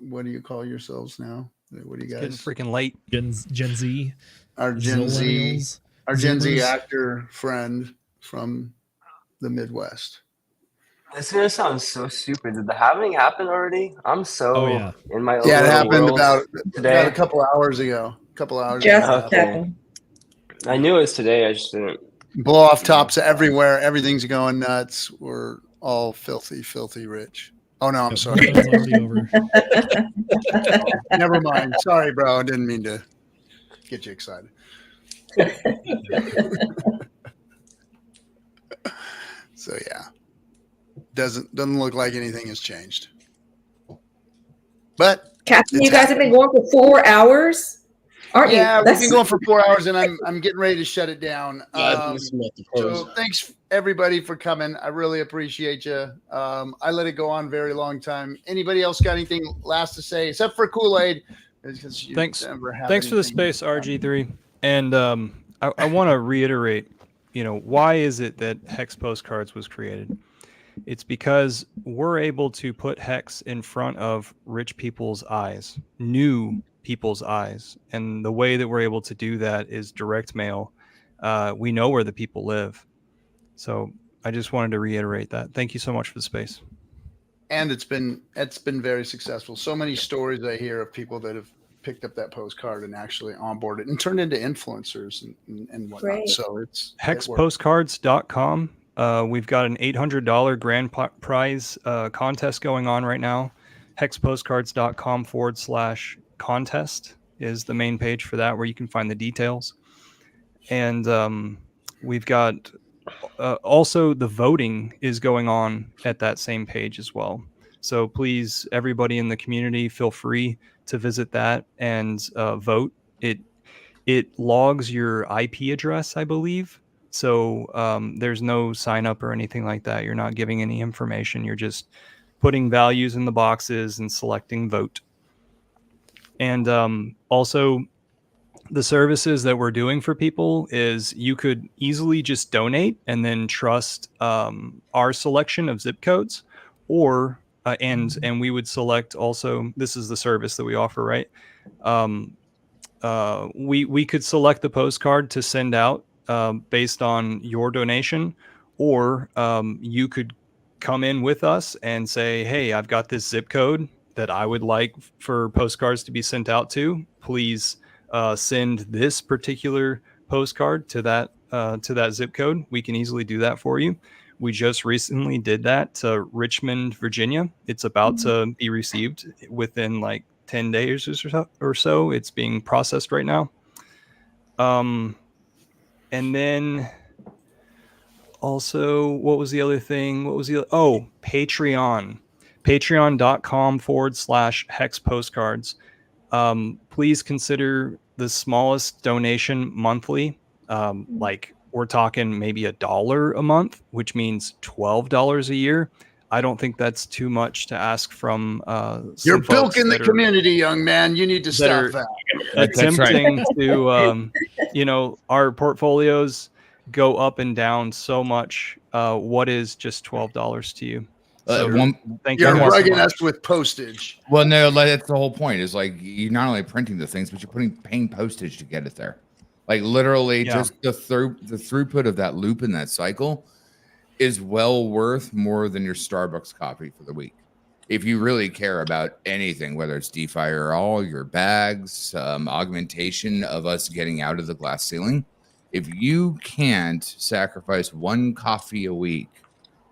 what do you call yourselves now? What do you guys? It's getting freaking late. Gen Z. Our Gen Z, our Gen Z actor friend from the Midwest. It's gonna sound so stupid. Did the halving happen already? I'm so in my own it happened about today. A couple hours ago. Just checking. I knew it was today. I just didn't blow off tops everywhere. Everything's going nuts. We're all filthy rich. Oh no, I'm sorry. It's already over. Never mind. Sorry, bro. I didn't mean to get you excited. So yeah, doesn't look like anything has changed. But Captain, you guys have been going for 4 hours, aren't you? Yeah, we've been going for 4 hours, and I'm getting ready to shut it down. So thanks everybody for coming. I really appreciate you. I let it go on a very long time. Anybody else got anything last to say, except for Kool-Aid? Thanks for the space, RG3. And I want to reiterate, why is it that Hex Postcards was created? It's because we're able to put Hex in front of rich people's eyes, new people's eyes. And the way that we're able to do that is direct mail. We know where the people live. So I just wanted to reiterate that. Thank you so much for the space. And it's been very successful. So many stories I hear of people that have picked up that postcard and actually onboarded and turned into influencers and whatnot. Great. So it's hexpostcards.com. We've got an $800 grand prize contest going on right now. hexpostcards.com/contest is the main page for that, where you can find the details. And we've got also the voting is going on at that same page as well. So please, everybody in the community, feel free to visit that and vote. It logs your IP address, I believe. So there's no sign up or anything like that. You're not giving any information. You're just putting values in the boxes and selecting vote. And also, the services that we're doing for people is you could easily just donate and then trust our selection of zip codes, or and we would select also, this is the service that we offer, right? We could select the postcard to send out based on your donation, or you could come in with us and say, hey, I've got this zip code that I would like for postcards to be sent out to. Please send this particular postcard to that zip code. We can easily do that for you. We just recently did that to Richmond, Virginia. It's about to be received within like 10 days or so. It's being processed right now. And then also, what was the other thing? Patreon. Patreon.com/Hex Postcards. Please consider the smallest donation monthly. Like we're talking maybe $1 a month, which means $12 a year. I don't think that's too much to ask from you're bilking the community, young man. You need to stop that. Attempting to our portfolios go up and down so much. What is just $12 to you? Thank you. You're rugging us with postage. Well, no, that's the whole point. Is like you're not only printing the things, but you're paying postage to get it there. Like literally, just the throughput of that loop and that cycle is well worth more than your Starbucks coffee for the week. If you really care about anything, whether it's DeFi or all your bags, augmentation of us getting out of the glass ceiling, if you can't sacrifice one coffee a week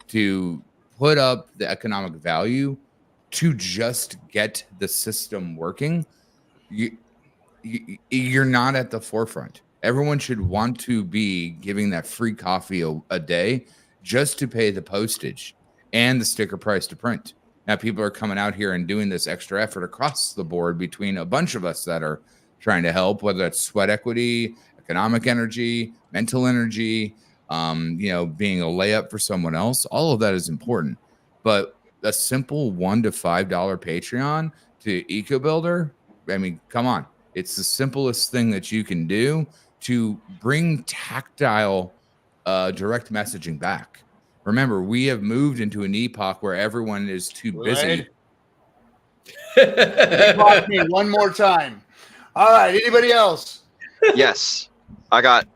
to put up the economic value to just get the system working, you're not at the forefront. Everyone should want to be giving that free coffee a day just to pay the postage and the sticker price to print. Now people are coming out here and doing this extra effort across the board between a bunch of us that are trying to help, whether it's sweat equity, economic energy, mental energy, being a layup for someone else. All of that is important. But a simple $1 to $5 Patreon to EcoBuilder, I mean, come on. It's the simplest thing that you can do to bring tactile direct messaging back. Remember, we have moved into an epoch where everyone is too busy. Me one more time. All right. Anybody else? Yes. I got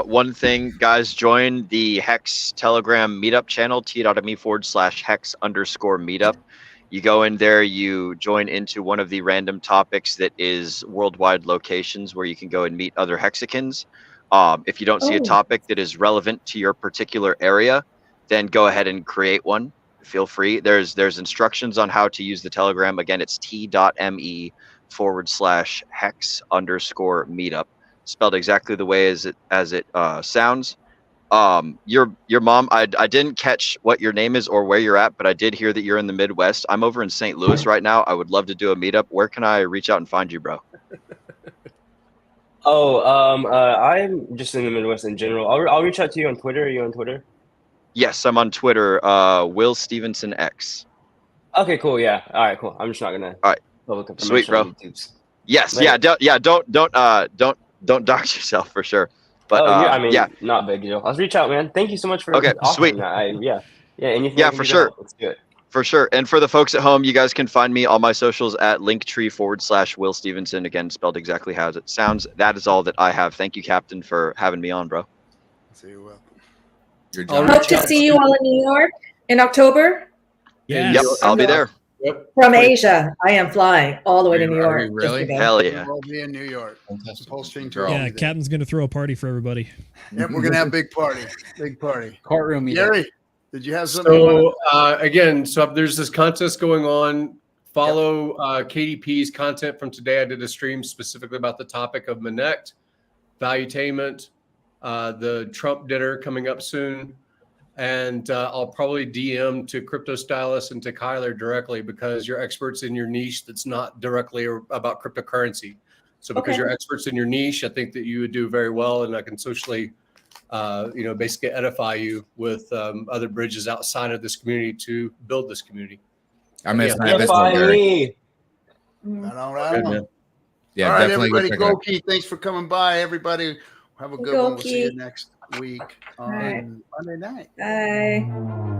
one thing, guys. Join the Hex Telegram meetup channel, t.me/hex_meetup. You go in there, you join into one of the random topics that is worldwide locations where you can go and meet other Hexicans. If you don't see a topic that is relevant to your particular area, then go ahead and create one. Feel free. There's instructions on how to use the Telegram. Again, it's t.me/hex_meetup. Spelled exactly the way as it sounds. Your mom, I didn't catch what your name is or where you're at, but I did hear that you're in the Midwest. I'm over in St. Louis right now. I would love to do a meetup. Where can I reach out and find you, bro? I'm just in the Midwest in general. I'll reach out to you on Twitter. Are you on Twitter? Yes, I'm on Twitter. Will Stevenson X. Okay, cool. Yeah. All right, cool. I'm just not gonna. All right. Public information. Sweet, bro. On YouTube's. Yes. Right. Don't dox yourself for sure. But not big deal. I'll reach out, man. Thank you so much for sweet. That. Anything. Yeah, for sure. Let's do it. For sure. And for the folks at home, you guys can find me on my socials at linktree/Will Stevenson. Again, spelled exactly how it sounds. That is all that I have. Thank you, Captain, for having me on, bro. See you well. Hope to see you all in New York in October. Yes. Yep, I'll be there. Yep. From Asia, I am flying all the way to New York. you really? Hell yeah. We'll be in New York. PulseChain tour. Yeah, Captain's going to throw a party for everybody. Yep, we're going to have a big party. Big party. Courtroom meeting. Gary, did you have something? So again, there's this contest going on. Follow KDP's content from today. I did a stream specifically about the topic of Munich, valuetainment, the Trump dinner coming up soon. And I'll probably DM to Crypto Stylist and to Kyler directly because you're experts in your niche that's not directly about cryptocurrency. So because you're experts in your niche, I think that you would do very well, and I can socially, basically edify you with other bridges outside of this community to build this community. I miss Right on. Good, All man. Yeah, right, definitely. everybody. Goki, thanks for coming by. Everybody, have a good one. We'll see you next week on Monday night. Bye.